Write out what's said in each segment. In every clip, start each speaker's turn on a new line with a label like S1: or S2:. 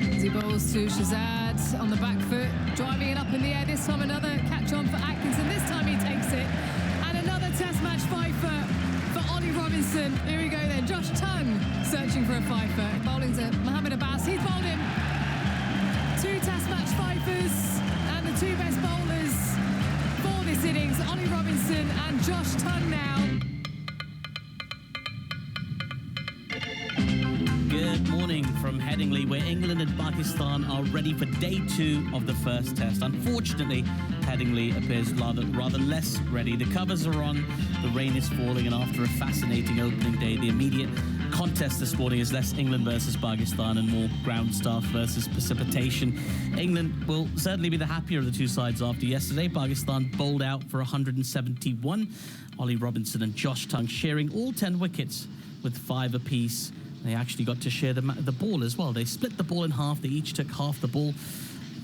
S1: As he bowls to Shazad on the back foot, driving it up in the air. This time another catch on for Atkinson. This time he takes it. And another test match fifer for Ollie Robinson. Here we go then. Josh Tongue searching for a fifer. Bowling to Mohammed Abbas. He's bowled him. Two test match fifers and the two best bowlers for this innings. Ollie Robinson and Josh Tongue now.
S2: Good morning from Headingley, where England and Pakistan are ready for day 2 of the first test. Unfortunately, Headingley appears rather less ready. The covers are on, the rain is falling, and after a fascinating opening day, the immediate contest this morning is less England versus Pakistan and more ground staff versus precipitation. England will certainly be the happier of the two sides after yesterday. Pakistan bowled out for 171. Ollie Robinson and Josh Tongue sharing all 10 wickets with 5 apiece. They actually got to share the ball as well. They split the ball in half. They each took half the ball.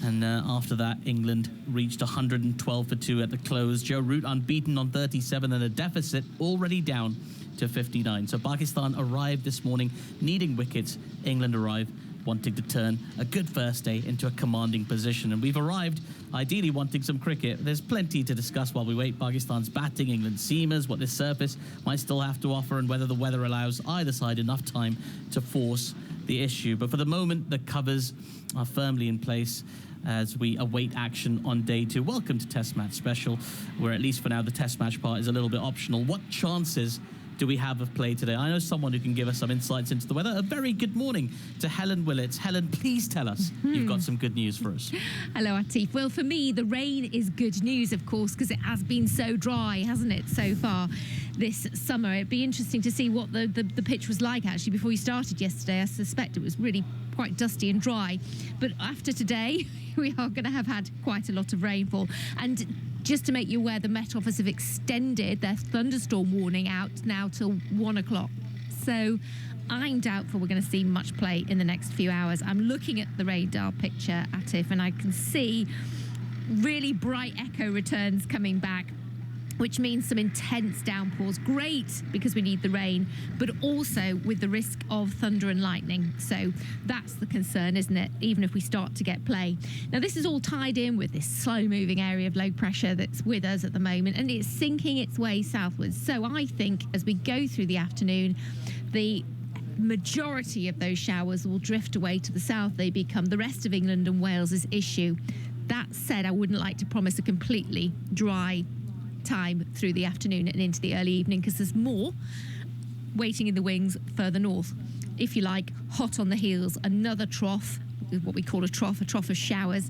S2: And after that, England reached 112 for 2 at the close. Joe Root unbeaten on 37 and a deficit already down to 59. So Pakistan arrived this morning needing wickets. England arrived wanting to turn a good first day into a commanding position. And we've arrived ideally wanting some cricket. There's plenty to discuss while we wait. Pakistan's batting, England's seamers, what this surface might still have to offer, and whether the weather allows either side enough time to force the issue. But for the moment, the covers are firmly in place as we await action on day 2. Welcome to Test Match Special, where at least for now the Test Match part is a little bit optional. What chances do we have of play today? I know someone who can give us some insights into the weather. A very good morning to Helen Willits. Helen, please tell us you've got some good news for us.
S3: Hello, Atif. Well, for me, the rain is good news, of course, because it has been so dry, hasn't it, so far this summer. It'd be interesting to see what the pitch was like, actually, before we started yesterday. I suspect it was really quite dusty and dry. But after today, we are going to have had quite a lot of rainfall. And just to make you aware, the Met Office have extended their thunderstorm warning out now till 1 o'clock. So I'm doubtful we're going to see much play in the next few hours. I'm looking at the radar picture, Atif, and I can see really bright echo returns coming back, which means some intense downpours. Great, because we need the rain, but also with the risk of thunder and lightning. So that's the concern, isn't it? Even if we start to get play. Now, this is all tied in with this slow-moving area of low pressure that's with us at the moment, and it's sinking its way southwards. So I think as we go through the afternoon, the majority of those showers will drift away to the south. They become the rest of England and Wales's issue. That said, I wouldn't like to promise a completely dry time through the afternoon and into the early evening, because there's more waiting in the wings further north. If you like, hot on the heels, another trough, what we call a trough of showers,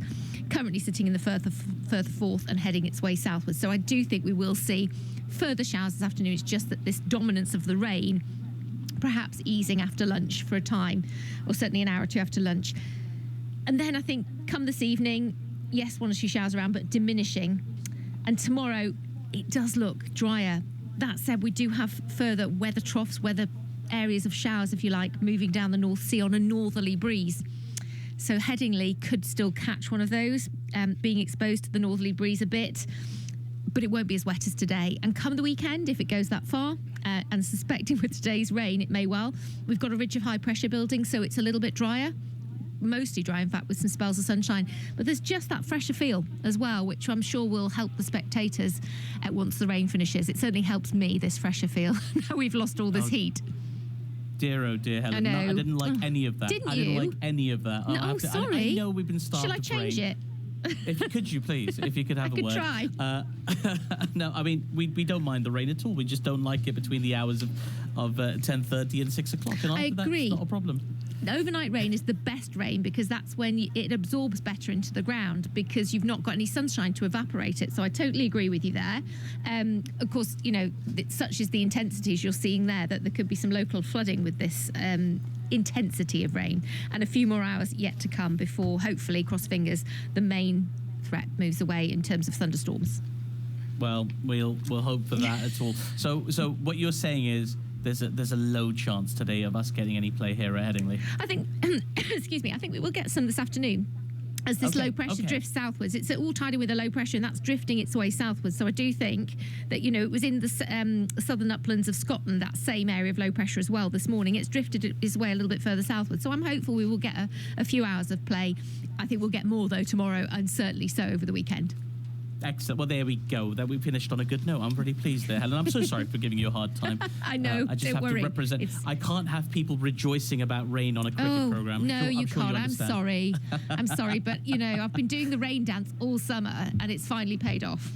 S3: currently sitting in the further forth and heading its way southwards. So I do think we will see further showers this afternoon. It's just that this dominance of the rain perhaps easing after lunch for a time, or certainly an hour or two after lunch. And then I think come this evening, yes, 1 or 2 showers around, but diminishing. And tomorrow, it does look drier. That said, we do have further weather troughs, weather areas of showers, if you like, moving down the North Sea on a northerly breeze. So Headingley could still catch one of those, being exposed to the northerly breeze a bit, but it won't be as wet as today. And come the weekend, if it goes that far, and suspecting with today's rain, it may well, we've got a ridge of high pressure building, so it's a little bit drier. Mostly dry, in fact, with some spells of sunshine. But there's just that fresher feel as well, which I'm sure will help the spectators once the rain finishes. It certainly helps me, this fresher feel. Now we've lost all this heat.
S2: Dear, oh dear, Helen.
S3: I know.
S2: No, I didn't like any of that.
S3: Didn't
S2: you? I didn't like any of that.
S3: No, sorry.
S2: I know we've been starved.
S3: Shall I change it?
S2: Could you please? If you could have a word.
S3: I could try.
S2: No, I mean, we don't mind the rain at all. We just don't like it between the hours of 10:30 and 6 o'clock. And
S3: I agree.
S2: That's not a problem.
S3: The overnight rain is the best rain, because that's when it absorbs better into the ground, because you've not got any sunshine to evaporate it. So I totally agree with you there. Of course, you know, such is the intensities you're seeing there, that there could be some local flooding with this intensity of rain, and a few more hours yet to come before, hopefully, cross fingers, the main threat moves away in terms of thunderstorms.
S2: Well, we'll hope for that at all. So what you're saying is there's a low chance today of us getting any play here at Headingley.
S3: I think, excuse me, I think we will get some this afternoon. as this
S2: Okay,
S3: low pressure
S2: okay.
S3: drifts southwards. It's all tied in with a low pressure, and that's drifting its way southwards. So I do think that, it was in the southern uplands of Scotland, that same area of low pressure as well this morning. It's drifted its way a little bit further southwards. So I'm hopeful we will get a few hours of play. I think we'll get more, though, tomorrow, and certainly so over the weekend.
S2: Excellent. Well, there we go. That we finished on a good note. I'm really pleased there, Helen. I'm so sorry for giving you a hard time.
S3: I know.
S2: I just
S3: don't
S2: have
S3: worry.
S2: to represent. I can't have people rejoicing about rain on a cricket program.
S3: No, you
S2: sure
S3: can't. I'm
S2: understand.
S3: sorry. I'm sorry, but I've been doing the rain dance all summer, and it's finally paid off.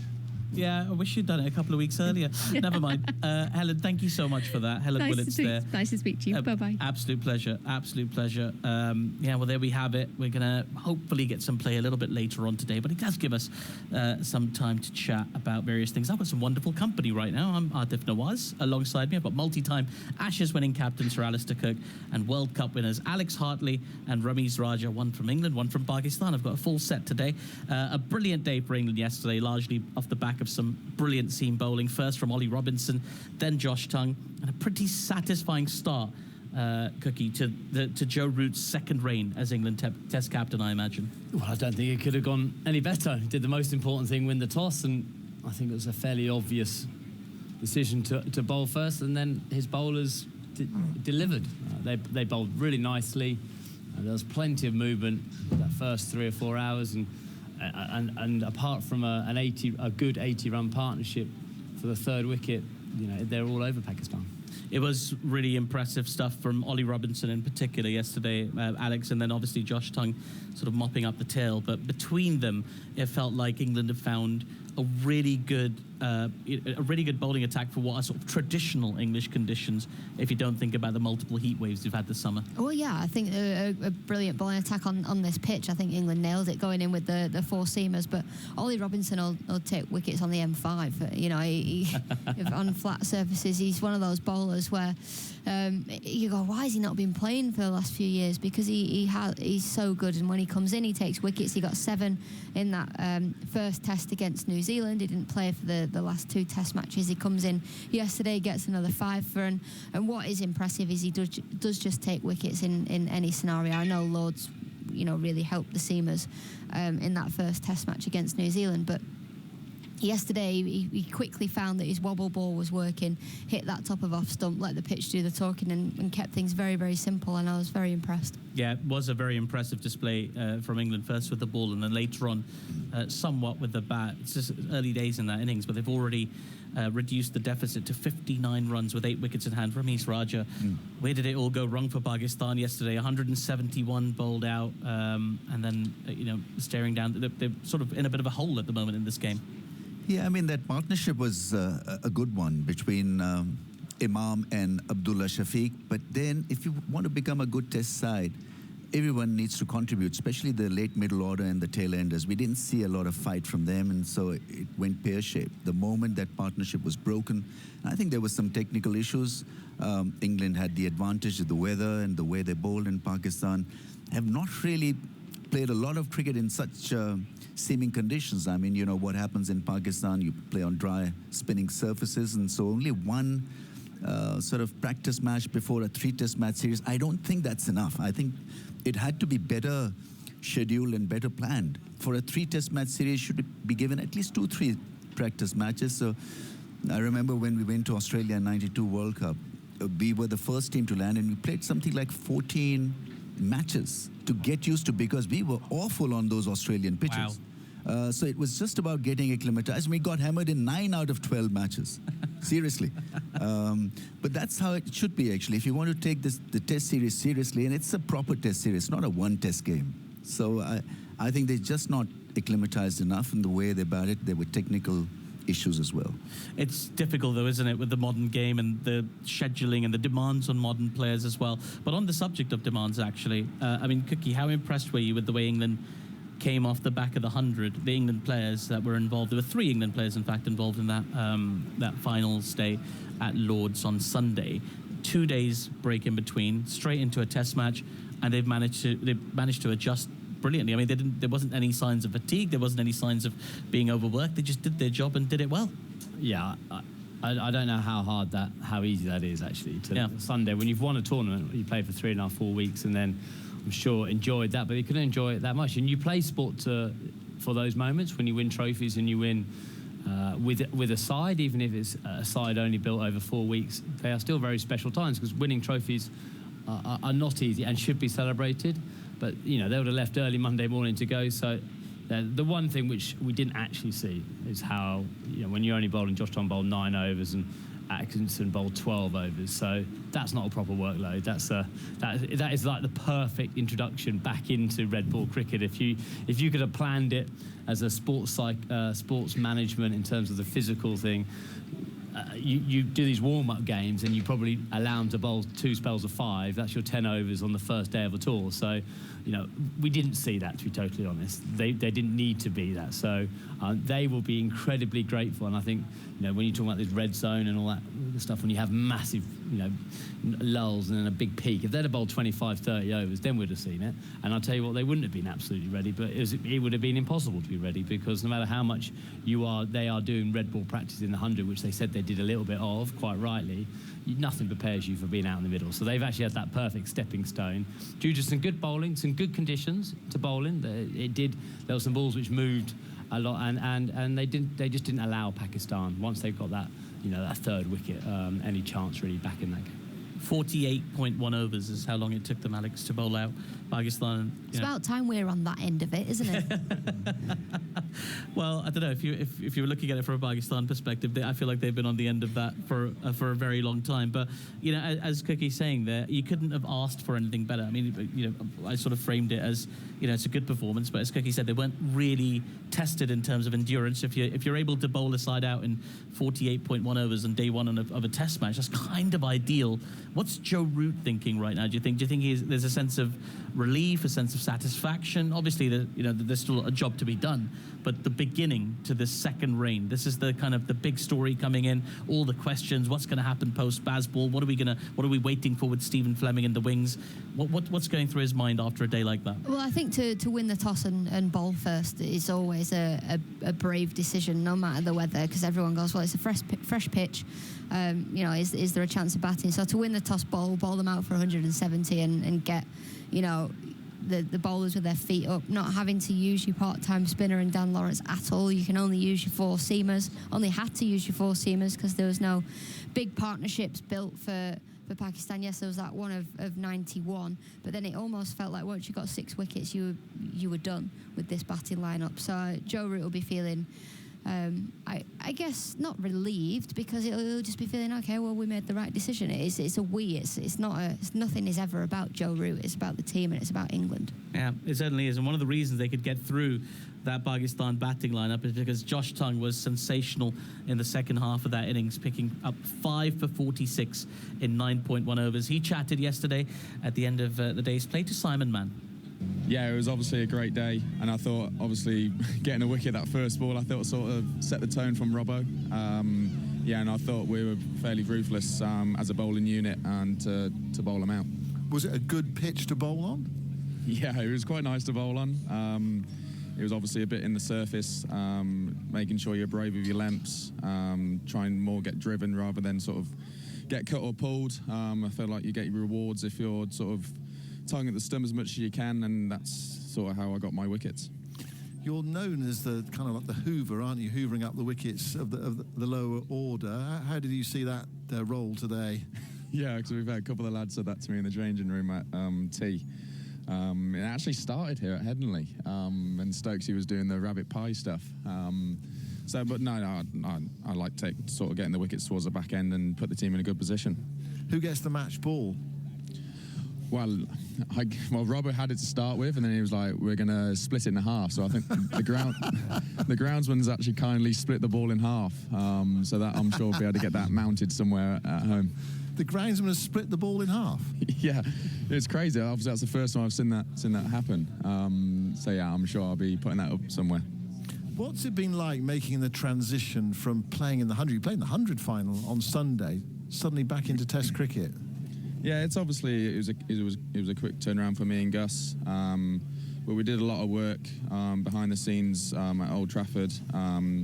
S2: Yeah, I wish you'd done it a couple of weeks earlier. Never mind. Helen, thank you so much for that. Helen Willett's there.
S3: Nice to speak to you. Bye-bye.
S2: Absolute pleasure. Absolute pleasure. Well, there we have it. We're going to hopefully get some play a little bit later on today, but it does give us some time to chat about various things. I've got some wonderful company right now. I'm Ardif Nawaz. Alongside me, I've got multi-time Ashes winning captain Sir Alistair Cook and World Cup winners Alex Hartley and Ramiz Raja, one from England, one from Pakistan. I've got a full set today. A brilliant day for England yesterday, largely off the back of some brilliant seam bowling, first from Ollie Robinson, then Josh Tongue, and a pretty satisfying start, Cookie, to Joe Root's second reign as England Test captain, I imagine.
S4: Well, I don't think it could have gone any better. He did the most important thing, win the toss, and I think it was a fairly obvious decision to bowl first, and then his bowlers delivered. They bowled really nicely. There was plenty of movement that first 3 or 4 hours, and apart from a good 80-run partnership for the third wicket, they're all over Pakistan.
S2: It was really impressive stuff from Ollie Robinson in particular yesterday, Alex, and then obviously Josh Tongue sort of mopping up the tail. But between them, it felt like England have found a really good bowling attack for what are sort of traditional English conditions, if you don't think about the multiple heat waves we've had this summer.
S5: Well, yeah, I think a brilliant bowling attack on this pitch. I think England nailed it going in with the four seamers, but Ollie Robinson will take wickets on the M5. He on flat surfaces, he's one of those bowlers where you go, why has he not been playing for the last few years? Because he's so good, and when he comes in, he takes wickets. He got 7 in that first test against New Zealand. He didn't play for the last 2 test matches. He comes in yesterday, gets another 5 for, and what is impressive is he does just take wickets in any scenario. I know Lords really helped the seamers in that first test match against New Zealand, but yesterday he quickly found that his wobble ball was working, hit that top of off stump, let the pitch do the talking, and kept things very, very simple, and I was very impressed.
S2: Yeah, it was a very impressive display from England, first with the ball and then later on somewhat with the bat. It's just early days in that innings, but they've already reduced the deficit to 59 runs with 8 wickets in hand. Ramiz Raja, where did it all go wrong for Pakistan yesterday? 171 bowled out, and then staring down. They're sort of in a bit of a hole at the moment in this game.
S6: Yeah, I mean, that partnership was a good one between Imam and Abdullah Shafiq. But then if you want to become a good test side, everyone needs to contribute, especially the late middle order and the tail enders. We didn't see a lot of fight from them, and so it went pear-shaped. The moment that partnership was broken, I think there was some technical issues. England had the advantage of the weather and the way they bowled, in Pakistan have not really played a lot of cricket in such seaming conditions. I mean, what happens in Pakistan, you play on dry spinning surfaces, and so only one sort of practice match before a 3-test match series. I don't think that's enough. I think it had to be better scheduled and better planned. For a 3-test match series, should be given at least 2-3 practice matches. So I remember when we went to Australia in '92 World Cup, we were the first team to land, and we played something like 14 matches to get used to, because we were awful on those Australian pitches.
S2: Wow.
S6: So it was just about getting acclimatized. We got hammered in 9 out of 12 matches. Seriously. But that's how it should be, actually. If you want to take the test series seriously, and it's a proper test series, not a one-test game. So I think they're just not acclimatized enough in the way they batted. There were technical issues as well.
S2: It's difficult, though, isn't it, with the modern game and the scheduling and the demands on modern players as well. But on the subject of demands, actually, I mean, Cookie, how impressed were you with the way England came off the back of the 100, the England players that were involved? There were 3 England players, in fact, involved in that final stay at Lords on Sunday. 2 days break in between, straight into a test match, and they've managed to adjust brilliantly. I mean, there wasn't any signs of fatigue, there wasn't any signs of being overworked. They just did their job and did it well.
S4: Yeah, I don't know how easy that is, actually. Sunday, when you've won a tournament, you play for 3.5, 4 weeks, and then I'm sure, enjoyed that, but he couldn't enjoy it that much. And you play sport for those moments when you win trophies and you win with a side, even if it's a side only built over 4 weeks. They are still very special times because winning trophies are not easy and should be celebrated. But, you know, they would have left early Monday morning to go. So the one thing which we didn't actually see is how, you know, when you're only bowling, Josh Tom bowled 9 overs and Atkinson bowled 12 overs, so that's not a proper workload. That is like the perfect introduction back into red ball cricket. If you could have planned it as a sports management in terms of the physical thing, you do these warm-up games and you probably allow them to bowl 2 spells of 5. That's your 10 overs on the first day of a tour. So, you know, we didn't see that, to be totally honest. They didn't need to be that. So they will be incredibly grateful. And I think, you know, when you talk about this red zone and all that stuff, when you have massive, you know, lulls and then a big peak, if they'd have bowled 25, 30 overs, then we'd have seen it. And I'll tell you what, they wouldn't have been absolutely ready, but it would have been impossible to be ready, because no matter how much they are doing red ball practice in the 100, which they said they did a little bit of, quite rightly, nothing prepares you for being out in the middle. So they've actually had that perfect stepping stone due to some good bowling, some good conditions to bowling. There were some balls which moved a lot, and they just didn't allow Pakistan, once they've got that, you know, that 3rd wicket, any chance really back in that game.
S2: 48.1 overs is how long it took them, Alex, to bowl out Pakistan.
S5: It's about time we're on that end of it, isn't it?
S2: Well, I don't know, if you're looking at it from a Pakistan perspective, I feel like they've been on the end of that for a very long time. But, you know, as Cookie's saying there, you couldn't have asked for anything better. I mean, you know, I sort of framed it as, you know, it's a good performance, but as Cookie said, they weren't really tested in terms of endurance. If you're able to bowl a side out in 48.1 overs on day one of a test match, that's kind of ideal. What's Joe Root thinking right now? Do you think there's a sense of relief, a sense of satisfaction? Obviously, there's still a job to be done, but the beginning to this second reign, this is the kind of the big story coming in. All the questions: what's going to happen post Bazball? What are we waiting for with Stephen Fleming in the wings? What's going through his mind after a day like that?
S5: Well, I think to win the toss and bowl first is always a brave decision, no matter the weather, because everyone goes, well, it's a fresh pitch. You know, is there a chance of batting? So to win the toss, bowl them out for 170 and get, you know, the bowlers with their feet up, not having to use your part-time spinner and Dan Lawrence at all. You can only use your 4-seamers. Only had to use your 4-seamers because there was no big partnerships built for Pakistan. Yes, there was that one of 91, but then it almost felt like once you got 6 wickets, you were done with this batting lineup. So Joe Root will be feeling, I guess, not relieved, because it'll just be feeling, okay, well, we made the right decision. It's a we. It's nothing is ever about Joe Root. It's about the team and it's about England.
S2: Yeah, it certainly is. And one of the reasons they could get through that Pakistan batting lineup is because Josh Tongue was sensational in the second half of that innings, picking up 5 for 46 in 9.1 overs. He chatted yesterday at the end of the day's play to Simon Mann.
S7: Yeah, it was obviously a great day, and I thought, obviously, getting a wicket that first ball, I thought sort of set the tone from Robbo. Yeah, and I thought we were fairly ruthless as a bowling unit and to bowl them out.
S8: Was it a good pitch to bowl on?
S7: Yeah, it was quite nice to bowl on. It was obviously a bit in the surface, making sure you're brave with your lengths, trying more get driven rather than sort of get cut or pulled. I feel like you get your rewards if you're sort of tongue at the stump as much as you can, and that's sort of how I got my wickets.
S8: You're known as the kind of like the Hoover, aren't you? Hoovering up the wickets of the lower order. How did you see that role today?
S7: Yeah, because we've had a couple of lads said that to me in the changing room at tea. It actually started here at Headingley, and Stokesy was doing the rabbit pie stuff. But no, I like sort of getting the wickets towards the back end and put the team in a good position.
S8: Who gets the match ball?
S7: Well, Robert had it to start with, and then he was like, "We're going to split it in half." So I think the groundsman's actually kindly split the ball in half, so that I'm sure we'll be able to get that mounted somewhere at home.
S8: The groundsman has split the ball in half.
S7: Yeah, it's crazy. Obviously, that's the first time I've seen that happen. So yeah, I'm sure I'll be putting that up somewhere.
S8: What's it been like making the transition from playing in the 100? You played in the 100 final on Sunday, suddenly back into Test cricket.
S7: Yeah, it's obviously it was a quick turnaround for me and Gus, but we did a lot of work behind the scenes at Old Trafford,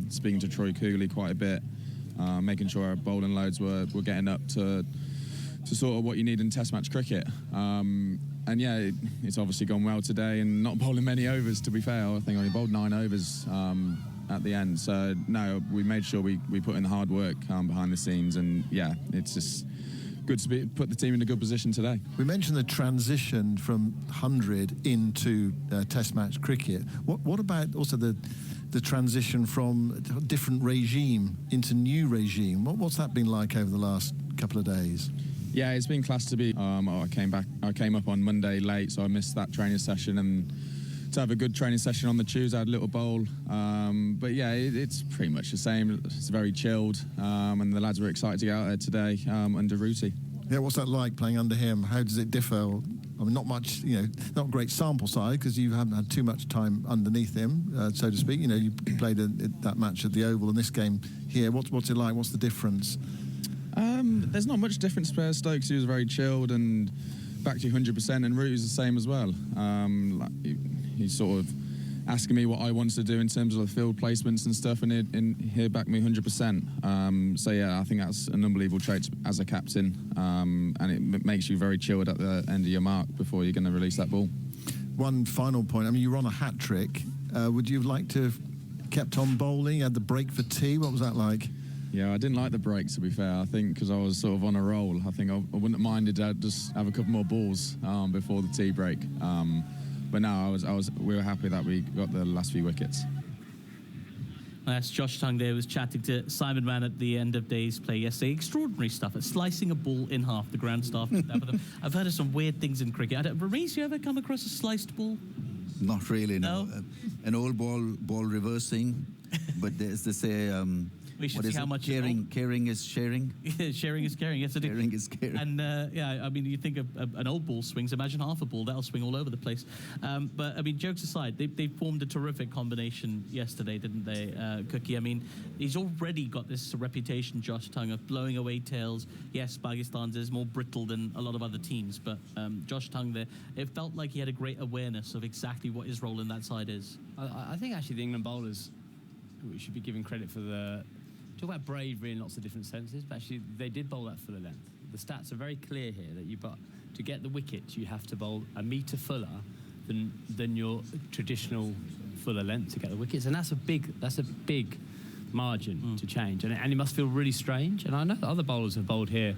S7: speaking to Troy Cooley quite a bit, making sure our bowling loads were getting up to sort of what you need in Test match cricket. And yeah, it's obviously gone well today, and not bowling many overs, to be fair. I think I only bowled 9 overs at the end. So no, we made sure we put in the hard work behind the scenes, and yeah, it's just good to put the team in a good position today.
S8: We mentioned the transition from 100 into Test match cricket. What about also the transition from a different regime into new regime? What's that been like over the last couple of days?
S7: Yeah, it's been class to be. I came up on Monday late, so I missed that training session, and to have a good training session on the Tuesday, I had a little bowl. But yeah, it's pretty much the same. It's very chilled, and the lads were excited to get out there today under Rooty.
S8: Yeah, what's that like playing under him? How does it differ? I mean, not much, not a great sample size because you haven't had too much time underneath him, so to speak. You played that match at the Oval and this game here. What's it like? What's the difference?
S7: There's not much difference. Stokes, he was very chilled and back to 100%, and Rooty's the same as well. He's sort of asking me what I wanted to do in terms of the field placements and stuff, and he'll back me 100%. So yeah, I think that's an unbelievable trait as a captain, and it makes you very chilled at the end of your mark before you're going to release that ball.
S8: One final point. I mean, you were on a hat trick. Would you have liked to have kept on bowling? You had the break for tea. What was that like?
S7: Yeah, I didn't like the break, to be fair. I think because I was sort of on a roll, I think I wouldn't have minded to just have a couple more balls before the tea break. But no, we were happy that we got the last few wickets.
S2: That's Josh Tongue there, was chatting to Simon Mann at the end of day's play yesterday. Extraordinary stuff. It's slicing a ball in half. The ground staff did that with them. I've heard of some weird things in cricket. Ramiz, you ever come across a sliced ball?
S6: Not really, no. An old ball reversing, but as they say,
S2: we should
S6: what
S2: see
S6: is
S2: how
S6: it?
S2: much
S6: Caring is sharing.
S2: Yeah, sharing is caring. Yes,
S6: Caring is caring.
S2: And yeah, I mean, you think of an old ball swings. Imagine half a ball; that'll swing all over the place. But I mean, jokes aside, they formed a terrific combination yesterday, didn't they, Cookie? I mean, he's already got this reputation, Josh Tongue, of blowing away tails. Yes, Pakistan's is more brittle than a lot of other teams, but Josh Tongue there, it felt like he had a great awareness of exactly what his role in that side is.
S4: I think actually the England bowlers, we should be given credit for talk about bravery in lots of different senses, but actually they did bowl that fuller length. The stats are very clear here that to get the wickets, you have to bowl a metre fuller than your traditional fuller length to get the wickets, and that's a big margin to change, and it must feel really strange. And I know that other bowlers have bowled here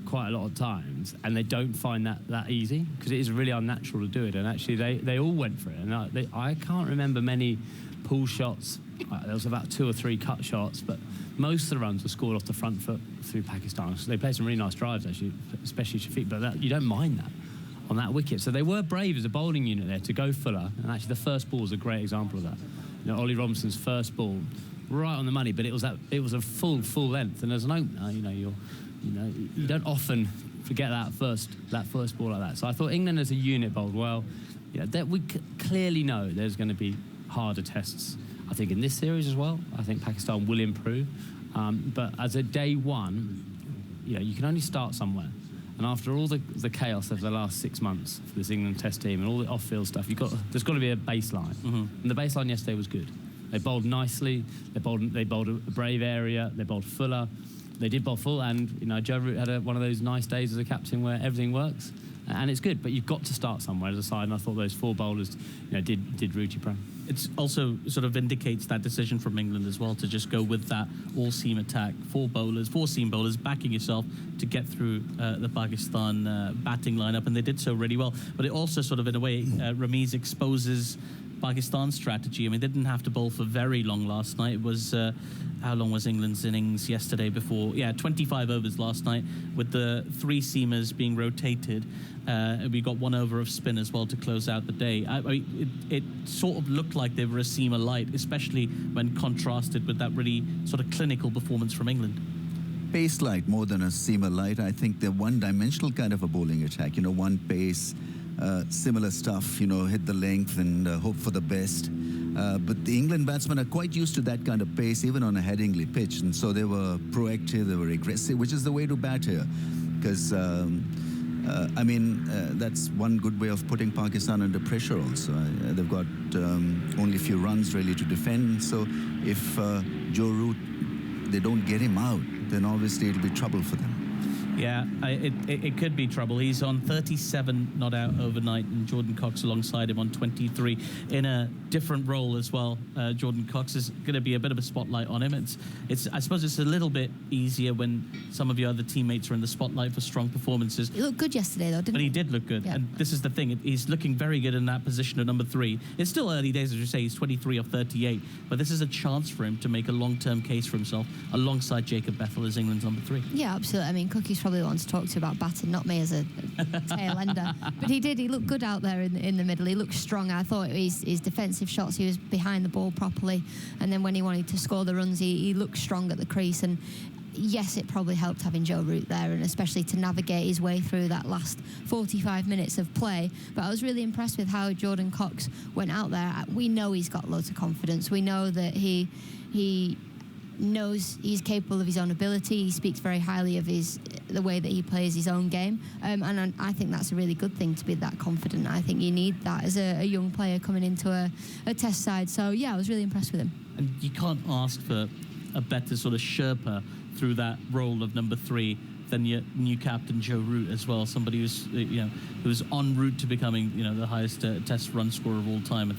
S4: quite a lot of times, and they don't find that easy because it is really unnatural to do it. And actually, they all went for it, and I can't remember many pull shots. There was about 2 or 3 cut shots, but most of the runs were scored off the front foot through Pakistan. So they played some really nice drives, actually, especially Shafiq, but you don't mind that on that wicket. So they were brave as a bowling unit there to go fuller, and actually the first ball was a great example of that. Ollie Robinson's first ball, right on the money, but it was a full length, and as an opener, you don't often forget that first ball like that. So I thought England as a unit bowled well. That we clearly know there's going to be harder tests, I think, in this series as well. I think Pakistan will improve, but as a day one, you can only start somewhere. And after all the chaos of the last 6 months for this England Test team and all the off-field stuff, there's got to be a baseline. And the baseline yesterday was good. They bowled nicely. They bowled a brave area. They bowled fuller. They did bowl full, and Joe Root had one of those nice days as a captain where everything works, and it's good. But you've got to start somewhere as a side, and I thought those 4 bowlers, did Rooty proud.
S2: It also sort of indicates that decision from England as well to just go with that all-seam attack. 4 seam bowlers backing yourself to get through the Pakistan batting lineup, and they did so really well. But it also sort of, in a way, Ramiz exposes Pakistan's strategy. I mean, they didn't have to bowl for very long last night. It was, how long was England's innings yesterday before? Yeah, 25 overs last night with the 3 seamers being rotated. We got 1 over of spin as well to close out the day. It sort of looked like they were a seamer light, especially when contrasted with that really sort of clinical performance from England.
S6: Pace light more than a seamer light. I think they're one-dimensional kind of a bowling attack. One pace, similar stuff, hit the length and hope for the best. But the England batsmen are quite used to that kind of pace, even on a Headingley pitch. And so they were proactive, they were aggressive, which is the way to bat here. Because, that's one good way of putting Pakistan under pressure also. They've got only a few runs really to defend. So if Joe Root, they don't get him out, then obviously it'll be trouble for them.
S2: Yeah, it could be trouble. He's on 37 not out overnight, and Jordan Cox alongside him on 23 in a different role as well. Jordan Cox is going to be a bit of a spotlight on him. It's I suppose it's a little bit easier when some of your other teammates are in the spotlight for strong performances.
S5: He looked good yesterday, though, didn't
S2: But
S5: he?
S2: he did look good,
S5: Yeah.
S2: and this is the thing. He's looking very good in that position of number 3. It's still early days, as you say. He's 23 of 38, but this is a chance for him to make a long-term case for himself alongside Jacob Bethel as England's number 3.
S5: Yeah, absolutely. I mean, Cookie's probably the one to talk to about batting, not me as a tail ender. But he looked good out there in the middle. He looked strong. I thought his defensive shots, he was behind the ball properly. And then when he wanted to score the runs, he looked strong at the crease. And yes, it probably helped having Joe Root there, and especially to navigate his way through that last 45 minutes of play. But I was really impressed with how Jordan Cox went out there. We know he's got loads of confidence. We know that he knows he's capable of his own ability. He speaks very highly of the way that he plays his own game, and I think that's a really good thing, to be that confident. I think you need that as a young player coming into a test side. So yeah, I was really impressed with him.
S2: And you can't ask for a better sort of Sherpa through that role of number 3 than your new captain Joe Root as well. Somebody who's who's en route to becoming the highest test run scorer of all time.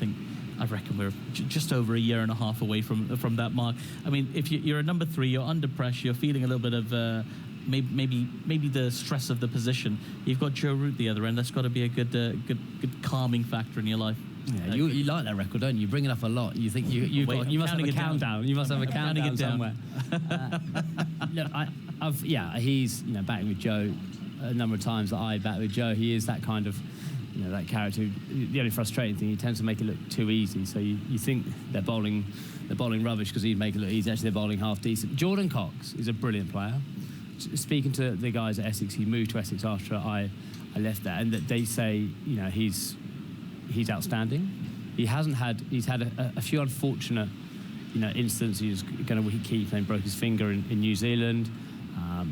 S2: I reckon we're just over a year and a half away from that mark. I mean, if you're a number 3, you're under pressure, you're feeling a little bit of maybe the stress of the position. You've got Joe Root the other end. That's got to be a good calming factor in your life.
S4: Yeah, you like that record, don't you? You bring it up a lot. You think you must have a countdown. You must have a countdown somewhere. Look, he's batting with Joe a number of times that I bat with Joe. He is that kind of that character. The only frustrating thing, he tends to make it look too easy. So you think they're bowling rubbish because he'd make it look easy. Actually, they're bowling half decent. Jordan Cox is a brilliant player. Speaking to the guys at Essex, he moved to Essex after I left there, and that they say he's outstanding. He's had a few unfortunate instances. He was going to keep and broke his finger in New Zealand.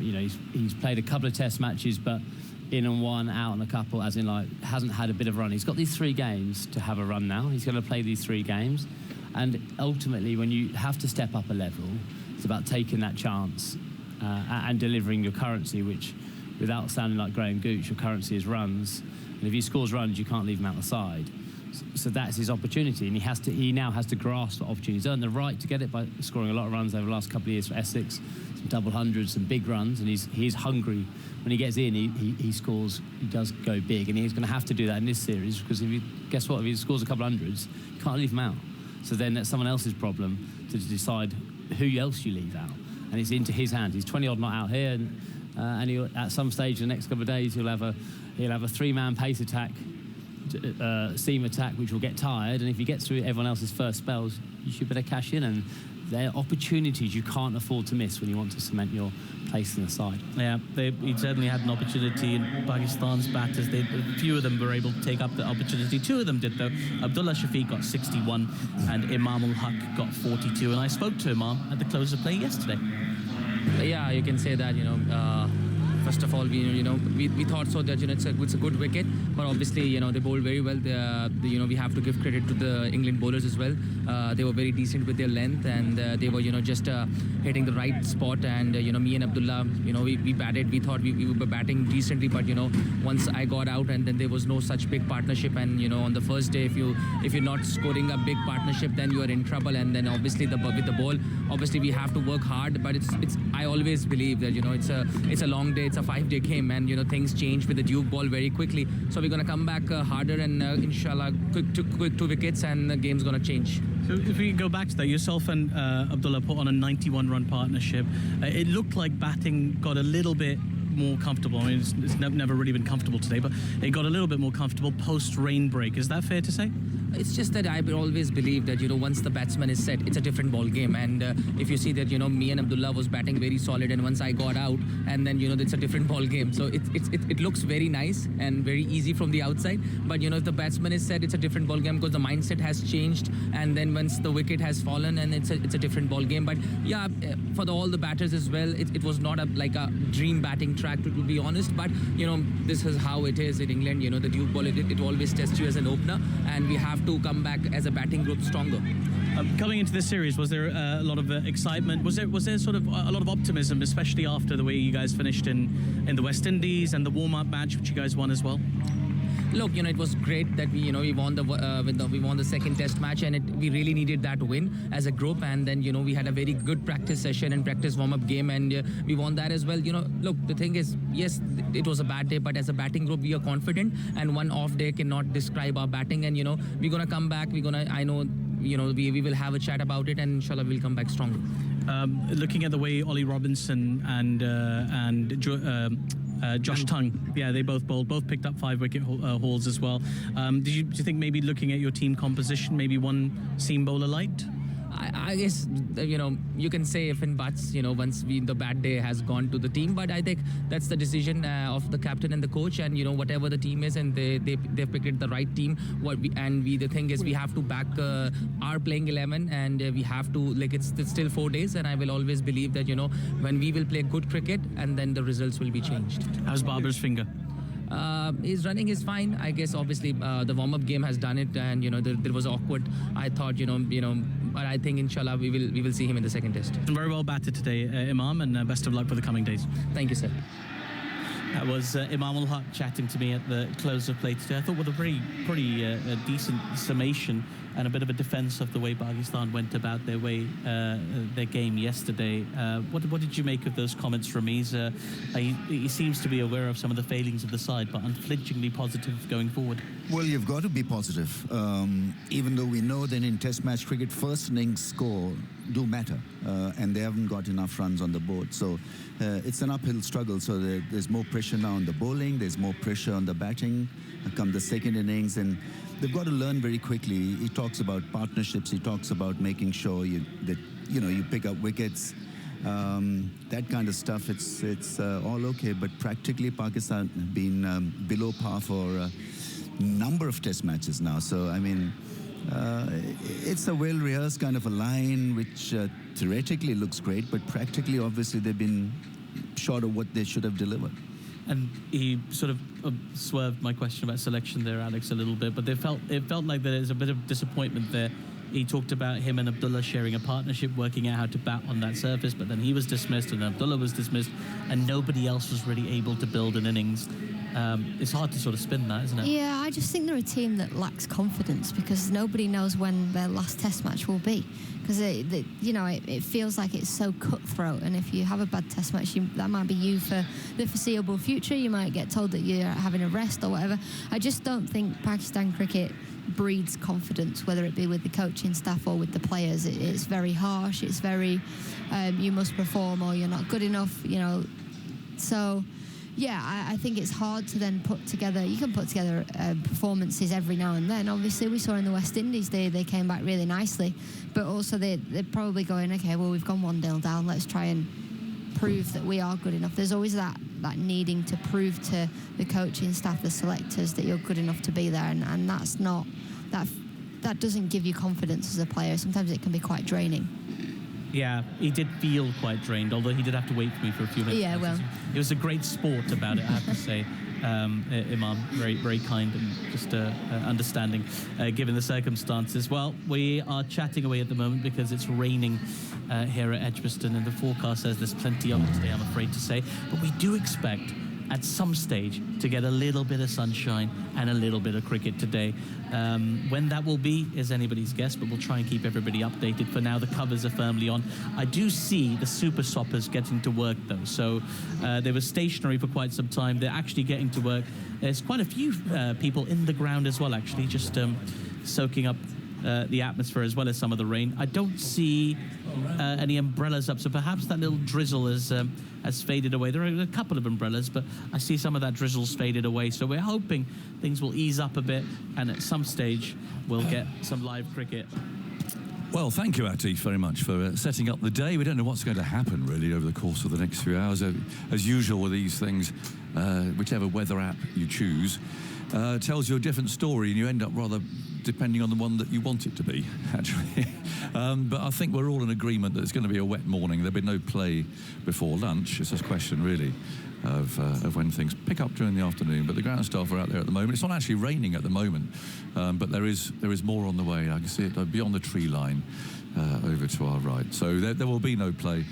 S4: He's played a couple of test matches, but in on one, out on a couple, as in hasn't had a bit of a run. He's got these 3 games to have a run now. He's going to play these 3 games, and ultimately when you have to step up a level, it's about taking that chance and delivering your currency, which, without sounding like Graham Gooch, your currency is runs, and if he scores runs, you can't leave him out the side. So that's his opportunity, and he now has to grasp the opportunity. He's earned the right to get it by scoring a lot of runs over the last couple of years for Essex, some double hundreds, some big runs, and he's hungry. When he gets in, he scores. He does go big, and he's going to have to do that in this series, because if he scores a couple hundreds, you can't leave him out. So then that's someone else's problem to decide who else you leave out, and it's into his hands. He's 20 odd not out here, and he'll, at some stage in the next couple of days he'll have a 3-man pace attack. Seam attack, which will get tired, and if he gets through everyone else's first spells, you should better cash in, and they're opportunities you can't afford to miss when you want to cement your place in the side. Yeah, he certainly had an opportunity in Pakistan's batters. A few of them were able to take up the opportunity. 2 of them did, though. Abdullah Shafiq got 61 and Imam ul Haq got 42, and I spoke to Imam at the close of play yesterday.
S9: Yeah, you can say that, first of all, we thought so that it's a good wicket, but obviously they bowled very well. We have to give credit to the England bowlers as well. They were very decent with their length, and they were just hitting the right spot. And me and Abdullah, we batted. We thought we were batting decently, but once I got out, and then there was no such big partnership. And on the first day, if you're not scoring a big partnership, then you are in trouble. And then obviously with the ball, obviously we have to work hard. But it's I always believe that it's a long day. It's a 5-day game, and things change with the Duke ball very quickly. So we're gonna come back harder, and inshallah, quick 2 wickets, and the game's gonna change.
S2: So if we go back to that, yourself and Abdullah put on a 91-run partnership. It looked like batting got a little bit more comfortable. I mean, it's never really been comfortable today, but it got a little bit more comfortable post-rain break. Is that fair to say?
S9: It's just that I always believe that once the batsman is set, it's a different ball game. And if you see that me and Abdullah was batting very solid, and once I got out, and then it's a different ball game. So it looks very nice and very easy from the outside, but if the batsman is set, it's a different ball game, because the mindset has changed. And then once the wicket has fallen, and it's a different ball game. But yeah, for all the batters as well, it was not like a dream batting track, to be honest. But this is how it is in England. The Duke ball, it always tests you as an opener, and we have have to come back as a batting group stronger.
S2: Coming into this series, was there a lot of excitement? Was there sort of a lot of optimism, especially after the way you guys finished in the West Indies and the warm-up match, which you guys won as well?
S9: Look, it was great that we won we won the second test match, and we really needed that win as a group. And then we had a very good practice session and practice warm-up game, and we won that as well. Look, the thing is, yes, it was a bad day, but as a batting group, we are confident, and one off day cannot describe our batting. And we're gonna come back. I know we will have a chat about it, and inshallah we'll come back stronger.
S2: Looking at the way Ollie Robinson and Josh Tongue, yeah, they both bowled, both picked up 5-wicket hauls as well. Do you think maybe looking at your team composition, maybe one seam bowler light?
S9: I guess you can say if and buts once the bad day has gone to the team, but I think that's the decision of the captain and the coach, and whatever the team is, and they've picked the right team. The thing is, we have to back our playing 11, and we have to, it's still 4 days, and I will always believe that when we will play good cricket, and then the results will be changed.
S2: How's Babar's finger?
S9: His running is fine. I guess obviously the warm-up game has done it, and there was awkward. I thought but I think inshallah we will see him in the second test.
S2: Very well batted today, Imam, and best of luck for the coming days.
S9: Thank you, sir.
S2: That was Imam ul Haq chatting to me at the close of play today. I thought with a pretty decent summation and a bit of a defence of the way Pakistan went about their game yesterday. What did you make of those comments from Isa? He seems to be aware of some of the failings of the side, but unflinchingly positive going forward.
S6: Well, you've got to be positive. Even though we know that in Test match cricket, first innings score do matter, and they haven't got enough runs on the board. So it's an uphill struggle. So there's more pressure now on the bowling. There's more pressure on the batting. Come the second innings, and they've got to learn very quickly. He talks about partnerships. He talks about making sure that you pick up wickets. That kind of stuff. It's all okay, but practically Pakistan have been below par for a number of Test matches now. So I mean, it's a well-rehearsed kind of a line, which theoretically looks great, but practically, obviously, they've been short of what they should have delivered.
S2: And he sort of swerved my question about selection there, Alex, a little bit, but it felt like there's a bit of disappointment there. He talked about him and Abdullah sharing a partnership, working out how to bat on that surface, but then he was dismissed and Abdullah was dismissed, and nobody else was really able to build an innings. It's hard to sort of spin that, isn't it?
S5: Yeah, I just think they're a team that lacks confidence because nobody knows when their last Test match will be. Because it feels like it's so cutthroat, and if you have a bad Test match, that might be you for the foreseeable future. You might get told that you're having a rest or whatever. I just don't think Pakistan cricket breeds confidence, whether it be with the coaching staff or with the players. It's very harsh. It's very you must perform or you're not good enough. So. Yeah, I think it's hard to then put together. You can put together performances every now and then. Obviously, we saw in the West Indies they came back really nicely, but also they're probably going, okay, well, we've gone 1-0 down. Let's try and prove that we are good enough. There's always that needing to prove to the coaching staff, the selectors, that you're good enough to be there, and that's not that doesn't give you confidence as a player. Sometimes it can be quite draining.
S2: Yeah, he did feel quite drained, although he did have to wait for me for a few minutes.
S5: Yeah, well.
S2: It was a great sport about it, I have to say. Imam, very, very kind and just understanding, given the circumstances. Well, we are chatting away at the moment because it's raining here at Edgbaston, and the forecast says there's plenty of it today, I'm afraid to say. But we do expect at some stage to get a little bit of sunshine and a little bit of cricket today. When that will be is anybody's guess, but we'll try and keep everybody updated. For now, the covers are firmly on. I do see the super soppers getting to work, though. So they were stationary for quite some time. They're actually getting to work. There's quite a few people in the ground as well, actually, just soaking up the atmosphere as well as some of the rain. I don't see any umbrellas up, so perhaps that little drizzle has faded away. There are a couple of umbrellas, but I see some of that drizzle's faded away. So we're hoping things will ease up a bit, and at some stage we'll get some live cricket.
S10: Well, thank you, Atif, very much for setting up the day. We don't know what's going to happen, really, over the course of the next few hours. As usual with these things, whichever weather app you choose tells you a different story, and you end up rather depending on the one that you want it to be, actually. But I think we're all in agreement that it's going to be a wet morning. There'll be no play before lunch. It's just a question, really, of when things pick up during the afternoon. But the ground staff are out there at the moment. It's not actually raining at the moment, but there is more on the way. I can see it beyond the tree line over to our right. So there will be no play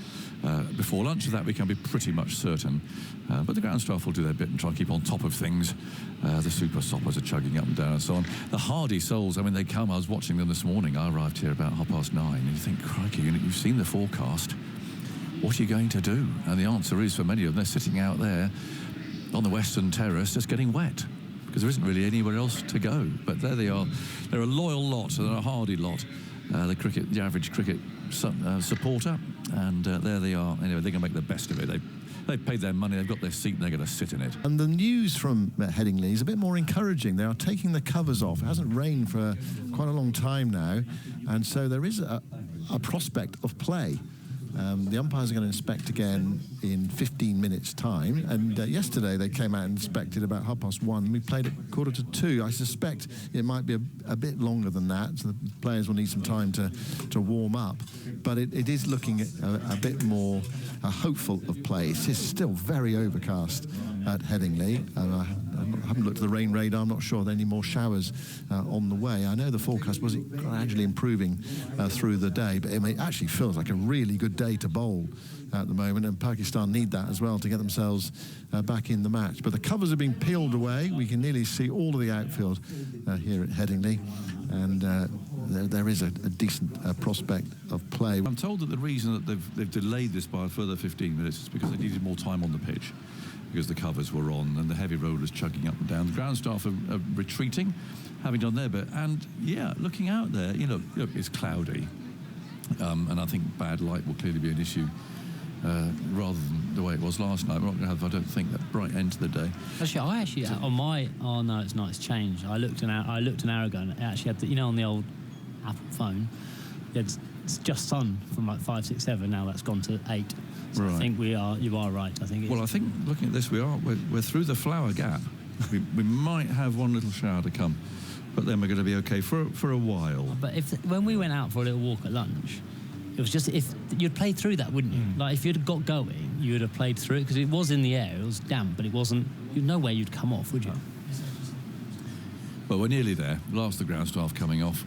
S10: before lunch. Of that we can be pretty much certain. But the ground staff will do their bit and try and keep on top of things. The super soppers are chugging up and down and so on. The hardy souls, I mean, they come. I was watching them this morning. I arrived here about 9:30, and you think, crikey, you've seen the forecast. What are you going to do? And the answer is, for many of them, they're sitting out there on the Western Terrace just getting wet, because there isn't really anywhere else to go. But there they are. They're a loyal lot, and they're a hardy lot. The average cricket supporter, and there they are. Anyway, they're going to make the best of it. They've paid their money, they've got their seat, and they're going to sit in it.
S8: And the news from Headingley is a bit more encouraging. They are taking the covers off. It hasn't rained for quite a long time now, and so there is a prospect of play. The umpires are going to inspect again in 15 minutes' time, and yesterday they came out and inspected about 1:30. We played at 1:45. I suspect it might be a bit longer than that, so the players will need some time to warm up. But it is looking a bit more hopeful of play. It is still very overcast at Headingley. I haven't looked at the rain radar. I'm not sure there are any more showers on the way. I know the forecast was gradually improving through the day, but it actually feels like a really good day to bowl at the moment, and Pakistan need that as well to get themselves back in the match. But the covers have been peeled away. We can nearly see all of the outfield here at Headingley, and there is a decent prospect of play.
S10: I'm told that the reason that they've delayed this by a further 15 minutes is because they needed more time on the pitch, because the covers were on and the heavy rollers chugging up and down. The ground staff are retreating, having done their bit. And yeah, looking out there, look, it's cloudy. And I think bad light will clearly be an issue rather than the way it was last night. We're not going to have, I don't think, that bright end to the day.
S4: Actually, on my... Oh, no, it's not. It's changed. I looked an hour ago, and it actually had, on the old Apple phone, it's just sun from like 5, 6, 7. Now that's gone to 8. So right. I think you are right. I think.
S10: Well, I think looking at this, we're through the flower gap. we might have one little shower to come, but then we're going to be okay for a while.
S4: But when we went out for a little walk at lunch, it was just, if you'd played through that, wouldn't you? Like if you'd got going, you would have played through it, because it was in the air, it was damp, but it wasn't. You'd know where you'd come off, would you?
S10: Well, we're nearly there. Last the ground staff coming off.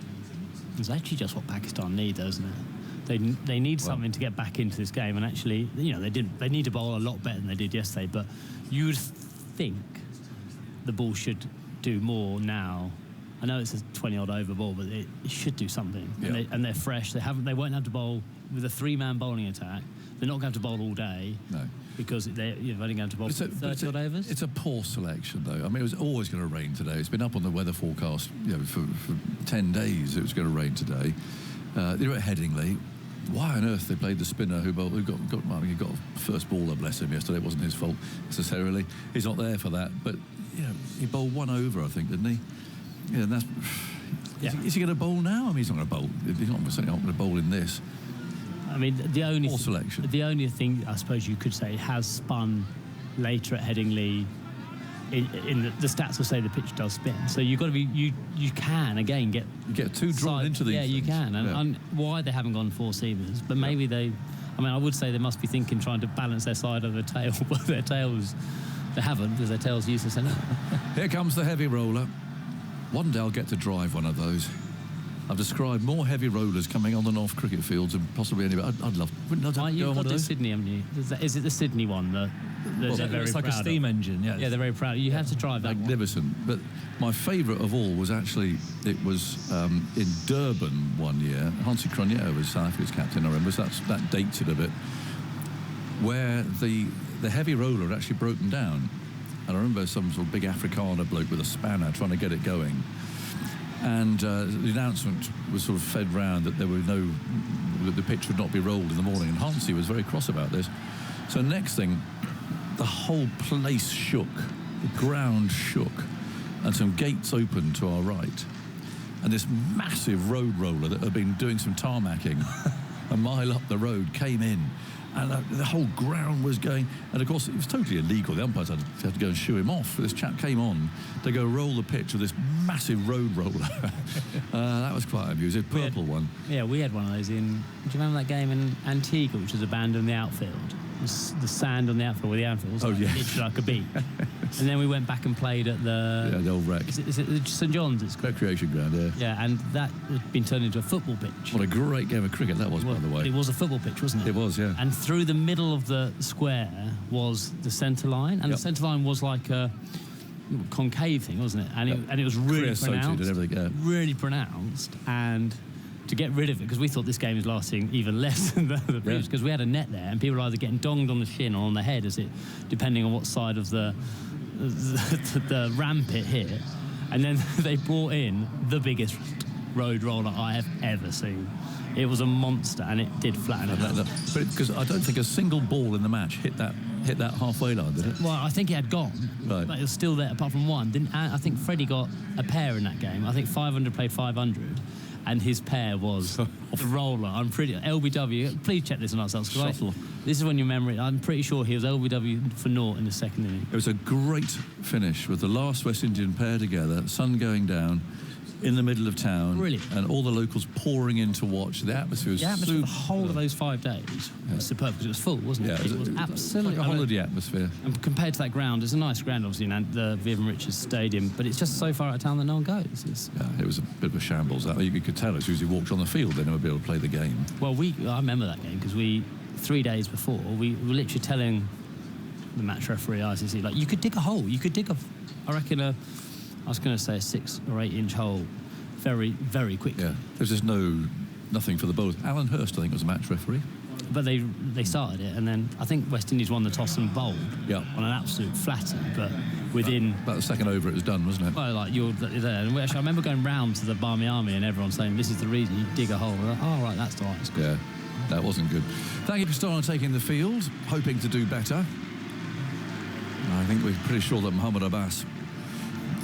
S4: It's actually just what Pakistan need, doesn't it? They need something to get back into this game, and actually, they need to bowl a lot better than they did yesterday. But you'd think the ball should do more now. I know it's a 20-odd over ball, but it should do something. Yeah. And they're fresh. They won't have to bowl with a 3-man bowling attack. They're not going to have to bowl all day. No. Because they're only going to bowl 30-odd overs. It's
S10: a poor selection, though. I mean, it was always going to rain today. It's been up on the weather forecast for 10 days. It was going to rain today. They're at Headingley. Why on earth they played the spinner who got a first baller, bless him, yesterday? It wasn't his fault necessarily. He's not there for that. But, he bowled 1 over, I think, didn't he? Yeah, and that's... Yeah. Is he going to bowl now? I mean, he's not going to bowl. He's certainly not going to bowl in this.
S4: I mean, the only
S10: selection.
S4: The only thing I suppose you could say has spun later at Headingley. In the stats will say the pitch does spin, so you've got to be you can again get
S10: too drawn into these.
S4: Yeah,
S10: things.
S4: you can, and why they haven't gone 4 seamers, but maybe they. I mean, I would say they must be thinking trying to balance their side of the tail, but their tails they haven't, because their tail's useless anyway.
S10: Here comes the heavy roller. One day I'll get to drive one of those. I've described more heavy rollers coming on and off cricket fields than possibly anybody. I'd love. Wouldn't I
S4: you've got the Sydney, haven't you? Is it the Sydney one?
S10: It's like a steam engine. Yeah,
S4: they're very proud. You have to drive that.
S10: Magnificent. But my favourite of all was actually in Durban one year. Hansi Cronje was South Africa's captain. I remember. So that dates it a bit. Where the heavy roller had actually broken down, and I remember some sort of big Afrikaner bloke with a spanner trying to get it going. And the announcement was sort of fed round that the pitch would not be rolled in the morning. And Hansi was very cross about this. So next thing, the whole place shook, the ground shook, and some gates opened to our right. And this massive road roller that had been doing some tarmacking a mile up the road came in. and the whole ground was going. And of course, it was totally illegal. The umpires had to go and shoo him off. This chap came on to go roll the pitch with this massive road roller. That was quite amusing. Purple one.
S4: Yeah, we had one of those in. Do you remember that game in Antigua, which was abandoned the outfield? The sand on the outfield where the outfield was literally like a beach. And then we went back and played at the
S10: old wreck.
S4: Is it St John's? It's called?
S10: Recreation ground, yeah.
S4: Yeah, and that had been turned into a football pitch.
S10: What a great game of cricket that was, by the way.
S4: It was a football pitch, wasn't it?
S10: It was, yeah.
S4: And through the middle of the square was the centre line, and the centre line was like a concave thing, wasn't it? And it was really pronounced.
S10: And everything, yeah.
S4: Really pronounced, and to get rid of it, because we thought this game was lasting even less than the previous, because we had a net there, and people were either getting donged on the shin or on the head, depending on what side of the ramp it hit. And then they brought in the biggest road roller I have ever seen. It was a monster, and it did flatten it out.
S10: But because I don't think a single ball in the match hit that halfway line, did it?
S4: Well, I think it had gone,
S10: right,
S4: but it was still there apart from one. I think Freddie got a pair in that game. I think 500 played 500. And his pair was the roller. I'm pretty LBW. Please check this on ourselves. This is when you remember it. I'm pretty sure he was LBW for naught in the second inning.
S10: It was a great finish with the last West Indian pair together. Sun going down in the middle of town.
S4: Brilliant.
S10: And all the locals pouring in to watch. The atmosphere was
S4: for the whole of those 5 days was superb, because it was full, wasn't it?
S10: Yeah,
S4: it was absolutely
S10: like a holiday atmosphere.
S4: And compared to that ground, it's a nice ground, obviously, in the Vivian Richards Stadium, but it's just so far out of town that no one goes.
S10: It was a bit of a shambles. You could tell as soon as you walked on the field, they never be able to play the game.
S4: Well, I remember that game because 3 days before, we were literally telling the match referee, ICC, like, you could dig a hole. You could dig I reckon I was going to say a 6 or 8 inch hole very, very quickly.
S10: Yeah, there's just nothing for the bowlers. Alan Hurst, I think, was a match referee.
S4: But they started it, and then I think West Indies won the toss and bowled on an absolute flatter, but within...
S10: About the second over it was done, wasn't it?
S4: Well, like, you're there. And actually, I remember going round to the Barmy Army and everyone saying, this is the reason you dig a hole. Like, oh, right, that's the right.
S10: Yeah, that wasn't good. Thank you, Paskistan, for taking the field, hoping to do better. I think we're pretty sure that Mohammed Abbas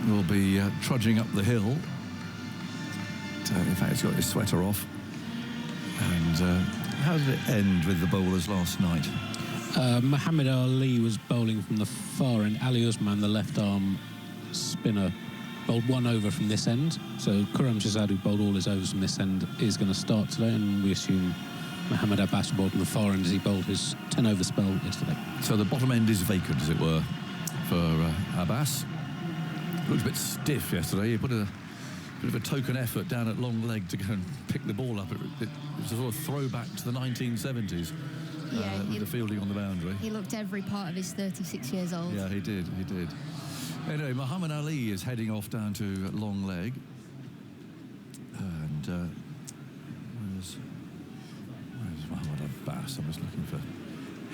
S10: will be trudging up the hill. In fact, he's got his sweater off. And how did it end with the bowlers last night?
S11: Muhammad Ali was bowling from the far end. Ali Usman, the left-arm spinner, bowled 1 over from this end. So Khurram Shahzad, who bowled all his overs from this end, is going to start today, and we assume Mohammed Abbas bowled from the far end as he bowled his 10-over spell yesterday.
S10: So the bottom end is vacant, as it were, for Abbas. Looked a bit stiff yesterday. He put a bit of a token effort down at long leg to go and pick the ball up. It was a sort of throwback to the 1970s, with the fielding on the boundary.
S5: He looked every part of his 36 years old.
S10: Yeah, he did. Anyway, Muhammad Ali is heading off down to long leg. And where's Mohammed Abbas? I'm just looking for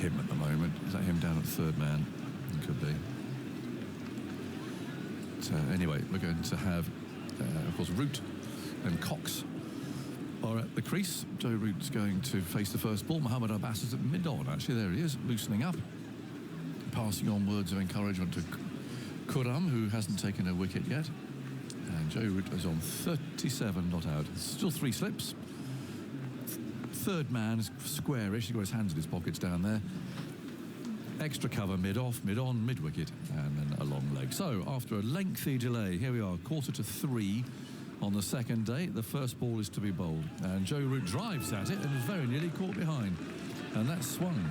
S10: him at the moment. Is that him down at third man? It could be. So anyway, we're going to have, of course, Root and Cox are at the crease. Joe Root's going to face the first ball. Mohammed Abbas is at mid-on, actually. There he is, loosening up. Passing on words of encouragement to Khurram, who hasn't taken a wicket yet. And Joe Root is on 37, not out. Still 3 slips. Third man is squarish. He's got his hands in his pockets down there. Extra cover mid-off, mid-on, mid-wicket, and then a long leg. So, after a lengthy delay, here we are, 2:45 on the second day. The first ball is to be bowled. And Joe Root drives at it and is very nearly caught behind. And that swung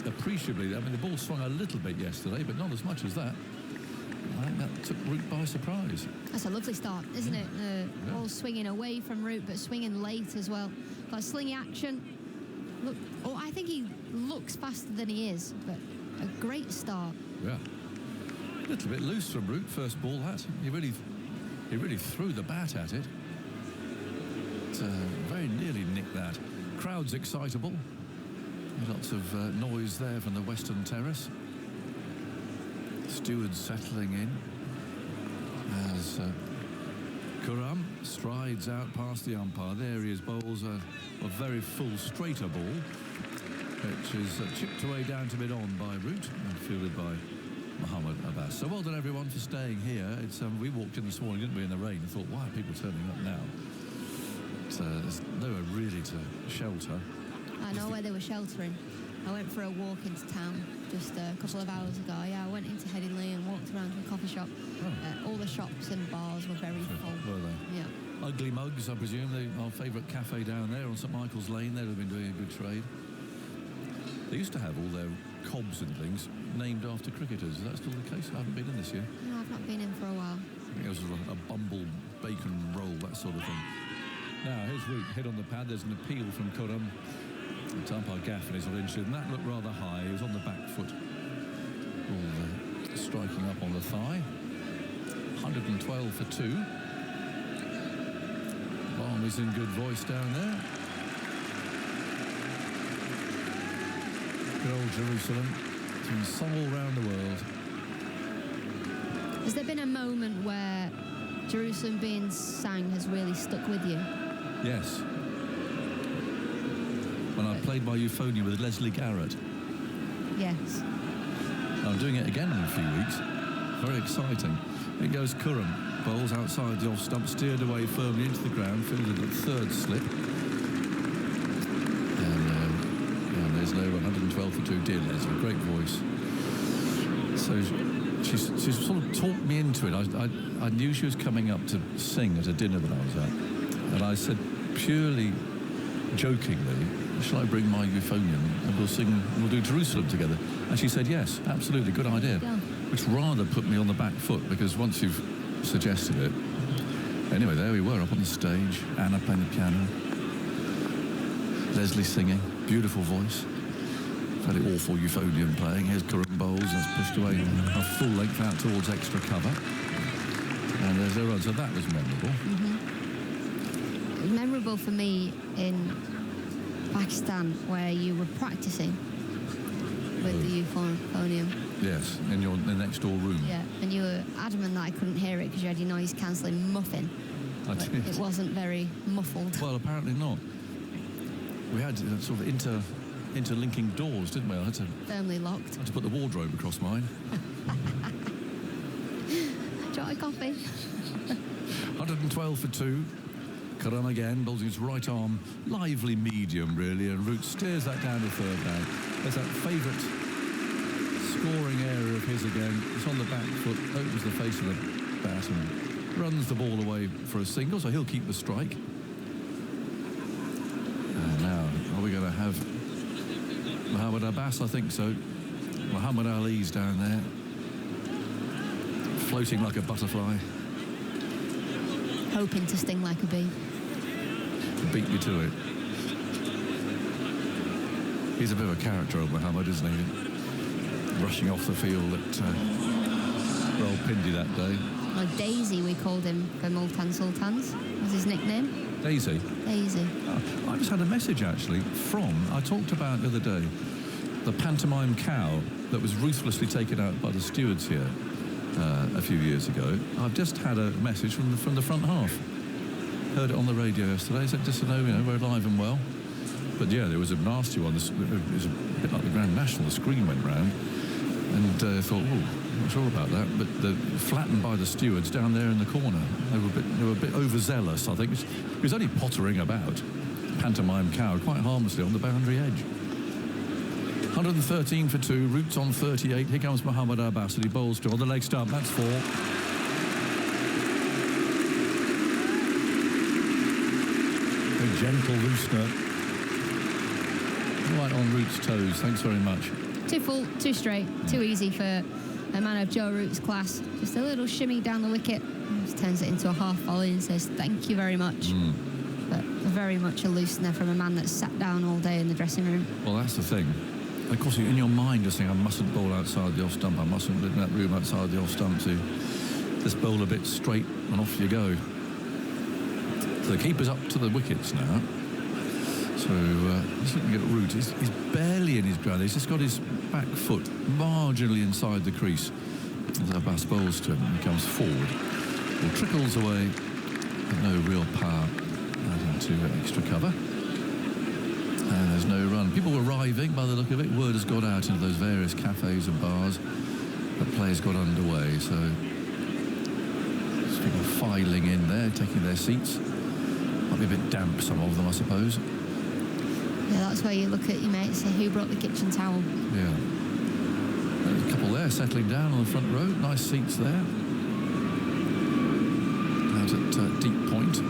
S10: appreciably. I mean, the ball swung a little bit yesterday, but not as much as that. I think that took Root by surprise.
S5: That's a lovely start, isn't it? Ball swinging away from Root, but swinging late as well. Like slingy action. Look, I think he looks faster than he is, but a great start.
S10: Yeah. A little bit loose from Root, first ball that. He really threw the bat at it. Very nearly nicked that. Crowd's excitable. Lots of noise there from the Western Terrace. Stewards settling in as Khurram strides out past the umpire. There he is, bowls a very full straighter ball, which is chipped away down to mid-on by Root and fielded by Mohammed Abbas. So well done everyone for staying here. We walked in this morning, didn't we, in the rain, and thought, why are people turning up now? There's nowhere really to shelter.
S5: I know where they were sheltering. I went for a walk into town just a couple of hours ago. Yeah, I went into Headingley and walked around to a coffee shop. All the shops and bars were very full.
S10: Were they?
S5: Yeah.
S10: Ugly Mugs, I presume, our favourite cafe down there on St Michael's Lane. They'd have been doing a good trade. They used to have all their cobs and things named after cricketers. Is that still the case? I haven't been in this year.
S5: No, I've not been in for a while.
S10: I think it was a bumble bacon roll, that sort of thing. Now, here's Root, head on the pad. There's an appeal from Khurram. The umpire Gaffin is not interested, and that looked rather high. He was on the back foot. All striking up on the thigh. 112 for 2. Barney's in good voice down there. Good old Jerusalem. It's been sung all round the world.
S5: Has there been a moment where Jerusalem being sang has really stuck with you?
S10: Yes. When I played my euphonium with Leslie Garrett.
S5: Yes.
S10: I'm doing it again in a few weeks. Very exciting. It goes Khurram. Bowls outside the off stump, steered away firmly into the ground, fielded at third slip. And there's no 112 for 2. Dear Leslie, great voice. So she's sort of talked me into it. I knew she was coming up to sing at a dinner that I was at. And I said, purely jokingly, shall I bring my euphonium and we'll do Jerusalem together? And she said, yes, absolutely, good idea.
S5: Yeah.
S10: Which rather put me on the back foot, because once you've suggested it. Anyway, there we were, up on the stage. Anna playing the piano. Leslie singing, beautiful voice. Fairly awful euphonium playing. Here's Khurram bowls and it's pushed away a full length out towards extra cover. And there's a run, so that was memorable.
S5: Mm-hmm. It was memorable for me in Pakistan, where you were practicing with the euphonium.
S10: Yes, in the next door room.
S5: Yeah, and you were adamant that I couldn't hear it because you had your noise cancelling muffin.
S10: I
S5: But
S10: did.
S5: it wasn't very muffled.
S10: Well, apparently not. We had sort of interlinking doors, didn't we? I had to
S5: Firmly locked.
S10: put the wardrobe across mine.
S5: Do you want a coffee?
S10: 112 for 2. Khurram again, bowls his right arm, lively medium really, and Root steers that down to third now. There's that favourite scoring area of his again. It's on the back foot, opens the face of the bat and runs the ball away for a single, so he'll keep the strike. And now, are we going to have Muhammad Abbas? I think so. Muhammad Ali's down there, floating like a butterfly.
S5: Hoping to sting like a bee.
S10: Beat me to it. He's a bit of a character, old Muhammad, isn't he? Rushing off the field at Rawalpindi that day.
S5: Well, Daisy, we called him for Multan Sultans, was his nickname.
S10: Daisy.
S5: Daisy.
S10: Oh, I just had a message, actually, I talked about the other day, the pantomime cow that was ruthlessly taken out by the stewards here a few years ago. I've just had a message from the front half. Heard it on the radio yesterday. Said just to know, we're alive and well. But yeah, there was a nasty one. It was a bit like the Grand National. The screen went round, and thought, I'm not sure about that. But flattened by the stewards down there in the corner. They were a bit overzealous, I think. He was only pottering about. Pantomime cow, quite harmlessly on the boundary edge. 113 for 2. Roots on 38. Here comes Muhammad Abbas, and he bowls to on the leg stump. That's 4. A gentle loosener. Right on Root's toes. Thanks very much.
S5: Too full, too straight, too easy for a man of Joe Root's class. Just a little shimmy down the wicket. Just turns it into a half volley and says, thank you very much. But very much a loosener from a man that's sat down all day in the dressing room.
S10: Well, that's the thing. Of course, in your mind, you're saying, I mustn't bowl outside the off stump. I mustn't live in that room outside the off stump. So just bowl a bit straight and off you go. So the keeper's up to the wickets now. So he's looking at Root. He's barely in his ground. He's just got his back foot marginally inside the crease. As Abbas bowls to him, he comes forward. Ball trickles away with no real power adding to extra cover. And there's no run. People were arriving by the look of it. Word has got out into those various cafes and bars. The play's got underway, so there's people filing in there, taking their seats. Might be a bit damp, some of them, I suppose.
S5: Yeah, that's where you look at your mates, say, who brought the kitchen towel?
S10: Yeah. There's a couple there settling down on the front row. Nice seats there. Out at deep point.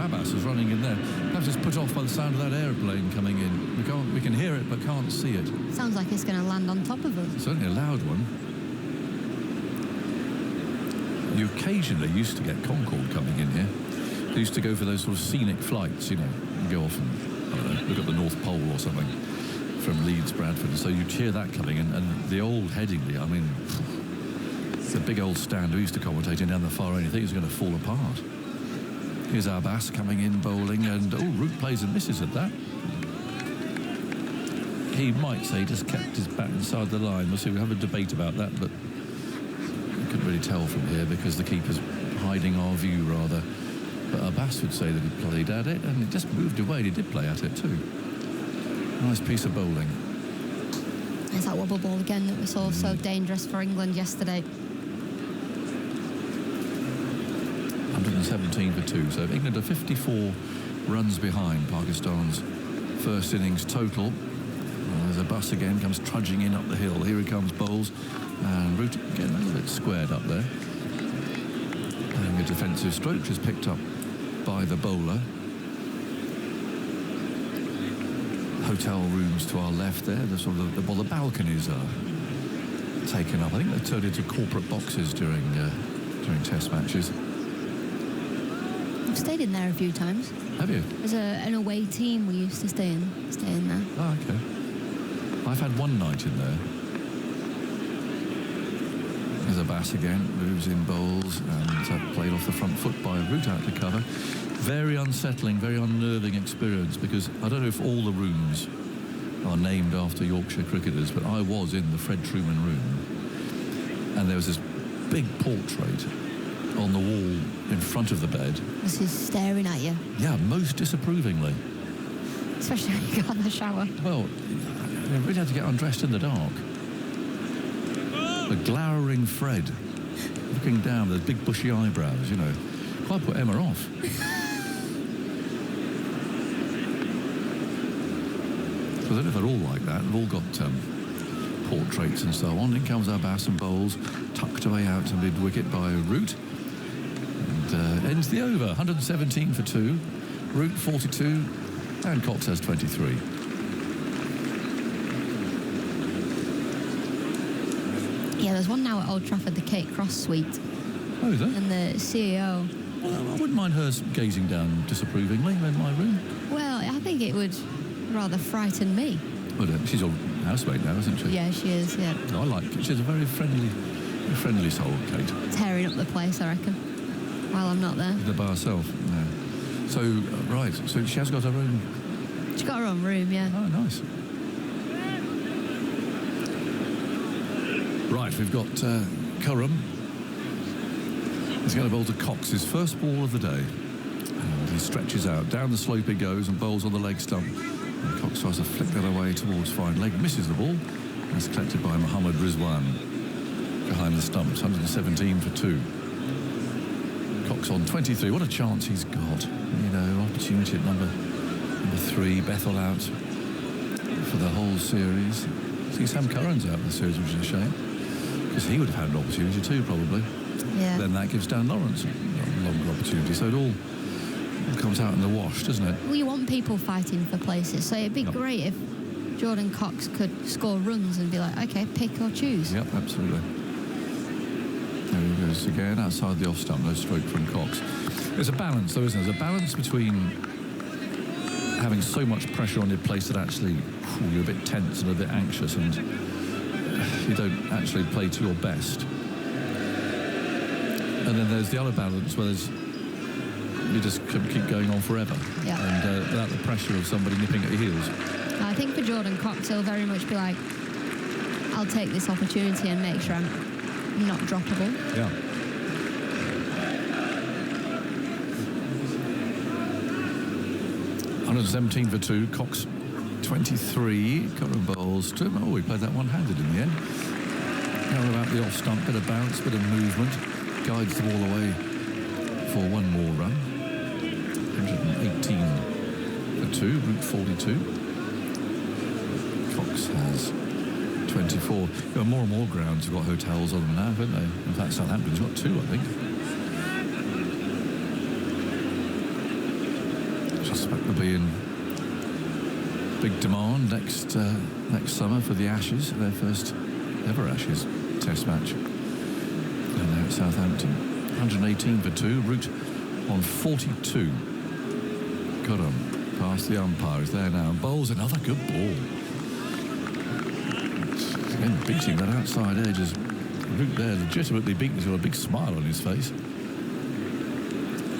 S10: Abbas is running in there. Perhaps it's put off by the sound of that aeroplane coming in. We can hear it but can't see it.
S5: Sounds like it's going to land on top of us.
S10: Certainly a loud one. You occasionally used to get Concorde coming in here. They used to go for those sort of scenic flights, you know, and go off and, I don't know, look at the North Pole or something from Leeds, Bradford. So you'd hear that coming in, and the old Headingley, I mean, the big old stand who used to commentate in down the far end, you think it's going to fall apart. Here's Abbas coming in bowling, and Root plays and misses at that. He might say he just kept his bat inside the line. We'll see, we'll have a debate about that, but you couldn't really tell from here because the keeper's hiding our view rather. But Abbas would say that he played at it, and it just moved away, and he did play at it too. Nice piece of bowling.
S5: It's that wobble ball again that we saw so dangerous for England yesterday.
S10: 117 for 2. So England are 54 runs behind Pakistan's first innings total. There's Abbas again, comes trudging in up the hill. Here he comes, bowls. And Root again a little bit squared up there. Playing a defensive stroke, which is picked up by the bowler. Hotel rooms to our left there. The sort of the balconies are taken up. I think they're turned into corporate boxes during Test matches.
S5: I've stayed in there a few times.
S10: Have you?
S5: There's an away team we used to stay in there.
S10: Oh, okay. I've had one night in there. There's Abbas again, moves in bowls and played off the front foot by Root out to cover. Very unsettling, very unnerving experience, because I don't know if all the rooms are named after Yorkshire cricketers, but I was in the Fred Truman room, and there was this big portrait on the wall in front of the bed.
S5: Was he staring at you?
S10: Yeah, most disapprovingly.
S5: Especially when you got in the shower.
S10: Well, you really had to get undressed in the dark. The glowering Fred, looking down with those big bushy eyebrows, you know. Quite put Emma off. So I don't know if they're all like that. They've all got portraits and so on. In comes Abbas and bowls, tucked away out to mid-wicket by Root. And ends the over. 117 for 2. Root 42. And Cox has 23.
S5: Yeah, there's one now at Old Trafford, the Kate Cross suite.
S10: Oh, is there?
S5: And the CEO.
S10: Well, I wouldn't mind her gazing down disapprovingly in my room.
S5: Well, I think it would rather frighten me.
S10: But she's a housemate now, isn't she?
S5: Yeah, she is, yeah.
S10: I like it. She's a very friendly soul, Kate.
S5: Tearing up the place, I reckon, while I'm not there.
S10: By herself, yeah. So, right, so she has got her own...
S5: She's got her own room, yeah.
S10: Oh, nice. Right, we've got Curran. He's going to bowl to Cox, his first ball of the day. And he stretches out. Down the slope he goes and bowls on the leg stump. And Cox tries to flick that away towards fine leg. Misses the ball. That's collected by Mohammad Rizwan. Behind the stumps, 117 for 2. Cox on 23. What a chance he's got. You know, opportunity at number 3. Bethel out for the whole series. See, Sam Curran's out of the series, which is a shame. Because he would have had an opportunity too, probably.
S5: Yeah.
S10: Then that gives Dan Lawrence a longer opportunity. So it all comes out in the wash, doesn't it?
S5: Well, you want people fighting for places, so it'd be great if Jordan Cox could score runs and be like, OK, pick or choose.
S10: Yep, absolutely. There he goes again, outside the off-stump, no stroke from Cox. There's a balance, though, isn't there? There's a balance between having so much pressure on your place that actually you're a bit tense and a bit anxious and you don't actually play to your best. And then there's the other balance where you just keep going on forever.
S5: Yeah.
S10: And without the pressure of somebody nipping at your heels.
S5: I think for Jordan Cox, he'll very much be like, I'll take this opportunity and make sure I'm not droppable.
S10: Yeah. $117 for 2. Cox 23. Curran bowls to him. Oh, he played that one-handed in the end. Now about the off-stump, bit of bounce, bit of movement. Guides the ball away for one more run. 118 for 2, route 42. Cox has 24. There are more and more grounds have got hotels on them now, haven't they? In fact, Southampton's got 2, I think. Suspect they'll be in big demand next summer for the Ashes, their first ever Ashes Test match. And now at Southampton. 118 for 2, route on 42. Got him past the umpires there now. Bowls another good ball. Again, beating that outside edge as Root there legitimately beaten. He's got a big smile on his face.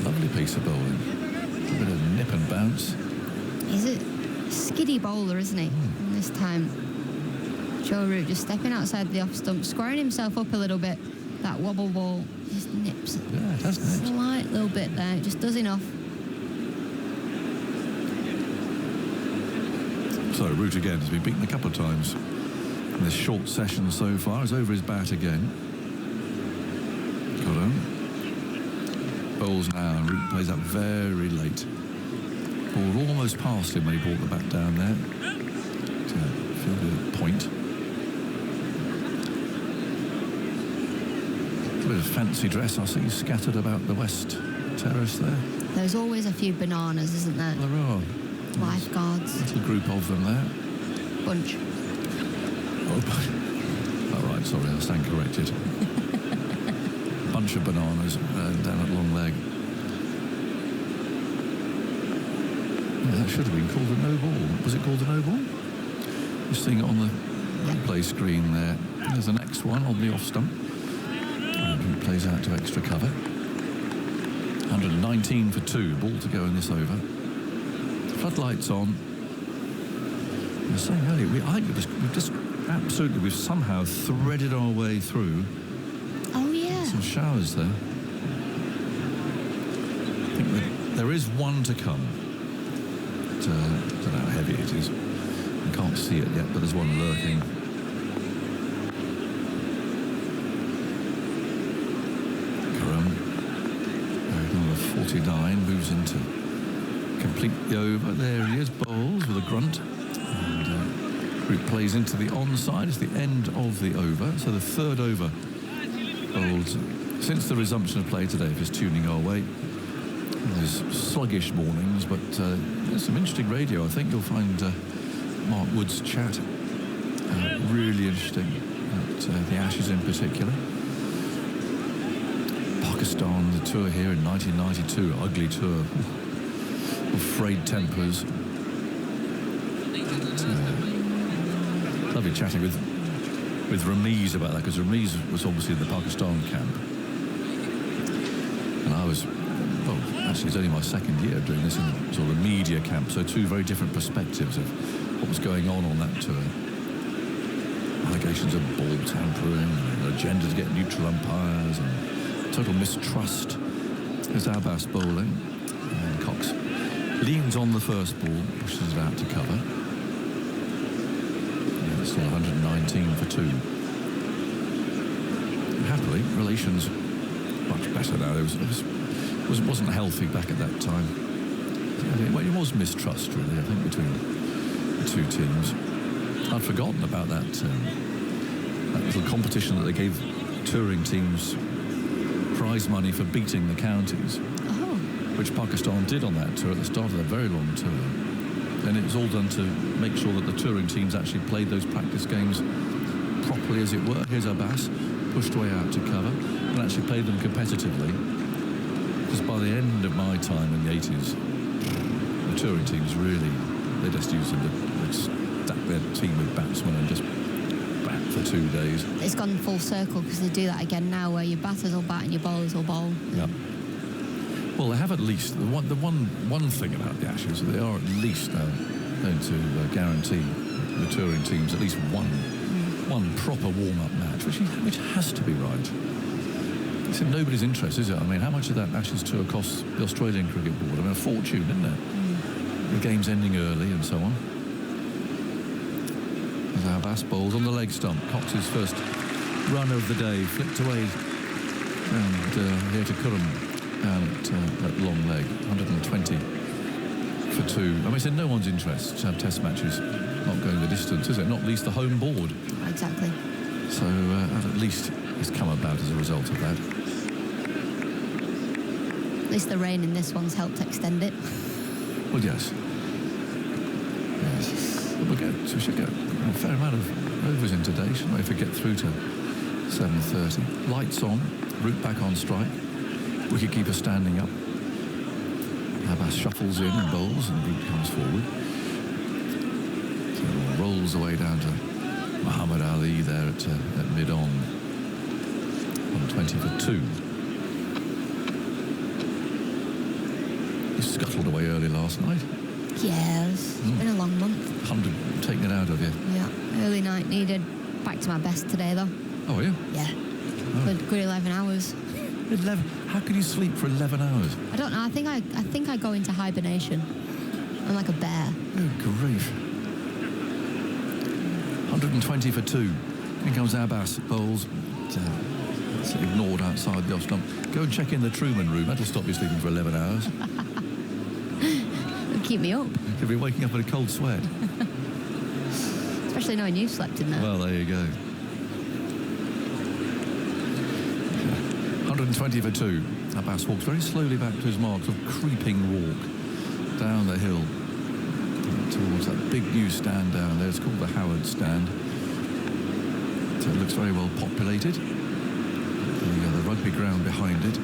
S10: Lovely piece of bowling. A bit of nip and bounce.
S5: He's a skiddy bowler, isn't he? And this time, Joe Root just stepping outside the off stump, squaring himself up a little bit. That wobble ball just nips.
S10: Yeah, it has nipped.
S5: Slight little bit there. It just does enough.
S10: So Root again has been beaten a couple of times in this short session so far. He's over his bat again. Got him. Bowls now, and Root plays up very late. Ball almost past him when he brought the bat down there. To fielded at point. A bit of fancy dress I see scattered about the West Terrace there.
S5: There's always a few bananas, isn't there?
S10: There are.
S5: Lifeguards.
S10: Little group of them there.
S5: Bunch.
S10: Oh, right, sorry, I stand corrected. Bunch of bananas down at long leg. Yeah, that should have been called a no ball. Was it called a no ball? Just seeing it on the replay screen there. There's the next one on the off stump. And he plays out to extra cover. 119 for 2. Ball to go in this over. Floodlights on. I was saying earlier, we've somehow threaded our way through.
S5: Oh, yeah.
S10: Some showers there. I think that there is one to come. I don't know how heavy it is. I can't see it yet, but there's one lurking. Number 49 moves into complete the over. There he is, bowls with a grunt. And Root plays into the onside. It's the end of the over. So the third over bowled since the resumption of play today, if it's tuning our way. There's sluggish mornings, but there's some interesting radio. I think you'll find Mark Wood's chat really interesting, at the Ashes in particular. Pakistan, the tour here in 1992, ugly tour, of frayed tempers. Lovely chatting with Ramiz about that, because Ramiz was obviously in the Pakistan camp, and I was, well, actually it's only my second year doing this in sort of a media camp, so two very different perspectives of what was going on that tour. Allegations of ball tampering, an agenda to get neutral umpires, and total mistrust. There's Abbas bowling, and Cox leans on the first ball, pushes it out to cover. And it's still 119 for 2. And happily, relations much better now. It wasn't healthy back at that time. Well, it was mistrust, really, I think, between the two teams. I'd forgotten about that little competition that they gave touring teams prize money for beating the counties, which Pakistan did on that tour at the start of their very long tour. And it was all done to make sure that the touring teams actually played those practice games properly, as it were. Here's Abbas, pushed way out to cover, and actually played them competitively. Because by the end of my time in the 80s, the touring teams really, they just used them to stack their team with batsmen and just bat for 2 days.
S5: It's gone full circle, because they do that again now, where your batters will bat and your bowlers will bowl.
S10: Yeah. Well, they have at least the one thing about the Ashes. They are at least going to guarantee the touring teams at least one proper warm-up match, which has to be right. It's in nobody's interest, is it? I mean, how much did that Ashes tour cost the Australian Cricket Board? I mean, a fortune, isn't it? The games ending early and so on. There's Abbas bowls on the leg stump. Cox's first run of the day, flicked away, and here to Khurram down at long leg, 120 for 2. I mean, it's in no one's interest to have test matches not going the distance, is it? Not least the home board.
S5: Exactly.
S10: So at least it's come about as a result of that.
S5: At least the rain in this one's helped extend it.
S10: Well, yes. Yes. But we should get a fair amount of overs in today, shouldn't we, if we get through to 7:30. Lights on, Root back on strike, wicketkeeper standing up. Abbas shuffles in and bowls, and Root comes forward. So rolls away down to Muhammad Ali there at mid-on. 120 for 2. He scuttled away early last night.
S5: Yeah, it's been a long month.
S10: 100 taken it out of you.
S5: Yeah, early night needed. Back to my best today, though.
S10: Oh, are you?
S5: Yeah.
S10: Oh.
S5: Good 11 hours.
S10: 11? How can you sleep for 11 hours?
S5: I don't know. I think I go into hibernation. I'm like a bear.
S10: Good grief. 120 for 2. In comes Abbas, bowls. It's ignored outside the off stump. Go and check in the Truman room. That'll stop you sleeping for 11 hours.
S5: It'll keep me up.
S10: You'll be waking up in a cold sweat.
S5: Especially knowing you slept in there.
S10: Well, there you go. 120 for 2. Abbas walks very slowly back to his mark, sort of creeping walk down the hill towards that big new stand down there. It's called the Howard stand. So it looks very well populated. The rugby ground behind it.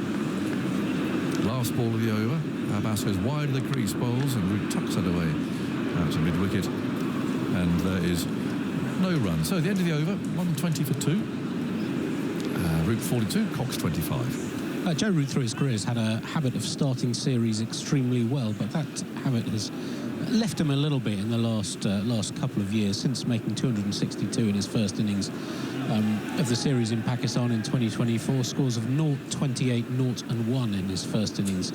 S10: Last ball of the over. Abbas goes wide of the crease, bowls, and Root tucks it away out to mid-wicket. And there is no run. So at the end of the over, 120 for 2. Root 42, Cox 25.
S11: Joe Root through his career has had a habit of starting series extremely well, but that habit has left him a little bit in the last couple of years, since making 262 in his first innings of the series in Pakistan in 2024. Scores of 0, 28, 0 and 1 in his first innings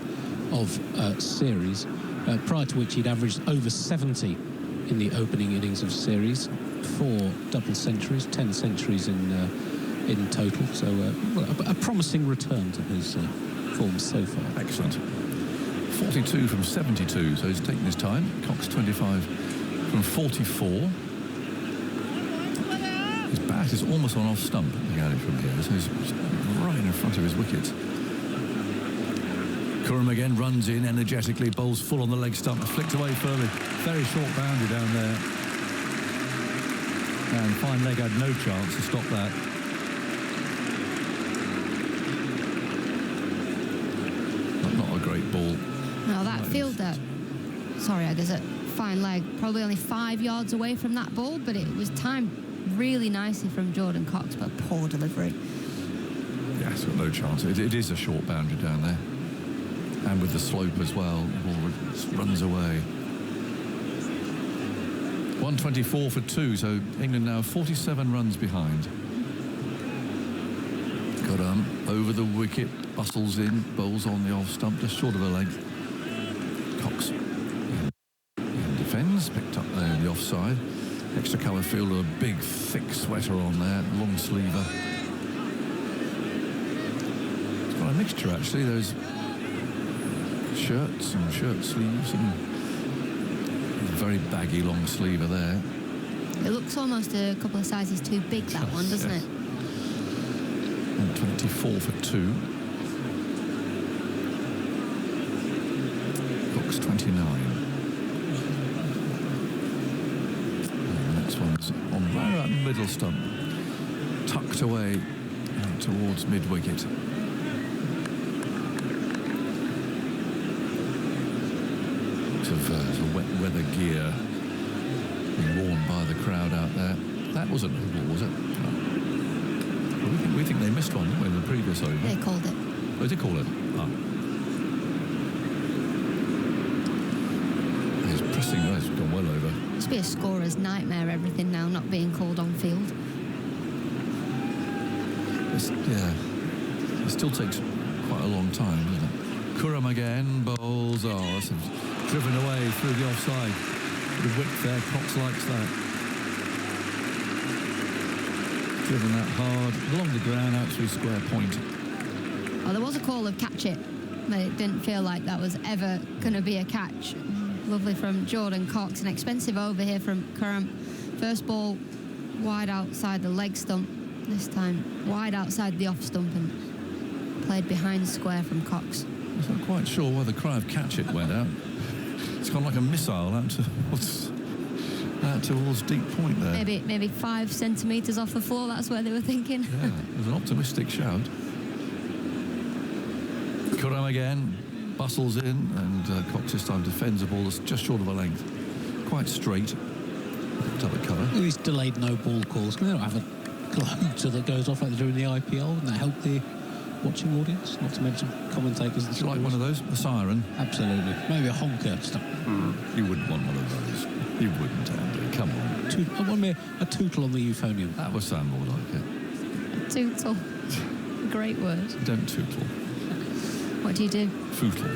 S11: of series, prior to which he'd averaged over 70 in the opening innings of series, 4 double centuries, 10 centuries in total. So a promising return to his form so far.
S10: Excellent. 42 from 72, so he's taken his time. Cox 25 from 44. His bat is almost on off stump, looking at it from here, so he's right in front of his wickets. Khurram again runs in energetically, bowls full on the leg stump, flicked away further. Very short boundary down there. And fine leg had no chance to stop that. Not a great ball.
S5: No, that fielder, sorry, I guess a fine leg, probably only 5 yards away from that ball, but it was timed really nicely from Jordan Cox, but poor delivery.
S10: Yeah, it's got no chance. It is a short boundary down there. And with the slope as well, the ball runs away. 124 for 2, so England now 47 runs behind. Khurram over the wicket, bustles in, bowls on the off stump, just short of a length. Cox defends, picked up there in the offside. Extra cover fielder, a big thick sweater on there, long sleever. It's got a mixture actually, those shirts and shirt sleeves and a very baggy long sleever there.
S5: It looks almost a couple of sizes too big, that one, doesn't it?
S10: 24 for 2. Cox 29. On right at middle stump, tucked away towards mid-wicket. Sort of wet weather gear being worn by the crowd out there. That wasn't a ball, was it? No. We think they missed one, didn't we, in the previous over?
S5: They called it.
S10: Oh, they did call it? Oh. He's pressing, it's gone well over.
S5: Must be a scorer's nightmare, everything now not being called on field.
S10: It still takes quite a long time, doesn't it? Khurram again, bowls, it's driven away through the offside. The width there, Cox likes that. Driven that hard, along the ground, out through square point.
S5: Oh, there was a call of catch it, but it didn't feel like that was ever going to be a catch. Lovely from Jordan Cox. An expensive over here from Karam. First ball wide outside the leg stump. This time wide outside the off stump and played behind square from Cox.
S10: I'm not quite sure why the cry of catch it went out. It's gone like a missile out towards deep point there.
S5: Maybe 5 centimetres off the floor, that's where they were thinking.
S10: Yeah, it was an optimistic shout. Kuram again, bustles in, and Cox this time defends the ball that's just short of a length. Quite straight. Picked up a cover.
S11: These delayed no ball calls, they don't have a globe that goes off like they do in the IPL, and that help the watching audience, not to mention commentators.
S10: Would you like one of those? A siren?
S11: Absolutely. Maybe a honker.
S10: You wouldn't want one of those. You wouldn't, Andy. Come on.
S11: I want me a tootle on the euphonium.
S10: That would sound more like it.
S5: Tootle. Great word.
S10: Don't tootle.
S5: What do you do?
S10: Footle.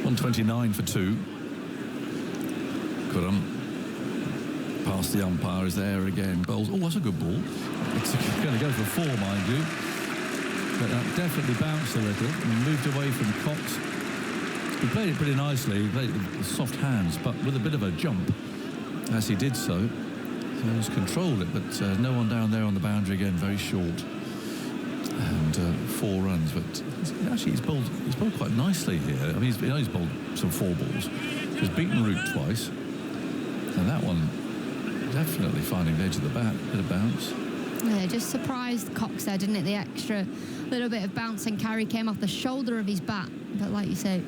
S10: 129 for 2. Kuram. Past the umpire is there again. Bowls. Oh, that's a good ball. It's going to go for 4, mind you. But that definitely bounced a little and moved away from Cox. He played it pretty nicely. He played it with soft hands, but with a bit of a jump as he did so. So he's controlled it, but no one down there on the boundary again, very short. And 4 runs, but actually he's bowled quite nicely here. I mean, he's bowled some 4 balls. He's beaten Root twice, and that one definitely finding the edge of the bat, bit of bounce.
S5: Yeah, just surprised Cox there, didn't it? The extra little bit of bounce and carry came off the shoulder of his bat, but like you say,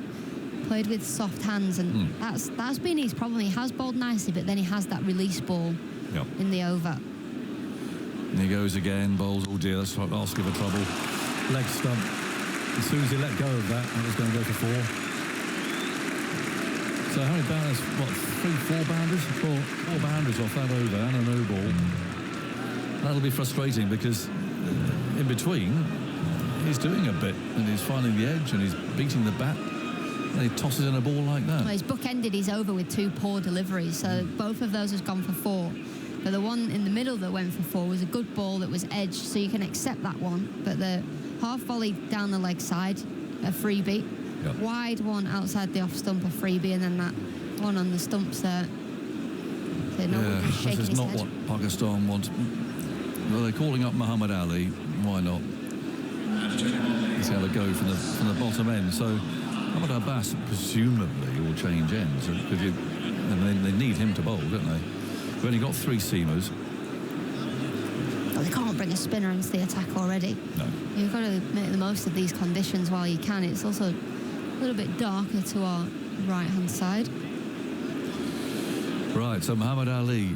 S5: played with soft hands, and that's been his problem. He has bowled nicely, but then he has that release ball in the over.
S10: And he goes again, bowls, oh dear, that's asking for trouble. Leg stump. As soon as he let go of that, that was going to go for 4. So how many bounders? What, 4 bounders? 4 bounders off that over and a no ball. That'll be frustrating because in between he's doing a bit and he's finding the edge and he's beating the bat and he tosses in a ball like that.
S5: Well, he's bookended his over with 2 poor deliveries, so both of those has gone for 4. But the one in the middle that went for 4 was a good ball that was edged, so you can accept that one. But the half volley down the leg side, a freebie.
S10: Yep.
S5: Wide one outside the off stump, a freebie, and then that one on the stumps there. So
S10: this is not what Pakistan wants. Well, they're calling up Muhammad Ali. Why not? He's going to go from the bottom end. So Muhammad Abbas presumably will change ends because they need him to bowl, don't they? We've only got 3 seamers.
S5: Well, they can't bring a spinner into the attack already.
S10: No.
S5: You've got to make the most of these conditions while you can. It's also a little bit darker to our right-hand side.
S10: Right, so Muhammad Ali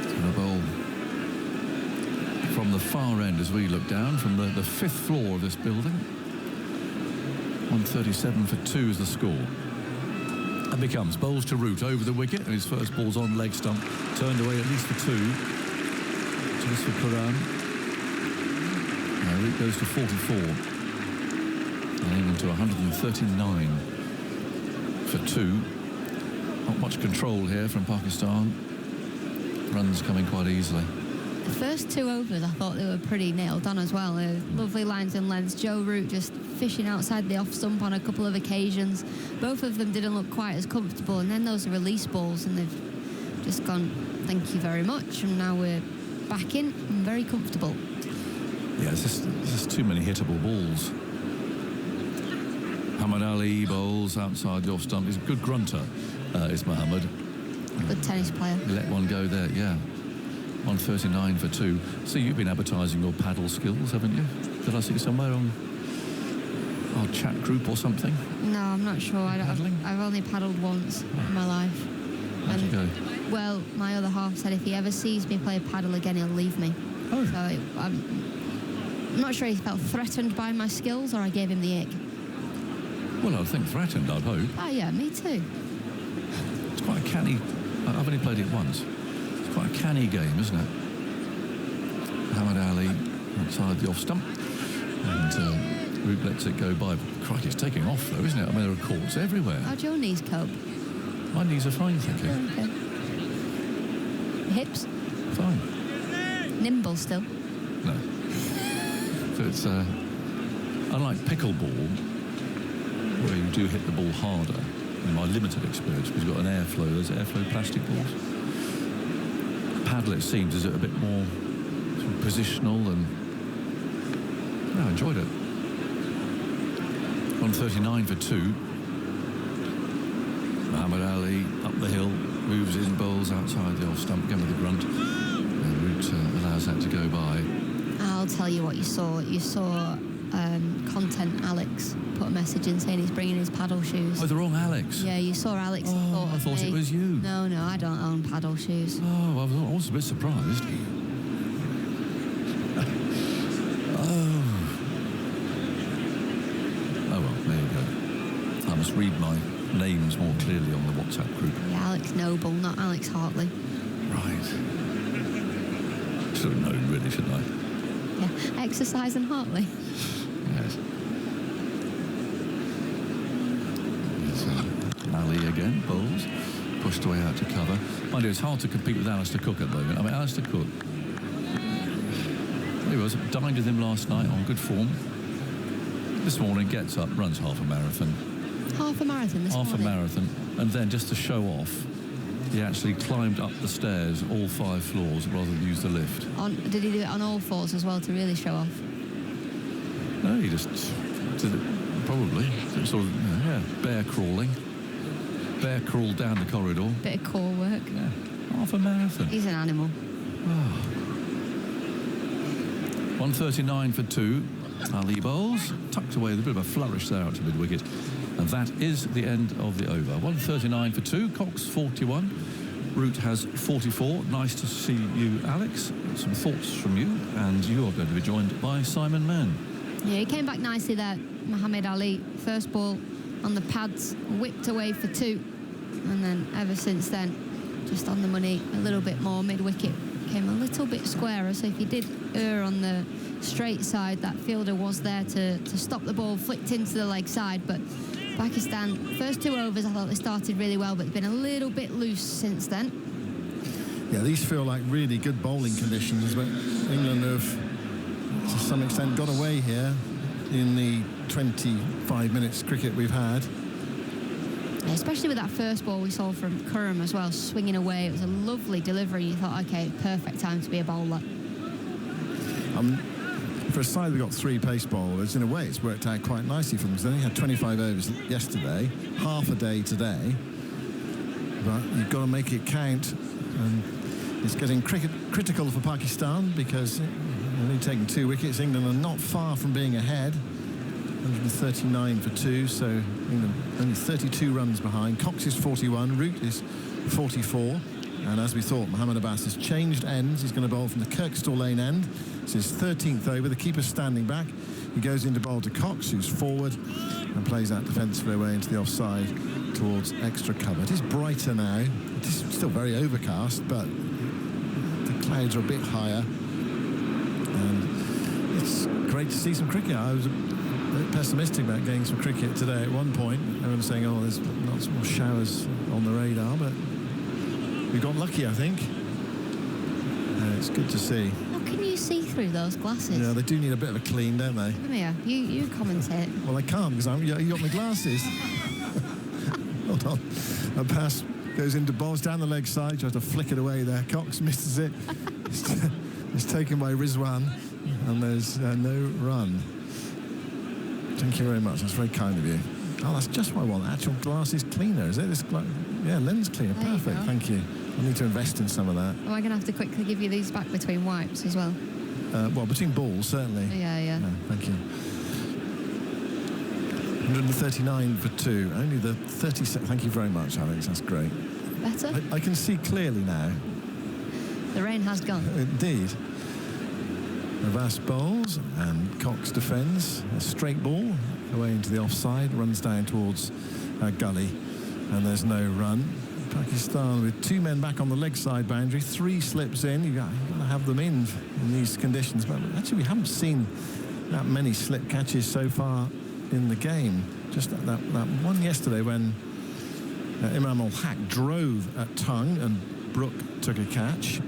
S10: going to bowl from the far end as we look down from the 5th floor of this building. 137 for 2 is the score. And becomes bowls to Root over the wicket, and his first ball's on leg stump, turned away at least for 2. Just for Quran. Now Root goes to 44. And aiming to 139 for 2. Not much control here from Pakistan. Runs coming quite easily.
S5: The first 2 overs, I thought they were pretty nailed on as well. Lovely lines and lengths. Joe Root just fishing outside the off stump on a couple of occasions. Both of them didn't look quite as comfortable, and then those release balls, and they've just gone, thank you very much, and now we're back in and very comfortable.
S10: Yeah, it's just too many hittable balls. Muhammad Ali bowls outside the off stump. He's a good grunter, is Muhammad.
S5: Good tennis player.
S10: He let one go there, yeah. 139 for 2. So you've been advertising your paddle skills, haven't you? Did I see somewhere on our chat group or something?
S5: No, I'm not sure. I've only paddled once in my life.
S10: How'd you go?
S5: Well, my other half said if he ever sees me play paddle again, he'll leave me.
S10: Oh.
S5: So I'm not sure he felt threatened by my skills or I gave him the ick.
S10: Well, I think threatened, I'd hope.
S5: Oh, yeah, me too.
S10: It's quite a canny... I've only played it once. It's quite a canny game, isn't it? Muhammad Ali outside the off stump. And Root lets it go by. Crikey, it's taking off, though, isn't it? I mean, there are courts everywhere.
S5: How'd your knees cope?
S10: My knees are fine, thank you.
S5: Okay. Hips?
S10: Fine.
S5: Nimble still?
S10: No. So it's... unlike pickleball, where you do hit the ball harder, in my limited experience, because you've got an airflow. There's airflow plastic balls. Paddle, it seems, is a bit more sort of positional, and I enjoyed it. 139 for 2. Muhammad Ali up the hill, moves in, bowls outside the off stump, again with the grunt. And Root allows that to go by.
S5: I'll tell you what you saw. You saw Content Alex put a message in saying he's bringing his paddle shoes.
S10: Oh, the wrong Alex.
S5: Yeah, you saw Alex.
S10: Oh, I thought it was you.
S5: No, I don't own paddle shoes.
S10: Oh, I was a bit surprised. Oh well, there you go. I must read my names more clearly on the WhatsApp group.
S5: Yeah, Alex Noble, not Alex Hartley.
S10: Right. Should have known, really, shouldn't I?
S5: Yeah, Exercise and Hartley.
S10: Yes. Ali again, bowls, pushed away out to cover. Mind you, it's hard to compete with Alistair Cook at the moment. I mean, Alistair Cook, he was, dined with him last night on good form. This morning, gets up, runs half a marathon.
S5: Half a marathon this morning?
S10: Half a marathon. And then, just to show off, he actually climbed up the stairs, all 5 floors, rather than use the lift.
S5: Did he do it on all 4s as well to really show off?
S10: No, he just did it, probably. Sort of, bear crawling. Bear crawled down the corridor.
S5: Bit of core work.
S10: Yeah, half a marathon.
S5: He's an animal.
S10: 139 for 2. Ali bowls, tucked away with a bit of a flourish there out to mid-wicket. And that is the end of the over. 139 for 2, Cox 41. Root has 44. Nice to see you, Alex. Some thoughts from you, and you are going to be joined by Simon Mann.
S5: Yeah, he came back nicely there, Muhammad Ali. First ball on the pads, whipped away for 2. And then ever since then, just on the money, a little bit more mid-wicket. Came a little bit squarer, so if you did err on the straight side, that fielder was there to stop the ball, flicked into the leg side. But Pakistan, first 2 overs, I thought they started really well, but it's been a little bit loose since then.
S8: Yeah, these feel like really good bowling conditions, but England have, to some extent, got away here in the 25 minutes cricket we've had.
S5: Especially with that first ball we saw from Khurram as well, swinging away. It was a lovely delivery. You thought, OK, perfect time to be a bowler.
S8: For a side, we've got 3 pace bowlers. In a way, it's worked out quite nicely for them. They only had 25 overs yesterday, half a day today. But you've got to make it count. And it's getting critical for Pakistan because they've only taken 2 wickets. England are not far from being ahead. 139 for 2, so England only 32 runs behind. Cox is 41, Root is 44. And as we thought, Mohammad Abbas has changed ends. He's going to bowl from the Kirkstall Lane end. It's his 13th over. The keeper's standing back. He goes into bowl to Cox, who's forward, and plays that defensively away into the offside towards extra cover. It is brighter now. It is still very overcast, but the clouds are a bit higher. And it's great to see some cricket. I was a bit pessimistic about getting some cricket today at one point. Everyone was saying, there's lots more showers on the radar, but we got lucky, I think. It's good to see.
S5: How can you see through those glasses?
S8: Yeah, they do need a bit of a clean, don't they?
S5: Come here, you commentate.
S8: Well, I can't because you got my glasses. Hold on. A pass goes into balls down the leg side, tries to flick it away there. Cox misses it. It's taken by Rizwan, and there's no run. Thank you very much. That's very kind of you. Oh, that's just what I want. Actual glasses cleaner, is it? Lens cleaner.
S5: There
S8: Perfect. Thank you. I need to invest in some of that.
S5: Am I going to have to quickly give you these back between wipes as well?
S8: Well, between balls, certainly.
S5: Yeah.
S8: No, thank you. 139 for 2. Only the 36. Thank you very much, Alex. That's great.
S5: Better?
S8: I can see clearly now.
S5: The rain has gone.
S8: Indeed. Abbas bowls and Cox defends. A straight ball away into the offside, runs down towards gully, and there's no run. Pakistan with 2 men back on the leg side boundary, 3 slips in. You've got to have them in these conditions. But actually, we haven't seen that many slip catches so far in the game. Just that one yesterday when Imam ul Haq drove at tongue and Brooke took a catch.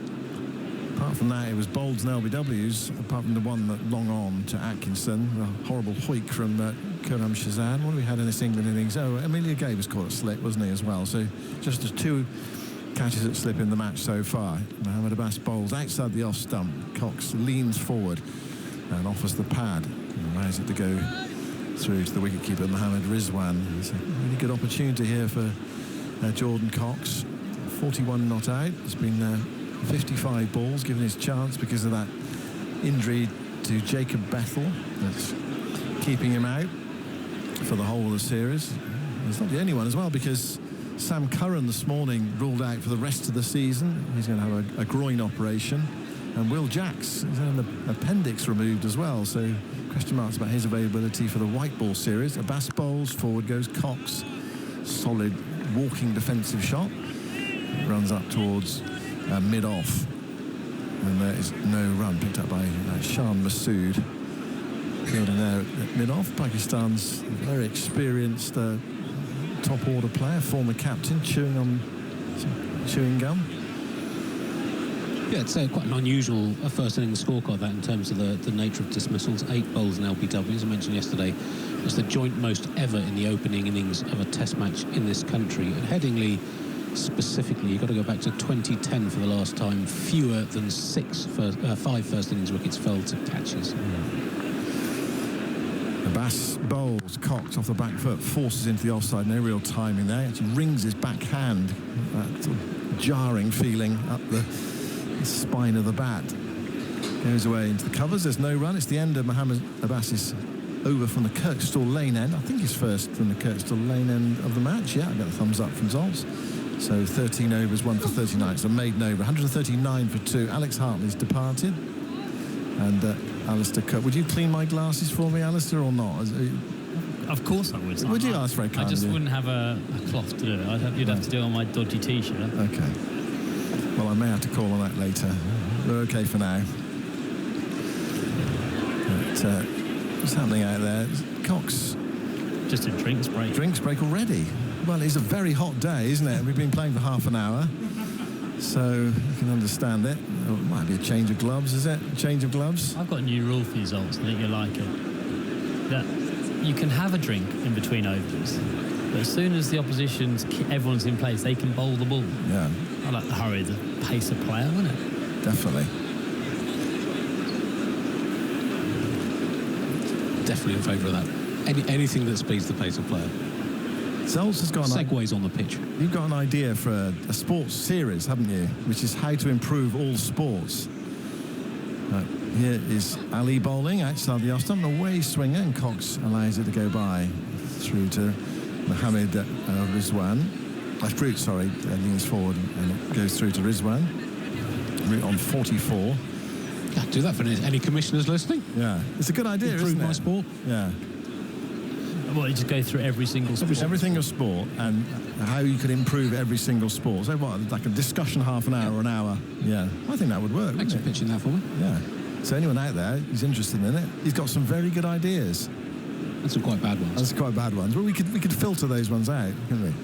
S8: Apart from that, it was bowls and LBWs, apart from the one that long on to Atkinson, a horrible hoik from Khurram Shahzad. What have we had in this England innings? Oh, Amelia Gay was caught at slip, wasn't he, as well? So just the 2 catches at slip in the match so far. Mohamed Abbas bowls outside the off stump. Cox leans forward and offers the pad and allows it to go through to the wicketkeeper, Mohamed Rizwan. It's a really good opportunity here for Jordan Cox. 41 not out. It's been 55 balls given his chance because of that injury to Jacob Bethel that's keeping him out for the whole of the series. He's not the only one as well, because Sam Curran this morning ruled out for the rest of the season. He's going to have a groin operation, and Will Jacks has had an appendix removed as well, so question marks about his availability for the white ball series. Abbas bowls, forward goes Cox, solid walking defensive shot, runs up towards mid-off, and there is no run, picked up by Shan Masood. Fielding there at mid-off. Pakistan's very experienced top order player, former captain, chewing on some chewing gum.
S11: Yeah, it's quite an unusual first innings scorecard, that, in terms of the nature of dismissals. 8 bowls and LBW, as I mentioned yesterday. It's the joint most ever in the opening innings of a test match in this country. At Headingley specifically, you've got to go back to 2010 for the last time fewer than 5 first innings wickets fell to catches.
S8: Abbas bowls, Cox off the back foot, forces into the offside, no real timing there. Actually rings his backhand, that sort of jarring feeling up the spine of the bat. Goes away into the covers, there's no run. It's the end of Mohamed Abbas's over from the Kirkstall Lane end. I think he's first from the Kirkstall Lane end of the match. Yeah, I got a thumbs up from Zoltz. So 13 overs, 1 for 39. It's a maiden over, 139 for 2. Alex Hartley's departed. And Alistair Cook. Would you clean my glasses for me, Alistair, or not?
S12: Of course I would.
S8: Would you ask very kindly?
S12: I just wouldn't have a cloth to do it. You'd have to do it on my dodgy T-shirt.
S8: Okay. Well, I may have to call on that later. We're okay for now. But, what's happening out there? Cox.
S12: Just a drinks break.
S8: Drinks break already? Well, it's a very hot day, isn't it? We've been playing for half an hour. So you can understand it. Oh, it might be a change of gloves, is it? A change of gloves?
S12: I've got a new rule for you, Zoltz. I think you'll like it. That you can have a drink in between overs, but as soon as the everyone's in place, they can bowl the ball.
S8: Yeah.
S12: I like the hurry, the pace of player, wouldn't it?
S8: Definitely.
S11: Definitely in favour of that. Anything that speeds the pace of player.
S8: Zoltz has got
S11: segues on the pitch.
S8: You've got an idea for a sports series, haven't you? Which is how to improve all sports. Here is Ali bowling outside the off stump, an away swinger, and Cox allows it to go by through to Mohamed Rizwan. Root, sorry, leans forward and it goes through to Rizwan. Root on 44.
S11: I'd do that for any commissioners listening.
S8: Yeah, it's a good idea,
S11: improve
S8: isn't it?
S11: My sport.
S8: Yeah.
S12: Well, you just go through every single sport.
S8: Everything of sport, and how you could improve every single sport. So what, like a discussion half an hour or an hour? Yeah, I think that would work.
S11: Thanks for pitching that for me.
S8: Yeah. So anyone out there who's interested in it, he's got some very good ideas.
S11: And some quite bad ones.
S8: That's quite bad ones. But we could filter those ones out, couldn't we?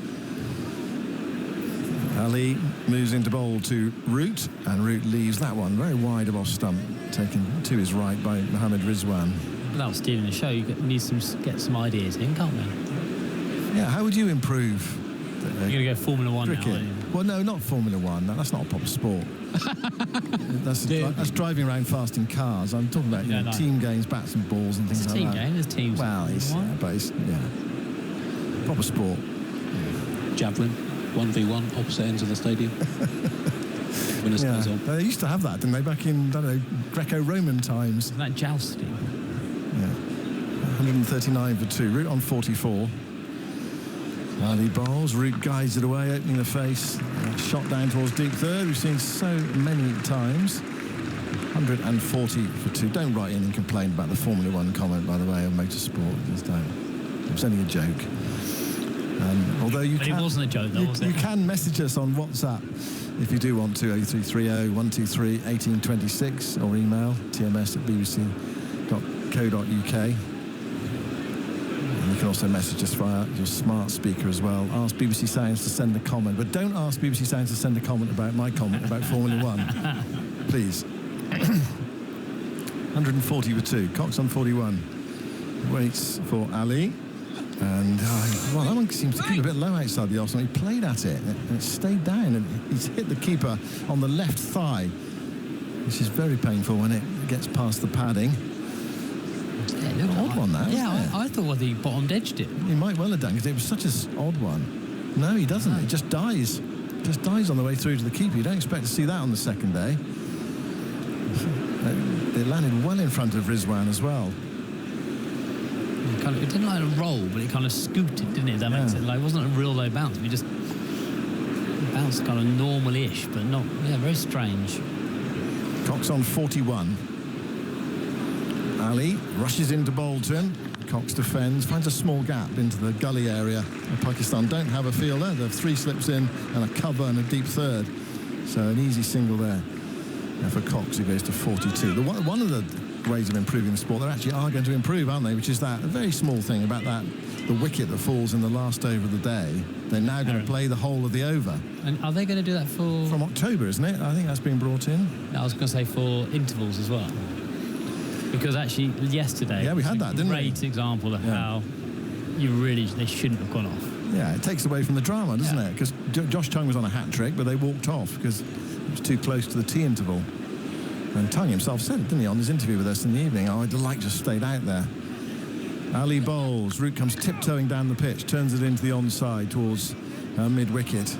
S8: Ali moves into bowl to Root, and Root leaves that one very wide of off stump, taken to his right by Mohamed Rizwan.
S12: Without stealing the show, you need get some ideas in, can't we?
S8: Yeah, how would you improve?
S12: You're going to go Formula 1
S8: cricket?
S12: now, aren't you?
S8: Well, no, not Formula 1. No, that's not a proper sport. that's driving around fast in cars. I'm talking about team games, bats and balls and things
S12: like that. It's a team game. There's teams.
S8: Well, proper sport.
S11: Javelin, 1v1, opposite ends of the stadium.
S8: They used to have that, didn't they, back in, I don't know, Greco-Roman times.
S12: Isn't that jousting?
S8: Yeah. 139 for 2. Root on 44. Ali bowls. Root guides it away, opening the face. Shot down towards deep third. We've seen so many times. 140 for 2. Don't write in and complain about the Formula 1 comment, by the way, on motorsport. Just don't. It was only a joke. Although
S12: it wasn't a joke, though, was it?
S8: You can message us on WhatsApp if you do want to, 0330 123 1826, or email tms@bbc.co.uk. And you can also message us via your smart speaker as well. Ask BBC Sounds to send a comment, but don't ask BBC Sounds to send a comment about my comment about Formula 1. please. 140 for 2. Cox on 41. Waits for Ali. And, well, that one seems to keep a bit low outside the off. He played at it, and it stayed down, and he's hit the keeper on the left thigh, which is very painful when it gets past the padding.
S11: Yeah,
S8: odd one, that.
S11: Yeah, I thought whether he bottomed edged it.
S8: He might well have done, because it was such an odd one. No, he doesn't. It just dies. Just dies on the way through to the keeper. You don't expect to see that on the second day. It landed well in front of Rizwan as well.
S11: It didn't like a roll, but it kind of scooted, didn't it? That makes it like it wasn't a real low bounce. We just bounced kind of normal-ish, but not. Yeah, very strange.
S8: Cox on 41. Ali rushes into Bolton. Cox defends, finds a small gap into the gully area. Pakistan don't have a fielder. They have 3 slips in and a cover and a deep third. So an easy single there. And for Cox, he goes to 42. One of the ways of improving the sport, they actually are going to improve, aren't they? Which is that a very small thing about that, the wicket that falls in the last over of the day. They're now going to play the whole of the over.
S11: And are they going to do that
S8: from October, isn't it? I think that's been brought in.
S11: I was going to say for intervals as well, because actually yesterday,
S8: we had that, didn't we?
S11: Great example of how they shouldn't have gone off.
S8: Yeah, it takes away from the drama, doesn't it? Because Josh Tongue was on a hat trick, but they walked off because it was too close to the tea interval. And Tongue himself said it, didn't he, on his interview with us in the evening? I'd like to have stayed out there. Ali bowls. Root comes tiptoeing down the pitch, turns it into the onside towards mid-wicket.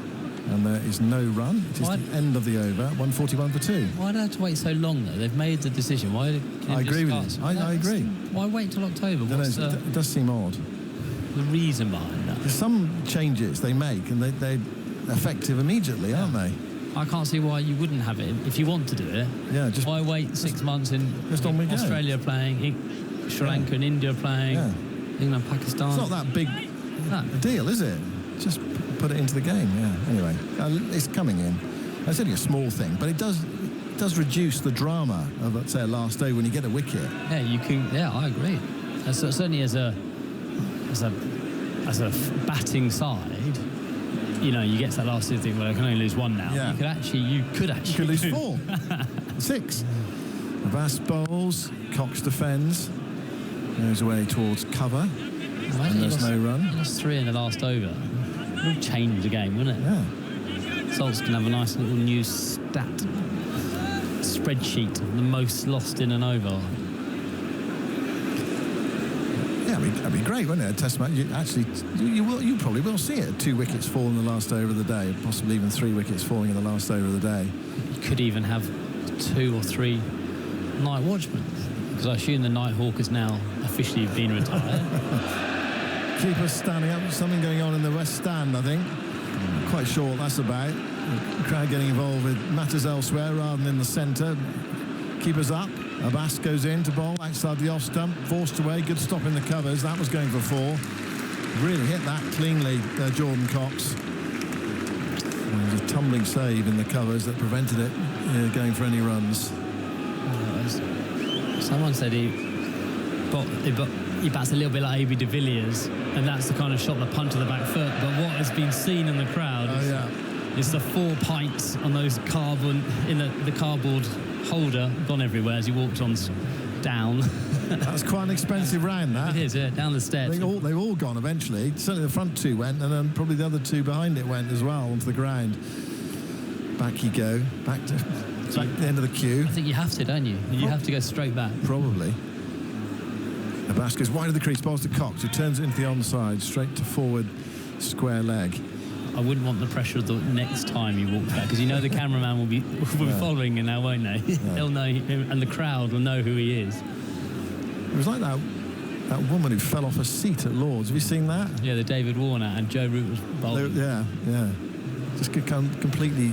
S8: And there is no run. It is the end of the over, 141 for 2.
S11: Why do they have to wait so long, though? They've made the decision. Why?
S8: I agree with you. I agree.
S11: Why wait till October?
S8: It does seem odd.
S11: The reason behind that?
S8: There's some changes they make, and they're effective immediately, aren't they?
S11: I can't see why you wouldn't have it if you want to do it.
S8: Yeah, just
S11: why wait 6 months in Australia playing, Sri Lanka and India playing, England, Pakistan.
S8: It's not that big a deal, is it? Just put it into the game. Yeah. Anyway, it's coming in. It's only a small thing, but it does reduce the drama of, let's say, a last day when you get a wicket.
S11: Yeah, you can. Yeah, I agree. Certainly as a batting side. You know, you get to that last thing where I can only lose 1 now.
S8: Yeah.
S11: You could
S8: lose 4. 6. Abbas bowls. Cox defends. Goes away towards cover. And there's no run.
S11: He lost 3 in the last over. It would change the game, wouldn't it?
S8: Yeah.
S11: Salt's can have a nice little new spreadsheet of the most lost in an over.
S8: Yeah, that'd be great, wouldn't it? A test match. You probably will see it. 2 wickets fall in the last over of the day, possibly even 3 wickets falling in the last over of the day.
S11: You could even have 2 or 3 night watchmen, because I assume the Night Hawk has now officially been retired.
S8: Keeper standing up. Something going on in the West Stand, I think. Not quite sure what that's about. The crowd getting involved with matters elsewhere rather than in the centre. Keeper's up. Abbas goes in to bowl outside the off stump, forced away. Good stop in the covers. That was going for 4. Really hit that cleanly, Jordan Cox. There was a tumbling save in the covers that prevented it going for any runs.
S11: Someone said he bats a little bit like A.B. de Villiers, and that's the kind of shot, the punch to the back foot. But what has been seen in the crowd is the 4 pints on those cardboard in the cardboard holder gone everywhere as he walked on down.
S8: That's quite an expensive round, that.
S11: It is, yeah, down the steps.
S8: They've all gone eventually. Certainly the front 2 went, and then probably the other 2 behind it went as well onto the ground. Back you go, back to the end of the queue.
S11: I think you have to, don't you? You have to go straight back.
S8: Probably. Abbas goes wide of the crease, bowls to Cox, who turns it into the onside, straight to forward square leg.
S11: I wouldn't want the pressure of the next time you walk back, because you know the cameraman will be following you now, won't they? Yeah. They'll know, and the crowd will know who he is.
S8: It was like that woman who fell off a seat at Lord's. Have you seen that?
S11: Yeah, the David Warner and Joe Root was bowling.
S8: Yeah. Just completely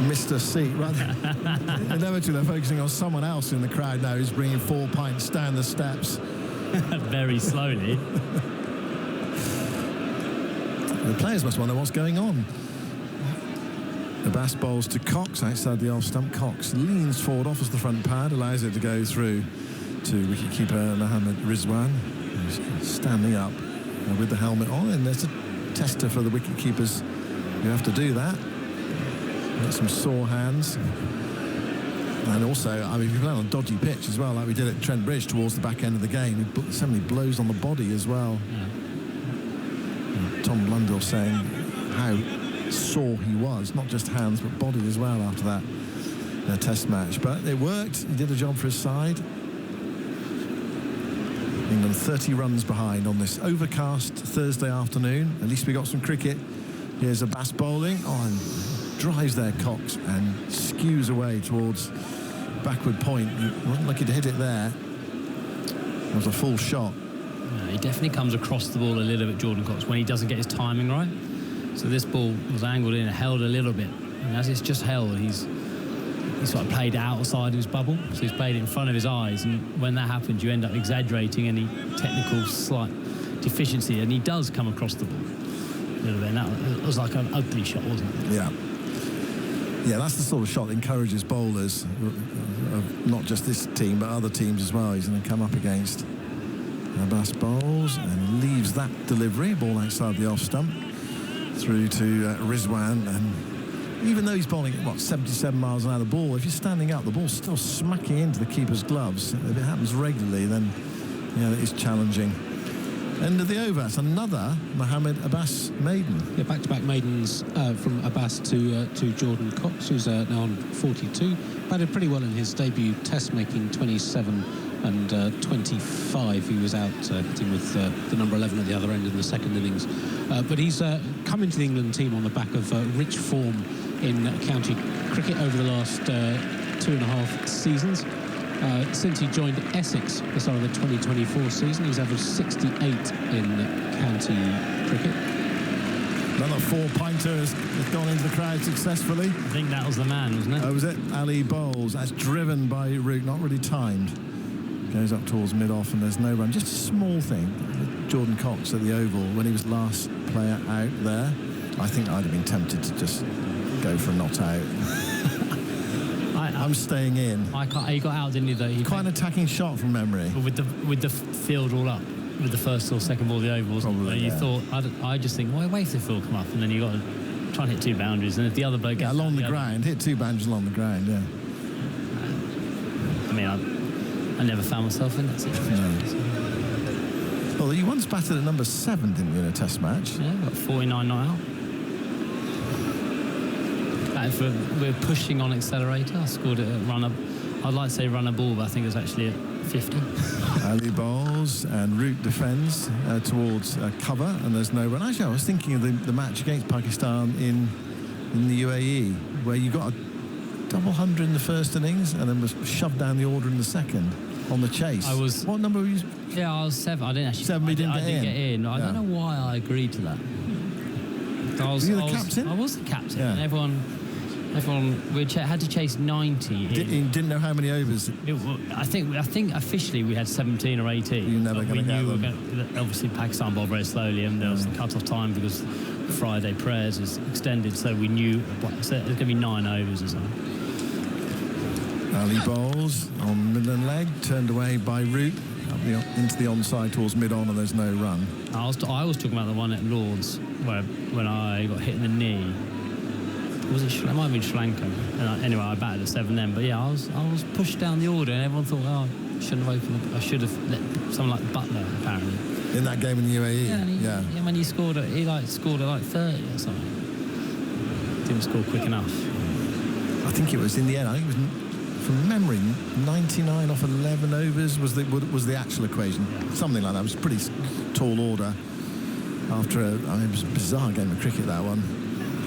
S8: missed a seat. Inevitably, they're focusing on someone else in the crowd now who's bringing 4 pints down the steps.
S11: Very slowly.
S8: The players must wonder what's going on. Abbas bowls to Cox outside the off stump. Cox leans forward, offers the front pad, allows it to go through to wicketkeeper Mohammad Rizwan, who's standing up with the helmet on. And there's a tester for the wicketkeepers who have to do that. Got some sore hands. And also, I mean, if you play on a dodgy pitch as well, like we did at Trent Bridge towards the back end of the game, we put so many blows on the body as well. Tom Blundell saying how sore he was, not just hands but body as well after that test match. But it worked. He did a job for his side. England 30 runs behind on this overcast Thursday afternoon. At least we got some cricket. Here's Abbas bowling. And drives there Cox and skews away towards backward point. He wasn't lucky to hit it there. It was a full shot.
S12: Yeah, he definitely comes across the ball a little bit, Jordan Cox, when he doesn't get his timing right. So this ball was angled in and held a little bit. And as it's just held, he's sort of played it outside of his bubble. So he's played it in front of his eyes. And when that happens, you end up exaggerating any technical slight deficiency. And he does come across the ball a little bit. And that was like an ugly shot, wasn't it?
S8: Yeah. Yeah, that's the sort of shot that encourages bowlers of not just this team but other teams as well. He's going to come up against Abbas bowls and leaves that delivery, ball outside the off stump, through to Rizwan. And even though he's bowling at 77 miles an hour the ball, if you're standing up, the ball's still smacking into the keeper's gloves. If it happens regularly, then it is challenging. End of the over. It's another Mohammed Abbas maiden.
S11: Yeah, back-to-back maidens from Abbas to Jordan Cox, who's now on 42. Batted pretty well in his debut test, making 27 and 25. He was out hitting with the number 11 at the other end in the second innings. But he's come into the England team on the back of rich form in county cricket over the last 2.5 seasons. Since he joined Essex at the start of the 2024 season, he's averaged 68 in county cricket.
S8: Another 4-pointer has gone into the crowd successfully.
S12: I think that was the man, wasn't it?
S8: Oh, was it? Ali bowls. That's driven by Root, not really timed. Goes up towards mid-off and there's no run. Just a small thing. Jordan Cox at the Oval, when he was last player out there, I think I'd have been tempted to just go for a not out. I'm staying in.
S12: He got out, didn't he? Though
S8: Quite an attacking shot from memory.
S12: With the field all up, with the first or second ball of the over, wasn't it? You thought, I just think, well, wait for the field come up, and then you got to try and hit 2 boundaries, and if the other bloke gets
S8: along the ground, hit 2 boundaries along the ground, yeah.
S12: I mean, I never found myself in that situation.
S8: No. Well, you once batted at number 7, didn't you, in a test match?
S12: Yeah, got 49 not out. We're pushing on accelerator. I scored it at run up. I'd like to say run a ball, but I think it was actually at 50.
S8: Ali bowls and Root defends towards cover, and there's no run. Actually, I was thinking of the match against Pakistan in the UAE, where you got a double 100 in the first innings and then was shoved down the order in the second on the chase. What number were you?
S12: Yeah, I was 7. I didn't actually.
S8: 7, but
S12: I didn't get in. I don't know why I agreed to that.
S8: Were you the captain?
S12: I was the captain. Yeah. And everyone we had to chase 90.
S8: You didn't know how many overs?
S12: I think officially we had 17 or 18.
S8: You're never going to get them.
S12: Obviously, Pakistan bowled very slowly, and there was the cut-off time because Friday prayers is extended, so we knew there's going to be 9 overs or something.
S8: Ali bowls on middle leg, turned away by Root into the onside towards mid-on, and there's no run.
S12: I was talking about the one at Lords when I got hit in the knee. It might have been Sri Lanka. Anyway, I batted at 7 then. But yeah, I was pushed down the order, and everyone thought, I shouldn't have opened. I should have let someone like Butler apparently.
S8: In that game in the UAE.
S12: Yeah. When he scored at 30 or something. Didn't score quick enough.
S8: I think it was in the end. I think it was from memory 99 off 11 overs was the actual equation. Yeah. Something like that. It was a pretty tall order. After it was a bizarre game of cricket, that one.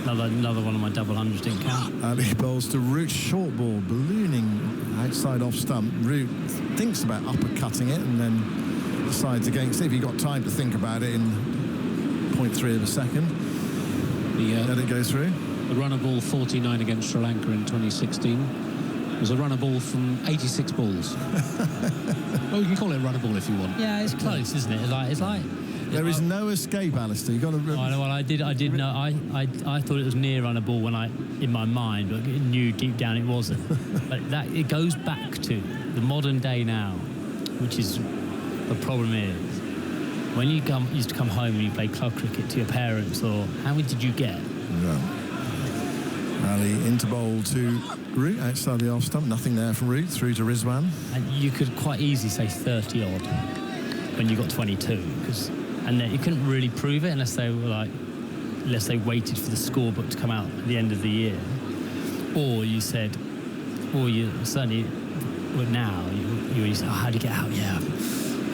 S12: Another one of my double hundreds didn't count.
S8: Ali bowls to Root, short ball, ballooning outside off stump. Root thinks about uppercutting it and then decides against it. If he got time to think about it in 0.3 of a second, let it go through.
S11: A runner ball 49 against Sri Lanka in 2016. It was a runner ball from 86 balls. Well, you can call it a runner ball if you want.
S12: Yeah, it's close, isn't it? It's like
S8: there is no escape, Alistair. You've got to.
S12: I did know. I thought it was near on a ball in my mind, but knew deep down it wasn't. But it goes back to the modern day now, which is the problem is when you used to come home and you play club cricket to your parents, or how many did you get?
S8: Yeah. Ali into bowl to Root outside the off stump. Nothing there from Root. Through to Rizwan.
S12: And you could quite easily say 30 odd when you got 22, and then you couldn't really prove it unless they waited for the scorebook to come out at the end of the year, or you said, or you certainly would now. You say, oh, how do you get out? Yeah,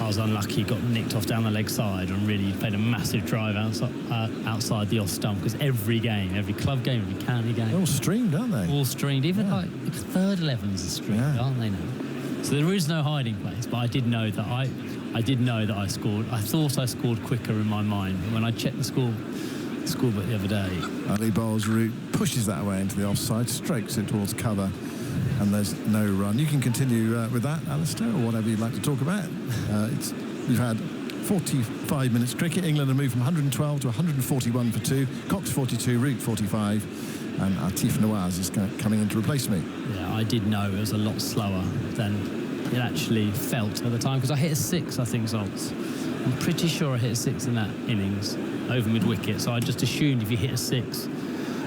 S12: I was unlucky, got nicked off down the leg side, and really played a massive drive outside the off stump, because every game, every club game, every county game,
S8: They're all streamed, aren't they?
S12: all streamed. Even like third 11s are streamed, aren't they now? So there is no hiding place. But I did know that I scored. I thought I scored quicker in my mind. But when I checked the scorebook the other day,
S8: Ali bowls Root, pushes that away into the offside, strokes it towards cover, and there's no run. You can continue with that, Alistair, or whatever you'd like to talk about. We've had 45 minutes cricket. England have moved from 112 to 141 for 2. Cox 42, Root 45, and Atif Nawaz is coming in to replace me.
S12: yeah, I did know it was a lot slower than it actually felt at the time, because I hit a 6, I think, Zoltz. I'm pretty sure I hit a 6 in that innings over mid-wicket, so I just assumed if you hit a 6,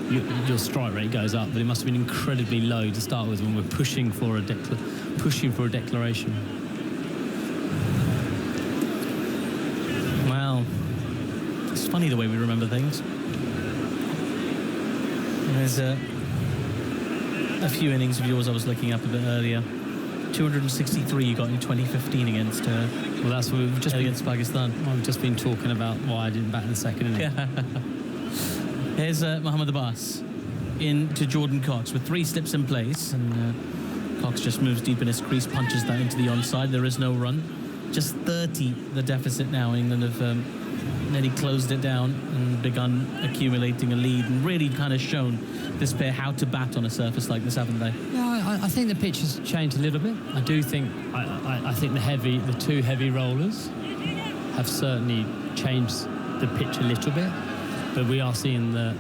S12: your strike rate goes up, but it must have been incredibly low to start with when we're pushing for a declaration.
S2: Wow. It's funny the way we remember things. There's a few innings of yours I was looking up a bit earlier. 263 you got in 2015 against
S12: Well, that's what we've just
S2: against Pakistan.
S12: I've just been talking about why I didn't bat in the second innings.
S2: Here's Mohammad Abbas into Jordan Cox with 3 slips in place, and Cox just moves deep in his crease, punches that into the onside. There is no run. Just 30 the deficit now. England have nearly closed it down and begun accumulating a lead, and really kind of shown this pair how to bat on a surface like this, haven't they?
S12: Yeah, I think the pitch has changed a little bit. I do think I think the 2 heavy rollers have certainly changed the pitch a little bit, but we are seeing the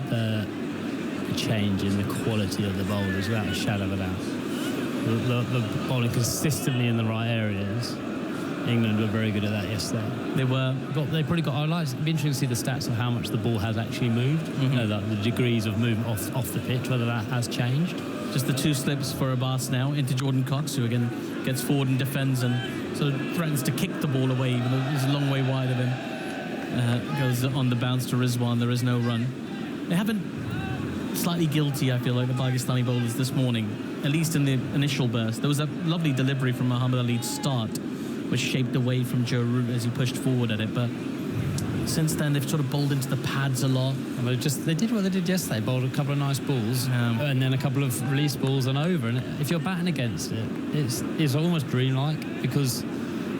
S12: change in the quality of the bowlers without a shadow of a doubt. The bowling consistently in the right areas. England were very good at that yesterday. They probably got. It'd be interesting to see the stats of how much the ball has actually moved. You know, the degrees of movement off the pitch, whether that has changed.
S2: Just the 2 slips for Abbas now into Jordan Cox, who again gets forward and defends and sort of threatens to kick the ball away, even though it's a long way wide of him. Goes on the bounce to Rizwan. There is no run. They have been slightly guilty, I feel like, the Pakistani bowlers this morning, at least in the initial burst. There was a lovely delivery from Muhammad Ali to start, which shaped away from Joe Root as he pushed forward at it, but since then they've sort of bowled into the pads a lot.
S12: And they did what they did yesterday, bowled a couple of nice balls and then a couple of release balls and over, and if you're batting against it, it's almost dreamlike, because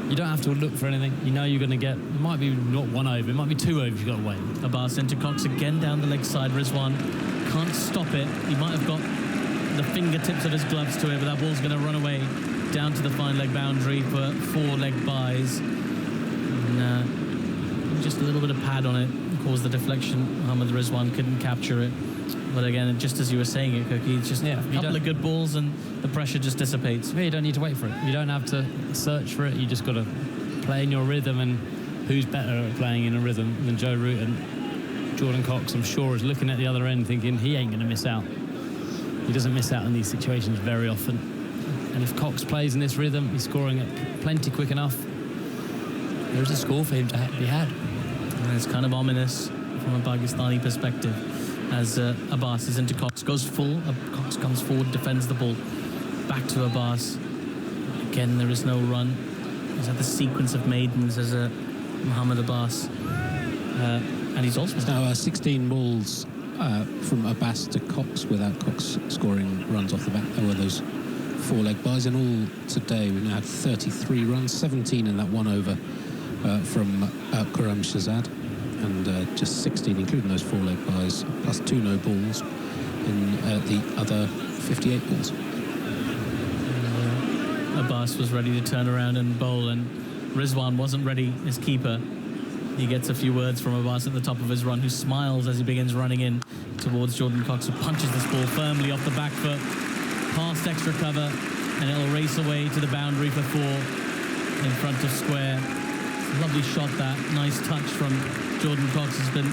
S12: you don't have to look for anything. You know you're going to get, it might be not 1 over, it might be 2 overs you've got to wait.
S2: Abbas into Cox again down the leg side. Rizwan can't stop it. He might have got the fingertips of his gloves to it, but that ball's going to run away down to the fine leg boundary for 4 leg byes. And just a little bit of pad on it caused the deflection. Mohammad Rizwan couldn't capture it. But again, just as you were saying it, Cookie, it's just a couple of good balls and the pressure just dissipates.
S12: Yeah, you don't need to wait for it. You don't have to search for it. You just got to play in your rhythm, and who's better at playing in a rhythm than Joe Root? And Jordan Cox, I'm sure, is looking at the other end thinking he ain't going to miss out. He doesn't miss out in these situations very often. And if Cox plays in this rhythm, he's scoring it plenty quick enough. There's a score for him to be had.
S2: And it's kind of ominous from a Pakistani perspective as Abbas is into Cox, goes full. Cox comes forward, defends the ball. Back to Abbas. Again, there is no run. He's had the sequence of maidens as Mohammad Abbas. And he's also...
S11: Now 16 balls from Abbas to Cox without Cox scoring runs off the bat. There were those 4 leg byes. In all today, we've now had 33 runs, 17 in that 1 over from Quram Shahzad, and just 16, including those 4 leg byes, plus 2 no balls in the other 58 balls.
S2: Abbas was ready to turn around and bowl, and Rizwan wasn't ready as keeper. He gets a few words from Abbas at the top of his run, who smiles as he begins running in towards Jordan Cox, who punches this ball firmly off the back foot, past extra cover, and it'll race away to the boundary for 4 in front of square. Lovely shot, that. Nice touch from Jordan Cox. Has been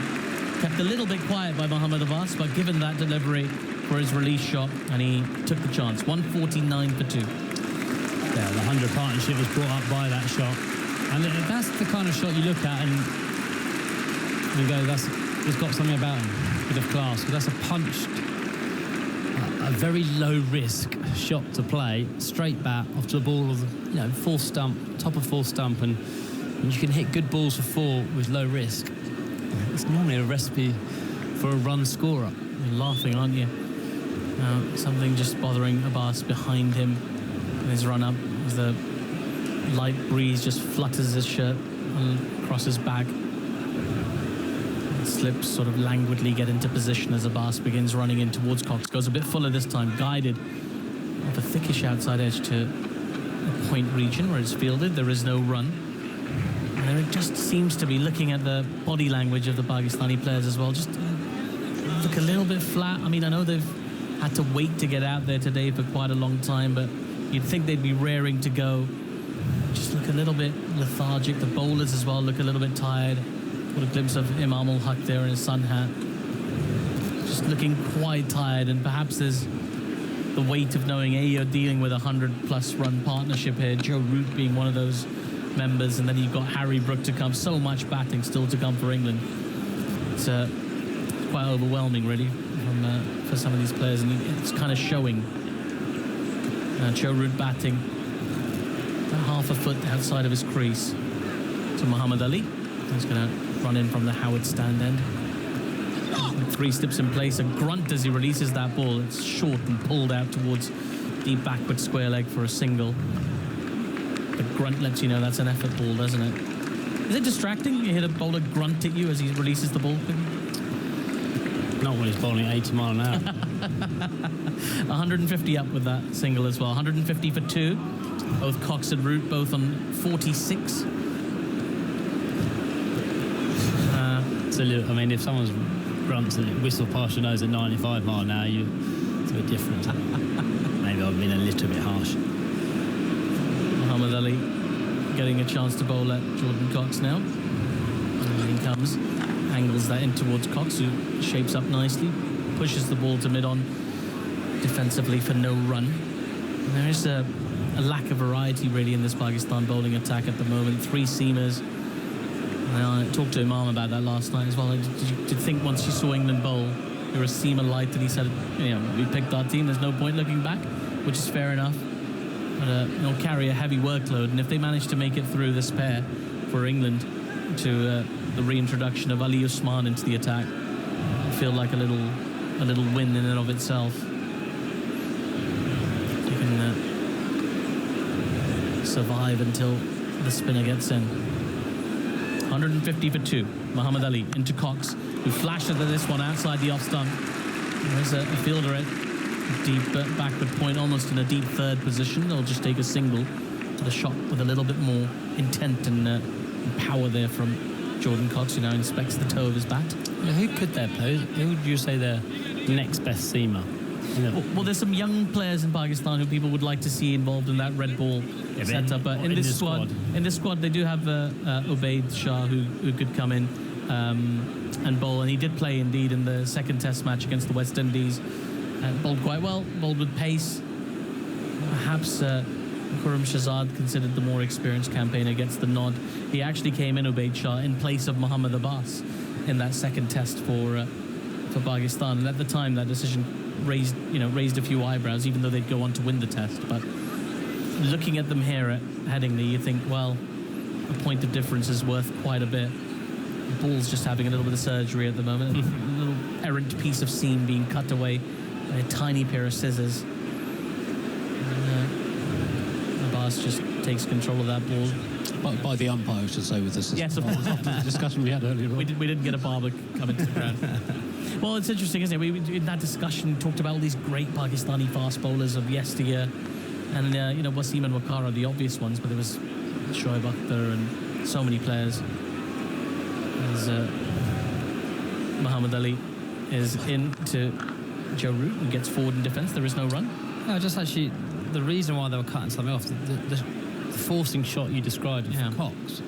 S2: kept a little bit quiet by Mohammad Abbas, but given that delivery, for his release shot, and he took the chance. 149 for 2.
S12: Yeah, the 100 partnership was brought up by that shot. And that's the kind of shot you look at and you go, he's got something about him, a bit of class. But that's a punched, a very low risk shot to play, straight bat off to the ball of the full stump, top of full stump, and you can hit good balls for 4 with low risk. It's normally a recipe for a run scorer.
S2: You're laughing, aren't you? Something just bothering Abbas behind him in his run up as the light breeze just flutters his shirt across his back. Slips sort of languidly get into position as Abbas begins running in towards Cox. Goes a bit fuller this time, guided off a thickish outside edge to the point region where it's fielded. There is no run. And it just seems to be, looking at the body language of the Pakistani players as well, just look a little bit flat. I mean, I know they've had to wait to get out there today for quite a long time, but you'd think they'd be raring to go. Just look a little bit lethargic. The bowlers as well look a little bit tired. What a glimpse of Imam ul Haq there in his sun hat. Just looking quite tired, and perhaps there's the weight of knowing, you're dealing with a 100-plus run partnership here, Joe Root being one of those members, and then you've got Harry Brook to come. So much batting still to come for England. It's quite overwhelming, really, for some of these players, and it's kind of showing. Joe Root batting half a foot outside of his crease to Muhammad Ali. He's going to run in from the Howard stand end. 3 steps in place, a grunt as he releases that ball. It's short and pulled out towards deep backward square leg for a single. The grunt lets you know that's an effort ball, doesn't it? Is it distracting? You hit a bowler grunt at you as he releases the ball?
S12: Not when he's bowling 80 mile an hour.
S2: 150 up with that single as well. 150 for 2. Both Cox and Root both on 46.
S12: I mean, if someone's grunts and whistle past your nose at 95 mile an hour, it's a bit different. Maybe I've been a little bit harsh.
S2: Muhammad Ali getting a chance to bowl at Jordan Cox now. And he comes, angles that in towards Cox, who shapes up nicely, pushes the ball to mid-on defensively for no run. And there is a lack of variety really in this Pakistan bowling attack at the moment. 3 seamers. I talked to Imam about that last night as well. Did you think once you saw England bowl, you're a seamer light, that he said, we picked our team, there's no point looking back, which is fair enough. But they'll carry a heavy workload, and if they manage to make it through this pair for England to the reintroduction of Ali Usman into the attack, I feel like a little win in and of itself. You can survive until the spinner gets in. 150 for 2. Muhammad Ali into Cox, who flashed at this one outside the off stump. There's a fielder at deep backward point, almost in a deep third position. They'll just take a single, but a shot with a little bit more intent and power there from Jordan Cox, who now inspects the toe of his bat.
S12: Yeah, who could they play? Who would you say their next best seamer?
S2: Well, there's some young players in Pakistan who people would like to see involved in that red ball setup. But in this squad, they do have Ubaid Shah who could come in and bowl, and he did play indeed in the second Test match against the West Indies. Bowled quite well, bowled with pace. Perhaps Khurram Shahzad, considered the more experienced campaigner, gets the nod. He actually came in, Ubaid Shah, in place of Muhammad Abbas in that second Test for Pakistan, and at the time that decision raised a few eyebrows, even though they'd go on to win the Test. But looking at them here at Headingley, you think, well, a point of difference is worth quite a bit. The ball's just having a little bit of surgery at the moment. A little errant piece of seam being cut away by a tiny pair of scissors. And Abbas just takes control of that ball.
S11: By the umpire, I should say, with this.
S2: Yes, of course.
S11: After the discussion we had earlier on.
S2: We didn't get a barber coming to the ground. Well, it's interesting, isn't it? We in that discussion talked about all these great Pakistani fast bowlers of yesteryear, and Wasim and Waqar are the obvious ones, but there was Shoaib Akhtar and so many players. As Muhammad Ali is into Joe Root, who gets forward in defence. There is no run.
S12: No, just actually the reason why they were cutting something off, the forcing shot you described for Cox,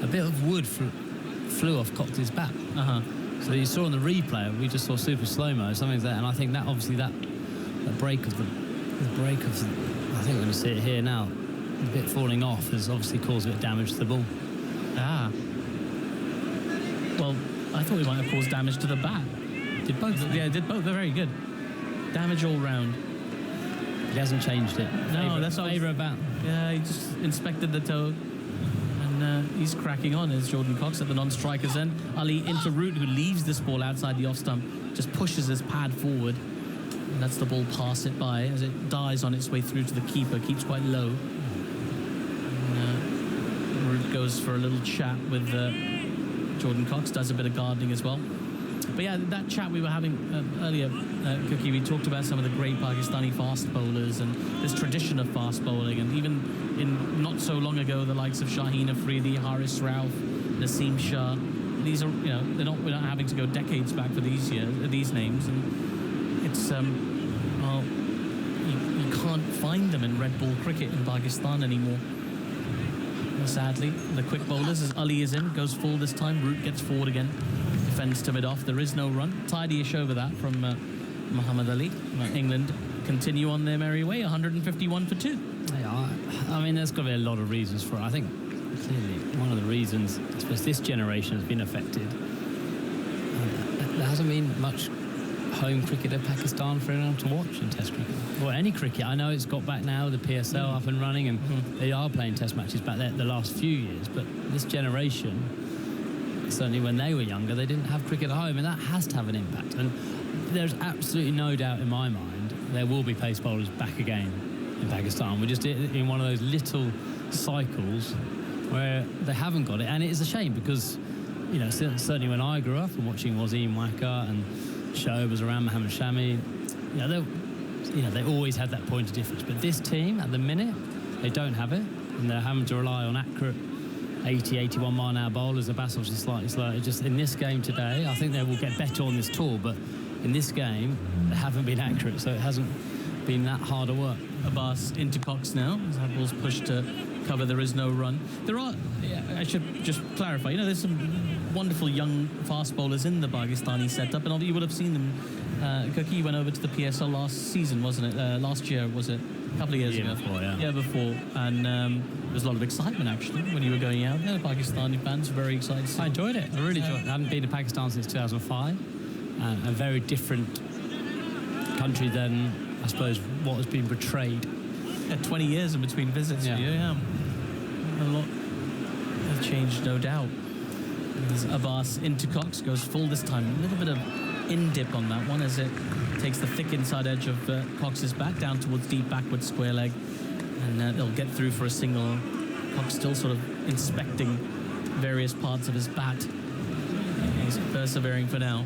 S12: a bit of wood flew off Cox's bat. So you saw on the replay, we just saw super slow-mo, something's there, and I think that obviously that break of the break of the, I think we're going to see it here now, the bit falling off has obviously caused a bit of damage to the ball.
S2: Well, I thought we might have caused damage to the bat.
S12: Did both?
S2: Yeah, did both. They're very good. Damage all round.
S12: He hasn't changed it.
S2: No, that's not
S12: favourite bat.
S2: Yeah, he just inspected the toe. And he's cracking on as Jordan Cox at the non-striker's end. Ali into Root, who leaves this ball outside the off stump, just pushes his pad forward. And lets the ball pass it by as it dies on its way through to the keeper, keeps quite low. And, Root goes for a little chat with Jordan Cox, does a bit of gardening as well. But yeah, that chat we were having earlier, Cookie, we talked about some of the great Pakistani fast bowlers and this tradition of fast bowling, and even in not so long ago, the likes of Shaheen Afridi, Haris Rauf, Naseem Shah. These are, we're not having to go decades back for these names, and it's well, you can't find them in red ball cricket in Pakistan anymore. Sadly, the quick bowlers, as Ali is in, goes full this time. Root gets forward again, defends to mid-off. There is no run. Tidy-ish over that from Muhammad Ali. England continue on their merry way, 151 for 2.
S12: Yeah, I mean, there's got to be a lot of reasons for it. I think clearly one of the reasons, I suppose, this generation has been affected. There hasn't been much home cricket of Pakistan for anyone to watch in Test cricket, or any cricket. I know it's got back now, the PSL up and running, and they are playing Test matches back there the last few years, but this generation, certainly when they were younger, they didn't have cricket at home, and that has to have an impact. And there's absolutely no doubt in my mind there will be pace bowlers back again in Pakistan. We're just in one of those little cycles where they haven't got it, and it is a shame because, certainly when I grew up and watching Wasim Waqar and Shoaib was around, Mohammed Shami, they always had that point of difference. But this team, at the minute, they don't have it, and they're having to rely on accurate 80, 81 mile an hour bowlers. The Basils is slightly slow. Just in this game today, I think they will get better on this tour, but in this game, they haven't been accurate, so it hasn't been that hard a work.
S2: Abbas into Cox now, as that ball's pushed to cover. There is no run. There are, I should just clarify, there's some wonderful young fast bowlers in the Pakistani setup, and you would have seen them. Cookie went over to the PSL last season, wasn't it? Last year, was it? A couple of years ago.
S12: Before, yeah.
S2: Yeah, before. And there was a lot of excitement, actually, when you were going out there. Pakistani fans were very excited.
S12: I enjoyed it. I really enjoyed it. I haven't been to Pakistan since 2005. A very different country than, I suppose, what has been portrayed.
S2: 20 years in between visits for you, yeah. A lot has changed, no doubt. There's Abbas into Cox, goes full this time. A little bit of in-dip on that one as it takes the thick inside edge of Cox's bat down towards deep backward square leg. And they'll get through for a single. Cox still sort of inspecting various parts of his bat. He's persevering for now.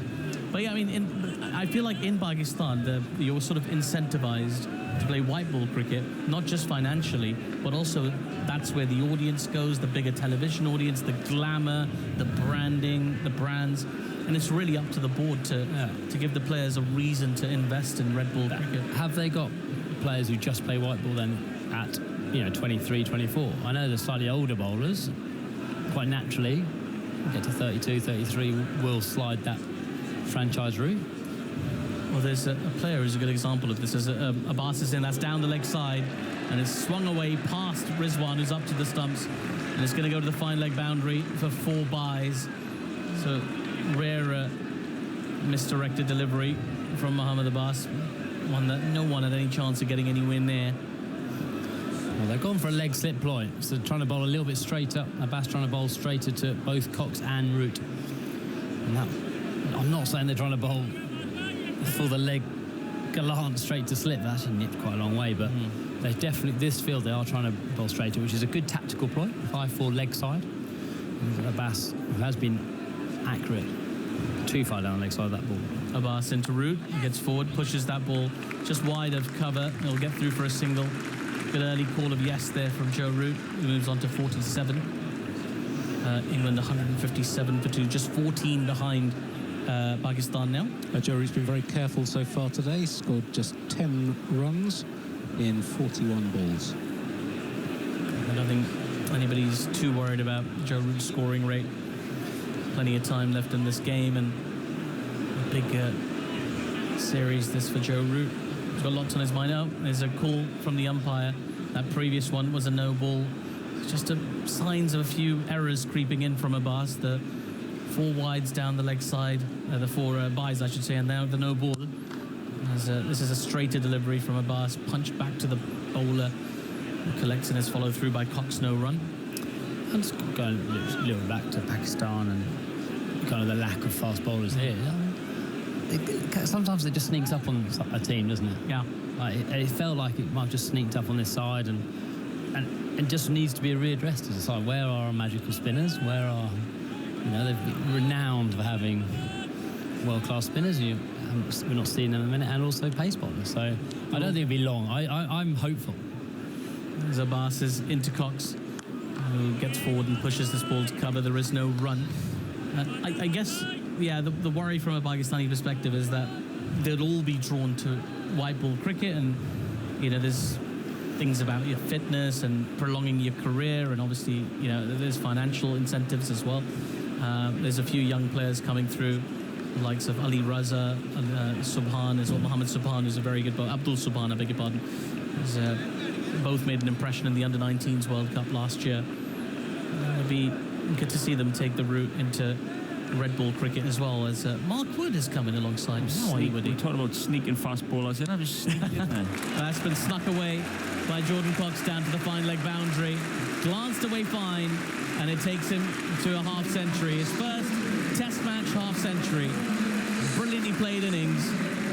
S2: But yeah, I mean, I feel like in Pakistan, you're sort of incentivized to play white ball cricket, not just financially, but also that's where the audience goes, the bigger television audience, the glamour, the branding, the brands, and it's really up to the board to give the players a reason to invest in red ball cricket.
S12: Have they got players who just play white ball then at 23, 24? I know the slightly older bowlers, quite naturally, get to 32, 33, will slide that franchise route.
S2: Well, there's a player who's a good example of this. As Abbas is in, that's down the leg side, and it's swung away past Rizwan, who's up to the stumps, and it's going to go to the fine leg boundary for 4 byes. So rare misdirected delivery from Mohammad Abbas, one that no one had any chance of getting anywhere near.
S12: Well, they've gone for a leg slip ploy, so trying to bowl a little bit straighter. Abbas trying to bowl straighter to both Cox and Root. And that, I'm not saying they're trying to bowl for the leg galant straight to slip. That actually nipped quite a long way, but they definitely, this field, they are trying to bowl straighter, which is a good tactical ploy. 5-4 leg side. And Abbas, who has been accurate, too far down the leg side of that ball.
S2: Abbas into Root, he gets forward, pushes that ball just wide of cover. He'll get through for a single. Good early call of yes there from Joe Root, who moves on to 47. England 157 for 2, just 14 behind Pakistan now.
S11: Joe Root's been very careful so far today. He's scored just 10 runs in 41 balls.
S2: I don't think anybody's too worried about Joe Root's scoring rate. Plenty of time left in this game, and big series this for Joe Root. He's got lots on his mind. Oh, there's a call from the umpire. That previous one was a no ball. Just signs of a few errors creeping in from Abbas. The 4 wides down the leg side, the 4 byes, I should say, and now the no ball. This is a straighter delivery from Abbas, punched back to the bowler, who collects in his follow through by Cox, no run.
S12: I'm just going a little back to Pakistan and kind of the lack of fast bowlers here. Sometimes it just sneaks up on a team, doesn't it?
S2: Yeah.
S12: Like, it felt like it might have just sneaked up on this side and just needs to be readdressed as a side. Where are our magical spinners? Where are, they've been renowned for having world-class spinners. We're not seeing them in a minute, and also pace bowlers. So I don't think it'll be long. I'm hopeful.
S2: As Abbas is into Cox, who gets forward and pushes this ball to cover. There is no run. I guess, the worry from a Pakistani perspective is that they'll all be drawn to white ball cricket, and there's things about your fitness and prolonging your career, and obviously there's financial incentives as well. There's a few young players coming through, the likes of Ali Raza and Subhan, as well. Mohammed Subhan, who's a very good bowler. Abdul Subhan, I beg your pardon. Both made an impression in the Under-19s World Cup last year. It'd be good to see them take the route into red ball cricket as well, as Mark Wood is coming alongside.
S13: We talked about sneaking fast bowlers. They're just sneaking in there.
S2: That's been snuck away by Jordan Cox down to the fine leg boundary. Glanced away fine, and it takes him to a half century. His first Test match half century. Brilliantly played innings,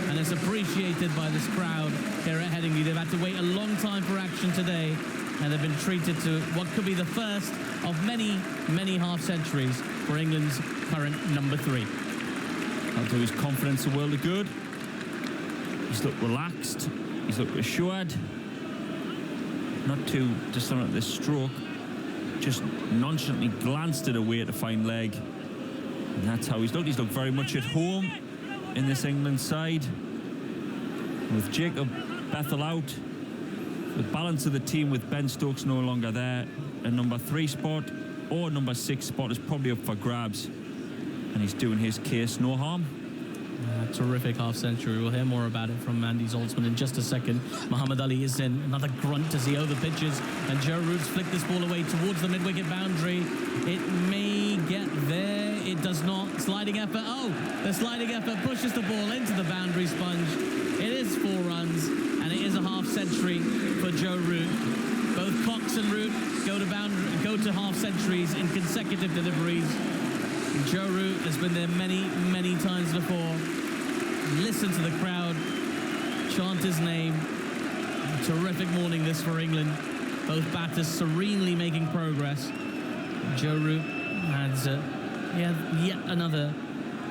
S2: and it's appreciated by this crowd here at Headingley. They've had to wait a long time for action today, and they've been treated to what could be the first of many, many half centuries for England's current number 3.
S13: That'll do his confidence a world of good. He's looked relaxed. He's looked assured. Not too dissonant at this stroke. Just nonchalantly glanced it away at the fine leg. And that's how he's looked. He's looked very much at home in this England side. With Jacob Bethel out, the balance of the team with Ben Stokes no longer there, a number 3 spot or number 6 spot is probably up for grabs, and he's doing his case no harm.
S2: Terrific half century. We'll hear more about it from Andy Zoltzman in just a second. Muhammad Ali is in. Another grunt as he over pitches, and Joe Root's flicked this ball away towards the mid-wicket boundary. It may get there. It does not. Sliding effort. Oh, the sliding effort pushes the ball into the boundary sponge. It is 4 runs, and it is a half century for Joe Root. Both Cox and Root go to half centuries in consecutive deliveries. And Joe Root has been there many, many times before. Listen to the crowd chant his name. A terrific morning this for England. Both batters serenely making progress. Joe Root has yet another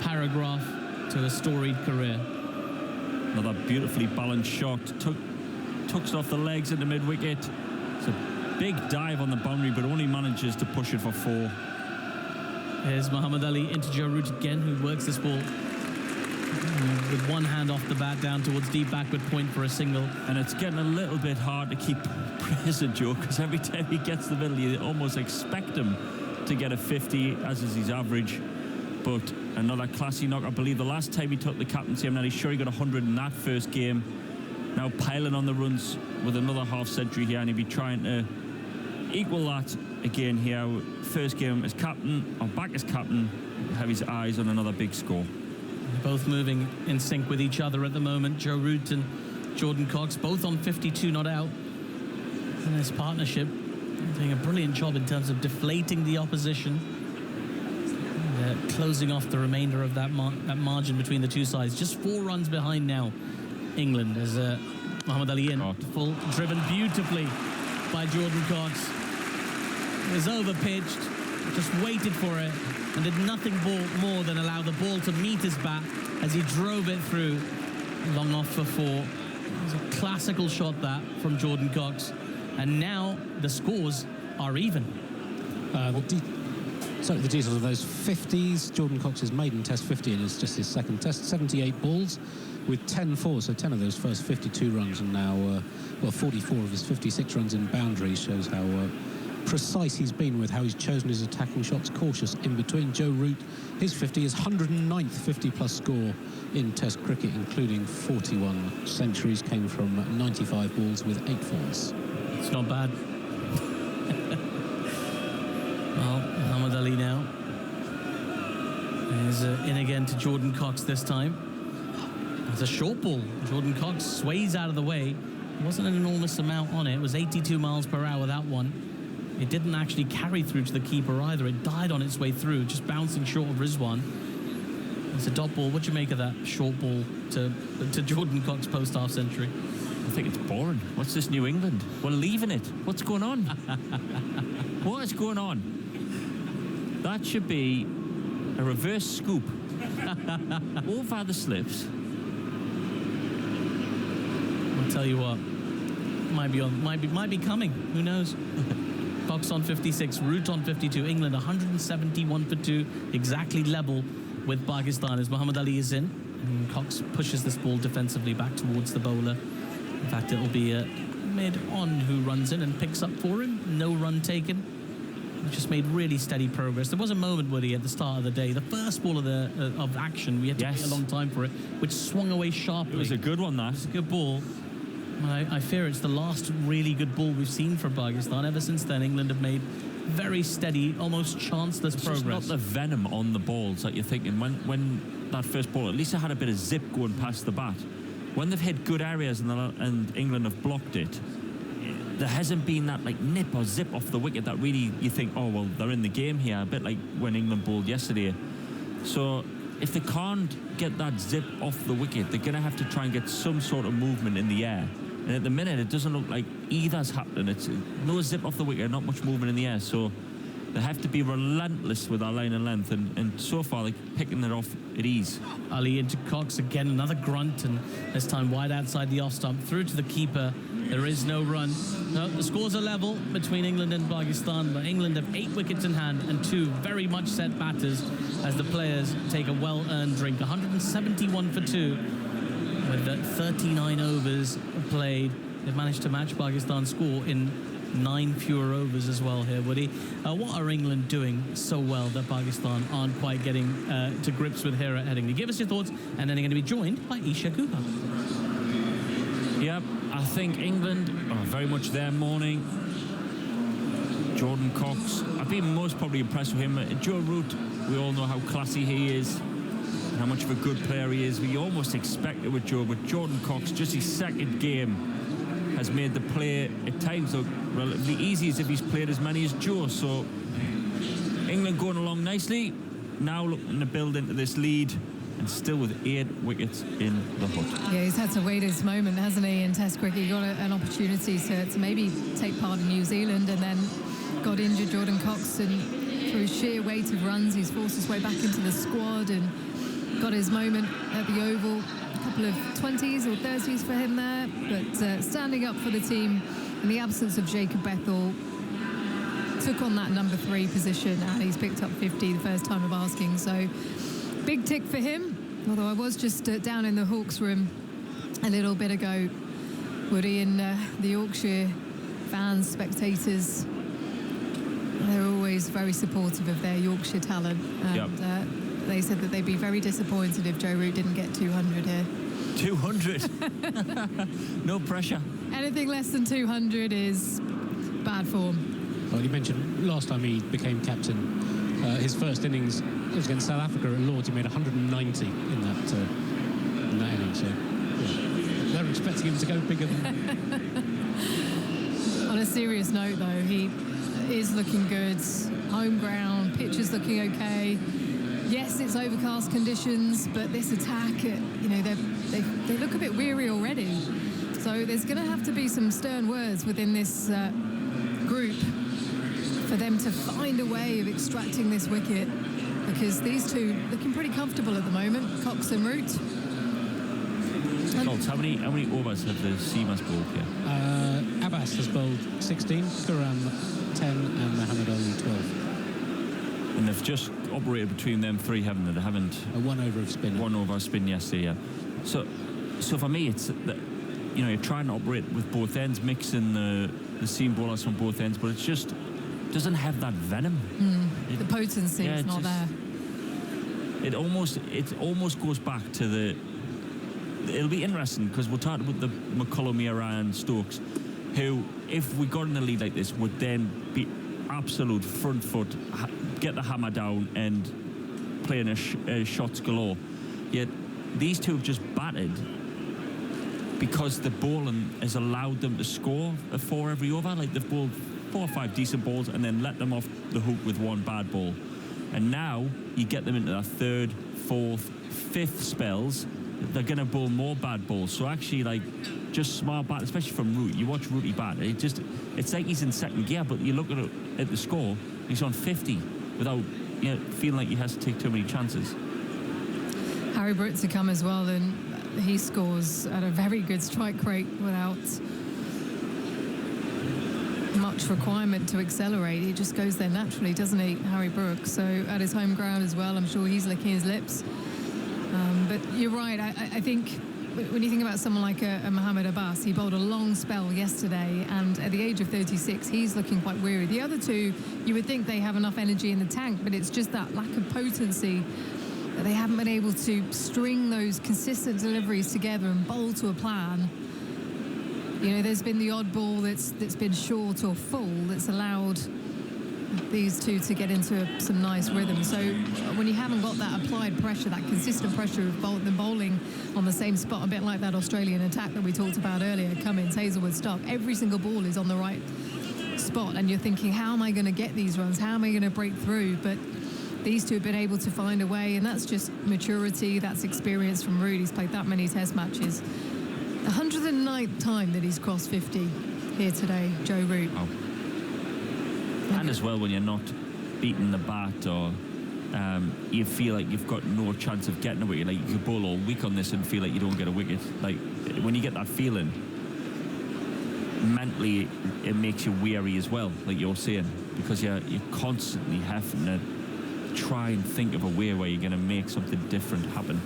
S2: paragraph to a storied career.
S13: Another beautifully balanced shot. Tucks it off the legs at the mid-wicket. It's a big dive on the boundary, but only manages to push it for 4.
S2: Here's Muhammad Ali into Joe Root again, who works this ball with one hand off the bat down towards deep backward point for a single.
S13: And it's getting a little bit hard to keep praising Joe, because every time he gets the middle, you almost expect him to get a 50, as is his average. But another classy knock. I believe the last time he took the captaincy, I'm not sure he got 100 in that first game. Now piling on the runs with another half century here, and he'll be trying to equal that again here. First game as captain, or back as captain, have his eyes on another big score.
S2: They're both moving in sync with each other at the moment. Joe Root and Jordan Cox, both on 52 not out. And this partnership doing a brilliant job in terms of deflating the opposition. They're closing off the remainder of that margin between the two sides. Just 4 runs behind now, England, as Muhammad Ali in full, driven beautifully by Jordan Cox. It was over-pitched, just waited for it, and did nothing more than allow the ball to meet his bat as he drove it through, long off for 4. It was a classical shot, that, from Jordan Cox. And now the scores are even.
S11: The details of those 50s. Jordan Cox's maiden Test 50, and it's just his second Test. 78 balls with 10 fours, so 10 of those first 52 runs, and now 44 of his 56 runs in boundaries. Shows how precise he's been with how he's chosen his attacking shots, cautious in between. Joe Root, his 50 is 109th 50-plus score in Test cricket, including 41 centuries, came from 95 balls with 8 fours.
S2: It's not bad. Well, Muhammad Ali now is in again to Jordan Cox this time. It's a short ball. Jordan Cox sways out of the way. There wasn't an enormous amount on it. It was 82 miles per hour, that one. It didn't actually carry through to the keeper either. It died on its way through, just bouncing short of Rizwan. It's a dot ball. What do you make of that short ball to Jordan Cox post half century?
S13: I think it's boring. What's this New England? We're leaving it. What's going on? What is going on? That should be a reverse scoop over the slips.
S2: I'll tell you what, might be coming. Who knows? Cox on 56, Root on 52. England 171 for 2, exactly level with Pakistan as Muhammad Ali is in. And Cox pushes this ball defensively back towards the bowler. In fact, it'll be a mid-on who runs in and picks up for him. No run taken. He just made really steady progress. There was a moment, Woody, at the start of the day, the first ball of action, we had to wait a long time for it, which swung away sharply.
S13: It was a good one, that.
S2: It's a good ball. I fear it's the last really good ball we've seen from Pakistan. Ever since then, England have made very steady, almost chanceless progress.
S13: It's not the venom on the balls that you're thinking. When that first ball, at least it had a bit of zip going past the bat. When they've hit good areas and England have blocked it, there hasn't been that like nip or zip off the wicket that really you think, oh, well, they're in the game here. A bit like when England bowled yesterday. So if they can't get that zip off the wicket, they're going to have to try and get some sort of movement in the air. And at the minute, it doesn't look like either's happening. It's no zip off the wicket, not much movement in the air. So they have to be relentless with our line and length. And so far, they're picking it off at ease.
S2: Ali into Cox again, another grunt, and this time wide outside the off stump, through to the keeper. There is no run. No, the scores are level between England and Pakistan, but England have 8 wickets in hand and 2 very much set batters as the players take a well-earned drink. 171 for 2 with 39 overs played. They've managed to match Pakistan's score in 9 fewer overs as well here, Woody. What are England doing so well that Pakistan aren't quite getting to grips with here at Headingley? Give us your thoughts, and then they're going to be joined by Isha Guha.
S13: Yep, I think England are very much their morning. Jordan Cox, I've been most probably impressed with him. Joe Root, we all know how classy he is, how much of a good player he is. We almost expect it with Joe, but Jordan Cox, just his second game, has made the play at times look relatively easy, as if he's played as many as Joe. So England going along nicely, now looking to build into this lead, and still with 8 wickets in the hut.
S1: Yeah, he's had to wait his moment, hasn't he, in Test cricket? He got an opportunity to maybe take part in New Zealand, and then got injured, Jordan Cox, and through sheer weight of runs, he's forced his way back into the squad and got his moment at the Oval. A couple of 20s or 30s for him there, but standing up for the team in the absence of Jacob Bethel, took on that number 3 position, and he's picked up 50 the first time of asking. So big tick for him. Although I was just down in the Hawks room a little bit ago, Woody, and the Yorkshire fans, spectators, they're always very supportive of their Yorkshire talent. And they said that they'd be very disappointed if Joe Root didn't get 200 here.
S13: 200? No pressure.
S1: Anything less than 200 is bad form.
S11: Well, you mentioned last time he became captain, his first innings was against South Africa at Lords. He made 190 in that inning. So yeah, they're expecting him to go bigger than that.
S1: On a serious note, though, he is looking good. Home ground, pitch is looking okay. Yes, it's overcast conditions, but this attack, you know, they look a bit weary already. So there's going to have to be some stern words within this group for them to find a way of extracting this wicket, because these two looking pretty comfortable at the moment, Cox and Root.
S13: Colts, how many overs have the Seamers bowled here?
S11: Abbas has bowled 16, Quram 10, and Muhammad Ali 12.
S13: And they've just operated between them 3, haven't they? They haven't.
S11: A 1 over of spin.
S13: 1 over of spin yesterday, yeah. So for me, it's that, you know, you're trying to operate with both ends, mixing the seam bowlers from both ends, but it's just doesn't have that venom.
S1: The potency is not there.
S13: It almost goes back to the. It'll be interesting because we're talking about the McCullum era and Stokes, who, if we got in a lead like this, would then be absolute front foot, get the hammer down and playing shots galore. Yet these two have just battered because the bowling has allowed them to score a 4 every over. Like, they've bowled 4 or 5 decent balls and then let them off the hook with 1 bad ball. And now you get them into their 3rd, 4th, 5th spells, they're going to bowl more bad balls. So actually, like, just smart bat, especially from Root. You watch Rooty bat, it's like he's in second gear, but you look at the score, he's on 50 without feeling like he has to take too many chances.
S1: Harry Brook to come as well, and he scores at a very good strike rate without much requirement to accelerate. He just goes there naturally, doesn't he, Harry Brook? So at his home ground as well, I'm sure he's licking his lips. But you're right, I think when you think about someone like a Mohamed Abbas, he bowled a long spell yesterday, and at the age of 36, he's looking quite weary. The other two, you would think they have enough energy in the tank, but it's just that lack of potency that they haven't been able to string those consistent deliveries together and bowl to a plan. There's been the odd ball that's been short or full that's allowed these two to get into some nice rhythm. So when you haven't got that applied pressure, that consistent pressure of them bowling on the same spot, a bit like that Australian attack that we talked about earlier, Cummins, Hazelwood, Stock, every single ball is on the right spot, and you're thinking, how am I going to get these runs? How am I going to break through? But these two have been able to find a way, and that's just maturity, that's experience from Root. He's played that many test matches. The 109th time that he's crossed 50 here today, Joe Root.
S13: Oh. And as well, when you're not beating the bat, or you feel like you've got no chance of getting a wicket, like you could bowl all week on this and feel like you don't get a wicket. Like, when you get that feeling, mentally it makes you weary as well, like you're saying, because you're constantly having to try and think of a way where you're going to make something different happen.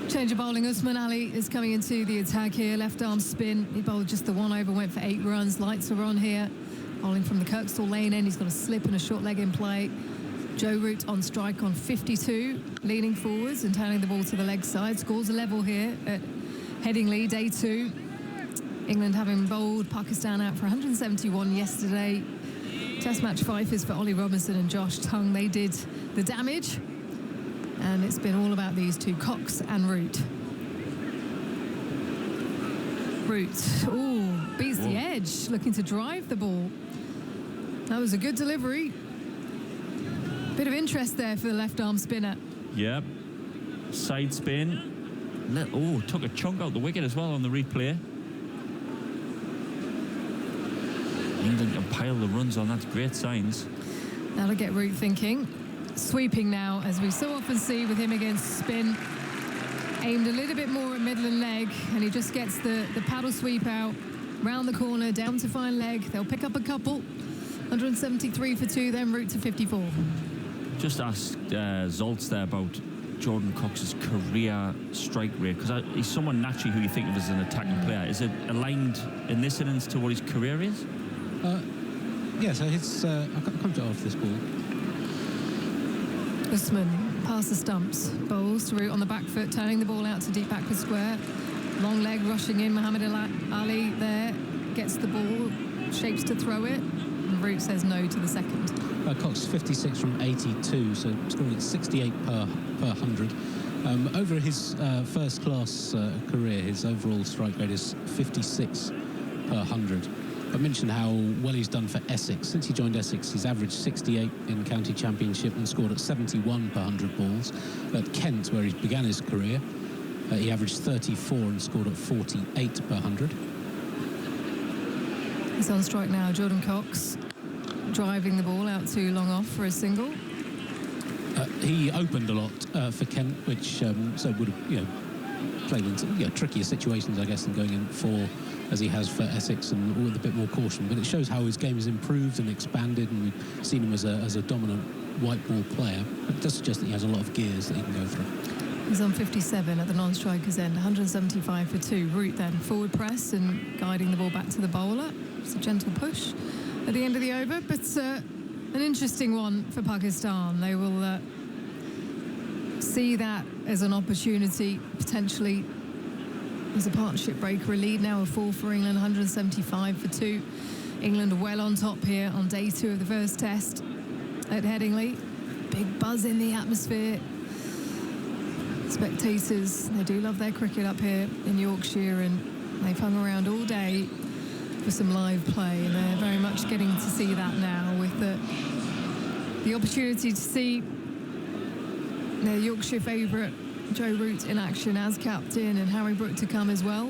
S1: Change of bowling. Usman Ali is coming into the attack here. Left arm spin. He bowled just the 1 over, went for 8 runs. Lights are on here. Bowling from the Kirkstall lane end. He's got a slip and a short leg in play. Joe Root on strike on 52, leaning forwards and turning the ball to the leg side. Scores a level here at Headingley, day 2. England having bowled Pakistan out for 171 yesterday. Test match fifers for Ollie Robinson and Josh Tongue. They did the damage. And it's been all about these two, Cox and Root. Root, beats the edge, looking to drive the ball. That was a good delivery. Bit of interest there for the left arm spinner.
S13: Yep. Side spin. Took a chunk out the wicket as well on the replay. England can pile the runs on, that's great signs.
S1: That'll get Root thinking. Sweeping now, as we so often see with him against spin. Aimed a little bit more at middle and leg, and he just gets the paddle sweep out, round the corner, down to fine leg. They'll pick up a couple. 173 for 2, then Root to 54.
S13: Just asked Zoltz there about Jordan Cox's career strike rate, because he's someone naturally who you think of as an attacking player. Is it aligned in this instance to what his career is?
S11: Yeah, so his... I'll come to it after this ball.
S1: Usman past the stumps, bowls to Root on the back foot, turning the ball out to deep backward square. Long leg rushing in, Mohamed Ali there, gets the ball, shapes to throw it, and Root says no to the second.
S11: Cox 56 from 82, so scoring at 68 per 100. Over his first-class career, his overall strike rate is 56 per 100. I mentioned how well he's done for Essex. Since he joined Essex, he's averaged 68 in county championship and scored at 71 per 100 balls. At Kent, where he began his career, he averaged 34 and scored at 48 per 100.
S1: He's on strike now, Jordan Cox, driving the ball out too long off for a single.
S11: He opened a lot for Kent, which so would have, played in trickier situations, I guess, than going in for, as he has for Essex, and with a bit more caution. But it shows how his game has improved and expanded, and we've seen him as a dominant white ball player. It does suggest that he has a lot of gears that he can go through.
S1: He's on 57 at the non-striker's end, 175 for 2. Root then forward press and guiding the ball back to the bowler. It's a gentle push at the end of the over, but an interesting one for Pakistan. They will see that as an opportunity, potentially as a partnership breaker. A lead now of 4 for England, 175 for 2. England well on top here on day 2 of the first test at Headingley. Big buzz in the atmosphere. Spectators, they do love their cricket up here in Yorkshire, and they've hung around all day for some live play, and they're very much getting to see that now with the opportunity to see their Yorkshire favourite Joe Root in action as captain, and Harry Brook to come as well.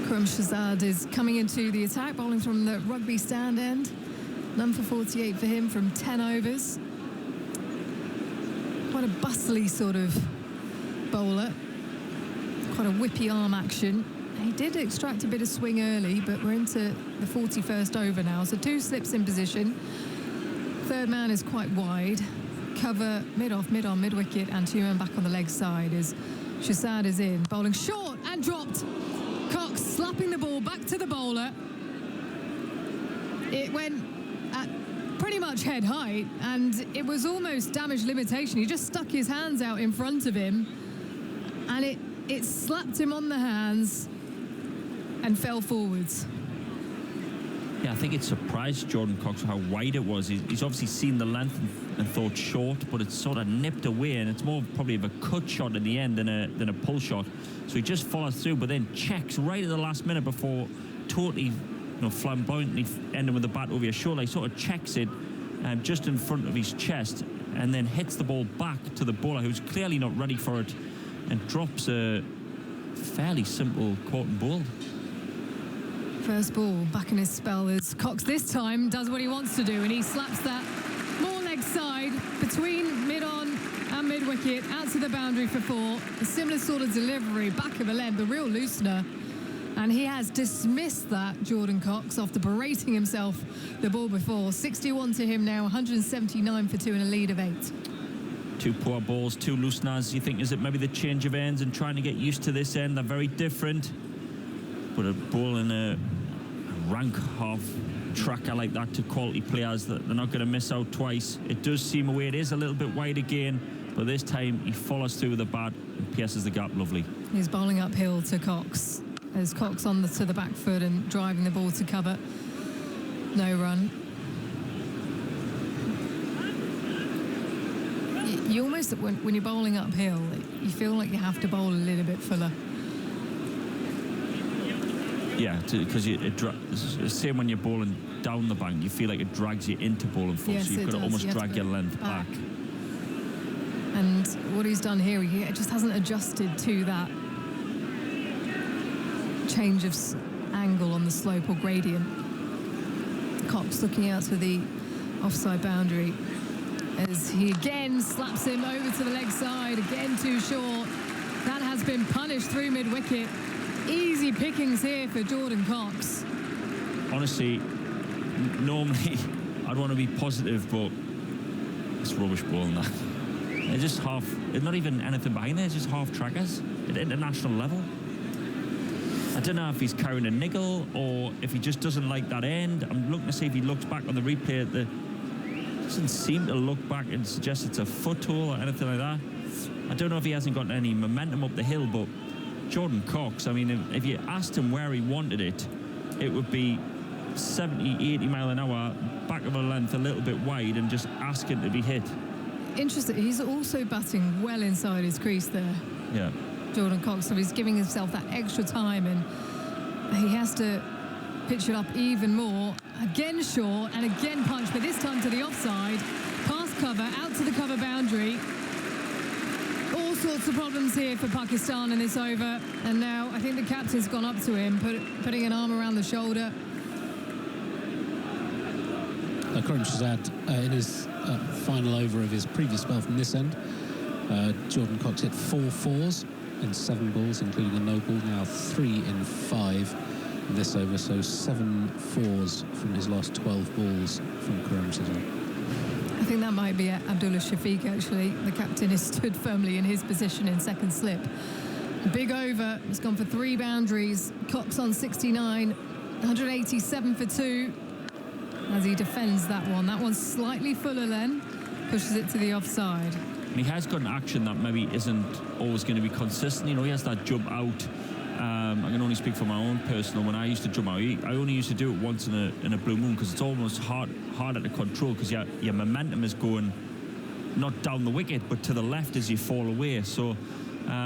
S1: Khurram Shahzad is coming into the attack, bowling from the rugby stand end. None for 48 for him from 10 overs. Quite a bustly sort of bowler. Quite a whippy arm action. He did extract a bit of swing early, but we're into the 41st over now. So 2 slips in position. Third man is quite wide. Cover mid-off, mid-on, mid-wicket, and 2 men back on the leg side as Shahzad is in. Bowling short and dropped. Cox slapping the ball back to the bowler. It went at pretty much head height, and it was almost damage limitation. He just stuck his hands out in front of him, and it slapped him on the hands and fell forwards.
S13: Yeah, I think it surprised Jordan Cox how wide it was. He's obviously seen the length and thought short, but it's sort of nipped away, and it's more probably of a cut shot in the end than a pull shot. So he just follows through, but then checks right at the last minute before totally, flamboyantly ending with the bat over your shoulder. He sort of checks it just in front of his chest, and then hits the ball back to the bowler, who's clearly not ready for it, and drops a fairly simple caught and bowled.
S1: First ball back in his spell as Cox this time does what he wants to do, and he slaps that more leg side between mid-on and mid-wicket out to the boundary for 4. A similar sort of delivery, back of a length, a real loosener. And he has dismissed that, Jordan Cox, after berating himself the ball before. 61 to him now, 179 for 2 and a lead of 8.
S13: 2 poor balls, 2 looseners. You think, is it maybe the change of ends and trying to get used to this end? They're very different. But a ball in a rank half tracker like that to quality players, that they're not going to miss out twice. It does seem away. It is a little bit wide again, but this time he follows through with the bat and pierces the gap. Lovely.
S1: He's bowling uphill to Cox, as Cox on to the back foot and driving the ball to cover. No run. You almost, when you're bowling uphill, you feel like you have to bowl a little bit fuller.
S13: Yeah, because same when you're bowling down the bank, you feel like it drags you into bowling full,
S1: Yes,
S13: so you've got to almost drag your length back.
S1: And what he's done here, he just hasn't adjusted to that change of angle on the slope or gradient. Cox looking out to the offside boundary as he again slaps him over to the leg side, again too short. That has been punished through mid-wicket. Easy pickings here for Jordan Cox.
S13: Honestly, normally I'd want to be positive, but it's rubbish bowling that. They're just half, not even anything behind there, it's just half trackers at international level. I don't know if he's carrying a niggle or if he just doesn't like that end. I'm looking to see if he looks back on the replay. Doesn't seem to look back and suggest it's a foot hole or anything like that. I don't know if he hasn't got any momentum up the hill, but Jordan Cox, I mean, if you asked him where he wanted it, it would be 70, 80 mile an hour, back of a length, a little bit wide, and just asking to be hit.
S1: Interesting. He's also batting well inside his crease there.
S13: Yeah.
S1: Jordan Cox, so he's giving himself that extra time, and he has to pitch it up even more. Again short, and again punch, but this time to the offside. Past cover, out to the cover boundary. All sorts of problems here for Pakistan in this over, and now I think the captain's gone up to him, putting an arm around the shoulder.
S11: Khurram Shahzad, in his final over of his previous spell from this end, Jordan Cox hit 4 fours in 7 balls, including a no ball, now 3 in 5 this over, so 7 fours from his last 12 balls from Khurram Shahzad.
S1: I think that might be Abdullah Shafiq, actually. The captain has stood firmly in his position in second slip. A big over. He's gone for 3 boundaries. Cox on 69, 187 for 2. as he defends that one. That one's slightly fuller then, pushes it to the offside.
S13: And he has got an action that maybe isn't always going to be consistent. You know, he has that jump out. I can only speak for my own personal. When I used to jump out, I only used to do it once in a blue moon, because it's almost harder to control, because your momentum is going not down the wicket but to the left as you fall away. So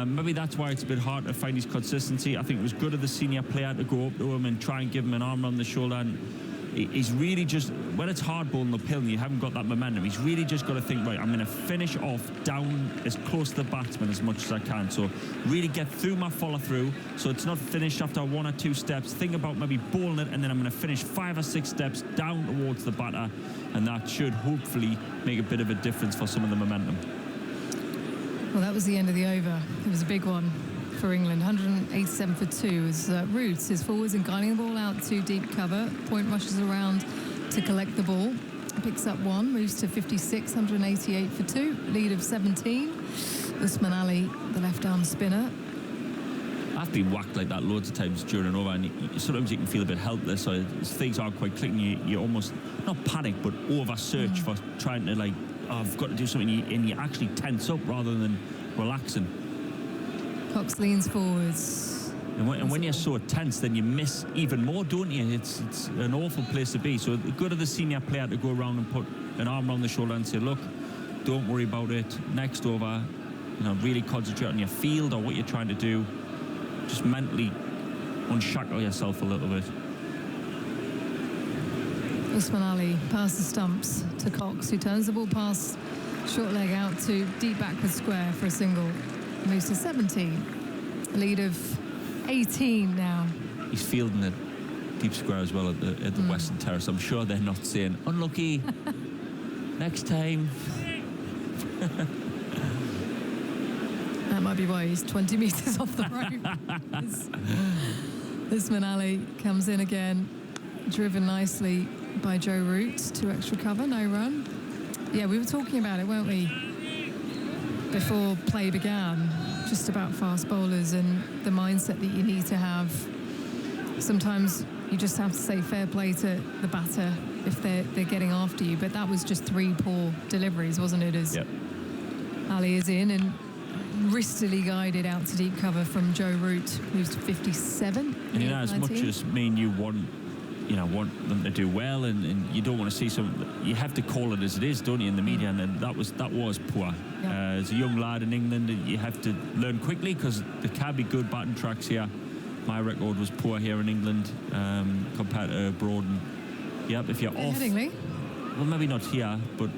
S13: maybe that's why it's a bit hard to find his consistency. I think it was good of the senior player to go up to him and try and give him an arm around the shoulder. And he's really just, when it's hard bowling uphill and you haven't got that momentum, he's really just got to think, right, I'm going to finish off down as close to the batsman as much as I can. So really get through my follow through, so it's not finished after 1 or 2 steps. Think about maybe bowling it, and then I'm going to finish 5 or 6 steps down towards the batter, and that should hopefully make a bit of a difference for some of the momentum.
S1: Well, that was the end of the over. It was a big one for England. 187 for 2 as Roots is forwards and guiding the ball out to deep cover. Point rushes around to collect the ball. Picks up 1, moves to 56, 188 for 2. Lead of 17. Usman Ali, the left-arm spinner.
S13: I've been whacked like that loads of times during an over, and sometimes you can feel a bit helpless, or things aren't quite clicking. You almost, not panic, but over-search for trying to, like, oh, I've got to do something, and you actually tense up rather than relaxing.
S1: Cox leans forwards.
S13: And when you're so tense, then you miss even more, don't you? It's an awful place to be. So good of the senior player to go around and put an arm around the shoulder and say, look, don't worry about it. Next over, you know, really concentrate on your field or what you're trying to do. Just mentally unshackle yourself a little bit.
S1: Usman Ali past the stumps to Cox, who turns the ball past short leg out to deep backward square for a single. Moves to 17. A lead of 18 now.
S13: He's fielding it deep square as well at the Western Terrace. I'm sure they're not saying, unlucky, next time.
S1: That might be why he's 20 metres off the rope. Usman Ali comes in again, driven nicely by Joe Root. 2 extra cover, no run. Yeah, we were talking about it, weren't we, before play began, just about fast bowlers and the mindset that you need to have. Sometimes you just have to say fair play to the batter if they're getting after you, but that was just 3 poor deliveries, wasn't it? As Ali is in and wristily guided out to deep cover from Joe Root, moves to 57.
S13: And you know, as much as me and you want them to do well, and you don't want to see you have to call it as it is, don't you, in the media, and that was poor. As a young lad in England, you have to learn quickly, because there can be good batting tracks here. My record was poor here in England compared to abroad, and if you're off, well, maybe not here, but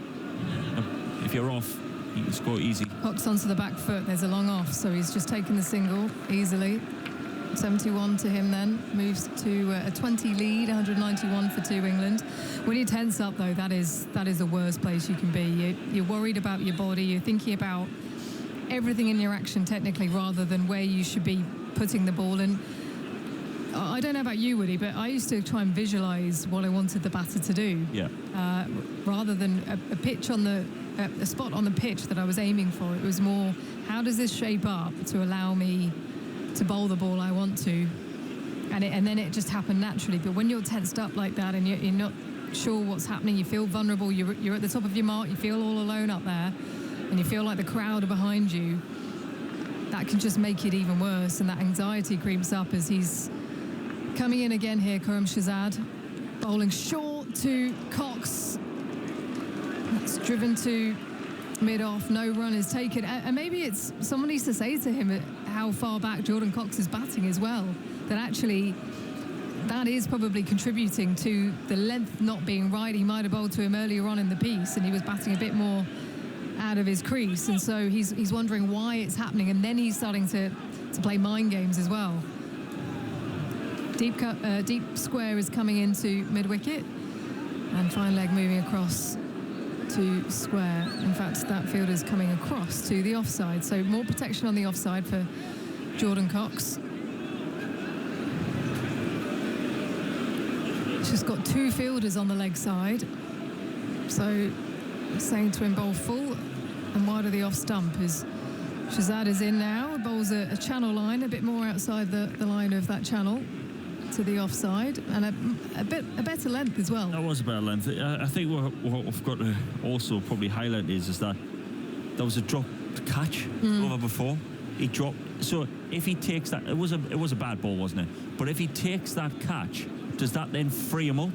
S13: if you're off, you can score easy.
S1: Cox onto the back foot, there's a long off, so he's just taken the single easily. 71 to him then, moves to a 20 lead, 191 for 2 England. When you tense up though, that is the worst place you can be. You're worried about your body, you're thinking about everything in your action technically rather than where you should be putting the ball. And I don't know about you, Woody, but I used to try and visualise what I wanted the batter to do. Rather than a pitch on a spot on the pitch that I was aiming for. It was more, how does this shape up to allow me to bowl the ball I want to, and then it just happened naturally. But when you're tensed up like that and you're not sure what's happening, you feel vulnerable, you're at the top of your mark, you feel all alone up there, and you feel like the crowd are behind you, that can just make it even worse, and that anxiety creeps up as he's coming in again here. Khurram Shahzad bowling short to Cox. That's driven to mid-off, no run is taken, and maybe it's someone needs to say to him how far back Jordan Cox is batting as well, that actually that is probably contributing to the length not being right. He might have bowled to him earlier on in the piece and he was batting a bit more out of his crease, and so he's wondering why it's happening, and then he's starting to play mind games as well. Deep square is coming into mid-wicket, and fine leg moving across to square. In fact, that field is coming across to the offside, so more protection on the offside for Jordan Cox. He's just got 2 fielders on the leg side, so saying to him bowl full and wide of the off stump. As Shahzad is in now, bowls a channel line a bit more outside the line of that channel. to the offside, and a better length as well.
S13: That was a better length. I think what we've got to also probably highlight is that there was a drop catch over before. He dropped. So if he takes that, it was a bad ball, wasn't it? But if he takes that catch, does that then free him up?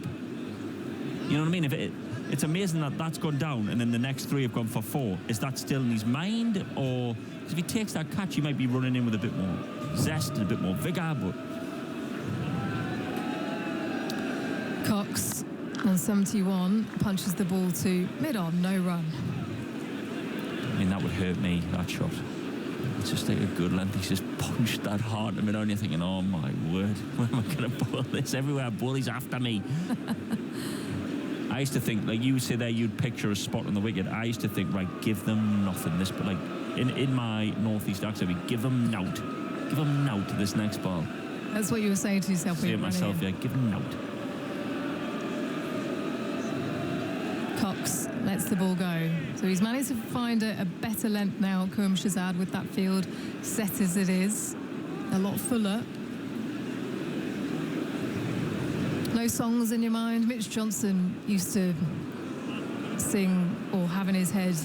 S13: You know what I mean? It's amazing that that's gone down, and then the next 3 have gone for 4. Is that still in his mind, or if he takes that catch, he might be running in with a bit more zest and a bit more vigour? But
S1: Cox on 71 punches the ball to mid-on, no run.
S13: I mean, that would hurt me, that shot. It's just like a good length. He's just punched that hard to mid-on. You're thinking, oh my word, where am I going to bowl this? Everywhere I bowl, he's after me. I used to think, like you say there, you'd picture a spot on the wicket. I used to think, right, give them nothing. This, but like in my northeast accent, give them nout. Give them nout to this next ball.
S1: That's what you were saying to yourself.
S13: Say it myself, yeah, give them nout.
S1: Cox lets the ball go. So he's managed to find a better length now, Khurram Shahzad, with that field set as it is. A lot fuller. No songs in your mind? Mitch Johnson used to sing or have in his head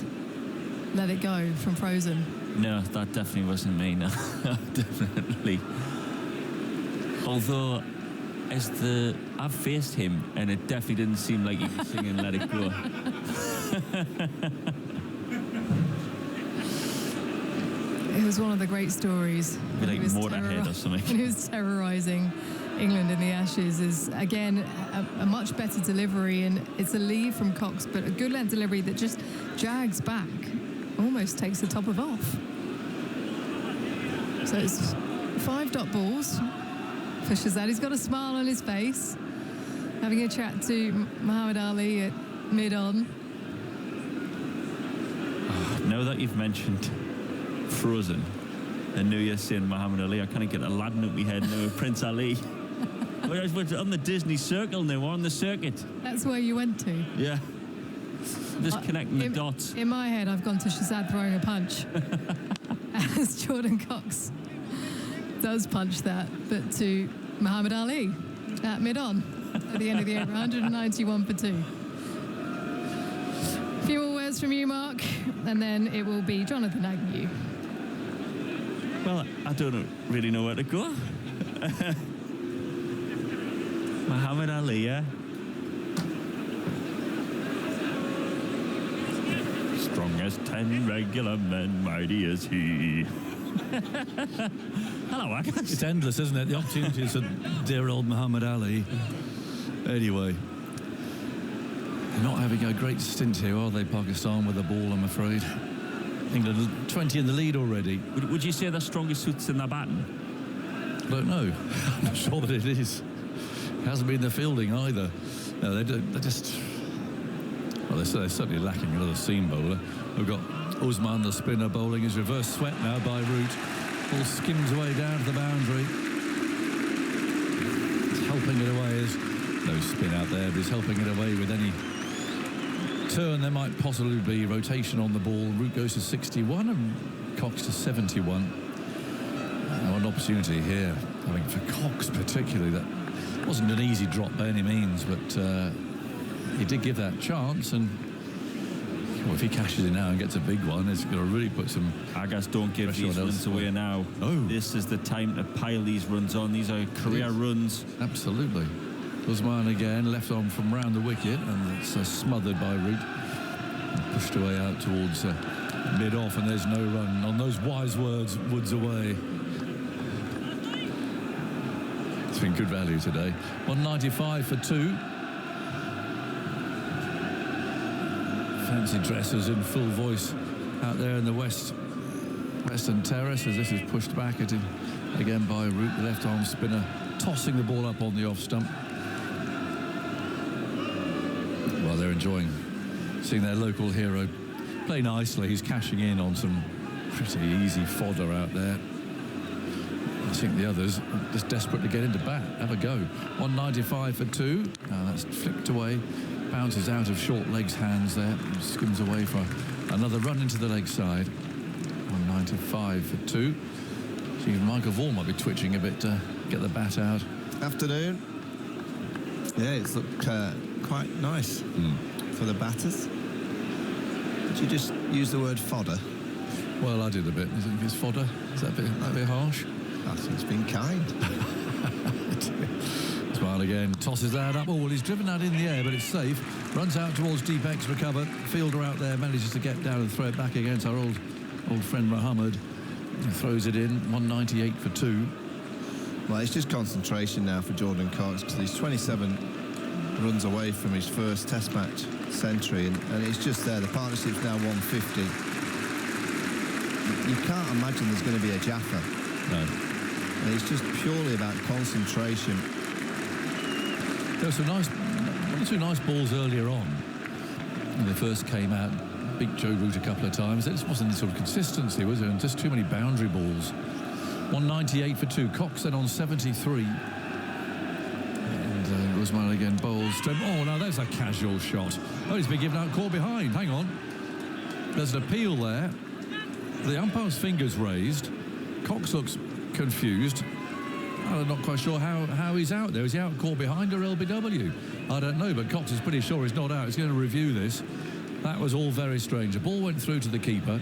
S1: Let It Go from Frozen.
S13: No, that definitely wasn't me, no. Definitely. Although, I've faced him, and it definitely didn't seem like he was singing Let It Go.
S1: It was one of the great stories.
S13: Be like Motorhead or something.
S1: He was terrorising England in the Ashes. Is again a much better delivery, and it's a lead from Cox, but a good length delivery that just jags back, almost takes the top of off. So it's 5 dot balls for Shahzad. He's got a smile on his face, having a chat to Muhammad Ali at mid-on.
S13: Now that you've mentioned Frozen, and now you're saying Muhammad Ali, I kind of get Aladdin up my head now with Prince Ali. We're on the Disney Circle now, we're on the circuit.
S1: That's where you went to.
S13: Yeah. Just connecting the dots.
S1: In my head, I've gone to Shahzad throwing a punch. As Jordan Cox does punch that, but to Muhammad Ali at mid-on at the end of the over, 191 for 2. A few more words from you, Mark, and then it will be Jonathan Agnew.
S13: Well, I don't really know where to go. Muhammad Ali, yeah? Strong as 10 regular men, mighty as he. Hello, Akas.
S10: It's endless, isn't it? The opportunities of dear old Muhammad Ali. Anyway, they're not having a great stint here, are they, Pakistan, with the ball, I'm afraid. England 20 in the lead already.
S13: Would you say their strongest suit's in their batting?
S10: I don't know. I'm not sure that it is. It hasn't been the fielding either. No, they're just... Well, they're certainly lacking another seam bowler. We've got Usman, the spinner, bowling his reverse swept now by Root. Ball skims away down to the boundary. He's helping it away. There's no spin out there, but he's helping it away with any turn there might possibly be. Rotation on the ball. Root goes to 61 and Cox to 71. Now an opportunity here, I think for Cox particularly. That wasn't an easy drop by any means, but he did give that chance, and well, if he cashes it now and gets a big one, it's going to really put some...
S13: I guess don't give these runs away now.
S10: Oh.
S13: This is the time to pile these runs on. These are career runs.
S10: Absolutely. Usman again, left on from round the wicket, and it's smothered by Root. Pushed away out towards mid-off, and there's no run. On those wise words, Woods away. It's been good value today. 195 for 2. Fancy dressers in full voice out there in the western terrace, as this is pushed back at him again by Root, the left arm spinner, tossing the ball up on the off stump. Well, they're enjoying seeing their local hero play nicely. He's cashing in on some pretty easy fodder out there. I think the others are just desperate to get into bat. Have a go. 195 for 2. That's flicked away. Bounces out of short legs' hands there. Skims away for another run into the leg side. 195 for 2. So even Michael Vaughan might be twitching a bit to get the bat out.
S14: Afternoon. Yeah, it's looked quite nice for the batters. Did you just use the word fodder?
S10: Well, I did a bit. Is it fodder? Is that a bit harsh?
S14: I think it's been kind.
S10: Smile again, tosses that up. Oh, well, he's driven that in the air, but it's safe. Runs out towards deep X, recover. Fielder out there manages to get down and throw it back against our old friend Mohammed. He throws it in, 198 for 2.
S14: Well, it's just concentration now for Jordan Cox because he's 27 runs away from his first Test match century, and it's just there. The partnership's now 150. You can't imagine there's going to be a Jaffa.
S10: No.
S14: And it's just purely about concentration.
S10: There were some nice, one or two nice balls earlier on when they first came out. Beat Joe Root a couple of times. There just wasn't any sort of consistency, was there? And just too many boundary balls. 198 for 2. Cox then on 73. And Usman again bowls. Oh, now there's a casual shot. Oh, he's been given out caught behind. Hang on. There's an appeal there. The umpire's fingers raised. Cox looks confused. I'm not quite sure how he's out there. Is he out caught behind or LBW? I don't know, but Cox is pretty sure he's not out. He's going to review this. That was all very strange. A ball went through to the keeper.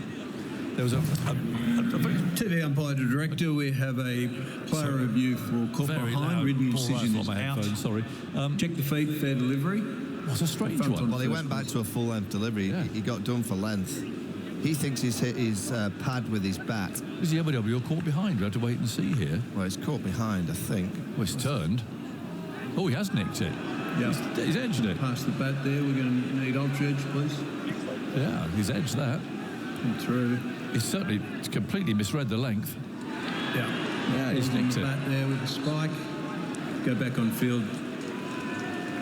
S10: There was a
S15: TV umpire to director, we have a player review for caught behind. Written decision is out.
S10: Sorry.
S15: Check the feet, fair delivery.
S10: What's a strange one?
S14: Well, he went back to a full-length delivery. Yeah. He got done for length. He thinks he's hit his pad with his bat.
S10: Is the LBW caught behind? We have to wait and see here.
S14: Well, it's caught behind, I think.
S10: Well, it's turned. Oh, he has nicked it.
S15: Yeah.
S10: He's edged it.
S15: Past the bat there. We're going to need ultra edge, please.
S10: Yeah, he's edged that.
S15: Come through.
S10: He's certainly completely misread the length.
S15: Yeah.
S10: Yeah, he's nicked it.
S15: Bat there with the spike. Go back on field.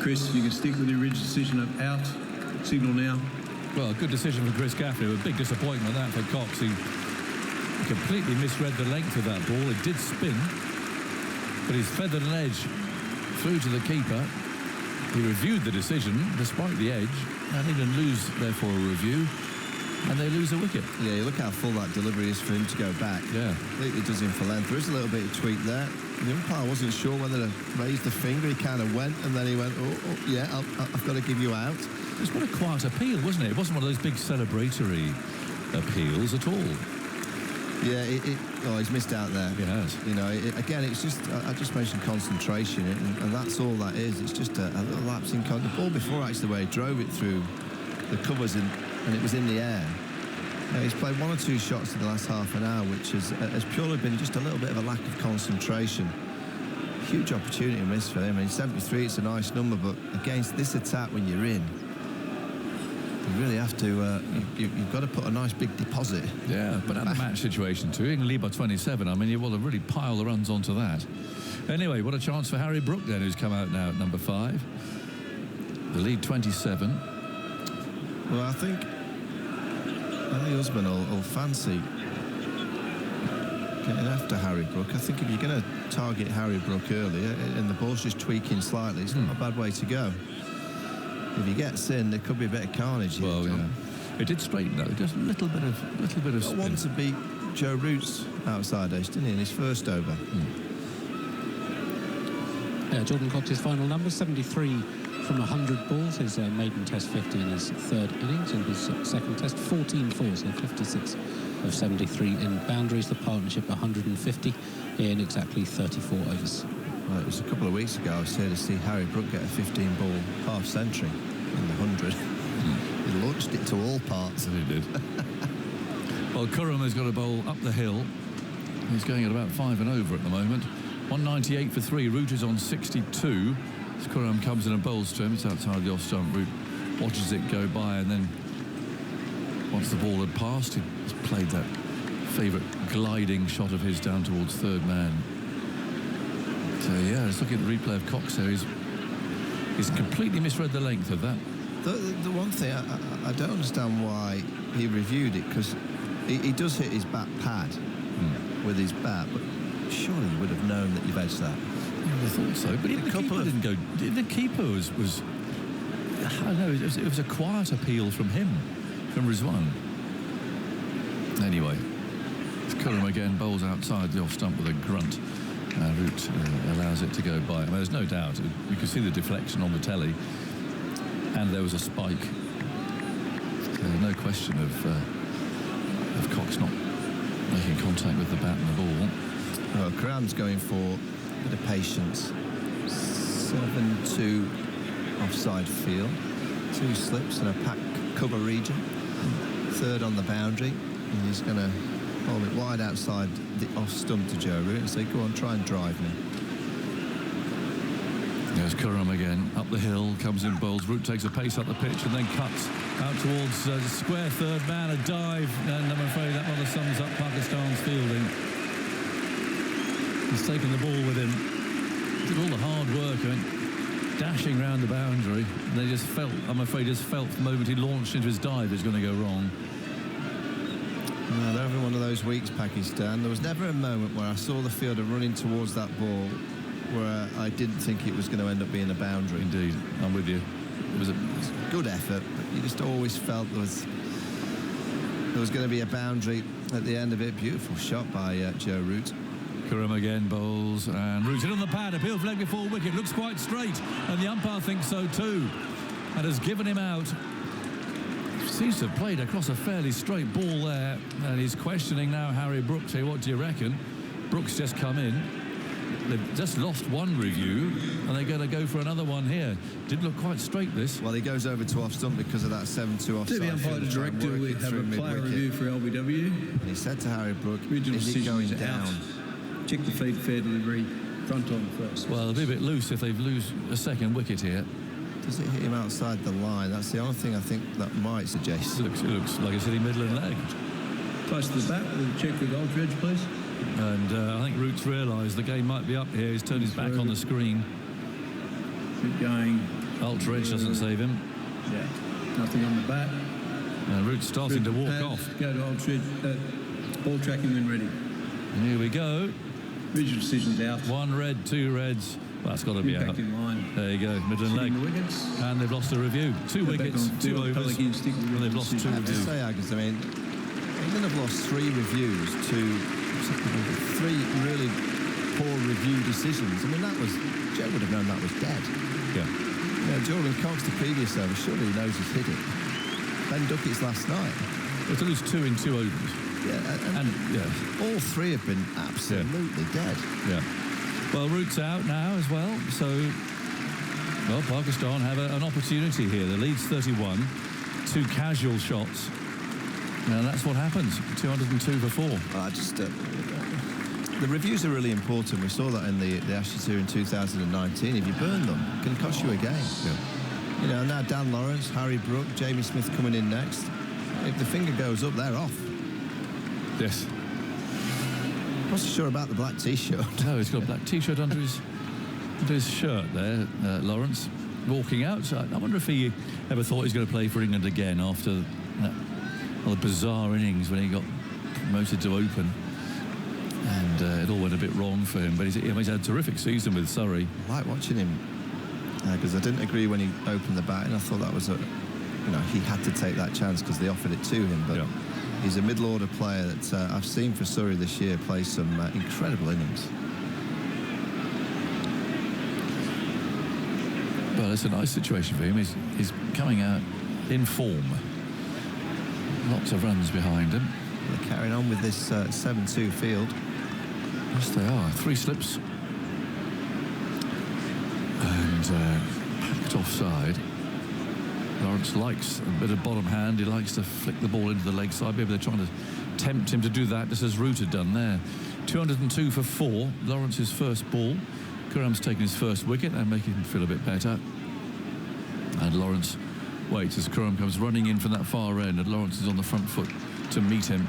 S15: Chris, you can stick with the original decision of out. Signal now.
S10: Well, good decision for Chris Gaffney. A big disappointment that for Cox. He completely misread the length of that ball. It did spin, but he's feathered an edge through to the keeper. He reviewed the decision despite the edge, and he didn't lose, therefore, a review. And they lose a wicket.
S14: Yeah, you look how full that delivery is for him to go back.
S10: Yeah.
S14: Completely does him for length. There is a little bit of tweak there. The umpire wasn't sure whether to raise the finger. He kind of went, and then he went, oh yeah, I've got to give you out.
S10: It was what a quiet appeal, wasn't it? It wasn't one of those big celebratory appeals at all.
S14: Yeah, he's missed out there.
S10: He has.
S14: You know, again, it's just, I just mentioned concentration, and that's all that is. It's just a little lapse in the ball before, actually, where he drove it through the covers and it was in the air. Now, he's played one or two shots in the last half an hour, which has purely been just a little bit of a lack of concentration. Huge opportunity missed for him. I mean, 73, it's a nice number, but against this attack when you're in, you really have to, you've got to put a nice big deposit.
S10: Yeah, but at the match situation too, England by 27, I mean, you want to really pile the runs onto that. Anyway, what a chance for Harry Brook then, who's come out now at number 5. The lead 27.
S14: Well, I think Usman will fancy getting after Harry Brook. I think if you're going to target Harry Brook early and the ball's just tweaking slightly, it's not a bad way to go. If he gets in, there could be a bit of carnage here.
S10: Well, yeah. It did straighten though. Just a little bit of spin.
S14: Wanted to beat Joe Root's outside edge, didn't he, in his first over?
S11: Yeah, Jordan Cox's final number, 73 from 100 balls. His maiden test 50 in his third innings. In his second test, 14-4, so 56 of 73 in boundaries. The partnership 150 in exactly 34 overs.
S14: Well, it was a couple of weeks ago I was here to see Harry Brook get a 15-ball half-century in the 100. He launched it to all parts.
S10: He did. Well, Khurram has got a bowl up the hill. He's going at about 5 and over at the moment. 198 for 3. Root is on 62. As Khurram comes in and bowls to him, it's outside the off-stump. Root watches it go by, and then once the ball had passed, he's played that favourite gliding shot of his down towards third man. So yeah, just looking at the replay of Cox there, he's completely misread the length of that.
S14: The one thing I don't understand why he reviewed it, because he does hit his back pad with his bat, but surely he would have known that you've edged that.
S10: I would have thought so, but even the keeper didn't go. The keeper was I don't know. It was a quiet appeal from him, from Rizwan. Anyway, Khurram again bowls outside the off stump with a grunt. Root allows it to go by. I mean, there's no doubt. You could see the deflection on the telly, and there was a spike. No question of Cox not making contact with the bat and the ball.
S14: Well, Karam's going for a bit of patience. 7-2 offside field. 2 slips in a pack cover region. 3rd on the boundary. And he's going to hold it wide outside the off stump to Joe Root and say, go on, try and drive me.
S10: There's Karam again, up the hill, comes in bowls. Root takes a pace up the pitch and then cuts out towards square third man, a dive, and I'm afraid that rather sums up Pakistan's fielding. He's taken the ball with him, did all the hard work, I mean, dashing round the boundary, and they just felt, I'm afraid, the moment he launched into his dive is going to go wrong.
S14: No, they're having one of those weeks, Pakistan. There was never a moment where I saw the fielder running towards that ball where I didn't think it was going to end up being a boundary.
S10: Indeed, I'm with you. It was a
S14: good effort, but you just always felt there was going to be a boundary at the end of it. Beautiful shot by Joe Root.
S10: Karam again bowls, and Root on the pad, appeal flag before wicket, looks quite straight, and the umpire thinks so too, and has given him out. Seems to have played across a fairly straight ball there, and he's questioning now Harry Brooks here. What do you reckon? Brooks just come in. They've just lost one review, and they're going to go for another one here. Did look quite straight, this.
S14: Well, he goes over to off stump because of that 7-2 offside.
S15: To the umpire director, we have a player review for LBW.
S14: And he said to Harry Brooks,
S15: original
S14: is he going
S15: decision
S14: down?
S15: Check the feed, fair delivery, front on first.
S10: Well, it'll be a bit loose if they lose a second wicket here.
S14: Does it hit him outside the line? That's the only thing I think that might suggest.
S10: It looks like it's hitting middle and leg.
S15: Close to the bat, we'll check with Aldridge, please.
S10: And I think Root's realised the game might be up here. He's turned his back on the screen.
S15: Keep going.
S10: Ultra Edge doesn't save him.
S15: Yeah, nothing on the bat.
S10: Root's starting to walk off.
S15: Go to Aldridge. Ball tracking when ready.
S10: And here we go.
S15: Visual decisions out.
S10: 1 red, 2 reds. Well, that's got to be out.
S15: In line.
S10: There you go, middle and leg. And they've lost a review. 2 wickets, 2 overs, and they've lost 2
S14: I have to
S10: reviews.
S14: say, Agus, I mean, England have lost 3 reviews to 3 really poor review decisions. I mean, that was, Joe would have known that was dead.
S10: Yeah.
S14: Jordan Cox, the previous over, surely he knows he's hit it. Ben Duckett's last night.
S10: Well, to lose 2 in 2 overs.
S14: Yeah, and all 3 have been absolutely dead.
S10: Yeah. Well, Root's out now as well, so Pakistan have an opportunity here. The lead's 31, 2 casual shots, and that's what happens. 202 for 4.
S14: The reviews are really important. We saw that in the Ashes here in 2019. If you burn them, it can cost you a game.
S10: Yeah.
S14: Now Dan Lawrence, Harry Brook, Jamie Smith coming in next. If the finger goes up, they're off.
S10: Yes.
S14: Wasn't sure about the black T-shirt.
S10: No, he's got a black T-shirt under his shirt there, Lawrence, walking out. So I wonder if he ever thought he was going to play for England again after that bizarre innings when he got promoted to open. And it all went a bit wrong for him. But he's had a terrific season with Surrey.
S14: I like watching him because I didn't agree when he opened the bat, and I thought that was he had to take that chance because they offered it to him. But he's a middle order player that I've seen for Surrey this year play some incredible innings.
S10: Well, it's a nice situation for him. He's coming out in form. Lots of runs behind him.
S14: They're carrying on with this 7-2 field.
S10: Yes, they are. 3 slips. And packed offside. Lawrence likes a bit of bottom hand. He likes to flick the ball into the leg side. Maybe they're trying to tempt him to do that, just as Root had done there. 202 for 4. Lawrence's first ball. Karam's taken his first wicket and making him feel a bit better. And Lawrence waits as Karam comes running in from that far end, and Lawrence is on the front foot to meet him.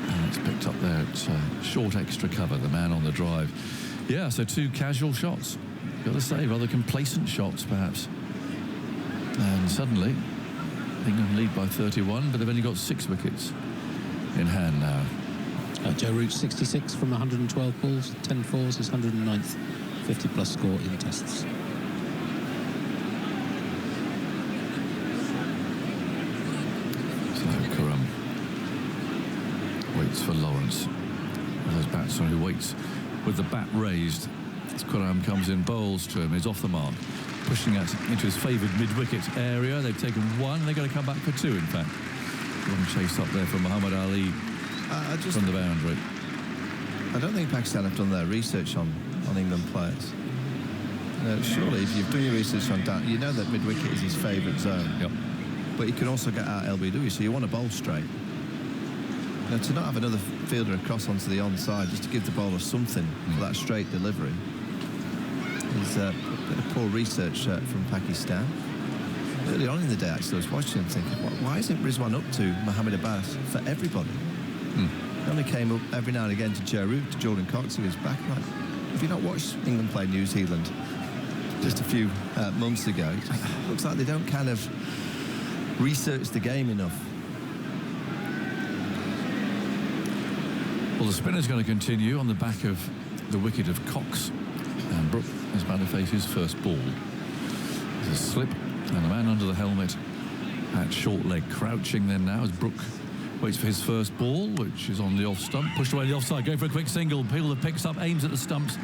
S10: And it's picked up there at short extra cover, the man on the drive. Yeah, so 2 casual shots. Got to say, rather complacent shots, perhaps. And suddenly, England lead by 31, but they've only got 6 wickets in hand now.
S11: Joe Root 66 from 112 balls, 10 fours, his 109th 50-plus score in tests.
S10: So Karam waits for Lawrence. One of those batsmen who waits with the bat raised. As Quram comes in, bowls to him, he's off the mark, pushing out into his favoured mid-wicket area. They've taken one, they're going to come back for two, in fact. Long chase up there from Muhammad Ali from the boundary.
S14: I don't think Pakistan have done their research on England players. Surely, if you've done your research on Dan, you know that mid-wicket is his favourite zone.
S10: Yep.
S14: But you can also get out LBW, so you want to bowl straight. To not have another fielder across onto the onside, just to give the bowler something for that straight delivery, is a bit of poor research from Pakistan. Early on in the day, actually, I was watching and thinking, why isn't Rizwan up to Mohammed Abbas for everybody? He only came up every now and again to Joe Root, to Jordan Cox, who was back. Like, have you not watched England play New Zealand just a few months ago? It just looks like they don't kind of research the game enough.
S10: Well, the spinner's going to continue on the back of the wicket of Cox. And Brook is about to face his first ball. There's a slip, and the man under the helmet at short leg crouching then now as Brook waits for his first ball, which is on the off stump. Pushed away the offside, going for a quick single. Fielder picks up, aims at the stumps.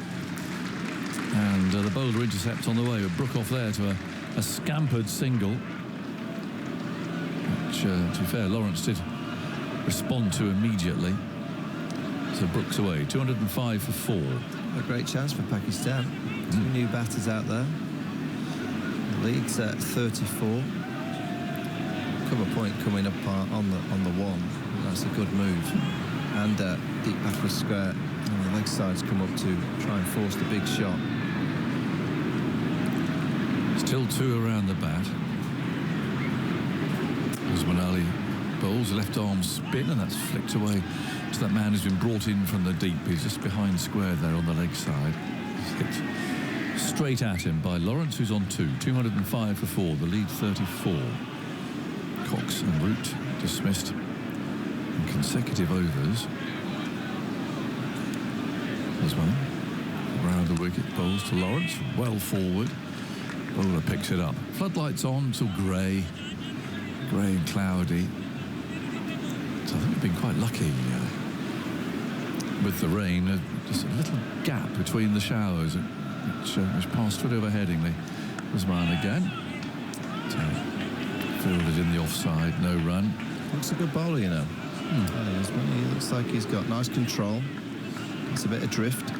S10: And the bowler intercepts on the way with Brook off there to a scampered single. Which, to be fair, Lawrence did respond to immediately. So Brook's away, 205 for 4.
S14: A great chance for Pakistan. Two new batters out there. The lead's at 34. Cover point coming up on the one. That's a good move. And deep backward square. And the leg sides come up to try and force the big shot.
S10: Still two around the bat. Usman Ali bowls, left arm spin, and that's flicked away to that man who's been brought in from the deep. He's just behind square there on the leg side. He's hit straight at him by Lawrence, who's on 205 for 4, the lead 34. Cox and Root dismissed in consecutive overs. As well, around the wicket, bowls to Lawrence, well forward. Bowler picks it up. Floodlights on till grey and cloudy. So I think we've been quite lucky with the rain. Just a little gap between the showers, which passed through over Headingley. Usman again. Fielded in the offside, no run.
S14: Looks a good bowler, you know. He looks like he's got nice control. It's a bit of drift.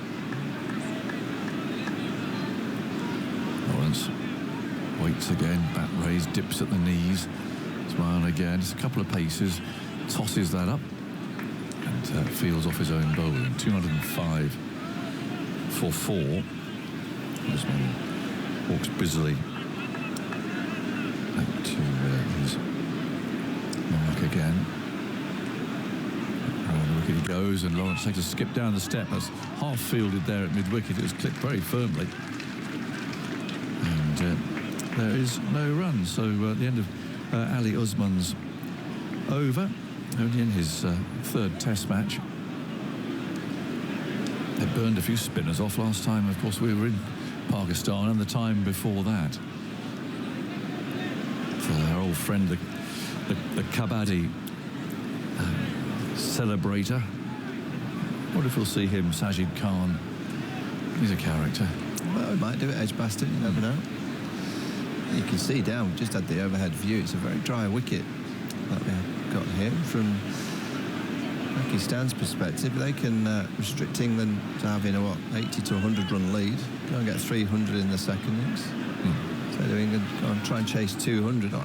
S10: Lawrence waits again, bat raised, dips at the knees. Usman again, just a couple of paces, tosses that up and fields off his own bowling. 205 for 4. Usman walks busily back to his mark again. Around the wicket he goes, and Lawrence takes a skip down the step. That's half fielded there at mid-wicket. It was clipped very firmly. And there is no run. So at the end of Ali Usman's over, only in his third test match. They burned a few spinners off last time. Of course, we were in Pakistan, and the time before that. So our old friend, the Kabaddi celebrator. What if we'll see him, Sajid Khan? He's a character.
S14: Well, he might do it, Edgbaston, you never know. You can see down, just at the overhead view, it's a very dry wicket that we've got here. From Pakistan's perspective, they can restrict England to having a 80 to 100 run lead, go and get 300 in the second innings. So do England go and try and chase 200. You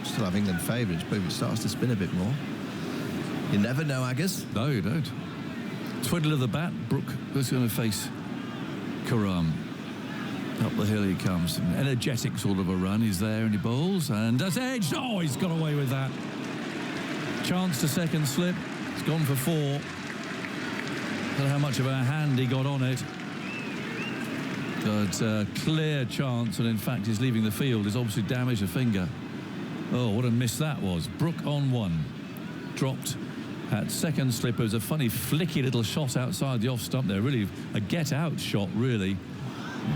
S14: still have England favourites, but if it starts to spin a bit more, you never know, Aggers.
S10: No, you don't. Twiddle of the bat. Brook is going to face Karam. Up the hill he comes. An energetic sort of a run. He's there and he bowls. And that's edged. Oh, he's got away with that. Chance to second slip. It's gone for 4. Don't know how much of a hand he got on it. But a clear chance, and in fact he's leaving the field. He's obviously damaged a finger. Oh, what a miss that was. Brook on 1. Dropped at second slip. It was a funny flicky little shot outside the off stump there. Really a get out shot, really.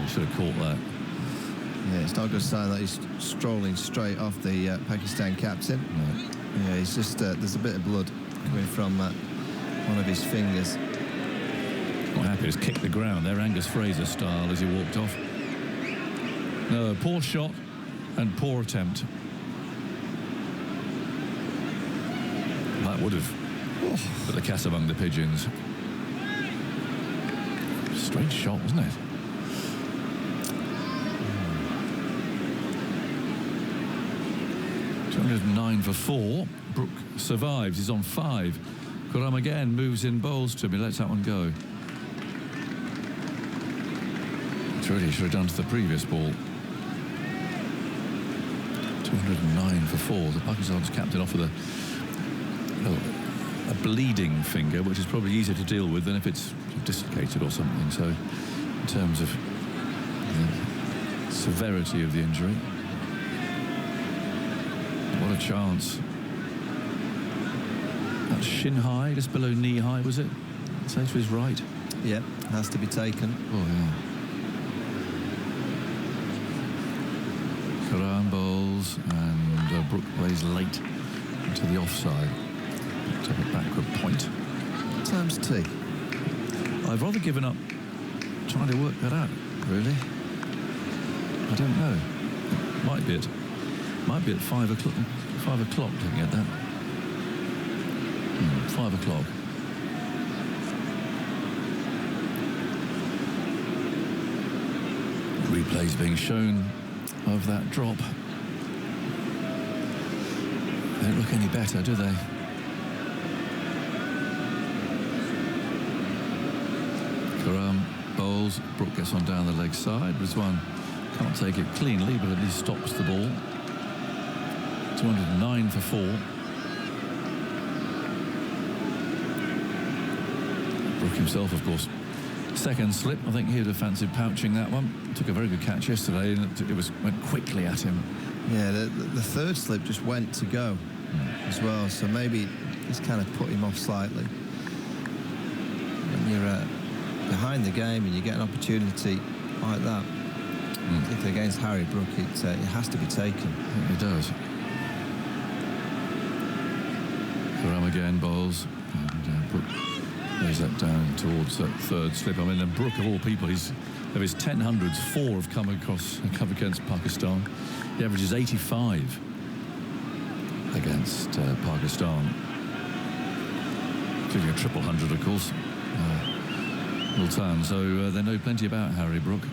S10: You should have caught that.
S14: Yeah, it's not a good sign that he's strolling straight off the Pakistan captain. No. Yeah, he's just there's a bit of blood coming from one of his fingers.
S10: Not happy, just kicked the ground there, Angus Fraser style, as he walked off. No, poor shot and poor attempt. That would have put the cat among the pigeons. Strange shot, wasn't it? $209 for 4. Brook survives. He's on 5. Khurram again moves in, bowls to him. He lets that one go. It's really should have done to the previous ball. 209 for 4. The Pakistan's capped it off with a bleeding finger, which is probably easier to deal with than if it's dislocated or something. So, in terms of the severity of the injury, what a chance. That's shin high, just below knee high, was it? Say to his right.
S14: Yeah, has to be taken.
S10: Oh, yeah. Khurram bowls, and Brook plays late into the offside. Picked up a backward point.
S14: Times tea.
S10: I've rather given up trying to work that out, really. I don't know. Might be at 5 o'clock. 5 o'clock, looking at that. 5 o'clock. Replays being shown of that drop. They don't look any better, do they? Khurram bowls. Brook gets on down the leg side. Rizwan can't take it cleanly, but at least stops the ball. 209 for 4. Brook himself, of course, second slip. I think he would have fancied pouching that one. Took a very good catch yesterday, and it went quickly at him.
S14: Yeah, the third slip just went to go as well, so maybe it's kind of put him off slightly. When you're behind the game and you get an opportunity like that, particularly against Harry Brook, it has to be taken.
S10: It does. Khurram again bowls, and Brook lays that down towards that third slip. I mean, and Brook, of all people, of his 10 hundreds, 4 have come against Pakistan. He averages 85 against Pakistan. Including a triple hundred, of course. Multan. So they know plenty about Harry Brook.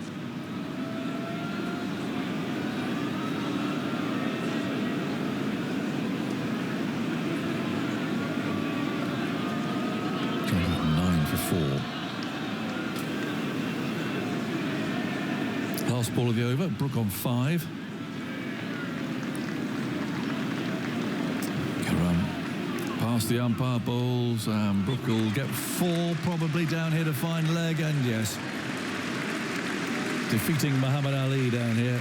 S10: Last ball of the over, Brook on 5. Khurram past the umpire, bowls, and Brook will get 4 probably down here to find leg, and yes, defeating Muhammad Ali down here.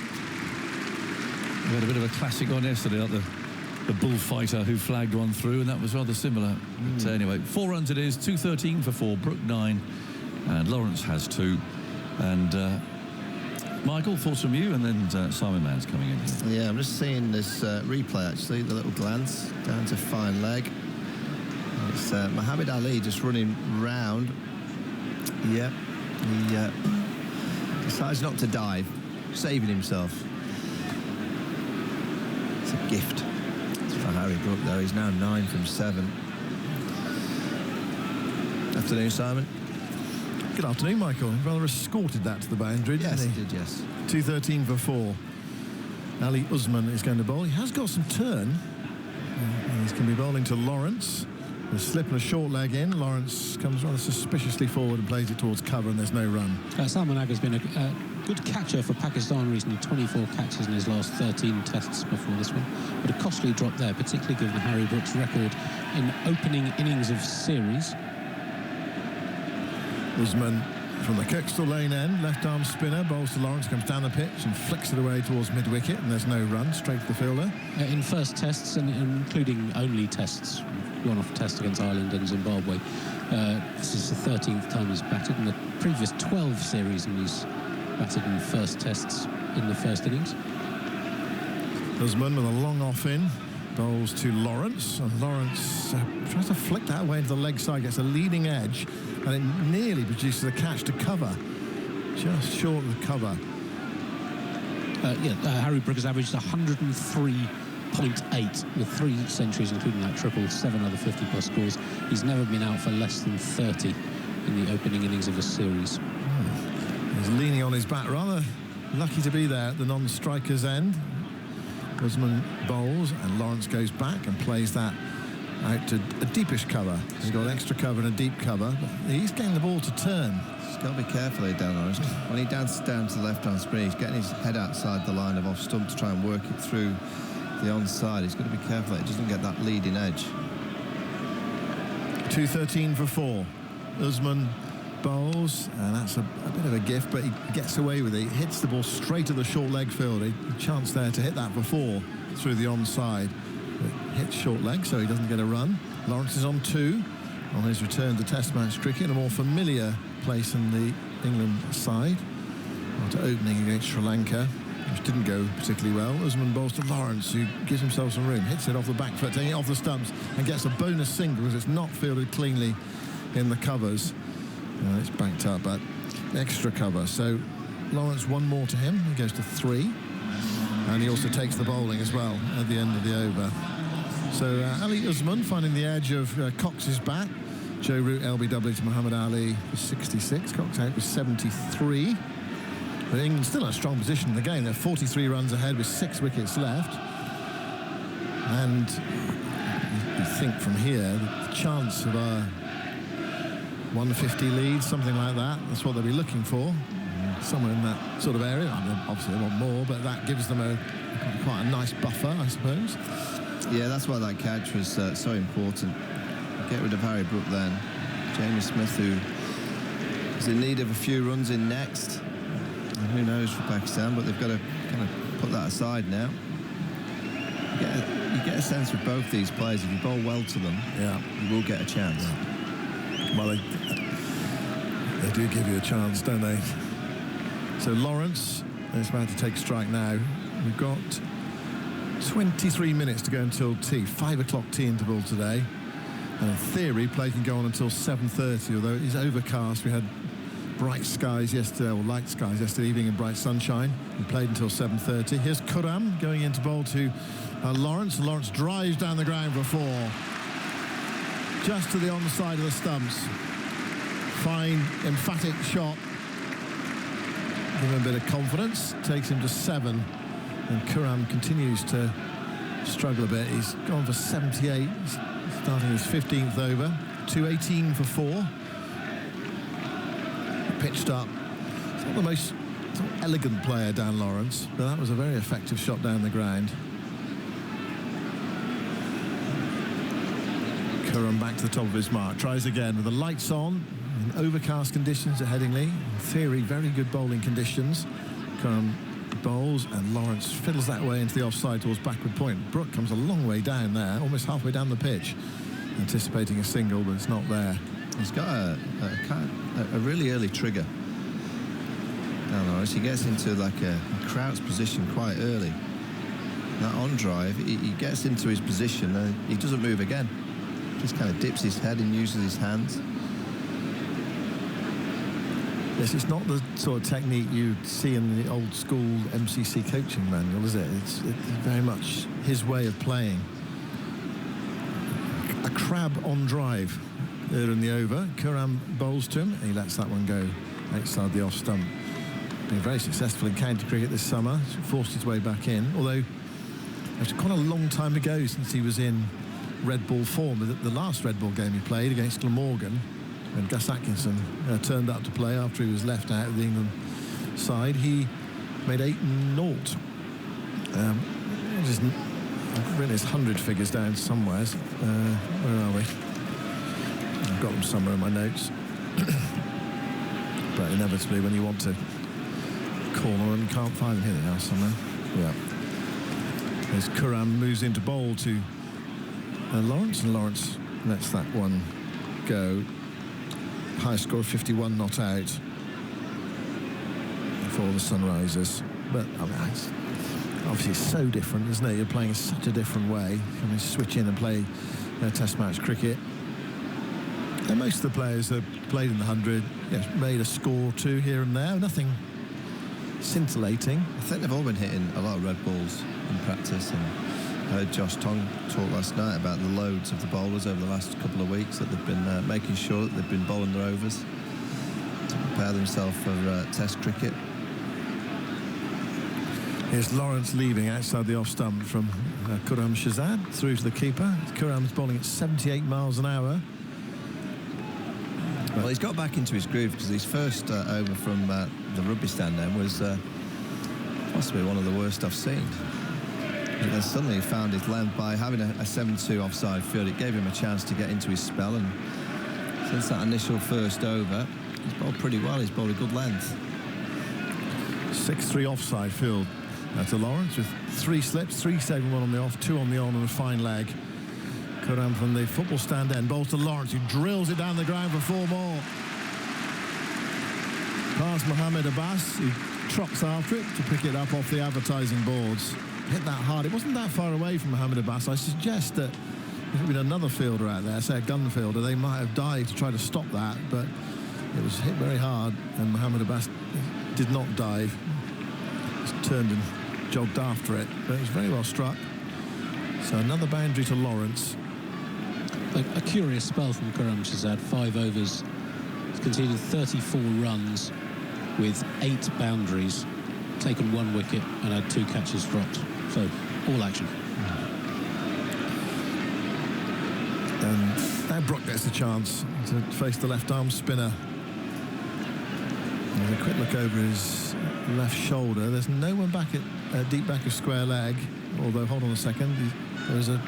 S10: We had a bit of a classic on yesterday, like the bullfighter who flagged one through, and that was rather similar. But anyway, 4 runs it is, 213 for 4, Brook 9, and Lawrence has 2. And Michael, thoughts from you, and then Simon Mann's coming in here.
S14: Yeah, I'm just seeing this replay, actually, the little glance down to fine leg. It's Muhammad Ali just running round. Yeah, he decides not to dive, saving himself. It's a gift. It's for Harry Brook, though. He's now 9 from 7. Afternoon, Simon.
S8: Good afternoon, Michael. Rather escorted that to the boundary, didn't he?
S14: Yes, he did, yes.
S8: 213 for 4. Ali Usman is going to bowl. He has got some turn. And he's going to be bowling to Lawrence. A slip and a short leg in. Lawrence comes rather suspiciously forward and plays it towards cover, and there's no run.
S11: Salman Agha's been a good catcher for Pakistan recently. 24 catches in his last 13 tests before this one. But a costly drop there, particularly given Harry Brook's record in opening innings of series.
S8: Usman from the Kirkstall lane end, left arm spinner, bowls to Lawrence, comes down the pitch and flicks it away towards mid-wicket, and there's no run, straight to the fielder.
S11: In first tests, and including only tests, one-off test against Ireland and Zimbabwe, this is the 13th time he's batted. In the previous 12 series, and he's batted in first tests in the first innings.
S8: Usman with a long off in, bowls to Lawrence, and Lawrence tries to flick that away into the leg side, gets a leading edge, and it nearly produces a catch to cover, just short of the cover.
S11: Harry Brook has averaged 103.8 with 3 centuries, including that triple, 7 other 50-plus scores. He's never been out for less than 30 in the opening innings of a series.
S8: He's leaning on his bat, rather lucky to be there at the non-striker's end. Usman bowls, and Lawrence goes back and plays that out to a deepish cover. He's got extra cover and a deep cover, but he's getting the ball to turn.
S14: He's got to be careful here, Dan Lawrence. When he dances down to the left-hand spin, he's getting his head outside the line of off stump to try and work it through the onside. He's got to be careful that he doesn't get that leading edge.
S8: 2:13 for 4. Usman bowls, and that's a bit of a gift, but he gets away with it. He hits the ball straight at the short leg fielder. A chance there to hit that for 4 through the onside. But hits short leg, so he doesn't get a run. Lawrence is on 2 on his return to Test match cricket, a more familiar place in the England side after opening against Sri Lanka, which didn't go particularly well. Usman bowls to Lawrence, who gives himself some room, hits it off the back foot, taking it off the stumps, and gets a bonus single because it's not fielded cleanly in the covers. It's banked up, but extra cover. So Lawrence, 1 more to him. He goes to 3. And he also takes the bowling as well at the end of the over. So Ali Usman finding the edge of Cox's bat. Joe Root LBW to Muhammad Ali for 66. Cox out with 73. But England still in a strong position in the game. They're 43 runs ahead with 6 wickets left. And you think from here, the chance of a 150 lead, something like that, that's what they'll be looking for. Somewhere in that sort of area. I mean, obviously they want more, but that gives them quite a nice buffer, I suppose.
S14: Yeah, that's why that catch was so important. Get rid of Harry Brook then. Jamie Smith, who is in need of a few runs in next. And who knows for Pakistan, but they've got to kind of put that aside now. You get a sense with both these players, if you bowl well to them, you will get a chance.
S8: Yeah. Well, they do give you a chance, don't they? So Lawrence is about to take strike now. We've got 23 minutes to go until tea. 5 o'clock tea interval today. And in theory, play can go on until 7:30, although it is overcast. We had bright skies yesterday, or light skies yesterday evening and bright sunshine. We played until 7:30. Here's Khurram going into bowl to Lawrence. Lawrence drives down the ground for 4. Just to the onside of the stumps. Fine, emphatic shot. Give him a bit of confidence. Takes him to 7. And Khurram continues to struggle a bit. He's gone for 78, starting his 15th over. 2:18 for 4. Pitched up. It's not the most elegant player, Dan Lawrence, but that was a very effective shot down the ground. Khurram back to the top of his mark. Tries again with the lights on. In overcast conditions at Headingley. In theory, very good bowling conditions. Khurram bowls, and Lawrence fiddles that way into the offside towards backward point. Brook comes a long way down there, almost halfway down the pitch, anticipating a single, but it's not there.
S14: He's got a really early trigger. Now, Lawrence, he gets into like a crouch position quite early. That on drive, he gets into his position and he doesn't move again. Just kind of dips his head and uses his hands.
S8: Yes, it's not the sort of technique you see in the old school MCC coaching manual, is it? It's very much his way of playing. A crab on drive there in the over. Khurram bowls to him. He lets that one go outside the off stump. Been very successful in county cricket this summer. Forced his way back in, although it's quite a long time ago since he was in red ball form. The last red ball game he played against Glamorgan, when Gus Atkinson turned up to play after he was left out of the England side, he made 8-0. I've written his 100 figures down somewhere. Where are we? I've got them somewhere in my notes. But inevitably, when you want to call them, you can't find them. Here they are somewhere. Yeah. As Khurram moves into bowl to Lawrence, and Lawrence lets that one go. High score of 51 not out for the Sunrisers. But I mean, obviously it's so different, isn't it? You're playing in such a different way. You can switch in and play Test match cricket. And most of the players are played in the 100, yes, made a score or two here and there, nothing scintillating.
S14: I think they've all been hitting a lot of red balls in practice, and I heard Josh Tong talk last night about the loads of the bowlers over the last couple of weeks that they've been making sure that they've been bowling their overs to prepare themselves for Test cricket.
S8: Here's Lawrence leaving outside the off stump from Khurram Shahzad through to the keeper. Khurram's bowling at 78 miles an hour.
S14: Well, he's got back into his groove because his first over from the rugby stand end was possibly one of the worst I've seen. And then suddenly he found his length by having a 7-2 offside field. It gave him a chance to get into his spell, and since that initial first over, he's bowled pretty well. He's bowled a good length.
S8: 6-3 offside field to Lawrence with 3 slips, 3 saving, 1 on the off, 2 on the on, and a fine leg. Khurram from the football stand end bowls to Lawrence, who drills it down the ground for 4 more. Past Mohammed Abbas, who trots after it to pick it up off the advertising boards. Hit that hard. It wasn't that far away from Mohammed Abbas. I suggest that if it had been another fielder out there, say a gun fielder, they might have dived to try to stop that, but it was hit very hard, and Mohammed Abbas did not dive. Just turned and jogged after it, but it was very well struck. So another boundary to Lawrence.
S11: A curious spell from Khurram Shahzad, 5 overs. He's conceded 34 runs with 8 boundaries, taken 1 wicket and had 2 catches dropped. So all action.
S8: And now Brook gets a chance to face the left arm spinner. There's a quick look over his left shoulder. There's no one back at deep back of square leg, although hold on a second, there's a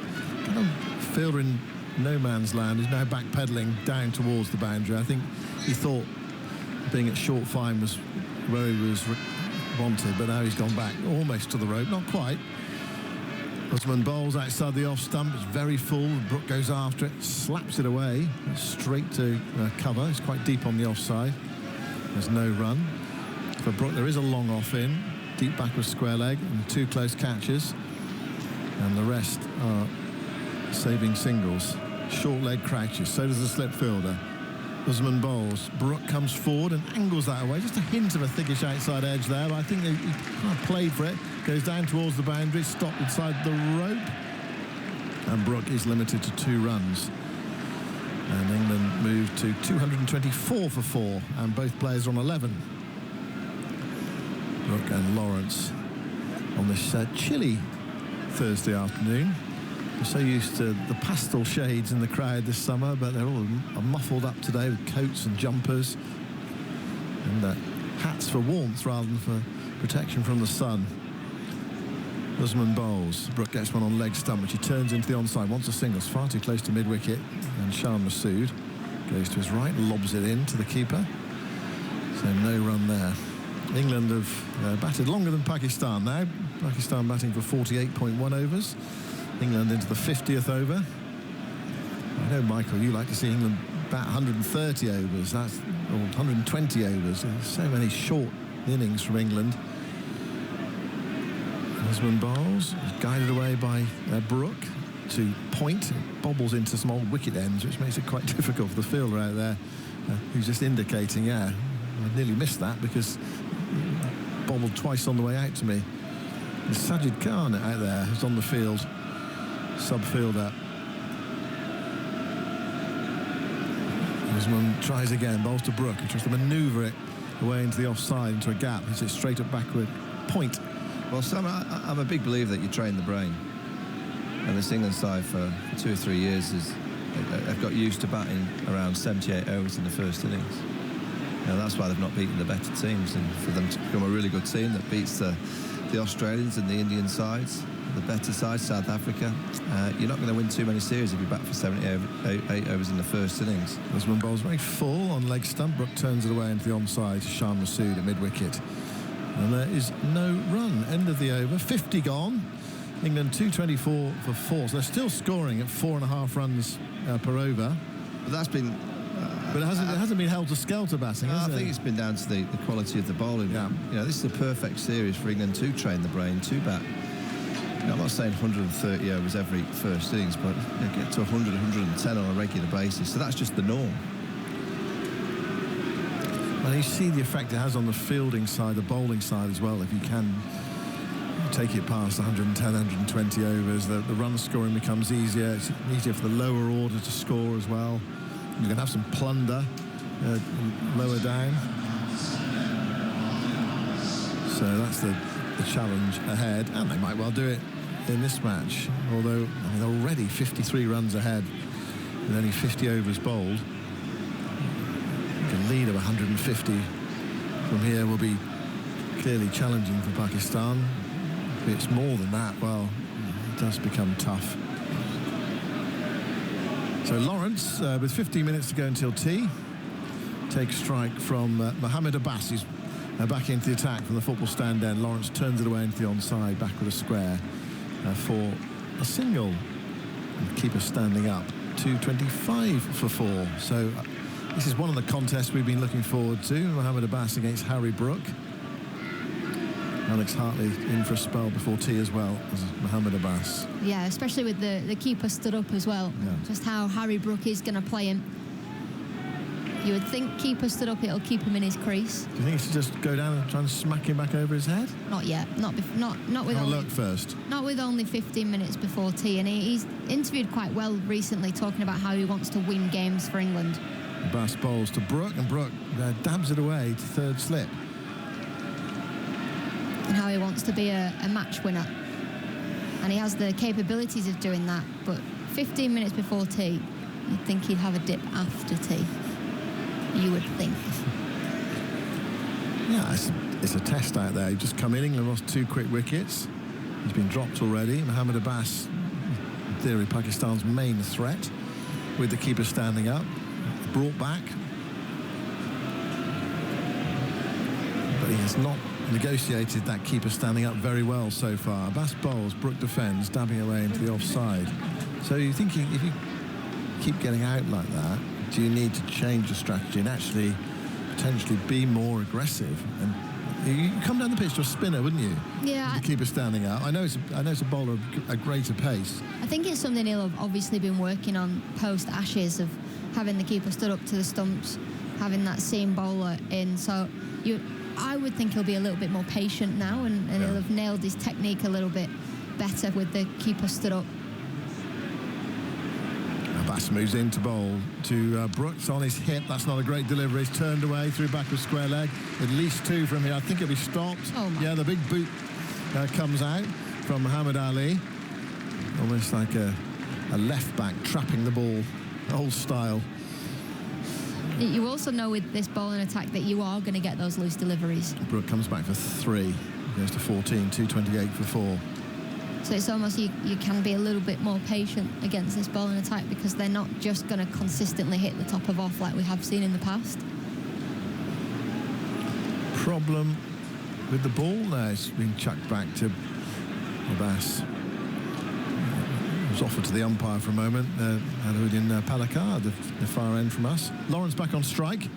S8: kind of fielder in no man's land. He's now backpedaling down towards the boundary. I think he thought being at short fine was where he was wanted, but now he's gone back almost to the rope, not quite. Usman bowls outside the off stump. It's very full. Brook goes after it, slaps it away straight to cover. It's quite deep on the offside. There's no run for Brook. There is a long off in, deep back with square leg, and 2 close catches, and the rest are saving singles. Short leg crouches, so does the slip fielder. Usman bowls. Brook comes forward and angles that away. Just a hint of a thickish outside edge there, but I think he kind of played for it. Goes down towards the boundary, stopped inside the rope, and Brook is limited to 2 runs. And England moved to 224 for 4, and both players are on 11. Brook and Lawrence on this chilly Thursday afternoon. We're so used to the pastel shades in the crowd this summer, but they're all muffled up today with coats and jumpers and hats for warmth rather than for protection from the sun. Usman bowls. Brook gets one on leg stump, which he turns into the onside. Wants a single. It's far too close to mid-wicket. And Shan Masood goes to his right, lobs it in to the keeper. So no run there. England have batted longer than Pakistan now. Pakistan batting for 48.1 overs. England into the 50th over. I know, Michael, you like to see England bat 130 overs. Or 120 overs. There's so many short innings from England. Usman bowls, guided away by Brook to point. It bobbles into some old wicket ends, which makes it quite difficult for the fielder out there, who's just indicating, I nearly missed that because it bobbled twice on the way out to me. There's Sajid Khan out there, who's on the field, sub-fielder. Usman tries again, bowls to Brook, and tries to manoeuvre it away into the offside, into a gap. Hits it straight up backward, point.
S14: Well, Sam, I'm a big believer that you train the brain. And this England side for 2 or 3 years they've got used to batting around 78 overs in the first innings. And that's why they've not beaten the better teams. And for them to become a really good team that beats the Australians and the Indian sides, the better side, South Africa, you're not going to win too many series if you bat for 78 overs in the first innings.
S8: Usman bowls very full on leg stump. Brook turns it away into the onside to Shan Masood at mid-wicket. And there is no run. End of the over. 50 gone. England 224 for 4. So they're still scoring at 4.5 runs per over.
S14: But that's been...
S8: but it hasn't been helter-skelter batting, has it?
S14: I think it's been down to the quality of the bowling.
S8: Yeah.
S14: This is a perfect series for England to train the brain, to bat. I'm not saying 130 overs every first innings, but get to 100, 110 on a regular basis. So that's just the norm.
S8: Well, you see the effect it has on the fielding side, the bowling side as well. If you can take it past 110, 120 overs, the run scoring becomes easier. It's easier for the lower order to score as well. You can have some plunder lower down. So that's the challenge ahead, and they might well do it in this match. Although they're already 53 runs ahead with only 50 overs bowled. A lead of 150 from here will be clearly challenging for Pakistan. If it's more than that, well, it does become tough. So Lawrence, with 15 minutes to go until tea, takes strike from Mohammed Abbas. He's back into the attack from the football stand end. Lawrence turns it away into the onside, back with a square for a single. And the keeper standing up, 225 for 4. So this is one of the contests we've been looking forward to. Mohammed Abbas against Harry Brook. Alex Hartley in for a spell before tea as well as Mohammed Abbas.
S5: Yeah, especially with the keeper stood up as well.
S8: Yeah.
S5: Just how Harry Brook is going to play him. You would think keeper stood up, it'll keep him in his crease.
S8: Do you think he should just go down and try and smack him back over his head?
S5: Not yet. Not with
S8: Have a
S5: only,
S8: look first.
S5: Not with only 15 minutes before tea. And he's interviewed quite well recently, talking about how he wants to win games for England.
S8: Abbas bowls to Brook, and Brook dabs it away to third slip.
S5: And how he wants to be a match winner. And he has the capabilities of doing that. But 15 minutes before tea, you'd think he'd have a dip after tea. You would think.
S8: Yeah, it's a test out there. He's just come in. England lost 2 quick wickets. He's been dropped already. Mohammed Abbas, in theory, Pakistan's main threat, with the keeper standing up. Brought back. But he has not negotiated that keeper standing up very well so far. Abbas bowls, Brook defends, dabbing away into the offside. So you're thinking, if you keep getting out like that, do you need to change the strategy and actually potentially be more aggressive? And you come down the pitch to a spinner, wouldn't you?
S5: Yeah.
S8: The keeper standing up. I know it's a bowler of a greater pace.
S5: I think it's something he'll have obviously been working on post-Ashes, of having the keeper stood up to the stumps, having that seam bowler in. So I would think he'll be a little bit more patient now, and he'll have nailed his technique a little bit better with the keeper stood up.
S8: Abbas moves in to bowl to Brooks on his hip. That's not a great delivery. He's turned away through back of square leg. At least 2 from here. I think it'll be stopped.
S5: Oh my.
S8: Yeah, the big boot comes out from Muhammad Ali. Almost like a left back trapping the ball, old style.
S5: You also know with this bowling attack that you are going to get those loose deliveries.
S8: Brook comes back for 3. Goes to 14, 228 for 4.
S5: So it's almost you can be a little bit more patient against this bowling attack, because they're not just going to consistently hit the top of off like we have seen in the past.
S8: Problem with the ball now. It's been chucked back to Abbas. It was offered to the umpire for a moment. Alhuddin Palakar, the far end from us. Lawrence back on strike.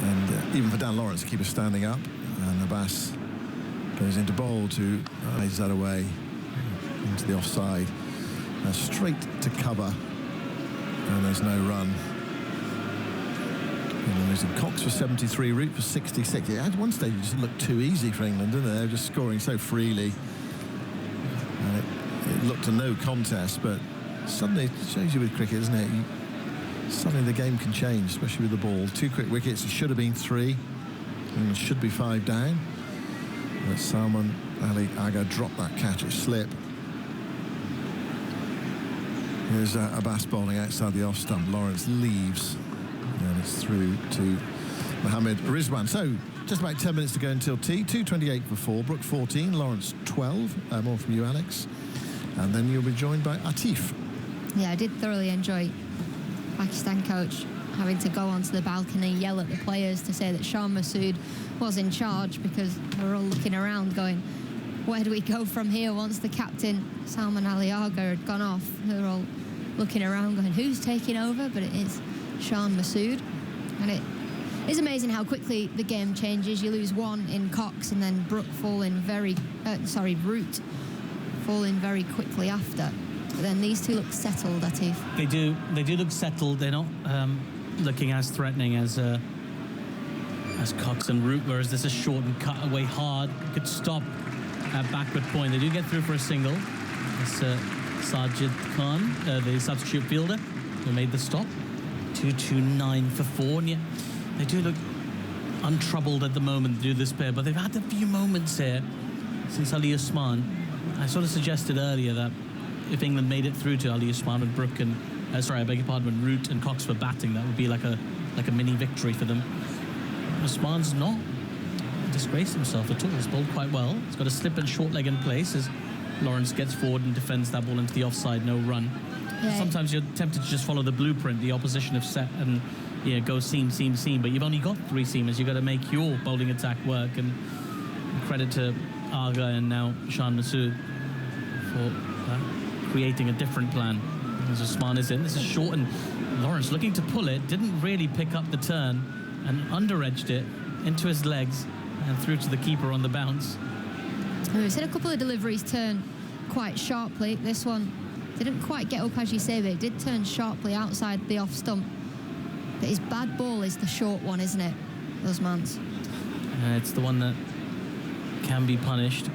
S8: And even for Dan Lawrence, the keeper standing up. And Abbas goes into bowl to raise that away into the offside. Straight to cover. And there's no run. And losing Cox for 73, Root for 66. At one stage it just looked too easy for England, didn't it? They were just scoring so freely. And it looked a no contest, but suddenly it shows you with cricket, doesn't it? Suddenly the game can change, especially with the ball. 2 quick wickets, it should have been 3. And it should be 5 down. But Salman Ali Agha dropped that catch at slip. Here's Abbas bowling outside the off stump. Lawrence leaves. And it's through to Mohammed Rizwan. So just about 10 minutes to go until tea. 228 for 4. Brook 14. Lawrence 12. More from you, Alex. And then you'll be joined by Atif.
S5: Yeah, I did thoroughly enjoy Pakistan coach having to go onto the balcony, yell at the players to say that Shan Masood was in charge, because we're all looking around going, where do we go from here once the captain, Salman Ali Agha, had gone off? They're all looking around going, who's taking over? But it is Shan Masood. And it is amazing how quickly the game changes. You lose 1 in Cox, and then Root falling very quickly after. But then these two look settled, Atif.
S2: They do look settled. They're not looking as threatening as Cox and Root, whereas this is short and cut away hard. Could stop at backward point. They do get through for a single. It's Sajid Khan, the substitute fielder, who made the stop. 2-2-9 for 4. And yet they do look untroubled at the moment, do this pair, but they've had a few moments here since Ali Usman. I sort of suggested earlier that if England made it through to Ali Usman and Brook and I beg your pardon, when Root and Cox were batting, that would be like a mini victory for them. Usman's not disgraced himself at all. He's bowled quite well. He's got a slip and short leg in place as Lawrence gets forward and defends that ball into the offside, no run.
S5: Yeah.
S2: Sometimes you're tempted to just follow the blueprint the opposition have set and go seam, but you've only got 3 seamers. You've got to make your bowling attack work, and credit to Aga and now Shan Masood for creating a different plan. As Usman is in, this is short, and Lawrence looking to pull it, didn't really pick up the turn and under-edged it into his legs and through to the keeper on the bounce.
S5: We've seen a couple of deliveries turn quite sharply. This one didn't quite get up, as you say, but it did turn sharply outside the off stump. But his bad ball is the short one, isn't it, Usman's?
S2: It's the one that can be punished.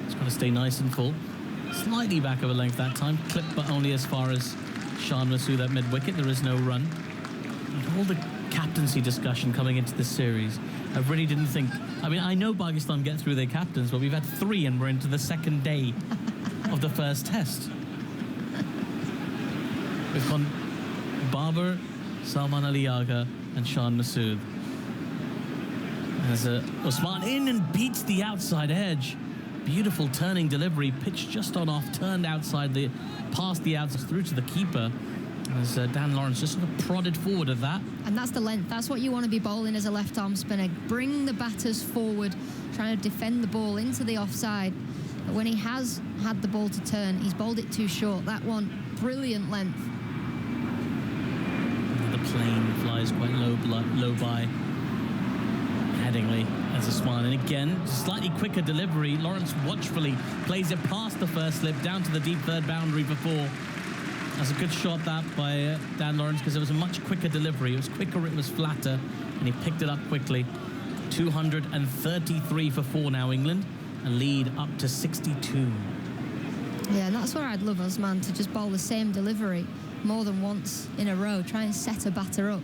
S2: It's got to stay nice and full. Slightly back of a length that time, clipped but only as far as Shan Masood at mid-wicket. There is no run. And all the captaincy discussion coming into this series, I really didn't think... I mean, I know Pakistan get through their captains, but we've had 3 and we're into the second day of the first test. We've gone Babar, Salman Ali Aga and Shan Masood. As Usman in and beats the outside edge. Beautiful turning delivery, pitched just on off, turned outside, past the outside, through to the keeper. As Dan Lawrence just sort of prodded forward at that.
S5: And that's the length. That's what you want to be bowling as a left-arm spinner. Bring the batters forward, trying to defend the ball into the offside. But when he has had the ball to turn, he's bowled it too short. That one, brilliant length.
S2: The plane flies quite low by Headingley as Usman, and again slightly quicker delivery. Lawrence watchfully plays it past the first slip down to the deep third boundary for 4. That's a good shot that by Dan Lawrence, because it was a much quicker delivery. It was quicker, it was flatter, and he picked it up quickly. 233 for 4 now, England, and lead up to 62.
S5: Yeah, and that's where I'd love Usman to just bowl the same delivery more than once in a row, try and set a batter up.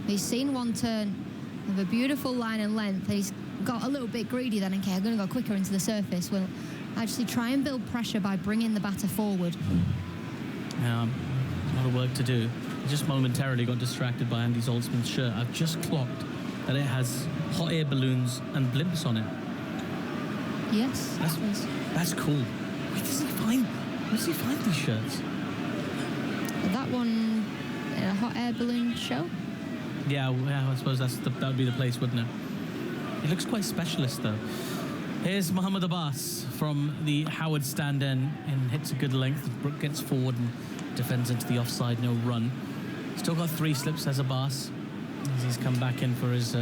S5: He's seen one turn with a beautiful line and length, and he's got a little bit greedy then. Okay, I'm going to go quicker into the surface. Well, actually try and build pressure by bringing the batter forward.
S2: Yeah, a lot of work to do. I just momentarily got distracted by Andy Zoltzman's shirt. I've just clocked that it has hot air balloons and blimps on it.
S5: Yes,
S2: that's cool. Where does he find these shirts?
S5: That one in a hot air balloon show?
S2: Yeah, I suppose that would be the place, wouldn't it? It looks quite specialist, though. Here's Mohammad Abbas from the Howard stand end and hits a good length. Brook gets forward and defends into the offside, no run. Still got 3 slips as Abbas, as he's come back in for his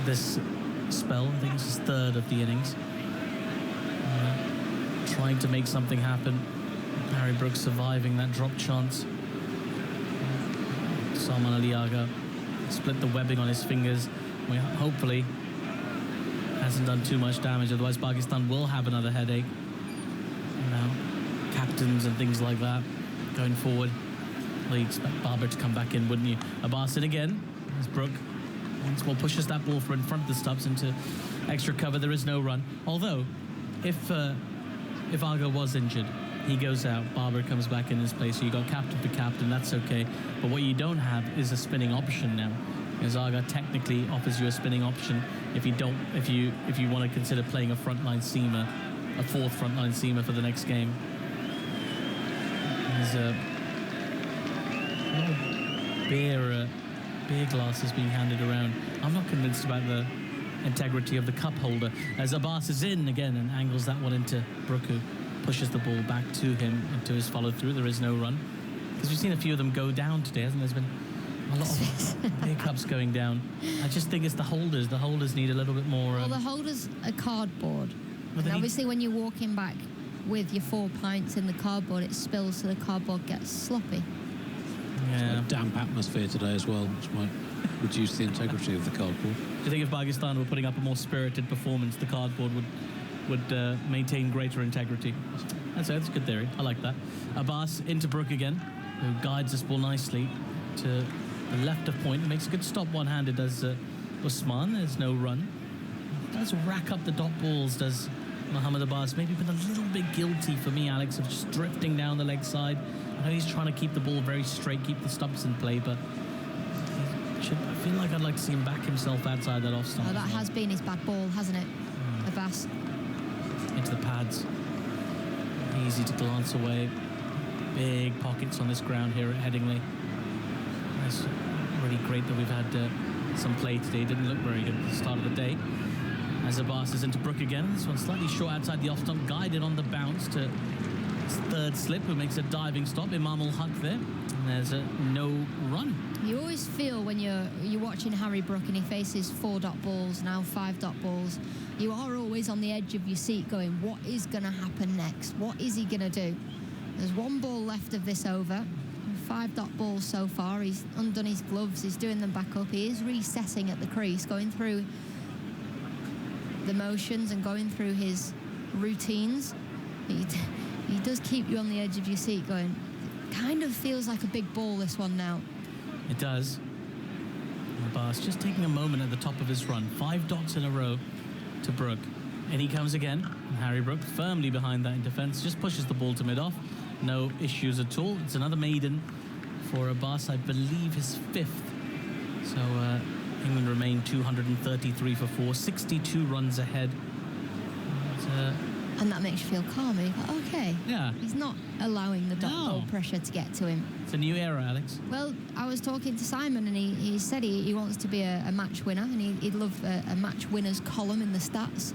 S2: this spell. I think it's his 3rd of the innings. Trying to make something happen. Harry Brooks surviving that drop chance. Salman Ali Aga split the webbing on his fingers. Hopefully hasn't done too much damage, otherwise Pakistan will have another headache. Now, captains and things like that going forward. Well, you'd expect Babar to come back in, wouldn't you? Abbas in again, as Brook once more pushes that ball in front of the stumps into extra cover. There is no run. Although, if Aga was injured, he goes out, Babar comes back in his place, so you got captain for captain, that's okay. But what you don't have is a spinning option now. Because Aga technically offers you a spinning option if you want to consider playing a frontline seamer, a 4th frontline seamer for the next game. There's a beer glasses being handed around. I'm not convinced about the integrity of the cup holder, as Abbas is in again and angles that one into Brook, who pushes the ball back to him into his follow through. There is no run, because we've seen a few of them go down today, hasn't there? There's been a lot of beer cups going down. I just think it's the holders. The holders need a little bit more...
S5: Well, the holders are cardboard. And obviously when you're walking back with your 4 pints in the cardboard, it spills, so the cardboard gets sloppy.
S11: It's a damp atmosphere today as well, which might reduce the integrity of the cardboard.
S2: Do you think if Pakistan were putting up a more spirited performance, the cardboard would maintain greater integrity? That's a good theory. I like that. Abbas into Brook again, who guides this ball nicely to the left of point. Makes a good stop one-handed as Usman. There's no run. Does rack up the dot balls, does Mohammad Abbas. Maybe been a little bit guilty for me, Alex, of just drifting down the leg side. I know he's trying to keep the ball very straight, keep the stumps in play, but I feel like I'd like to see him back himself outside that off stump.
S5: Oh, that has been his bad ball, hasn't it? Abbas.
S2: Into the pads. Easy to glance away. Big pockets on this ground here at Headingley. It's really great that we've had some play today. Didn't look very good at the start of the day. As Abbas is into Brook again. This one slightly short outside the off stump, guided on the bounce to his third slip, who makes a diving stop. Imam ul-Haq there. And there's a no run.
S5: You always feel when you're watching Harry Brook and he faces 4 dot balls, now 5 dot balls, you are always on the edge of your seat going, what is going to happen next? What is he going to do? There's 1 ball left of this over. 5 dot balls so far. He's undone his gloves. He's doing them back up. He is recessing at the crease, going through the motions and going through his routines. He does keep you on the edge of your seat going, kind of feels like a big ball, this one now.
S2: It does. Abbas just taking a moment at the top of his run. 5 dots in a row to Brook. And he comes again. And Harry Brook firmly behind that in defence. Just pushes the ball to mid-off. No issues at all. It's another maiden for Abbas, I believe his 5th. So England remain 233 for 4. 62 runs ahead.
S5: And that makes you feel calmer. You go, okay.
S2: Yeah.
S5: He's not allowing the dot ball pressure to get to him.
S2: It's a new era, Alex.
S5: Well, I was talking to Simon and he said he wants to be a match winner and he'd love a match winners column in the stats.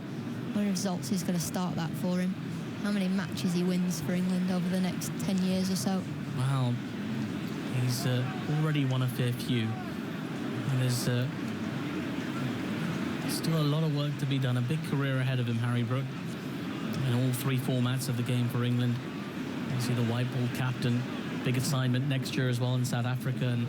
S5: What results is going to start that for him. How many matches he wins for England over the next 10 years or so.
S2: Well, he's already won a fair few. And there's still a lot of work to be done. A big career ahead of him, Harry Brook. In all 3 formats of the game for England. You see the white ball captain. Big assignment next year as well in South Africa and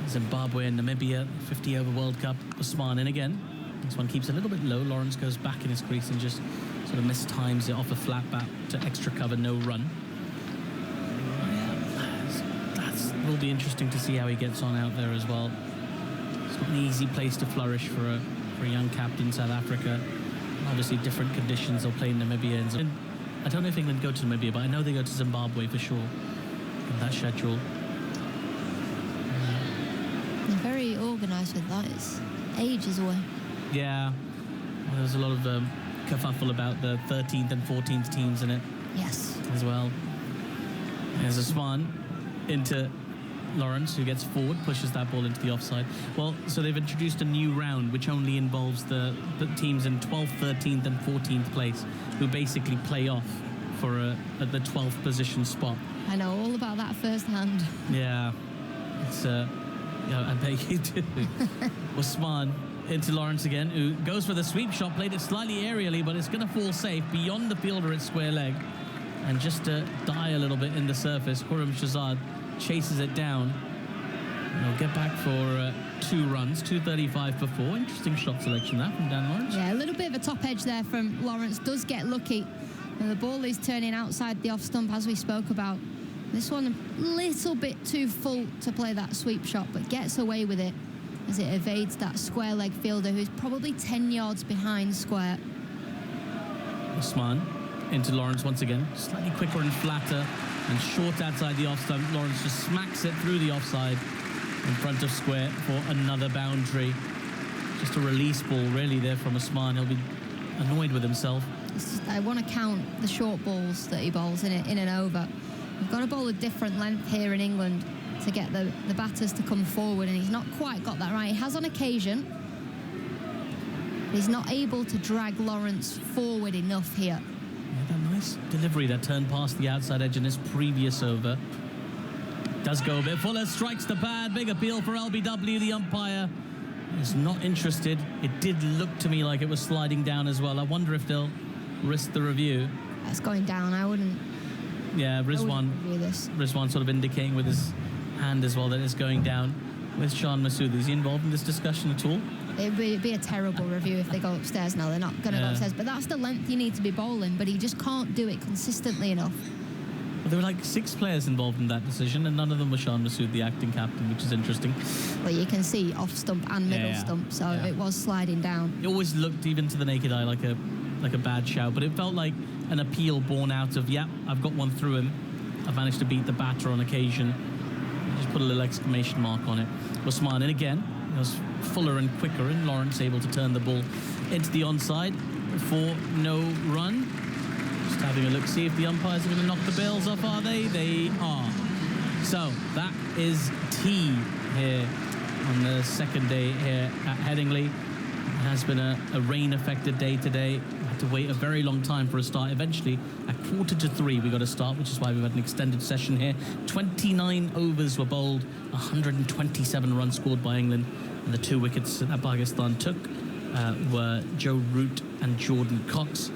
S2: Zimbabwe and Namibia. 50 over World Cup. Usman in again. This one keeps a little bit low. Lawrence goes back in his crease and just sort of mistimes it off a flat bat to extra cover, no run. That will be interesting to see how he gets on out there as well. It's not an easy place to flourish for a young captain, South Africa. Obviously different conditions. They'll play in Namibia and I don't know if England go to Namibia, but I know they go to Zimbabwe for sure in that schedule.
S5: They're very organised with that. It's ages away.
S2: Yeah. Well, there's a lot of kerfuffle about the 13th and 14th teams in it.
S5: Yes.
S2: As well. There's Usman into Lawrence, who gets forward, pushes that ball into the offside. Well, so they've introduced a new round which only involves the teams in 12th, 13th and 14th place who basically play off for at the 12th position spot.
S5: I know all about that firsthand.
S2: Yeah. It's I bet you do. Usman into Lawrence again, who goes for the sweep shot, played it slightly aerially, but it's going to fall safe beyond the fielder at square leg. And just to die a little bit in the surface, Khurram Shahzad chases it down. He'll get back for 2 runs, 2:35 for 4. Interesting shot selection that from Dan Lawrence.
S5: Yeah, a little bit of a top edge there from Lawrence. Does get lucky. And the ball is turning outside the off stump, as we spoke about. This one a little bit too full to play that sweep shot, but gets away with it as it evades that square leg fielder, who's probably 10 yards behind square.
S2: Usman into Lawrence once again, slightly quicker and flatter and short outside the off stump. Lawrence just smacks it through the offside in front of square for another boundary. Just a release ball really there from Usman. He'll be annoyed with himself.
S5: I want to count the short balls that he bowls in and over. We've got to bowl a different length here in England to get the batters to come forward, and he's not quite got that right. He has on occasion. He's not able to drag Lawrence forward enough here.
S2: Yeah, that nice delivery that turned past the outside edge in his previous over. Does go a bit fuller, strikes the pad. Big appeal for LBW. The umpire is not interested. It did look to me like it was sliding down as well. I wonder if they'll risk the review.
S5: That's going down. I wouldn't.
S2: Yeah, Rizwan sort of indicating with his hand as well that is going down with Shan Masood. Is he involved in this discussion at all?
S5: It'd be a terrible review if they go upstairs now. They're not going to go upstairs. But that's the length you need to be bowling, but he just can't do it consistently enough.
S2: Well, there were like 6 players involved in that decision, and none of them were Shan Masood, the acting captain, which is interesting.
S5: Well, you can see off stump and middle stump, so it was sliding down.
S2: It always looked, even to the naked eye, like a bad shout, but it felt like an appeal born out of, I've got one through him. I've managed to beat the batter on occasion. Just put a little exclamation mark on it. Usman in again. It was fuller and quicker, and Lawrence able to turn the ball into the onside for no run. Just having a look, see if the umpires are going to knock the bails off. Are they? They are. So that is tea here on the second day here at Headingley. It has been a rain-affected day today. We had to wait a very long time for a start. Eventually, at 2:45, we got a start, which is why we've had an extended session here. 29 overs were bowled, 127 runs scored by England, and the 2 wickets that Pakistan took were Joe Root and Jordan Cox.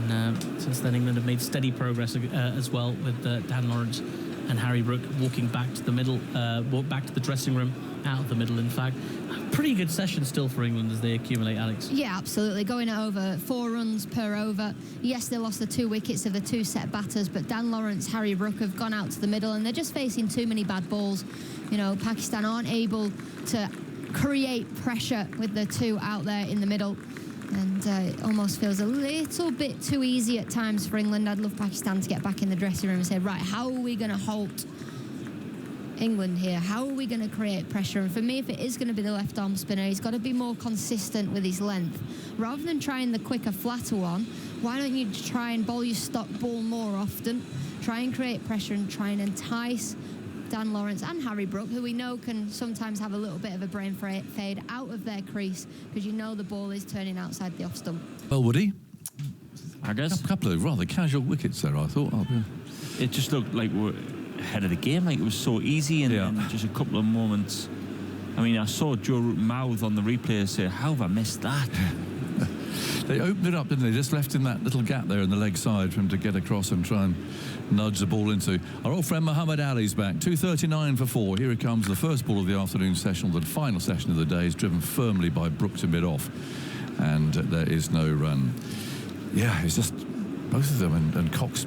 S2: And since then, England have made steady progress as well, with Dan Lawrence and Harry Brook walking back to the middle, back to the dressing room, out of the middle, in fact. Pretty good session still for England as they accumulate, Alex.
S5: Yeah, absolutely. Going at over 4 runs per over. Yes, they lost the 2 wickets of the 2 set batters, but Dan Lawrence, Harry Brook have gone out to the middle, and they're just facing too many bad balls. You know, Pakistan aren't able to create pressure with the 2 out there in the middle. And it almost feels a little bit too easy at times for England. I'd love Pakistan to get back in the dressing room and say, right, how are we going to halt England here? How are we going to create pressure? And for me, if it is going to be the left-arm spinner, he's got to be more consistent with his length. Rather than trying the quicker, flatter one, why don't you try and bowl your stock ball more often? Try and create pressure and try and entice Dan Lawrence and Harry Brook, who we know can sometimes have a little bit of a brain fade, out of their crease, because you know the ball is turning outside the off stump.
S10: Well, Woody,
S13: I guess
S10: a couple of rather casual wickets there, I thought.
S13: It just looked like we're ahead of the game, like it was so easy, and just a couple of moments. I mean, I saw Joe Root mouth on the replay say, how have I missed that?
S10: They opened it up, didn't they? Just left in that little gap there in the leg side for him to get across and try and nudge the ball into. Our old friend Muhammad Ali's back. 2:39 for 4. Here it comes, the first ball of the afternoon session. The final session of the day is driven firmly by Brook to mid-off. And there is no run. Yeah, it's just both of them. And Cox,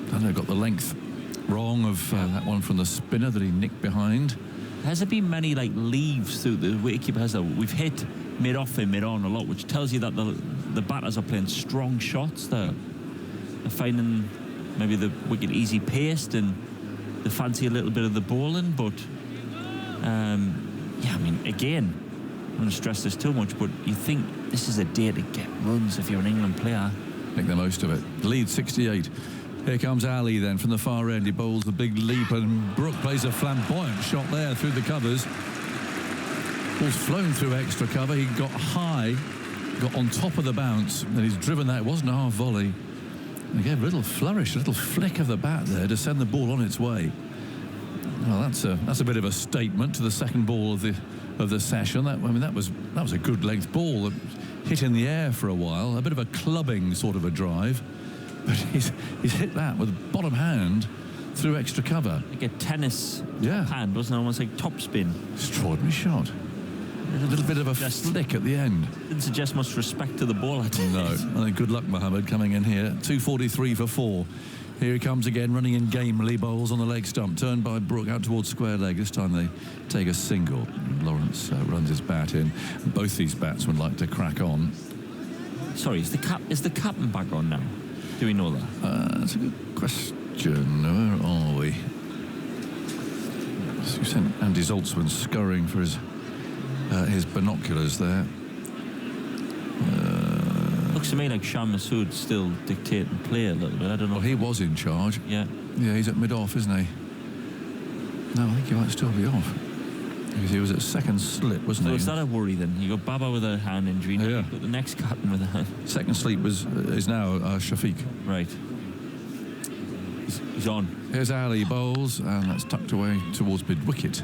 S10: I don't know, got the length wrong of that one from the spinner that he nicked behind.
S13: Has there been many leaves through the wicketkeeper? Has there? We've hit mid-off and mid-on a lot, which tells you that the batters are playing strong shots. They're finding maybe the wicket easy paced, and they fancy a little bit of the bowling. But I mean, again, I'm going to stress this too much, but you think this is a day to get runs if you're an England player.
S10: Make the most of it. Lead 68. Here comes Ali then from the far end. He bowls the big leap, and Brook plays a flamboyant shot there through the covers. Ball's flown through extra cover. He got high, got on top of the bounce, and he's driven that. It wasn't a half volley. He gave a little flourish, a little flick of the bat there to send the ball on its way. Well, that's a bit of a statement to the second ball of the session. That was a good length ball that hit in the air for a while. A bit of a clubbing sort of a drive. But he's hit that with bottom hand through extra cover.
S13: Like a tennis hand, wasn't it? Almost like top spin.
S10: Extraordinary shot. A little bit of a flick at the end.
S13: Didn't suggest much respect to the ball, I think.
S10: No. I think good luck, Mohammed, coming in here. 2:43 for 4. Here he comes again, running in gamely, bowls on the leg stump. Turned by Brook out towards square leg. This time they take a single. Lawrence runs his bat in. Both these batsmen like to crack on.
S13: Sorry, is the captain back on now? Do we know that?
S10: That's a good question. Where are we? So you sent Andy Zoltzman scurrying for his binoculars there.
S13: Looks to me like Shan Masood still dictating play a little bit. I don't know.
S10: Well, he was in charge.
S13: Yeah.
S10: Yeah, he's at mid-off, isn't he? No, I think he might still be off. Because he was at second slip, wasn't he?
S13: So is that a worry then? You got Baba with a hand injury, now you've got the next captain with a hand.
S10: Second sleep is now Shafiq.
S13: Right. He's on.
S10: Here's Ali bowls, and that's tucked away towards mid-wicket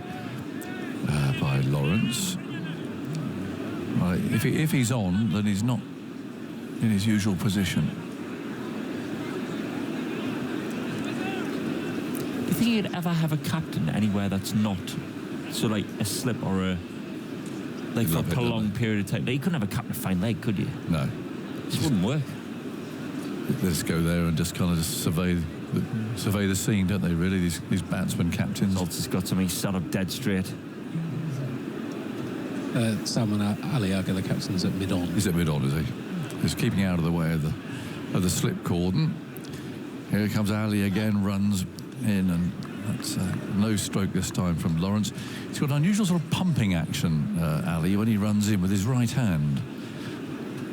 S10: by Lawrence. Right, if he's on, then he's not in his usual position.
S13: Do you think you'd ever have a captain anywhere that's not so like a slip or a like for a prolonged period of time? Like, you couldn't have a captain fine leg, could you?
S10: No,
S13: it just wouldn't work.
S10: They just go there and just kind of just survey the scene, don't they? Really, these batsmen captains.
S13: Has got something set up dead straight.
S11: Salman Ali Agha, the captain's at mid-on.
S10: He's at mid-on, is he? He's keeping out of the way of the slip cordon. Here comes Ali again, runs in, and that's no stroke this time from Lawrence. He's got an unusual sort of pumping action, Ali, when he runs in with his right hand.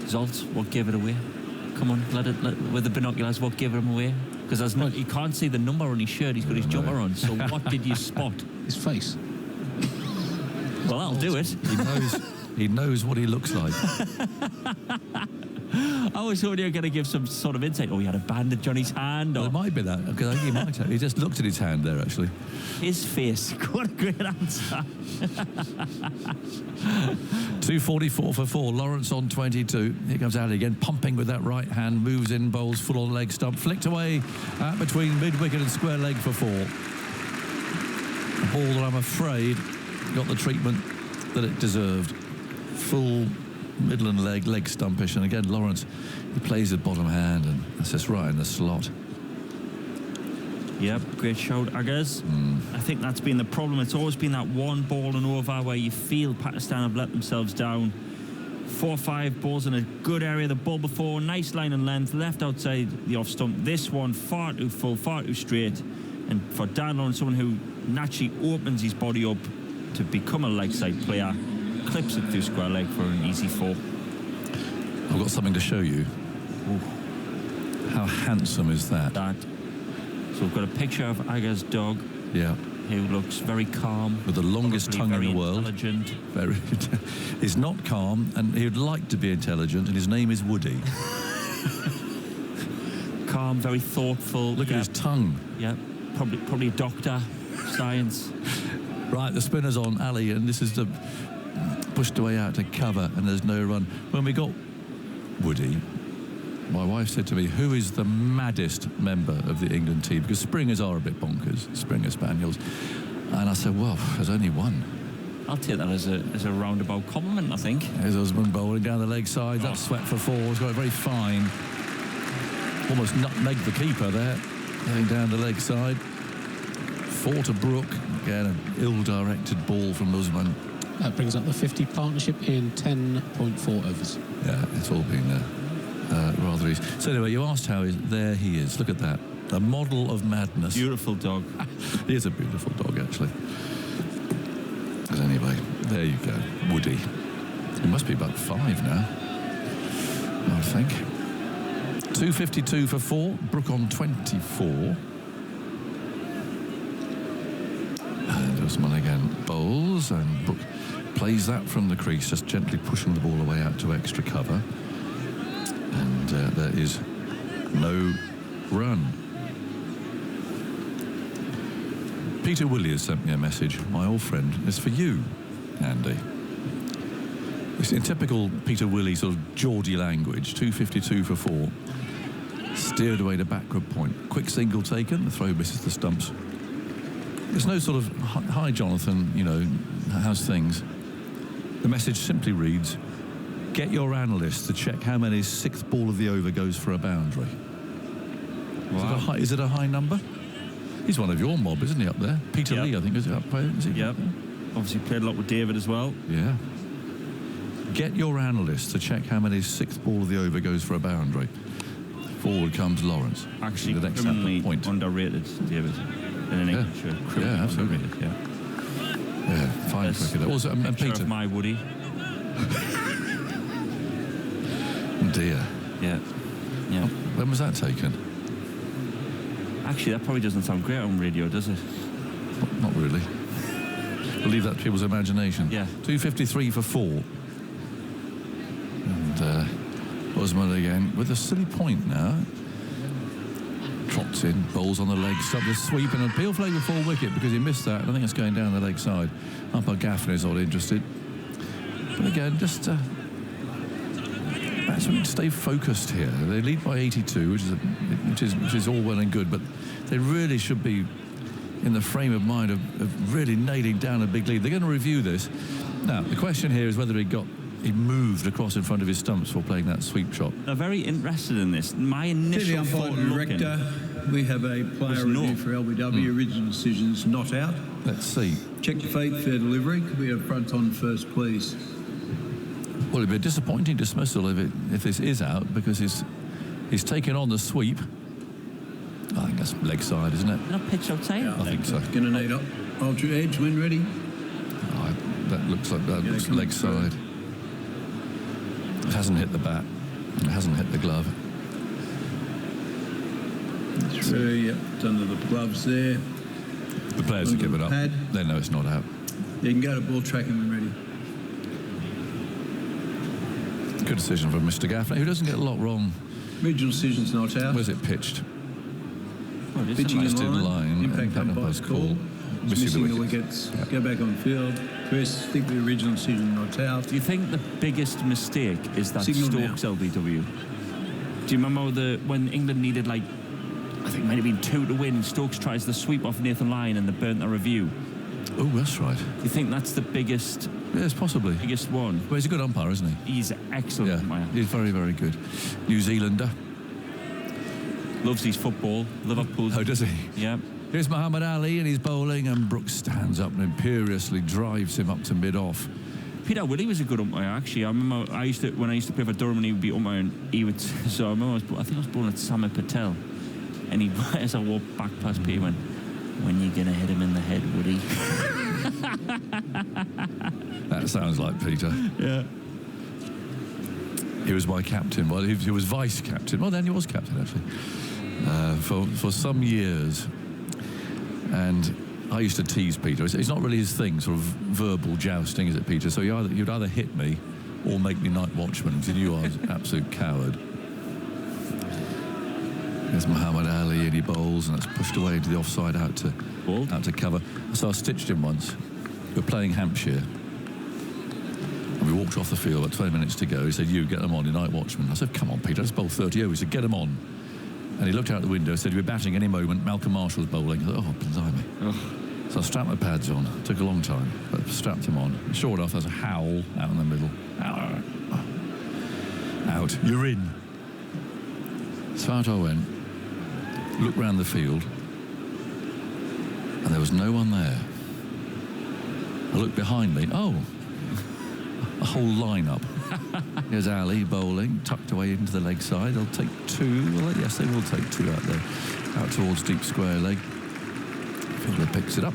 S13: Zolt, what gave it away? Come on, with the binoculars, what gave him away? Because you can't see the number on his shirt, he's got his jumper on, so what did you spot?
S11: His face.
S13: Well, that'll do it.
S10: He knows what he looks like.
S13: I was hoping you were going to give some sort of insight. Oh, he had a bandage on his hand.
S10: Well, it might be that, because I think he might have. He just looked at his hand there, actually.
S13: His face. What a great answer.
S10: 2:44 for 4. Lawrence on 22. Here comes Ali again, pumping with that right hand, moves in, bowls full on leg stump, flicked away between mid-wicket and square leg for 4. A ball that I'm afraid got the treatment that it deserved. Full middle and leg stumpish, and again Lawrence, he plays the bottom hand, and that's just right in the slot.
S13: Yep, great shout, Aggers. I think that's been the problem. It's always been that one ball and over where you feel Pakistan have let themselves down. 4 or 5 balls in a good area. The ball before, nice line and length, left outside the off stump. This one far too full, far too straight, and for Dan Lawrence, someone who naturally opens his body up to become a leg side player, clips it through square leg for an easy 4.
S10: I've got something to show you.
S13: Ooh.
S10: How handsome is that?
S13: So we've got a picture of Agha's dog.
S10: Yeah.
S13: Who looks very calm.
S10: With the longest tongue in the world.
S13: Intelligent.
S10: Very. He's not calm, and he would like to be intelligent, and his name is Woody.
S13: Calm, very thoughtful.
S10: Look at his tongue.
S13: Yeah, probably a doctor, science.
S10: Right, the spinner's on, Ali, and this is the pushed away out to cover, and there's no run. When we got Woody, my wife said to me, who is the maddest member of the England team? Because Springers are a bit bonkers, Springer Spaniels. And I said, well, there's only one.
S13: I'll take that as a roundabout compliment, I think.
S10: His husband bowling down the leg side, that's swept for 4, he's got it very fine. Almost nutmegged the keeper there, going down the leg side. 4 to Brook, again an ill-directed ball from Usman.
S11: That brings up the 50 partnership in 10.4 overs.
S10: Yeah, it's all been rather easy. So anyway, you asked how there he is. Look at that. A model of madness.
S13: Beautiful dog.
S10: He is a beautiful dog, actually. But anyway, there you go. Woody. He must be about 5 now, I think. 2:52 for 4. Brook on 24. And Usman again bowls, and Brook plays that from the crease, just gently pushing the ball away out to extra cover. And there is no run. Peter Williams sent me a message. My old friend, it's for you, Andy. It's in typical Peter Willie sort of Geordie language. 2:52 for 4. Steered away to backward point. Quick single taken. The throw misses the stumps. There's no sort of, hi Jonathan, you know, how's things? The message simply reads, get your analyst to check how many 6th ball of the over goes for a boundary. Wow. Is it a high number? He's one of your mob, isn't he, up there? Peter Lee, I think, is it up there? Is he?
S13: Yep. Obviously played a lot with David as well.
S10: Yeah. Get your analyst to check how many 6th ball of the over goes for a boundary. Forward comes Lawrence.
S13: Actually,
S10: the next
S13: criminally
S10: point.
S13: Underrated, David. In an English show.
S10: Yeah, absolutely.
S13: Yeah.
S10: Yeah, fine cricketer. Also, and Peter.
S13: Of my Woody.
S10: Dear.
S13: Yeah. Yeah.
S10: When was that taken?
S13: Actually, that probably doesn't sound great on radio, does it?
S10: Not really. We'll leave that to people's imagination.
S13: Yeah.
S10: 2:53 for 4. And Usman again with a silly point now. Trots in, bowls on the leg, sub the sweep, and a peel flag before wicket because he missed that. I think it's going down the leg side. Umpire Gaffney is not interested. But again, just batsmen need to stay focused here. They lead by 82, which is all well and good, but they really should be in the frame of mind of really nailing down a big lead. They're going to review this. Now, the question here is whether he moved across in front of his stumps for playing that sweep shot.
S13: They're very interested in this. My initial thought looking...
S15: Director, we have a player review for LBW. Original decisions not out.
S10: Let's see.
S15: Check the fate, fair delivery. Could we have front on first, please?
S10: Well, it'd be a disappointing dismissal if this is out, because he's taken on the sweep. I think that's leg side, isn't it?
S13: Not pitch outside?
S10: Yeah, I think so.
S15: Going to need ultra edge when ready.
S10: That looks like leg side. It hasn't hit the bat. It hasn't hit the glove.
S15: Through, yep. It's under the gloves there.
S10: The players have given up.
S15: Pad.
S10: They know it's not out.
S15: You can go to ball tracking when ready.
S10: Good decision from Mr. Gaffney, who doesn't get a lot wrong.
S15: Regional decision's not out.
S10: Where's it pitched?
S15: Well, pitching in line. Impact umpire's call. Missing the wickets.
S10: Yep.
S15: Go back on field. Chris, I think the original decision not out.
S13: Do you think the biggest mistake is that
S15: Signal
S13: Stokes LBW? Do you remember when England needed, like, I think it might have been 2 to win, Stokes tries the sweep off Nathan Lyon and they burnt the review?
S10: Oh, that's right.
S13: Do you think that's the biggest...
S10: Yes, possibly.
S13: Biggest one?
S10: Well, he's a good umpire, isn't he?
S13: He's excellent umpire.
S10: He's very, very good. New Zealander.
S13: Loves his football. Liverpool.
S10: Oh, does he?
S13: Yeah.
S10: Here's Muhammad Ali and he's bowling, and Brooks stands up and imperiously drives him up to mid-off.
S13: Peter Willie was a good umpire, actually. I remember when I used to play for Durham and he would be umpiring, he would... So I remember, I think I was bowling at Samir Patel. And he, as I walked back past Peter, went, "When you going to hit him in the head, Woody?"
S10: That sounds like Peter.
S13: Yeah.
S10: He was my captain. Well, he was vice captain. Well, then he was captain, actually, for some years. And I used to tease Peter. It's not really his thing, sort of verbal jousting, is it, Peter? So you'd either hit me or make me night watchman, because he knew I was an absolute coward. There's Muhammad Ali, and he bowls, and it's pushed away into the offside, out to cover. So I stitched him once. We were playing Hampshire. And we walked off the field, about 20 minutes to go. He said, "You get them on, your night watchman." I said, "Come on, Peter, let's bowl 30 overs." He said, "Get them on." And he looked out the window and said, "You'll be batting any moment. Malcolm Marshall's bowling." I thought, "Oh, blimey." Oh. So I strapped my pads on. It took a long time, but I strapped him on. Sure enough, there's a howl out in the middle. Out. You're in. So out I went, looked round the field, and there was no one there. I looked behind me. Oh, a whole lineup. Here's Ali bowling, tucked away into the leg side. They'll take 2. Well, yes, they will take 2 out there, out towards deep square leg. Fielder picks it up.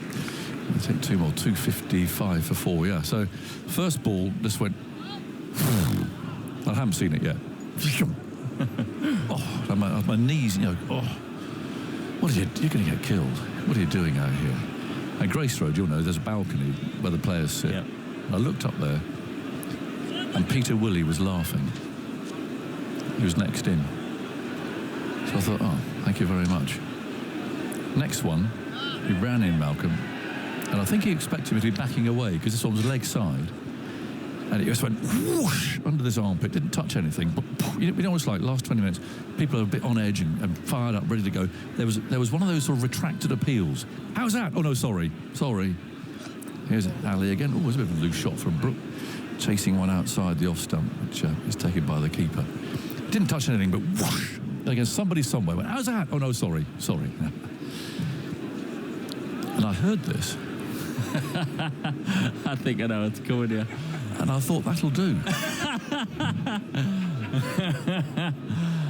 S10: They take 2 more. 255 for 4. Yeah. So first ball just went. I haven't seen it yet. Oh, my knees. Oh, what are you? You're going to get killed. What are you doing out here? And Grace Road, you'll know, there's a balcony where the players sit.
S13: Yep.
S10: I looked up there, and Peter Willie was laughing. He was next in. So I thought, oh, thank you very much. Next one, he ran in, Malcolm, and I think he expected me to be backing away because this one was leg side. And it just went whoosh under this armpit, didn't touch anything. But you know what it's like, last 20 minutes, people are a bit on edge and fired up, ready to go. There was one of those sort of retracted appeals. How's that? Oh, no, sorry. Here's Ali again. Oh, there's a bit of a loose shot from Brooke, chasing one outside the off stump, which is taken by the keeper. Didn't touch anything, but whoosh against somebody somewhere. Went, how's that? Oh, no, sorry. And I heard this.
S13: I think I know it's coming here.
S10: And I thought, that'll do.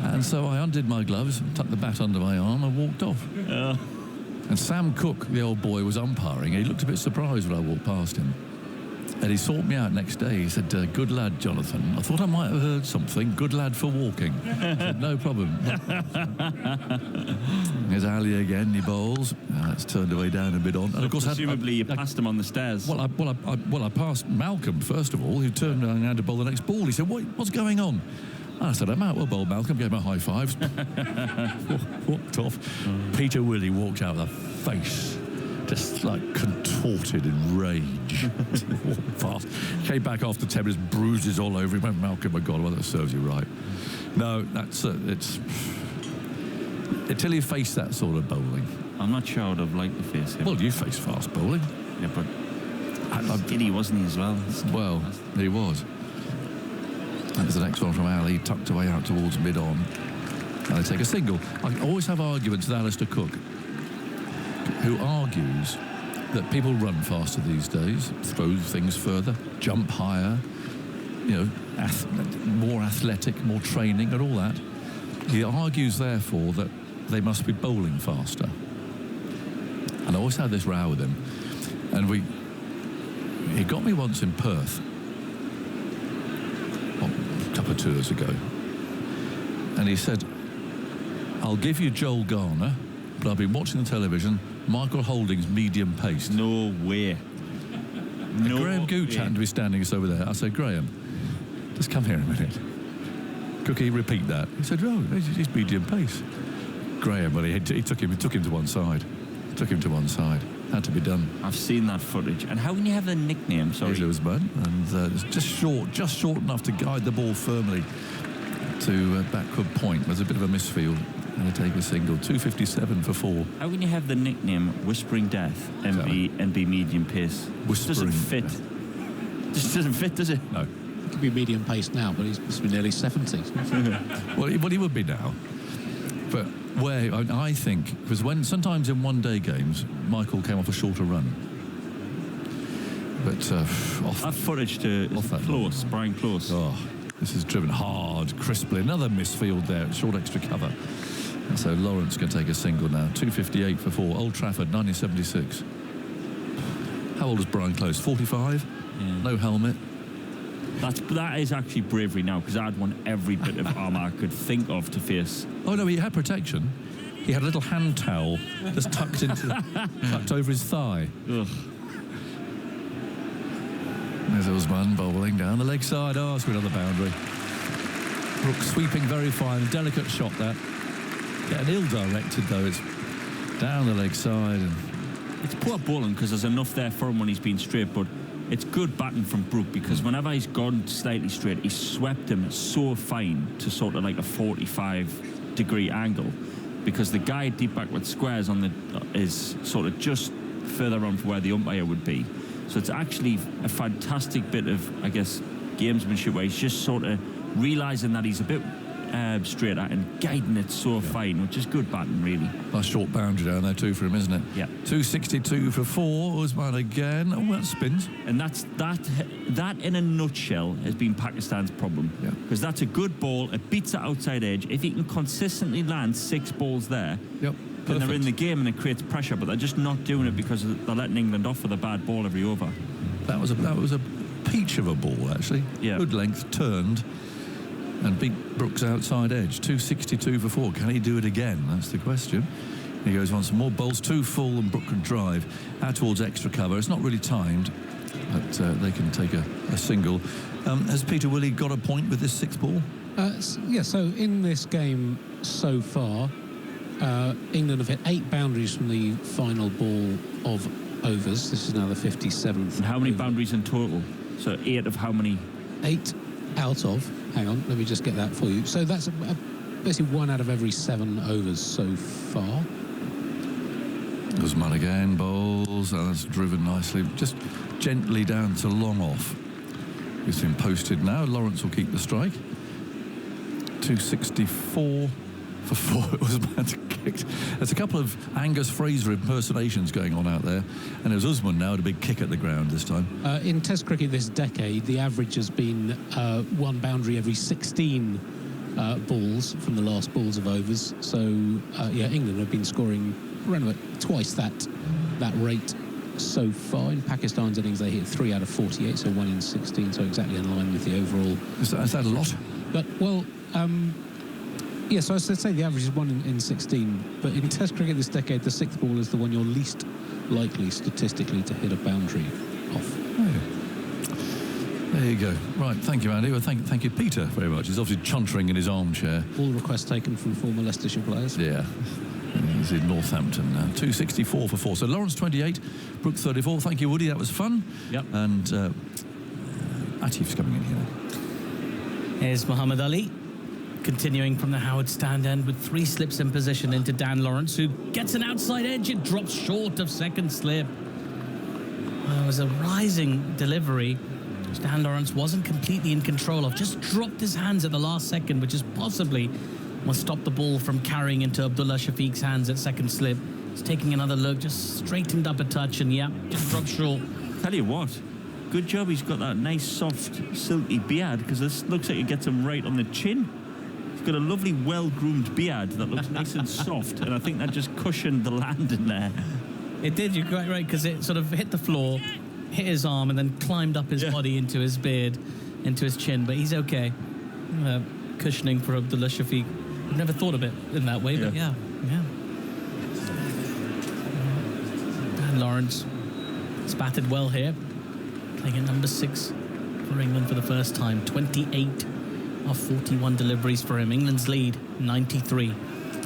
S10: And so I undid my gloves, tucked the bat under my arm, and walked off. And Sam Cook, the old boy, was umpiring. He looked a bit surprised when I walked past him. And he sought me out next day. He said, "Good lad, Jonathan. I thought I might have heard something. Good lad for walking." I said, "No problem." Here's Ali again. He bowls. It's turned away down a bit on. And of course,
S13: presumably you passed him on the stairs.
S10: Well, I passed Malcolm first of all, who turned around and had to bowl the next ball. He said, "What's going on?" And I said, "I'm out. We'll bowl, Malcolm." Gave him a high five. Walked off. Peter Willie walked out with a face just like contorted in rage. Walked past. Came back after 10 minutes, bruises all over him. Went, "Malcolm, my God, well, that serves you right." No, that's until you face that sort of bowling.
S13: I'm not sure I'd have liked to face him.
S10: Well, you faced fast bowling.
S13: Yeah, but giddy, wasn't he, as well?
S10: Well, he was. That's the next one from Ali, tucked away out towards mid-on. And they take a single. I always have arguments with Alistair Cook, who argues that people run faster these days, throw things further, jump higher, you know, more athletic, more training and all that. He argues, therefore, that they must be bowling faster. And I always had this row with him. And he got me once in Perth, a couple of tours ago. And he said, I'll give you Joel Garner, but I've been watching the television, Michael Holding's medium pace.
S13: No way. No
S10: Graham Gooch happened to be standing us over there. I said, Graham, just come here a minute. Cookie, repeat that. He said, oh, he's medium pace. Graham, well, he took him to one side. Took him to one side. Had to be done.
S13: I've seen that footage. And how can you have the nickname? Sorry.
S10: It was bad. And it's just short enough to guide the ball firmly to backward point. There's a bit of a misfield. And they take a single. 257 for 4.
S13: How can you have the nickname Whispering Death and be medium pace?
S10: Whispering
S13: doesn't fit. Just doesn't fit, does it?
S10: No.
S11: He could be medium pace now, but he's supposed to be nearly 70.
S10: Well, he would be now. But where I think, because when sometimes in one-day games, Michael came off a shorter run. But off
S13: that footage to Close, Brian Close.
S10: Oh, this is driven hard, crisply. Another misfield there, short extra cover. And so Lawrence can take a single now. 258 for 4. Old Trafford, 1976. How old is Brian Close? 45?
S13: Yeah.
S10: No helmet.
S13: That is actually bravery now, because I'd want every bit of armour I could think of to face.
S10: Oh no, he had protection. He had a little hand towel just tucked over his thigh.
S13: Ugh.
S10: There's Usman bowling down the leg side. Oh, it's another boundary. Brooks sweeping very fine, delicate shot that. Getting ill-directed though. It's down the leg side. And
S13: it's poor bowling because there's enough there for him when he's been straight, but it's good batting from Brook because whenever he's gone slightly straight, he's swept him so fine to sort of like a 45-degree angle, because the guy deep backward squares is sort of just further on from where the umpire would be. So it's actually a fantastic bit of, I guess, gamesmanship where he's just sort of realising that he's a bit straight at and guiding it so fine, which is good batting, really.
S10: Nice short boundary down there too for him, isn't it?
S13: Yeah.
S10: 262 for 4. Usman again. Oh, that spins.
S13: And that in a nutshell has been Pakistan's problem.
S10: Yeah.
S13: Because that's a good ball. It beats the outside edge. If he can consistently land 6 balls there,
S10: yep.
S13: Then they're in the game and it creates pressure. But they're just not doing it because they're letting England off with a bad ball every over.
S10: That was a peach of a ball, actually.
S13: Yeah.
S10: Good length, turned, and beat Brooks outside edge. 262 for 4. Can he do it again? That's the question. He goes on some more bowls. 2 full and Brook can drive out towards extra cover. It's not really timed, but they can take a single. Has Peter Willey got a point with this 6th ball?
S11: Yeah, so in this game so far, England have hit 8 boundaries from the final ball of overs. This is now the 57th.
S13: And how many boundaries in total? So 8 of how many?
S11: 8 out of, hang on, let me just get that for you. So that's basically 1 out of every 7 overs so far.
S10: Usman again, bowls, and that's driven nicely, just gently down to long off. He's been posted now. Lawrence will keep the strike. 264 for 4. It was meant to kick. There's a couple of Angus Fraser impersonations going on out there, and it was Usman now with a big kick at the ground this time.
S11: In Test cricket this decade, the average has been 1 boundary every 16 balls from the last balls of overs. So England have been scoring around about twice that rate so far. In Pakistan's innings, they hit 3 out of 48, so 1 in 16, so exactly in line with the overall.
S10: Is that a lot?
S11: But well. Yeah, so I'd say the average is 1 in 16, but in Test cricket this decade, the 6th ball is the one you're least likely statistically to hit a boundary off.
S10: There you go. Right, thank you, Andy. Well, thank you, Peter, very much. He's obviously chuntering in his armchair.
S11: All requests taken from former Leicestershire players.
S10: Yeah. He's in Northampton now. 264 for 4. So Lawrence 28, Brook 34. Thank you, Woody. That was fun.
S2: Yep.
S10: And Atif's coming in here.
S2: Here's Muhammad Ali. Continuing from the Howard stand end with 3 slips in position into Dan Lawrence, who gets an outside edge. It drops short of second slip. It was a rising delivery, which Dan Lawrence wasn't completely in control of. Just dropped his hands at the last second, which is possibly what stopped the ball from carrying into Abdullah Shafiq's hands at second slip. He's taking another look, just straightened up a touch, and just dropped short.
S13: Tell you what, good job he's got that nice, soft, silky beard, because this looks like it gets him right on the chin. He's got a lovely, well-groomed beard that looks nice and soft, and I think that just cushioned the landing there.
S2: It did, you're quite right, because it sort of hit the floor, hit his arm, and then climbed up his body into his beard, into his chin, but he's okay. Cushioning for Abdullah Shafiq. I've never thought of it in that way, but yeah. Dan Lawrence spatted well here, playing at number 6 for England for the first time. 28 of 41 deliveries for him. England's lead, 93,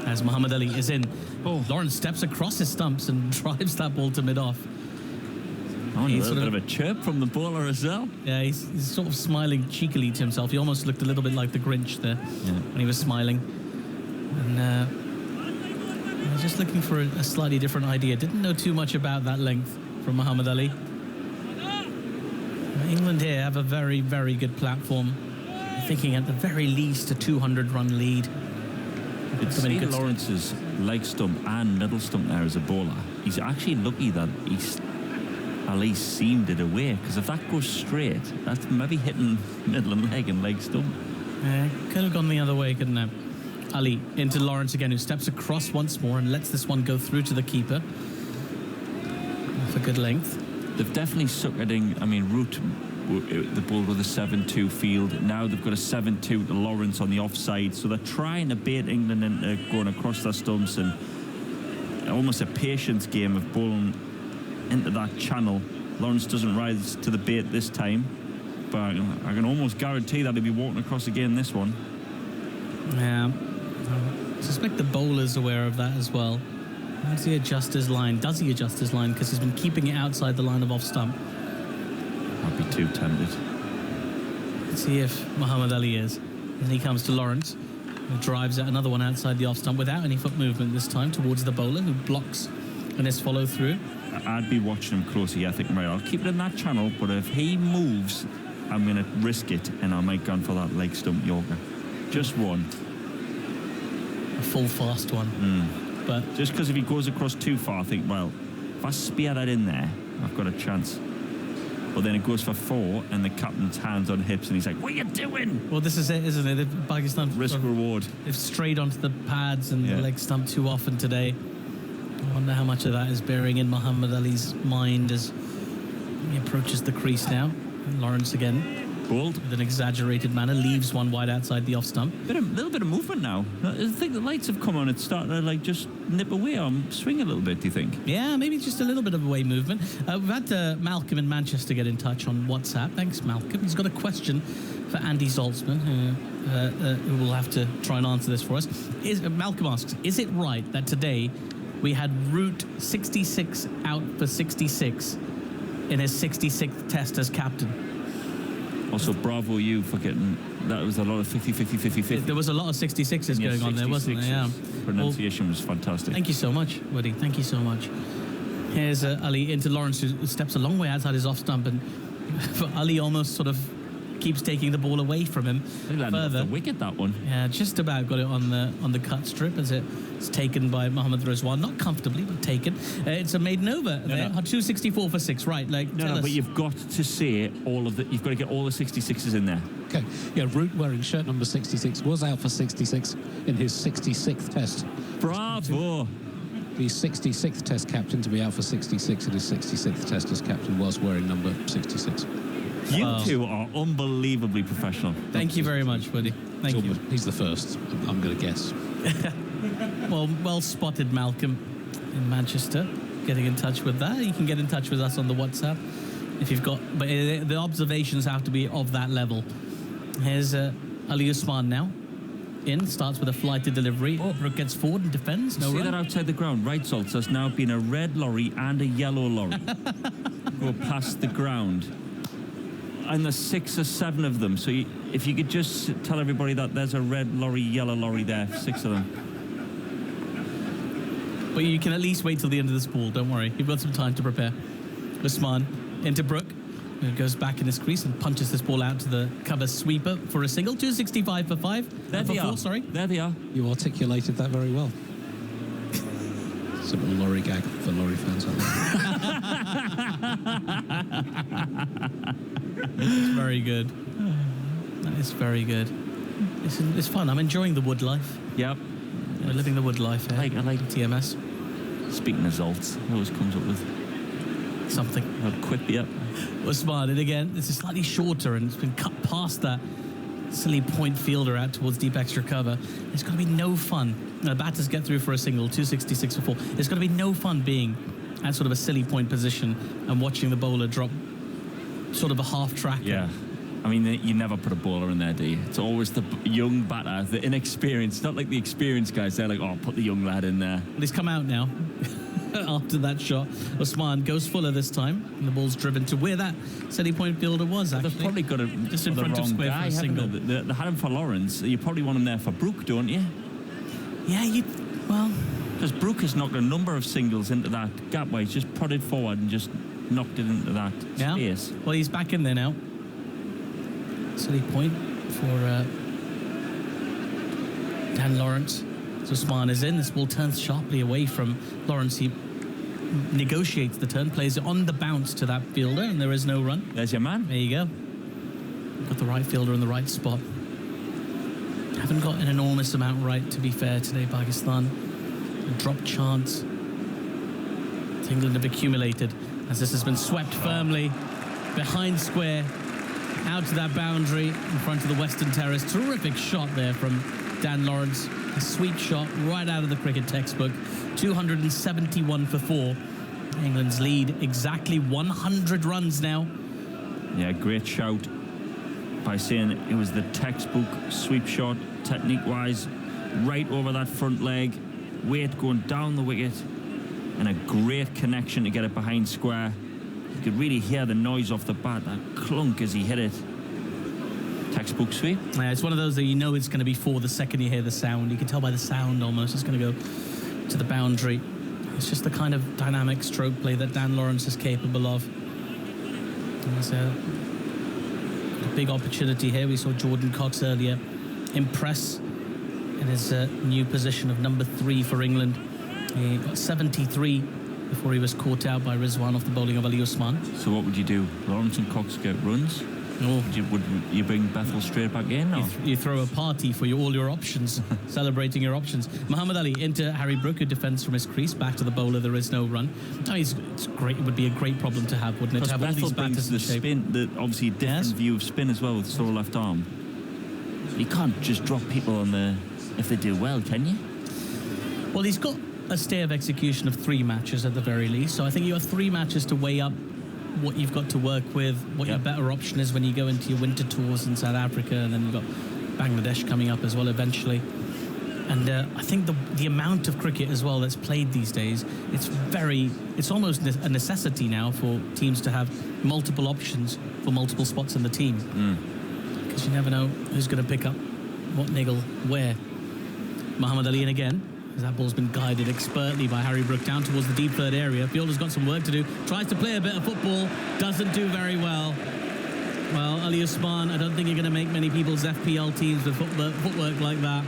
S2: as Muhammad Ali is in. Lawrence steps across his stumps and drives that ball to mid-off.
S13: A little bit of a chirp from the bowler as well.
S2: Yeah, he's sort of smiling cheekily to himself. He almost looked a little bit like the Grinch there when he was smiling. And I was just looking for a slightly different idea. Didn't know too much about that length from Muhammad Ali. England here have a very, very good platform. Thinking at the very least a 200-run lead.
S13: It's Lawrence's leg stump and middle stump there as a bowler. He's actually lucky that he's at least seamed it away, because if that goes straight, that's maybe hitting middle and leg stump.
S2: Could have gone the other way, couldn't it? Ali into Lawrence again, who steps across once more and lets this one go through to the keeper for good length.
S13: They've definitely suckered in. I mean, Root, the ball with a 7-2 field. Now they've got a 7-2 to Lawrence on the offside, so they're trying to bait England into going across their stumps, and almost a patience game of bowling into that channel. Lawrence doesn't rise to the bait this time, but I can almost guarantee that he'll be walking across again this one.
S2: Yeah, I suspect the bowler's aware of that as well. How does he adjust his line? Does he adjust his line? Because he's been keeping it outside the line of off stump.
S13: I'd be too tempted.
S2: Let's see if Muhammad Ali is. And he comes to Lawrence, who drives at another one outside the off stump without any foot movement this time towards the bowler, who blocks and is follow through.
S13: I'd be watching him closely. I think, right, I'll keep it in that channel, but if he moves, I'm going to risk it, and I might go for that leg stump Yorker. Just one.
S2: A full fast one.
S13: But just because if he goes across too far, I think, well, if I spear that in there, I've got a chance. But then it goes for 4, and the captain's hands on hips, and he's like, what are you doing?
S2: Well, this is it, isn't it? Pakistan
S13: risk reward.
S2: They've strayed onto the pads and the leg stump too often today. I wonder how much of that is bearing in Muhammad Ali's mind as he approaches the crease now. And Lawrence again.
S13: Bold.
S2: With an exaggerated manner, leaves one wide outside the off stump.
S13: A little bit of movement now. I think the lights have come on. It's starting to just nip away or swing a little bit, do you think?
S2: Yeah, maybe just a little bit of away movement. We've had Malcolm in Manchester get in touch on WhatsApp. Thanks, Malcolm. He's got a question for Andy Zaltzman, who will have to try and answer this for us. Malcolm asks, is it right that today we had Root 66 out for 66 in his 66th test as captain?
S13: Also, bravo you for getting... That was a lot of 50.
S2: There was a lot of 66s going on there, wasn't there? Yeah.
S13: Pronunciation was fantastic.
S2: Thank you so much, Woody. Thank you so much. Here's Ali into Lawrence, who steps a long way outside his off stump, and Ali almost sort of keeps taking the ball away from him
S13: further. Off the wicket, that one.
S2: Yeah, just about got it on the cut strip as it's taken by Mohammad Rizwan. Not comfortably, but taken. It's a maiden over there. 264 for 6, right?
S13: But you've got to say you've got to get all the 66s in there.
S11: Okay, yeah, Root wearing shirt number 66 was out for 66 in his 66th test.
S13: Bravo!
S11: The 66th test captain to be out for 66 in his 66th test as captain was wearing number 66.
S13: You two are unbelievably professional.
S2: Thank you very much, Woody. Thank you.
S11: He's the first, I'm going to guess.
S2: Well spotted, Malcolm in Manchester, getting in touch with that. You can get in touch with us on the WhatsApp if you've got... But the observations have to be of that level. Here's Ali Usman now. Starts with a flighted delivery. Brooke gets forward and defends.
S13: See that outside the ground? Right, Salts. There's now been a red lorry and a yellow lorry go past the ground. and there's 6 or 7 of them. So if you could just tell everybody that there's a red lorry, yellow lorry there, 6 of them.
S2: But you can at least wait till the end of this ball, don't worry. You've got some time to prepare. Usman into Brook, who goes back in his crease and punches this ball out to the cover sweeper for a single. 265 for 5.
S13: There they are.
S2: Sorry.
S13: There they are.
S11: You articulated that very well. It's a little lorry gag for lorry fans, aren't
S2: they? It's very good. That is very good. It's fun. I'm enjoying the wood life.
S13: Yep.
S2: We're living the wood life here.
S13: I like
S2: TMS.
S13: Speaking of Zoltz, he always comes up with
S2: something.
S13: A quip, yep.
S2: Usman, and again, this is slightly shorter and it's been cut past that silly point fielder out towards deep extra cover. It's going to be no fun. The batters get through for a single, 266 for 4. It's going to be no fun being at sort of a silly point position and watching the bowler drop sort of a half track.
S13: Yeah. I mean, you never put a bowler in there, do you? It's always the young batter, the inexperienced. Not like the experienced guys. They're like, oh, put the young lad in there.
S2: But he's come out now after that shot. Usman goes fuller this time, and the ball's driven to where that silly point fielder was, actually.
S13: They've probably got
S2: just in front of square
S13: guy,
S2: for a single.
S13: They had him for Lawrence. You probably want him there for Brook, don't you?
S2: Yeah, well...
S13: Because Brook has knocked a number of singles into that gap where he's just prodded forward and just knocked it into that space.
S2: Well, he's back in there now. Silly point for Dan Lawrence. So Usman is in. This ball turns sharply away from Lawrence. He negotiates the turn, plays it on the bounce to that fielder, and there is no run.
S13: There's your man.
S2: There you go. Got the right fielder in the right spot. Haven't got an enormous amount right, to be fair, today, Pakistan. A drop chance. England have accumulated as this has been swept firmly behind square. Out to that boundary in front of the Western Terrace. Terrific shot there from Dan Lawrence. A sweet shot right out of the cricket textbook. 271 for 4. England's lead exactly 100 runs now.
S13: Yeah, great shout by saying it was the textbook sweep shot, technique-wise, right over that front leg. Weight going down the wicket. And a great connection to get it behind square. You could really hear the noise off the bat, that clunk as he hit it. Textbook sweep.
S2: Yeah, it's one of those that you know it's going to be for the second you hear the sound. You can tell by the sound almost it's going to go to the boundary. It's just the kind of dynamic stroke play that Dan Lawrence is capable of. There's a big opportunity here. We saw Jordan Cox earlier impress in his new position of number 3 for England. He got 73 before he was caught out by Rizwan off the bowling of Ali Usman.
S13: So what would you do? Lawrence and Cox get runs? Would you bring Bethel straight back in? Or?
S2: You throw a party for all your options, celebrating your options. Muhammad Ali into Harry Brook, who defends from his crease, back to the bowler. There is no run. It's great. It would be a great problem to have, wouldn't it? To have
S13: Bethel
S2: all these batters
S13: brings the spin, obviously different view of spin as well with slow left arm. You can't just drop people on the if they do well, can you?
S2: Well, he's got a stay of execution of 3 matches at the very least. So I think you have 3 matches to weigh up what you've got to work with, what your better option is when you go into your winter tours in South Africa, and then you've got Bangladesh coming up as well eventually. And I think the amount of cricket as well that's played these days, it's almost a necessity now for teams to have multiple options for multiple spots in the team. Because you never know who's going to pick up what niggle where. Muhammad Ali in again. That ball's been guided expertly by Harry Brook down towards the deep third area. Fielder's got some work to do. Tries to play a bit of football. Doesn't do very well. Well, Ali Usman, I don't think you're going to make many people's FPL teams with footwork like that.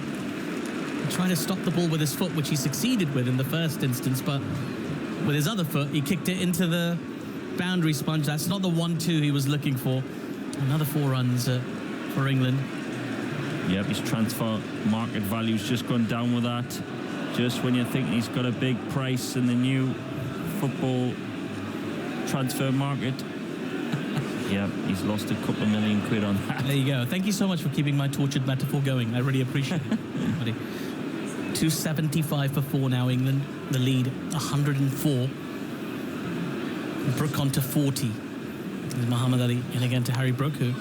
S2: Trying to stop the ball with his foot, which he succeeded with in the first instance, but with his other foot, he kicked it into the boundary sponge. That's not the 1-2 he was looking for. Another 4 runs for England.
S13: Yep, his transfer market value's just gone down with that. Just when you think he's got a big price in the new football transfer market. Yeah, he's lost a couple of million quid on that.
S2: There you go. Thank you so much for keeping my tortured metaphor going. I really appreciate it, buddy. 275 for 4 now, England. The lead, 104. Brook on to 40. There's Muhammad Ali in again to Harry Brook, who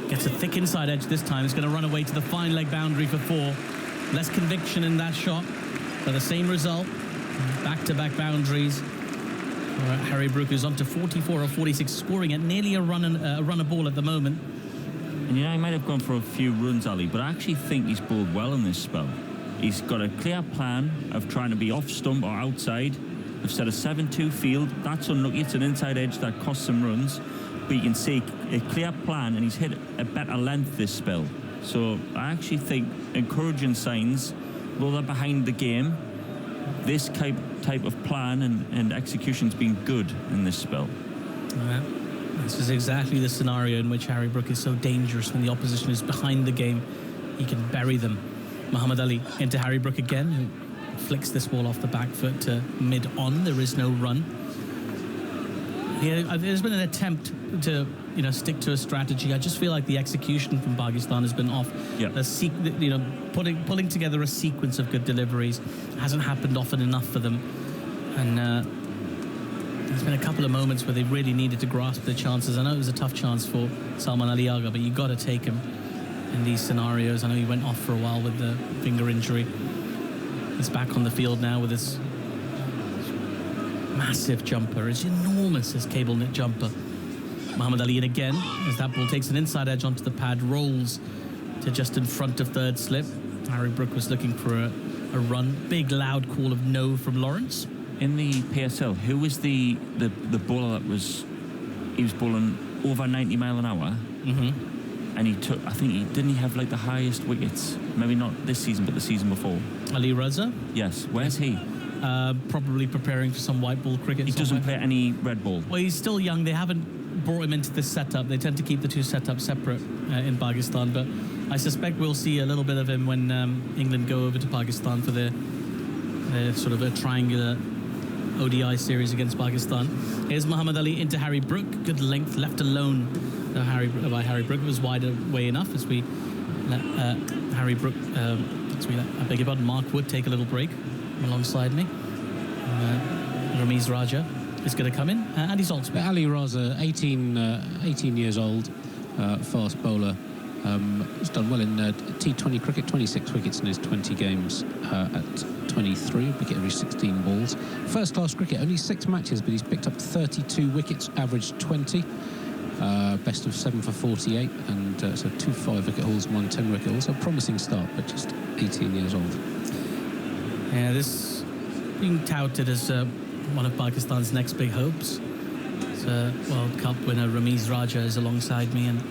S2: gets a thick inside edge this time. He's going to run away to the fine leg boundary for 4. Less conviction in that shot, but the same result. Back-to-back boundaries Harry Brook, who's on to 44 of 46, scoring at nearly a run a ball at the moment.
S13: And he might have gone for a few runs, Ali, but I actually think he's bowled well in this spell. He's got a clear plan of trying to be off stump or outside. They've set a 7-2 field. That's unlucky. It's an inside edge that costs some runs. But you can see a clear plan, and he's hit a better length this spell. So I actually think encouraging signs, though they're behind the game, this type of plan and execution's been good in this spell.
S2: This is exactly the scenario in which Harry Brook is so dangerous. When the opposition is behind the game, he can bury them. Muhammad Ali into Harry Brook again, who flicks this ball off the back foot to mid-on. There is no run. Yeah, there's been an attempt to, stick to a strategy. I just feel like the execution from Pakistan has been off.
S13: Yeah.
S2: Pulling together a sequence of good deliveries hasn't happened often enough for them. And there's been a couple of moments where they really needed to grasp their chances. I know it was a tough chance for Salman Ali Agha, but you've got to take him in these scenarios. I know he went off for a while with the finger injury. He's back on the field now with his massive jumper. It's enormous, his cable knit jumper. Muhammad Ali in again, as that ball takes an inside edge onto the pad, rolls to just in front of third slip. Harry Brook was looking for a run. Big loud call of no from Lawrence.
S13: In the PSL, who was the bowler that was... He was bowling over 90 mile an hour.
S2: Mm-hmm.
S13: And didn't he have like the highest wickets? Maybe not this season, but the season before.
S2: Ali Raza?
S13: Yes. Where's he?
S2: Probably preparing for some white ball cricket.
S13: He doesn't play any red ball.
S2: Well, he's still young. They haven't brought him into this setup. They tend to keep the two setups separate in Pakistan, but I suspect we'll see a little bit of him when England go over to Pakistan for their sort of a triangular ODI series against Pakistan. Here's Muhammad Ali into Harry Brook. Good length, left alone by Harry Brook. It was wide away enough as we let Harry Brook, I beg your pardon, Mark Wood take a little break alongside me. Ramiz Raja is going to come in, and he's also
S11: Ali Raza, 18 years old, fast bowler. He's done well in T20 cricket, 26 wickets in his 20 games at 23, wicket every 16 balls. First class cricket, only 6 matches, but he's picked up 32 wickets, averaged 20. Best of 7 for 48, and so 2 5-wicket hauls, 1 10-wicket haul. So a promising start, but just 18 years old.
S2: Yeah, this being touted as one of Pakistan's next big hopes. It's World Cup winner Ramiz Raja is alongside me, and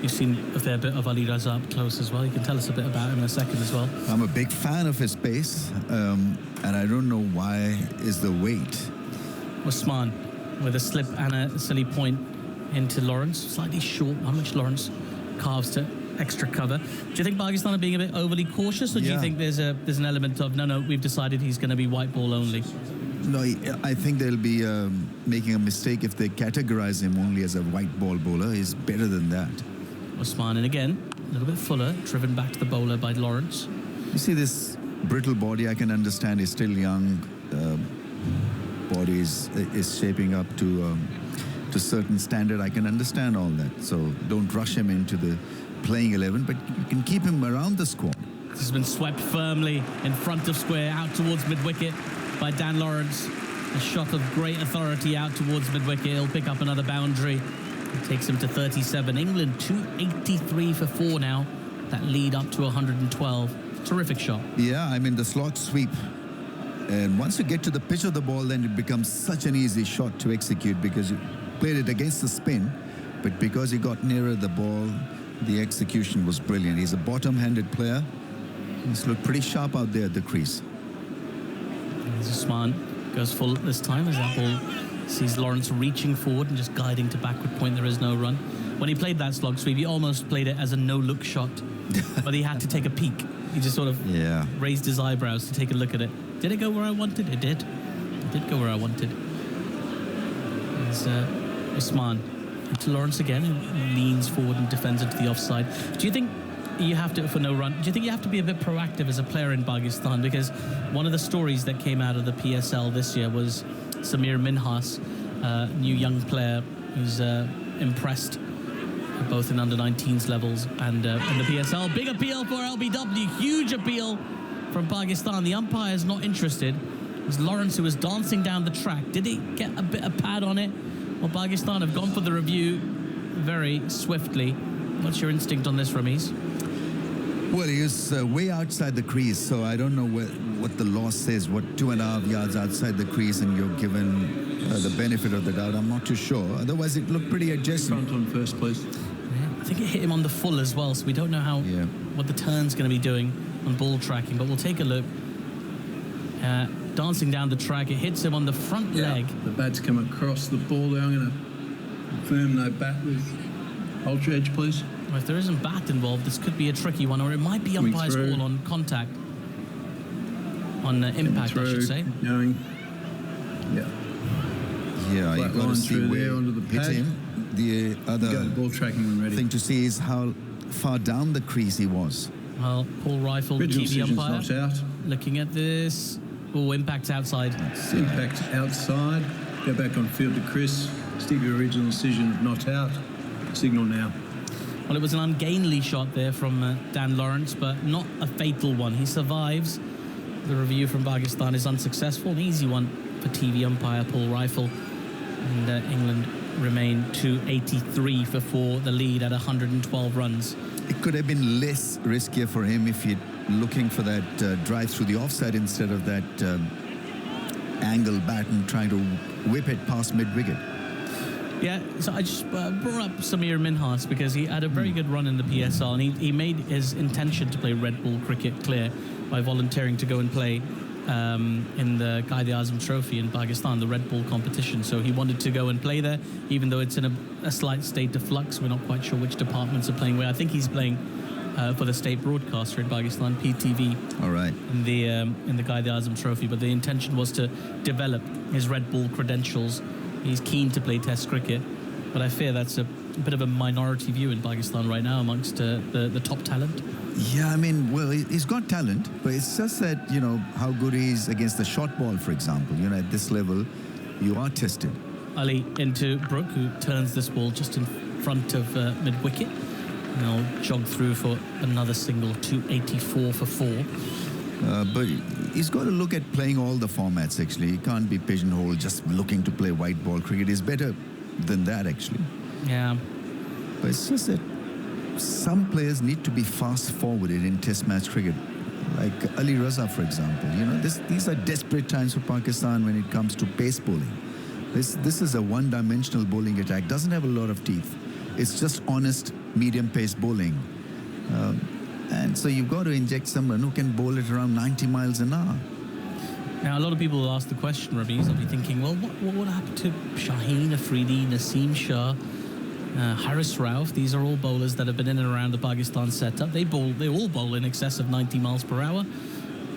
S2: you've seen a fair bit of Ali Raza up close as well. You can tell us a bit about him in a second as well.
S6: I'm a big fan of his pace, and I don't know why is the weight.
S2: Usman with a slip and a silly point into Lawrence. Slightly short. How much Lawrence carves to extra cover. Do you think Pakistan are being a bit overly cautious, or do you think there's an element of, no, we've decided he's going to be white ball only?
S6: No, I think they'll be making a mistake if they categorize him only as a white ball bowler. He's better than that.
S2: Osman, and again, a little bit fuller, driven back to the bowler by Lawrence.
S6: You see this brittle body, I can understand he's still young. Body is shaping up to certain standard. I can understand all that. So don't rush him into the playing 11, but you can keep him around the squad.
S2: This has been swept firmly in front of square, out towards mid-wicket by Dan Lawrence. A shot of great authority out towards mid-wicket. He'll pick up another boundary. It takes him to 37. England 283 for 4 now. That lead up to 112. Terrific shot.
S6: Yeah, I mean the slot sweep. And once you get to the pitch of the ball, then it becomes such an easy shot to execute because you played it against the spin. But because he got nearer the ball, the execution was brilliant. He's a bottom-handed player. He's looked pretty sharp out there at the crease.
S2: Usman goes full this time as that ball sees Lawrence reaching forward and just guiding to backward point. There is no run. When he played that slog sweep, he almost played it as a no-look shot, but he had to take a peek. He just sort of raised his eyebrows to take a look at it. Did it go where I wanted? It did. It did go where I wanted. There's Usman to Lawrence again, who leans forward and defends into the offside. Do you think you have to, for no run, do you think you have to be a bit proactive as a player in Pakistan? Because one of the stories that came out of the PSL this year was Samir Minhas, new young player who's impressed both in under-19s levels and in the PSL. Big appeal for LBW, huge appeal from Pakistan. The umpire is not interested. It was Lawrence who was dancing down the track. Did he get a bit of pad on it? Well, Pakistan have gone for the review very swiftly. What's your instinct on this, Ramiz?
S6: Well, he was way outside the crease, so I don't know what the law says, what 2.5 yards outside the crease, and you're given the benefit of the doubt. I'm not too sure. Otherwise, it looked pretty adjacent.
S15: Front on first, please.
S2: Yeah, I think it hit him on the full as well, so we don't know what the turn's going to be doing on ball tracking, but we'll take a look. Dancing down the track, it hits him on the front leg.
S15: The bat's come across the ball there. I'm going to confirm no bat with ultra edge, please.
S2: Well, if there isn't bat involved, this could be a tricky one, or it might be umpire's call on contact. On impact, I should say.
S15: Going. Yeah.
S6: Yeah, you've got to see where
S15: onto the
S6: hit
S15: pad.
S6: him. The other
S15: ball tracking when ready.
S6: thing to see is how far down the crease he was.
S2: Well, Paul Rifle, the
S15: Original
S2: TV
S15: decision's
S2: umpire,
S15: not out.
S2: looking at this. Oh, impact outside.
S15: Impact outside. Go back on field to Chris. Stick your original decision of not out. Signal now.
S2: Well, it was an ungainly shot there from Dan Lawrence, but not a fatal one. He survives. The review from Pakistan is unsuccessful. An easy one for TV umpire Paul Rifle. And England remain 283 for 4, the lead at 112 runs.
S6: It could have been less riskier for him if he'd looking for that drive through the offside instead of that angle bat and trying to whip it past mid-wicket.
S2: Yeah, so I just brought up Samir Minhas because he had a very good run in the PSL, and he made his intention to play red ball cricket clear by volunteering to go and play in the Quaid-e-Azam Trophy in Pakistan, the red ball competition. So he wanted to go and play there, even though it's in a slight state of flux. We're not quite sure which departments are playing where. I think he's playing for the state broadcaster in Pakistan, PTV.
S6: All right.
S2: In the Quaid-e-Azam Trophy, but the intention was to develop his red ball credentials. He's keen to play Test cricket, but I fear that's a bit of a minority view in Pakistan right now amongst the top talent.
S6: Yeah, I mean, well, he's got talent, but it's just that, you know, how good he is against the short ball, for example. You know, at this level, you are tested.
S2: Ali into Brook, who turns this ball just in front of mid-wicket. And I'll jog through for another single, 284 for 4.
S6: But he's got to look at playing all the formats, actually. He can't be pigeonholed just looking to play white ball cricket. He's better than that, actually.
S2: Yeah.
S6: But it's just that some players need to be fast-forwarded in Test match cricket. Like Ali Raza, for example. You know, these are desperate times for Pakistan when it comes to pace bowling. This is a one-dimensional bowling attack. Doesn't have a lot of teeth. It's just honest medium pace bowling. And so you've got to inject someone who can bowl it around 90 miles an hour.
S2: Now, a lot of people will ask the question, Rabiz. I'll be thinking, well, what would happen to Shaheen Afridi, Naseem Shah, Haris Rauf? These are all bowlers that have been in and around the Pakistan setup. They all bowl in excess of 90 miles per hour.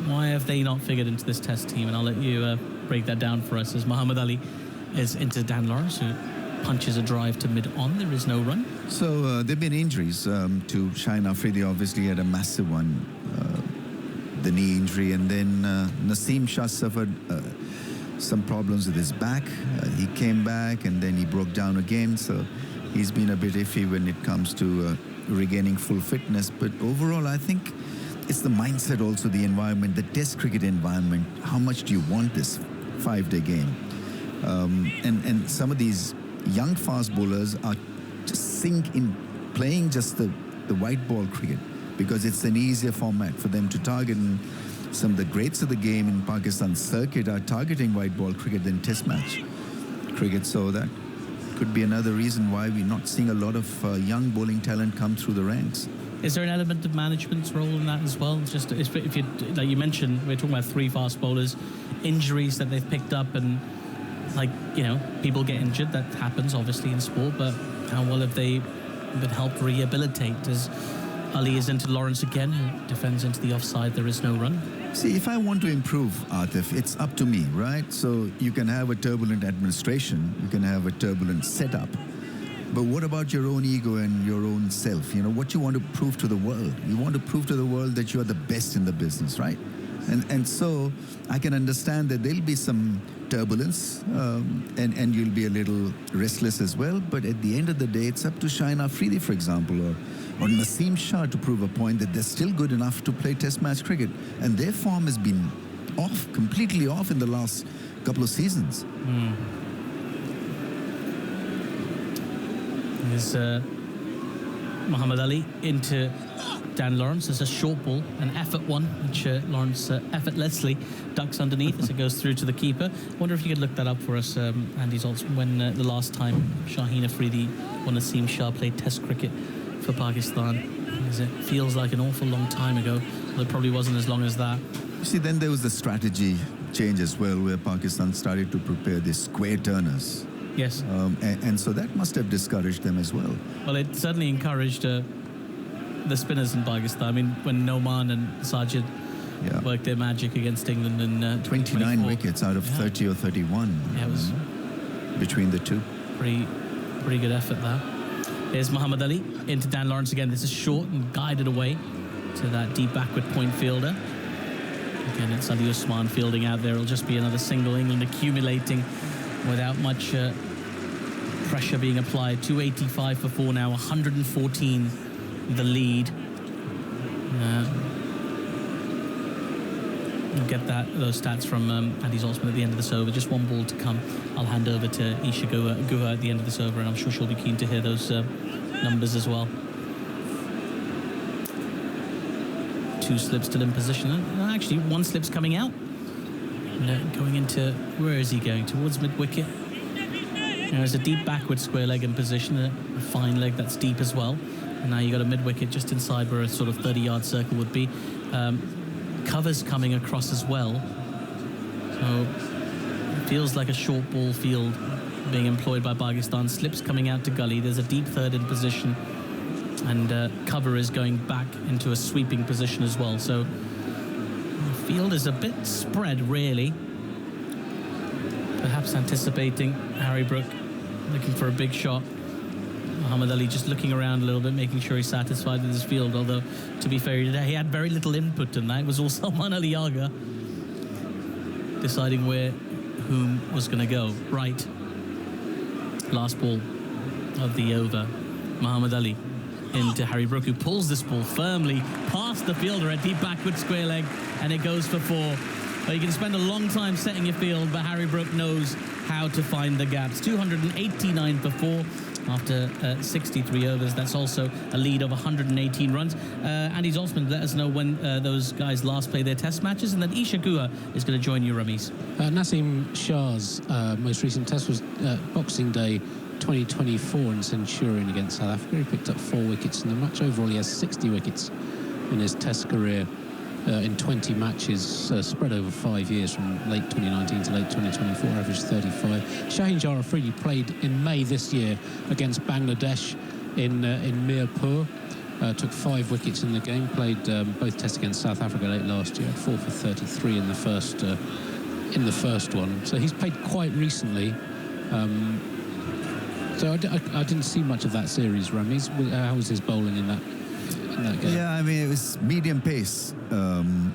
S2: Why have they not figured into this Test team? And I'll let you break that down for us as Muhammad Ali is into Dan Lawrence, who punches a drive to mid-on. There is no run.
S6: So there have been injuries to Shaheen Afridi. Obviously had a massive one, the knee injury, and then Naseem Shah suffered some problems with his back. He came back and then he broke down again, so he's been a bit iffy when it comes to regaining full fitness. But overall, I think it's the mindset, also the environment, the Test cricket environment. How much do you want this 5-day game? And some of these young fast bowlers are just sink in playing just the white ball cricket because it's an easier format for them to target, and some of the greats of the game in Pakistan circuit are targeting white ball cricket than Test match cricket. So that could be another reason why we're not seeing a lot of young bowling talent come through the ranks.
S2: Is there an element of management's role in that as well? Just if you, like you mentioned, we're talking about 3 fast bowlers, injuries that they've picked up, and like, you know, people get injured. That happens obviously in sport, but how well have they been helped rehabilitate? As Ali is into Lawrence again, who defends into the offside. There is no run.
S6: See, if I want to improve, Atif, it's up to me, right? So you can have a turbulent administration, you can have a turbulent setup, but what about your own ego and your own self? You know, what you want to prove to the world? You want to prove to the world that you are the best in the business, right? And so I can understand that there'll be some turbulence and you'll be a little restless as well. But at the end of the day, it's up to Shaheen Afridi, for example, or Naseem Shah to prove a point that they're still good enough to play Test match cricket. And their form has been completely off in the last couple of seasons.
S2: There's Muhammad Ali into Dan Lawrence. It's a short ball, an effort one, which Lawrence effortlessly ducks underneath as it goes through to the keeper. I wonder if you could look that up for us, Andy Zoltz, when the last time Shaheen Afridi or Naseem Shah played Test cricket for Pakistan. As it feels like an awful long time ago. Well, it probably wasn't as long as that.
S6: You see, then there was the strategy change as well, where Pakistan started to prepare the square turners.
S2: Yes.
S6: And so that must have discouraged them as well.
S2: Well, it certainly encouraged the spinners in Pakistan. I mean, when Noman and Sajid worked their magic against England in
S6: 29
S2: 24.
S6: wickets out of 30 or 31.
S2: Yeah, it was
S6: between the two.
S2: Pretty good effort there. Here's Muhammad Ali into Dan Lawrence again. This is short and guided away to that deep backward point fielder. Again, it's Ali Usman fielding out there. It'll just be another single. England accumulating without much pressure being applied. 285 for 4 now, 114 the lead. We'll get those stats from Andy Zoltzman at the end of this over. Just one ball to come. I'll hand over to Isha Guha at the end of this over, and I'm sure she'll be keen to hear those numbers as well. 2 slips still in position. Actually, 1 slip's coming out. Going into, where is he going? Towards mid-wicket. There's a deep backward square leg in position, a fine leg that's deep as well. And now you've got a mid-wicket just inside where a sort of 30-yard circle would be. Covers coming across as well. So it feels like a short ball field being employed by Pakistan. Slips coming out to gully. There's a deep third in position. And cover is going back into a sweeping position as well. So the field is a bit spread, really. Perhaps anticipating Harry Brook looking for a big shot. Muhammad Ali just looking around a little bit, making sure he's satisfied with his field. Although, to be fair, he had very little input in that. It was all Salman Ali Agha deciding whom was going to go. Right. Last ball of the over. Muhammad Ali into Harry Brook, who pulls this ball firmly past the fielder, a deep backward square leg, and it goes for 4. Well, you can spend a long time setting your field, but Harry Brook knows how to find the gaps. 289 for 4 after 63 overs. That's also a lead of 118 runs. Andy Zoltzman, let us know when those guys last play their test matches, and then Isha Guha is going to join you, Rameez.
S11: Naseem Shah's most recent test was Boxing Day 2024 in Centurion against South Africa. He picked up 4 wickets in the match. Overall, he has 60 wickets in his test career in 20 matches, spread over 5 years from late 2019 to late 2024, averaged 35. Shaheen Afridi played in May this year against Bangladesh in Mirpur. Took 5 wickets in the game, played both tests against South Africa late last year, 4 for 33 in the first one. So he's played quite recently. So I didn't see much of that series, Rameez. How was his bowling in that game?
S6: Yeah, I mean, it was medium pace, from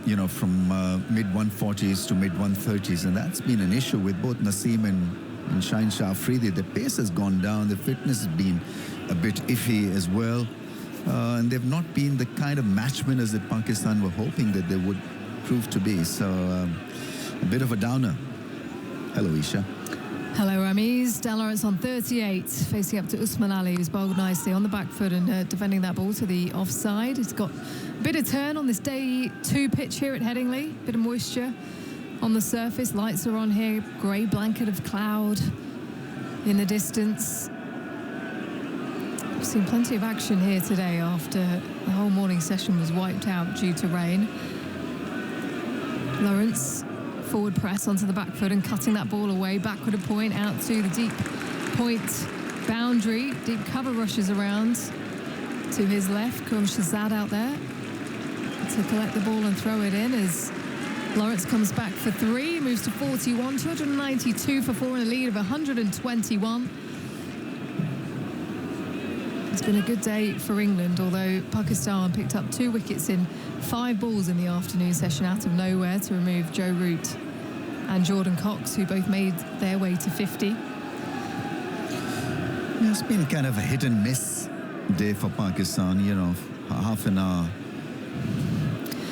S6: mid-140s to mid-130s, and that's been an issue with both Naseem and Shaheen Afridi. The pace has gone down, the fitness has been a bit iffy as well, and they've not been the kind of match winners that Pakistan were hoping that they would prove to be. So a bit of a downer. Hello, Isha.
S1: Hello, Rameez. Dan Lawrence on 38, facing up to Usman Ali, who's bowled nicely on the back foot and defending that ball to the offside. He's got a bit of turn on this day 2 pitch here at Headingley. Bit of moisture on the surface. Lights are on here. Grey blanket of cloud in the distance. We've seen plenty of action here today after the whole morning session was wiped out due to rain. Lawrence forward press onto the back foot and cutting that ball away, backward a point out to the deep point boundary. Deep cover rushes around to his left. Quram Shazad out there to collect the ball and throw it in as Lawrence comes back for 3, moves to 41, 292 for 4 in a lead of 121. It's been a good day for England, although Pakistan picked up 2 wickets in 5 balls in the afternoon session out of nowhere to remove Joe Root and Jordan Cox, who both made their way to 50.
S6: Yeah, it's been kind of a hit and miss day for Pakistan, half an hour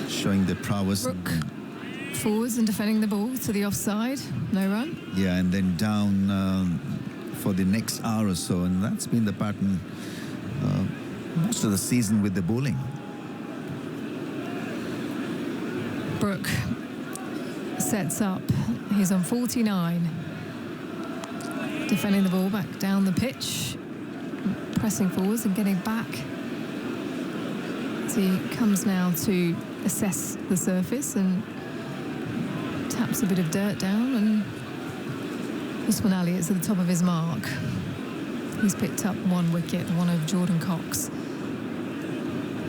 S6: showing their prowess.
S1: forwards and defending the ball to the offside. No run.
S6: Yeah, and then down for the next hour or so, and that's been the pattern most of the season with the bowling.
S1: Brook sets up. He's on 49. Defending the ball back down the pitch. Pressing forwards and getting back. So he comes now to assess the surface and taps a bit of dirt down, and Usman Ali is at the top of his mark. He's picked up 1 wicket, one of Jordan Cox.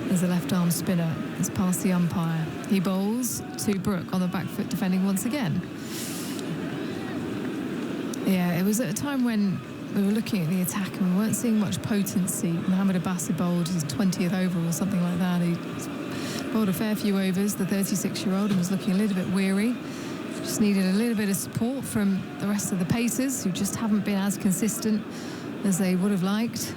S1: As a left-arm spinner, it's past the umpire. He bowls to Brook on the back foot, defending once again. Yeah, it was at a time when we were looking at the attack and we weren't seeing much potency. Mohamed Abbasi bowled his 20th over or something like that. He bowled a fair few overs, the 36-year-old, and was looking a little bit weary. Just needed a little bit of support from the rest of the pacers, who just haven't been as consistent as they would have liked.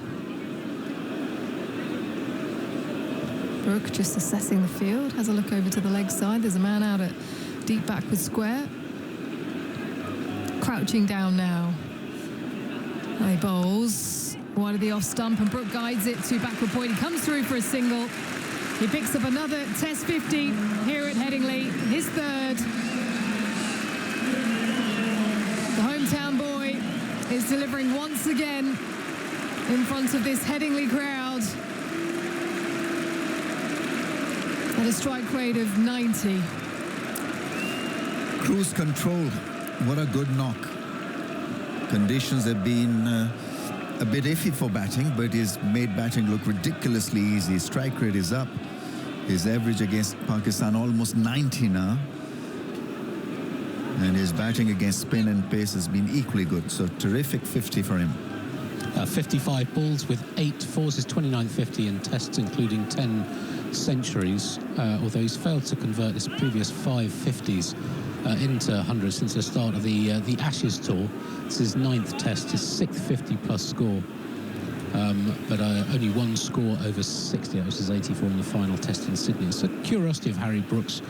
S1: Brook just assessing the field, has a look over to the leg side. There's a man out at deep backward square. Crouching down now. And he bowls wide of the off stump, and Brook guides it to backward point. He comes through for a single. He picks up another Test 50 here at Headingley, his third. The hometown boy is delivering once again in front of this Headingley crowd at a strike rate of 90.
S6: Cruise control, what a good knock. Conditions have been a bit iffy for batting, but he's made batting look ridiculously easy. Strike rate is up. His average against Pakistan almost 90 now. And his batting against spin and pace has been equally good. So terrific 50 for him.
S11: 55 balls with 8 fours, his 29th 50 in tests, including 10 centuries, although he's failed to convert his previous 5 50s into hundreds since the start of the Ashes tour. It's his 9th test, his 6th 50-plus score, but only 1 score over 60. That was his 84 in the final test in Sydney. It's a curiosity of Harry Brooks'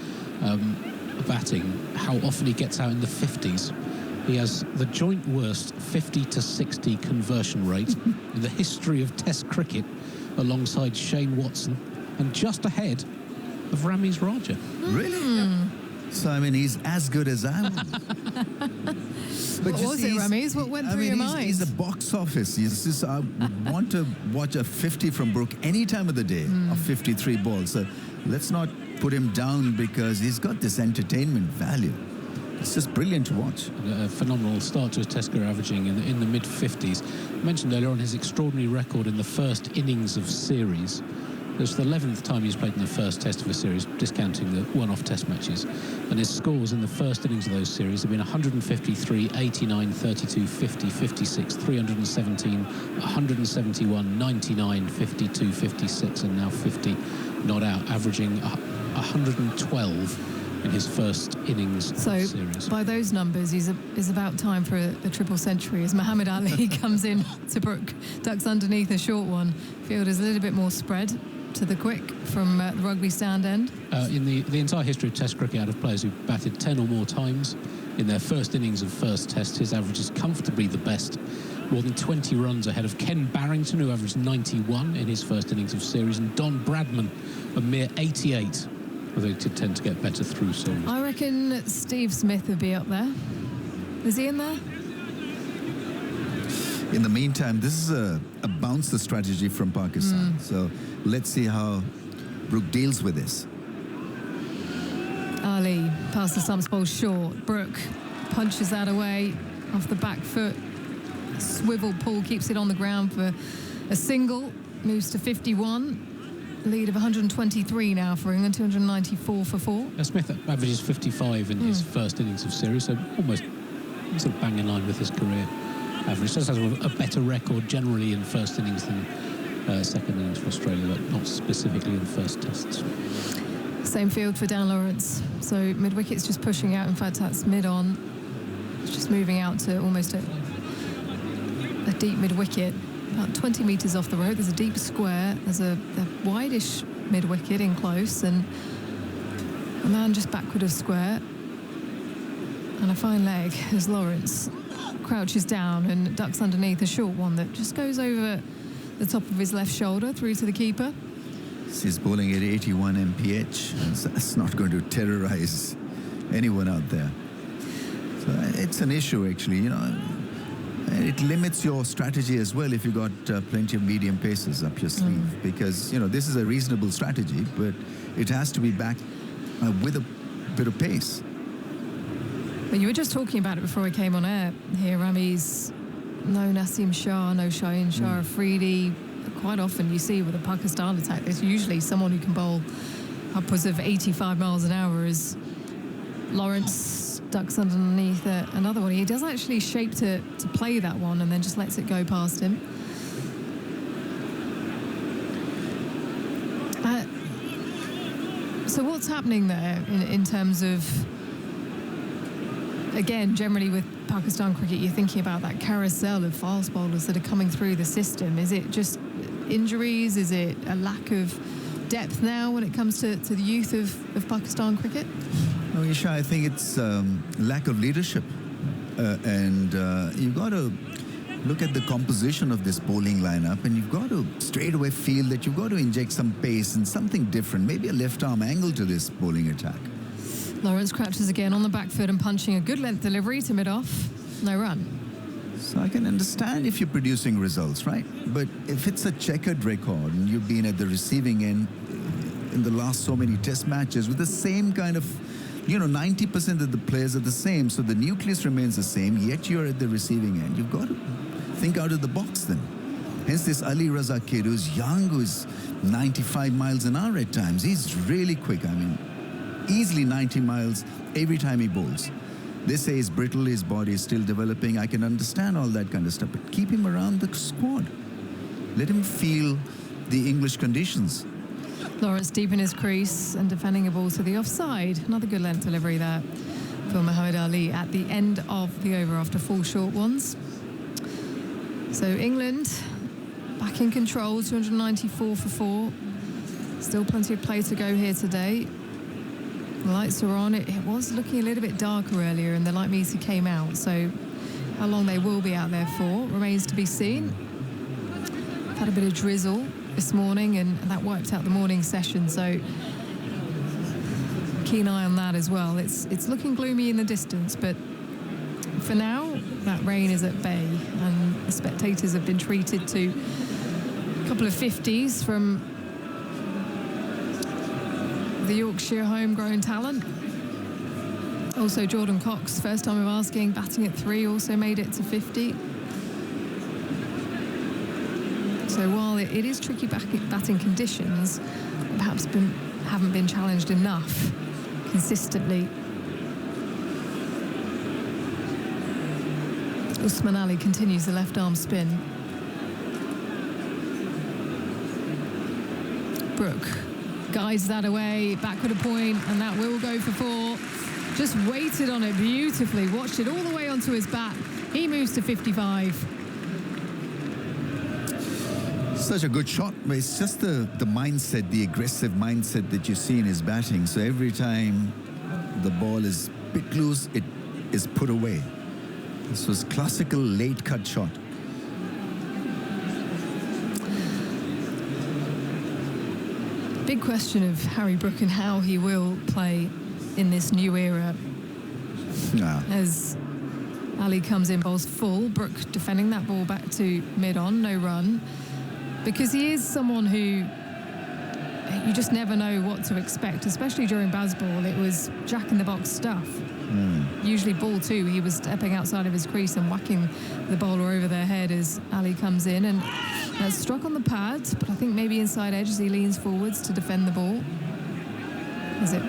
S11: batting, how often he gets out in the 50s. He has the joint worst 50 to 60 conversion rate in the history of Test cricket, alongside Shane Watson, and just ahead of Ramiz Raja.
S6: Really? Yep. So, I mean, he's as good as I was.
S1: What was it, Ramiz? What went through your mind?
S6: He's a box office. I want to watch a 50 from Brook any time of the day, of 53 balls. So let's not put him down because he's got this entertainment value. It's just brilliant to watch.
S11: A phenomenal start to his Test career, averaging in the mid-50s. Mentioned earlier on his extraordinary record in the first innings of series. It's the 11th time he's played in the first Test of a series, discounting the one-off Test matches. And his scores in the first innings of those series have been 153, 89, 32, 50, 56, 317, 171, 99, 52, 56, and now 50 not out, averaging 112 in his first innings
S1: so
S11: series.
S1: By those numbers, it's about time for a triple century as Mohamed Ali comes in to Brook, ducks underneath a short one. Field is a little bit more spread to the quick from the rugby stand end.
S11: In the entire history of Test cricket, out of players who batted 10 or more times in their first innings of first Test, his average is comfortably the best, more than 20 runs ahead of Ken Barrington, who averaged 91 in his first innings of series, and Don Bradman, a mere 88. Although they tend to get better through series.
S1: I reckon Steve Smith would be up there. Is he in there?
S6: In the meantime, this is a bouncer strategy from Pakistan. So let's see how Brook deals with this.
S1: Ali past the stumps, ball short. Brook punches that away off the back foot. Swivel pull keeps it on the ground for a single. Moves to 51. Lead of 123 now for England, 294 for 4.
S11: Smith averages 55 in his first innings of series, so almost sort of bang in line with his career average. Does have a better record generally in first innings than second innings for Australia, but not specifically in first tests.
S1: Same field for Dan Lawrence. So mid-wicket's just pushing out. In fact, that's mid-on. It's just moving out to almost a deep mid-wicket. About 20 metres off the road. There's a deep square. There's a wide-ish mid-wicket in close, and a man just backward of square. And a fine leg as Lawrence crouches down and ducks underneath a short one that just goes over the top of his left shoulder through to the keeper.
S6: He's bowling at 81 mph. That's not going to terrorize anyone out there. So it's an issue, actually, you know. It limits your strategy as well if you got plenty of medium paces up your sleeve, because, you know, this is a reasonable strategy, but it has to be backed with a bit of pace.
S1: But you were just talking about it before I came on air here, Rami's. No Naseem Shah, no Shaheen Shah Afridi. Quite often you see with a Pakistan attack, there's usually someone who can bowl upwards of 85 miles an hour as Lawrence ducks underneath another one. He does actually shape to play that one and then just lets it go past him. So what's happening there in terms of, again, generally with Pakistan cricket, you're thinking about that carousel of fast bowlers that are coming through the system. Is it just injuries? Is it a lack of depth now when it comes to the youth of Pakistan cricket?
S6: No, Isha, I think it's lack of leadership. And you've got to look at the composition of this bowling lineup, and you've got to straight away feel that you've got to inject some pace and something different, maybe a left arm angle to this bowling attack.
S1: Lawrence crouches again on the back foot and punching a good length delivery to mid-off. No run.
S6: So I can understand if you're producing results, right? But if it's a checkered record and you've been at the receiving end in the last so many test matches with the same kind of, you know, 90% of the players are the same, so the nucleus remains the same, yet you're at the receiving end. You've got to think out of the box then. Hence this Ali Raza kid who's young, who's 95 miles an hour at times. He's really quick. I mean, easily 90 miles every time he bowls. They say he's brittle, his body is still developing. I can understand all that kind of stuff, but keep him around the squad. Let him feel the English conditions.
S1: Lawrence deep in his crease and defending a ball to the offside. Another good length delivery there for Muhammad Ali at the end of the over after 4 short ones. So England back in control, 294 for 4. Still plenty of play to go here today. The lights are on. It was looking a little bit darker earlier and the light meter came out, so how long they will be out there for remains to be seen. Had a bit of drizzle this morning and that wiped out the morning session, so keen eye on that as well. It's looking gloomy in the distance, but for now that rain is at bay and the spectators have been treated to a couple of 50s from the Yorkshire homegrown talent. Also Jordan Cox, first time of asking, batting at 3, also made it to 50. So while it is tricky batting conditions, perhaps haven't been challenged enough consistently. Usman Ali continues the left arm spin. Brooke guides that away, backward a point, and that will go for 4. Just waited on it beautifully, watched it all the way onto his bat. He moves to 55.
S6: Such a good shot, but it's just the mindset, the aggressive mindset that you see in his batting. So every time the ball is a bit loose, it is put away. This was classical late cut shot.
S1: Big question of Harry Brook and how he will play in this new era.
S6: Yeah.
S1: As Ali comes in, bowls full. Brook defending that ball back to mid-on, no run. Because he is someone who you just never know what to expect, especially during Bazball. It was jack-in-the-box stuff. Usually ball 2, he was stepping outside of his crease and whacking the bowler over their head as Ali comes in. And struck on the pad, but I think maybe inside edge as he leans forwards to defend the ball. Is it?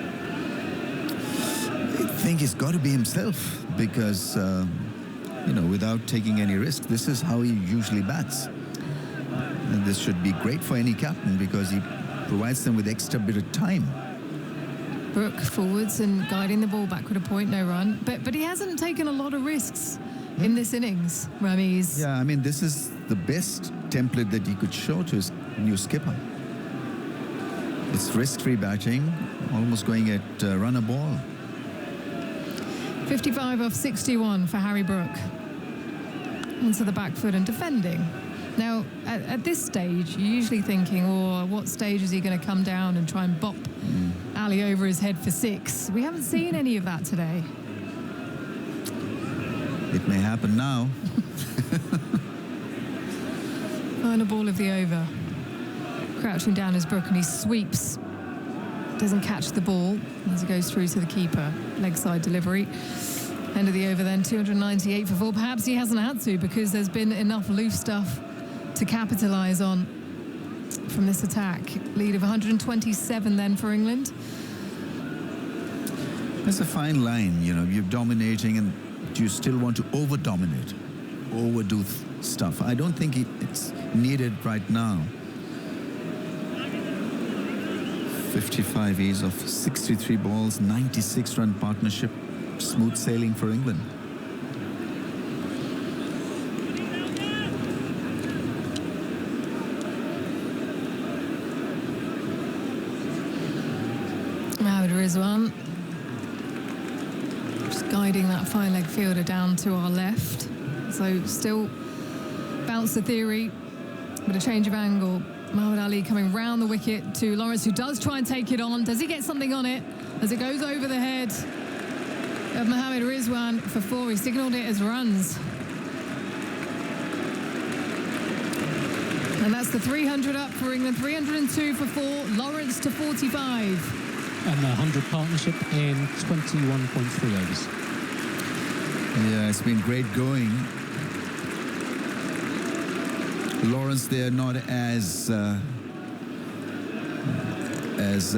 S6: I think it's got to be himself because, you know, without taking any risk, this is how he usually bats. And this should be great for any captain because he provides them with extra bit of time.
S1: Brook forwards and guiding the ball backward a point, no run. But he hasn't taken a lot of risks in this innings, Ramiz.
S6: Yeah, I mean, this is the best template that he could show to his new skipper. It's risk-free batting, almost going at run a ball.
S1: 55 off 61 for Harry Brook. Onto the back foot and defending. Now, at this stage, you're usually thinking, oh, what stage is he going to come down and try and bop Ali over his head for 6? We haven't seen any of that today.
S6: It may happen now.
S1: Final ball of the over. Crouching down is Brook and he sweeps. Doesn't catch the ball as it goes through to the keeper. Leg side delivery. End of the over then, 298 for 4. Perhaps he hasn't had to because there's been enough loose stuff to capitalise on from this attack. Lead of 127 then for England.
S6: There's a fine line, you know, you're dominating and you still want to over-dominate, overdo stuff. I don't think it's needed right now. 55 ease of 63 balls, 96-run partnership. Smooth sailing for England.
S1: Mohamed Rizwan just guiding that fine leg fielder down to our left. So still bounce the theory, but a change of angle. Mohamed Ali coming round the wicket to Lawrence, who does try and take it on. Does he get something on it as it goes over the head of Mohamed Rizwan for 4? He signalled it as runs. And that's the 300 up for England. 302 for 4. Lawrence to 45.
S11: And the 100 partnership in 21.3 overs.
S6: Yeah, it's been great going. Lawrence there not as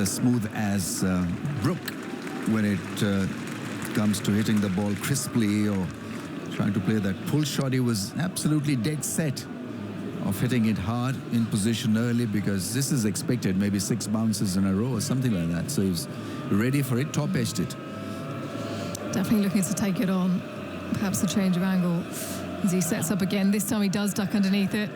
S6: smooth as Brook when it comes to hitting the ball crisply or trying to play that pull shot. He was absolutely dead set of hitting it hard in position early because this is expected, maybe 6 bounces in a row or something like that. So he was ready for it, top-edged it.
S1: Definitely looking to take it on. Perhaps a change of angle as he sets up again. This time he does duck underneath it.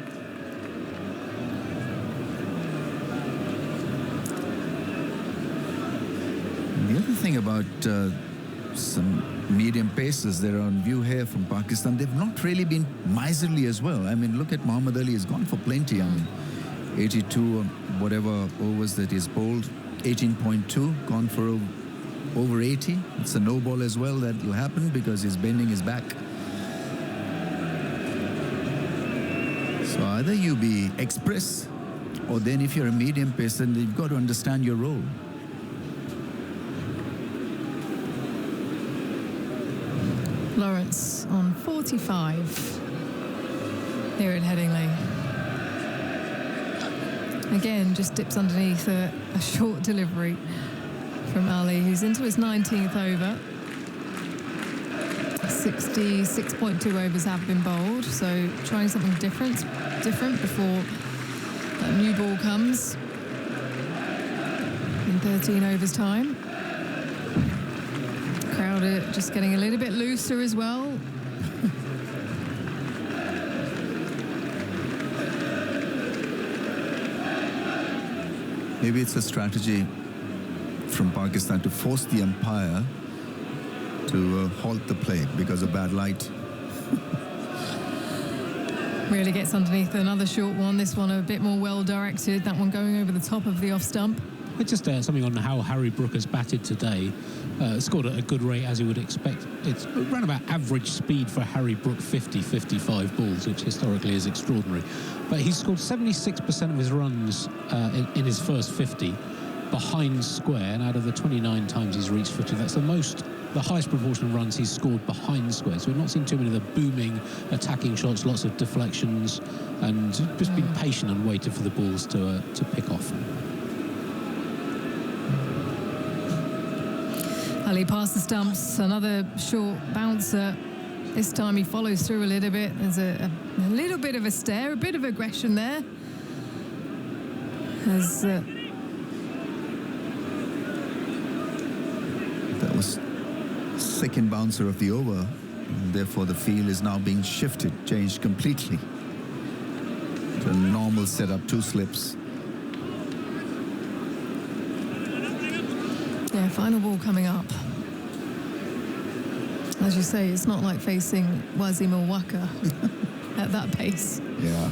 S6: The other thing about some medium paces that are on view here from Pakistan, they've not really been miserly as well. I mean, look at Muhammad Ali, he's gone for plenty. I mean, 82 or whatever overs that he's bowled, 18.2, gone for over 80. It's a no ball as well that will happen because he's bending his back. So either you be express, or then if you're a medium pacer, you've got to understand your role.
S1: Lawrence on 45 here at Headingley. Again, just dips underneath a short delivery from Ali, who's into his 19th over. 66.2 overs have been bowled, so trying something different before that new ball comes in 13 overs time. Crowder just getting a little bit looser as well.
S6: Maybe it's a strategy from Pakistan to force the umpire to halt the play because of bad light.
S1: Really gets underneath another short one. This one a bit more well directed. That one going over the top of the off stump.
S11: Just something on how Harry Brook has batted today. Scored at a good rate, as you would expect. It's around about average speed for Harry Brook, 50-55 balls, which historically is extraordinary. But he's scored 76% of his runs in his first 50 behind square, and out of the 29 times he's reached 50, that's the highest proportion of runs he's scored behind square. So we've not seen too many of the booming attacking shots, lots of deflections, and just been patient and waited for the balls to pick off.
S1: Ali past the stumps, another short bouncer. This time he follows through a little bit. There's a little bit of a stare, a bit of aggression there. As
S6: that was second bouncer of the over, and therefore the field is now being shifted, changed completely to a normal setup, 2 slips.
S1: Yeah, final ball coming up. As you say, it's not like facing Wazim or Waka at that pace.
S6: Yeah.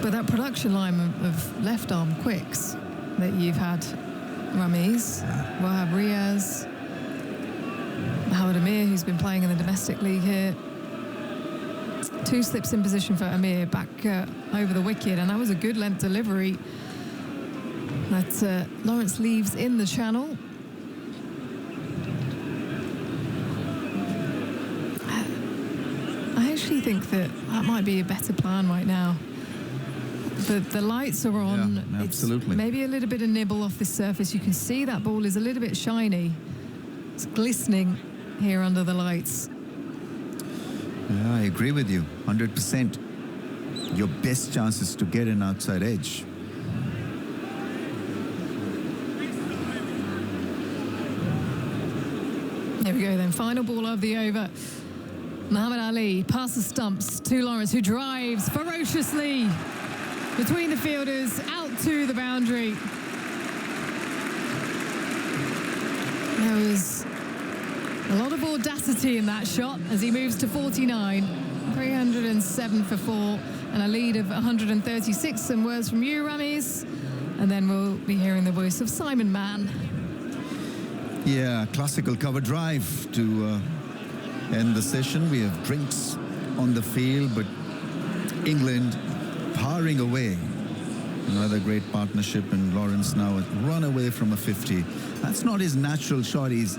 S1: But that production line of left arm quicks that you've had, Ramiz, Wahab Riaz, Mohamed Amir, who's been playing in the domestic league here. 2 slips in position for Amir back over the wicket, and that was a good length delivery that Lawrence leaves in the channel. I actually think that might be a better plan right now. The lights are on.
S6: Yeah, absolutely.
S1: It's maybe a little bit of nibble off this surface. You can see that ball is a little bit shiny. It's glistening here under the lights.
S6: Yeah, I agree with you, 100%. Your best chance is to get an outside edge.
S1: There we go then, final ball of the over. Muhammad Ali past the stumps to Lawrence, who drives ferociously between the fielders out to the boundary. There was a lot of audacity in that shot as he moves to 49, 307 for 4, and a lead of 136. Some words from you, Ramiz, and then we'll be hearing the voice of Simon Mann.
S6: Yeah, classical cover drive to end the session. We have drinks on the field, but England powering away. Another great partnership, and Lawrence now run away from a 50. That's not his natural shot. He's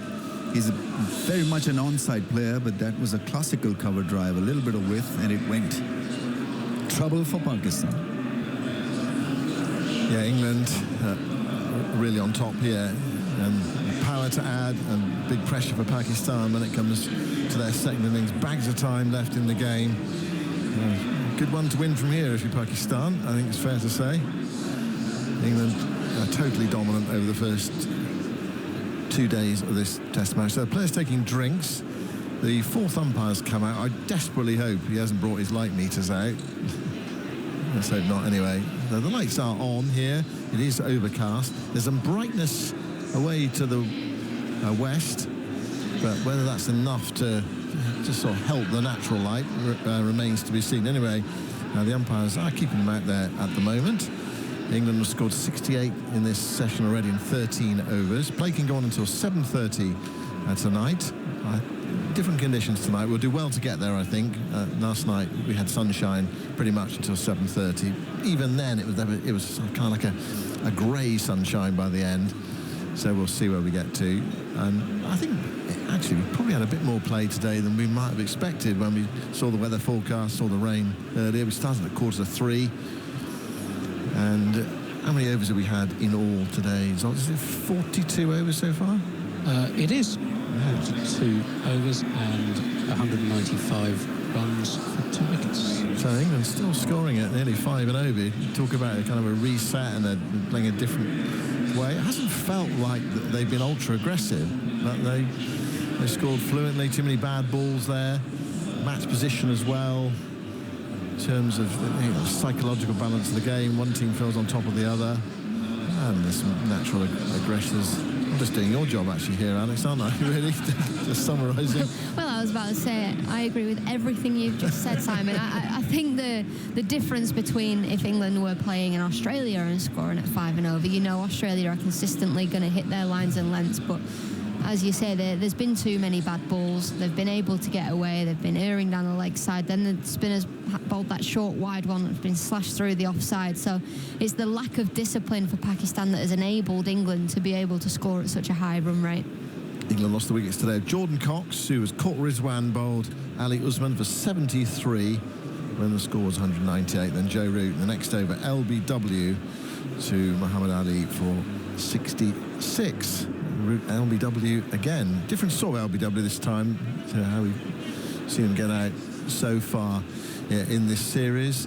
S6: very much an onside player, but that was a classical cover drive, a little bit of width, and it went. Trouble for Pakistan.
S8: Yeah, England really on top here, and power to add, and big pressure for Pakistan when it comes to their second innings. Bags of time left in the game. Good one to win from here if you're Pakistan, I think it's fair to say. England are totally dominant over the first 2 days of this test match. So players taking drinks. The fourth umpire's come out. I desperately hope he hasn't brought his light meters out. Let's hope not anyway. The lights are on here. It is overcast. There's some brightness away to the west, but whether that's enough to just sort of help the natural light remains to be seen. Anyway, the umpires are keeping them out there at the moment. England has scored 68 in this session already in 13 overs. Play can go on until 7:30 tonight. Different conditions tonight. We'll do well to get there, I think. Last night we had sunshine pretty much until 7:30. Even then, it was kind of like a grey sunshine by the end. So we'll see where we get to. And I think actually we probably had a bit more play today than we might have expected when we saw the weather forecast, saw the rain earlier. We started at 2:45. And how many overs have we had in all today? Is it 42 overs so far?
S11: It is. 42 overs and 195 runs for 2 wickets.
S8: So England's still scoring at nearly 5 and over. You talk about a kind of a reset and they're playing a different way. It hasn't felt like they've been ultra aggressive, but they scored fluently. Too many bad balls there. Match position as well. In terms of psychological balance of the game, one team feels on top of the other, and there's some natural aggressors. I'm just doing your job actually here, Alex, aren't I? Really, just summarising.
S5: Well, I was about to say, I agree with everything you've just said, Simon. I think the difference between if England were playing in Australia and scoring at 5 and over, Australia are consistently going to hit their lines and lengths, but as you say, there's been too many bad balls. They've been able to get away. They've been erring down the leg side. Then the spinners bowled that short, wide one that's been slashed through the offside. So it's the lack of discipline for Pakistan that has enabled England to be able to score at such a high run rate.
S8: England lost the wickets today. Jordan Cox, who was caught Rizwan, bowled Ali Usman for 73 when the score was 198. Then Joe Root, the next over, LBW to Muhammad Ali for 66. LBW again, different sort of LBW this time to how we've seen them get out so far in this series.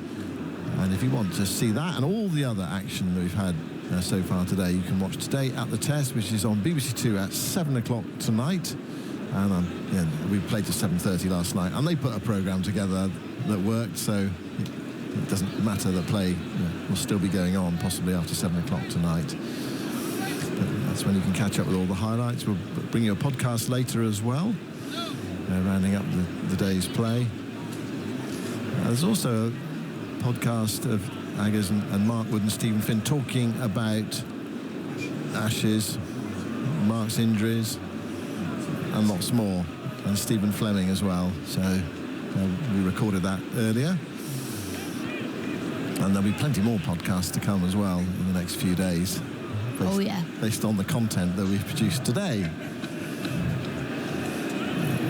S8: And if you want to see that and all the other action that we've had so far today, you can watch Today at the Test, which is on BBC Two at 7 o'clock tonight. And we played to 7:30 last night, and they put a programme together that worked, so it doesn't matter that play will still be going on possibly after 7 o'clock tonight. But that's when you can catch up with all the highlights. We'll bring you a podcast later as well, rounding up the day's play. There's also a podcast of Aggers and Mark Wood and Stephen Finn talking about Ashes, Mark's injuries, and lots more, and Stephen Fleming as well. So we recorded that earlier. And there'll be plenty more podcasts to come as well in the next few days. Based on the content that we've produced today.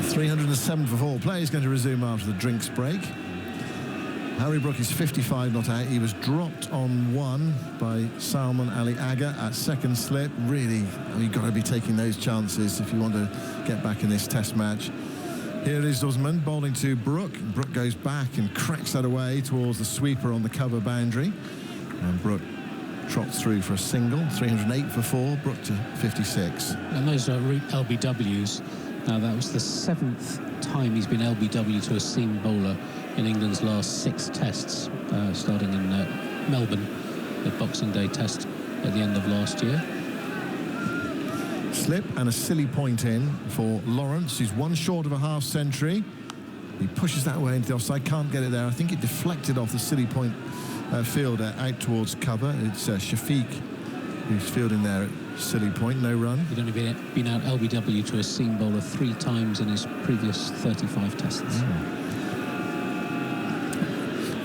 S8: 307 for 4 play is going to resume after the drinks break. Harry Brook is 55 not out. He was dropped on 1 by Salman Ali Agha at second slip. Really, you've got to be taking those chances if you want to get back in this test match. Here is Usman bowling to Brook. Brook goes back and cracks that away towards the sweeper on the cover boundary. And Brook trots through for a single. 308 for 4, Brook to 56.
S11: And those are LBWs. Now, that was the 7th time he's been LBW to a seam bowler in England's last 6 tests, starting in Melbourne, the Boxing Day test at the end of last year.
S8: Slip and a silly point in for Lawrence, who's 1 short of a half century. He pushes that way into the offside, can't get it there. I think it deflected off the silly point fielder out towards cover. It's Shafiq who's fielding there at silly point, no run.
S11: He'd only been out LBW to a seam bowler 3 times in his previous 35 tests.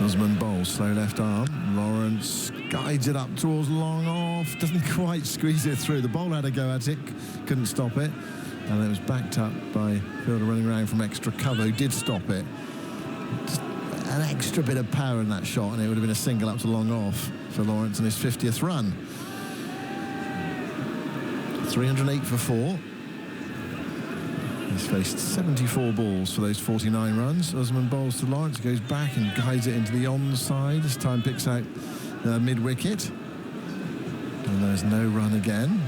S8: Usman bowls, slow left arm. Lawrence guides it up towards long off, doesn't quite squeeze it through. The bowler had a go at it, couldn't stop it, and it was backed up by fielder running around from extra cover, who did stop it. Just an extra bit of power in that shot, and it would have been a single up to long off for Lawrence and his 50th run. 308 for 4. He's faced 74 balls for those 49 runs. Usman bowls to Lawrence, goes back and guides it into the onside. This time picks out mid-wicket. And there's no run again.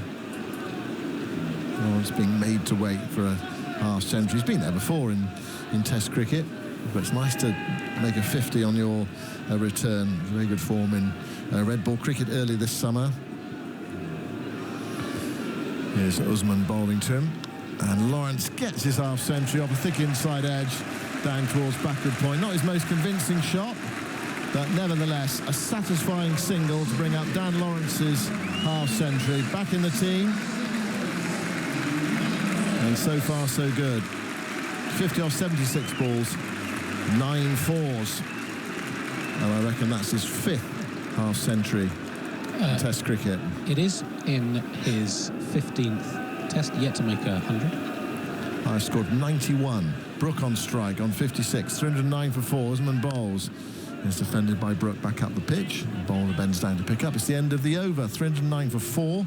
S8: Lawrence being made to wait for a half century. He's been there before in Test cricket, but it's nice to make a 50 on your return. Very good form in red ball cricket early this summer. Here's Usman bowling to him. And Lawrence gets his half century off a thick inside edge down towards backward point. Not his most convincing shot, but nevertheless a satisfying single to bring up Dan Lawrence's half century. Back in the team. And so far so good. 50 off 76 balls, 9 fours. And I reckon that's his 5th half century in Test cricket.
S11: It is in his 15th test, yet to make 100.
S8: I scored 91. Brook on strike on 56. 309 for 4. Usman bowls. Is defended by Brook back up the pitch. The bowler bends down to pick up. It's the end of the over. 309 for 4.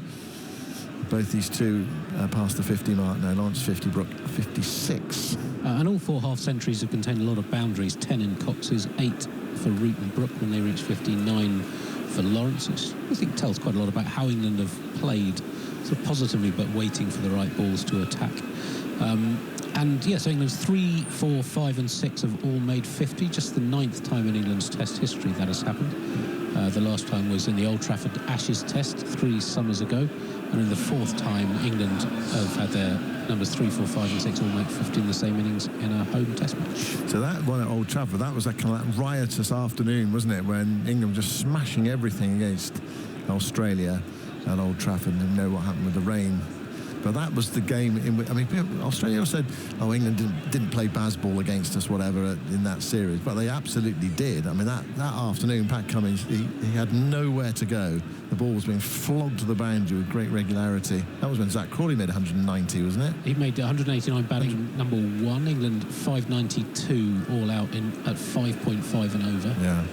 S8: Both these two past the 50 mark now. Lawrence 50, Brook 56.
S11: And all 4 half centuries have contained a lot of boundaries. 10 in Cox's, 8 for Root and Brook when they reached 59 for Lawrence, which I think tells quite a lot about how England have played, sort of positively, but waiting for the right balls to attack. And yes, England's 3, 4, 5 and 6 have all made 50. Just the 9th time in England's Test history that has happened. The last time was in the Old Trafford Ashes Test 3 summers ago. And in the 4th time, England have had their numbers 3, 4, 5 and 6 all make 50 in the same innings in a home Test match.
S8: So that one at Old Trafford, that was a kind of riotous afternoon, wasn't it? When England was just smashing everything against Australia at Old Trafford. Didn't know what happened with the rain. But that was the game in which, I mean, Australia said, oh, England didn't play baseball against us, whatever, in that series. But they absolutely did. I mean, that afternoon, Pat Cummins, he had nowhere to go. The ball was being flogged to the boundary with great regularity. That was when Zach Crawley made 190, wasn't it?
S11: He made 189 batting number 1. England 592 all out at 5.5 and over.
S8: Yeah.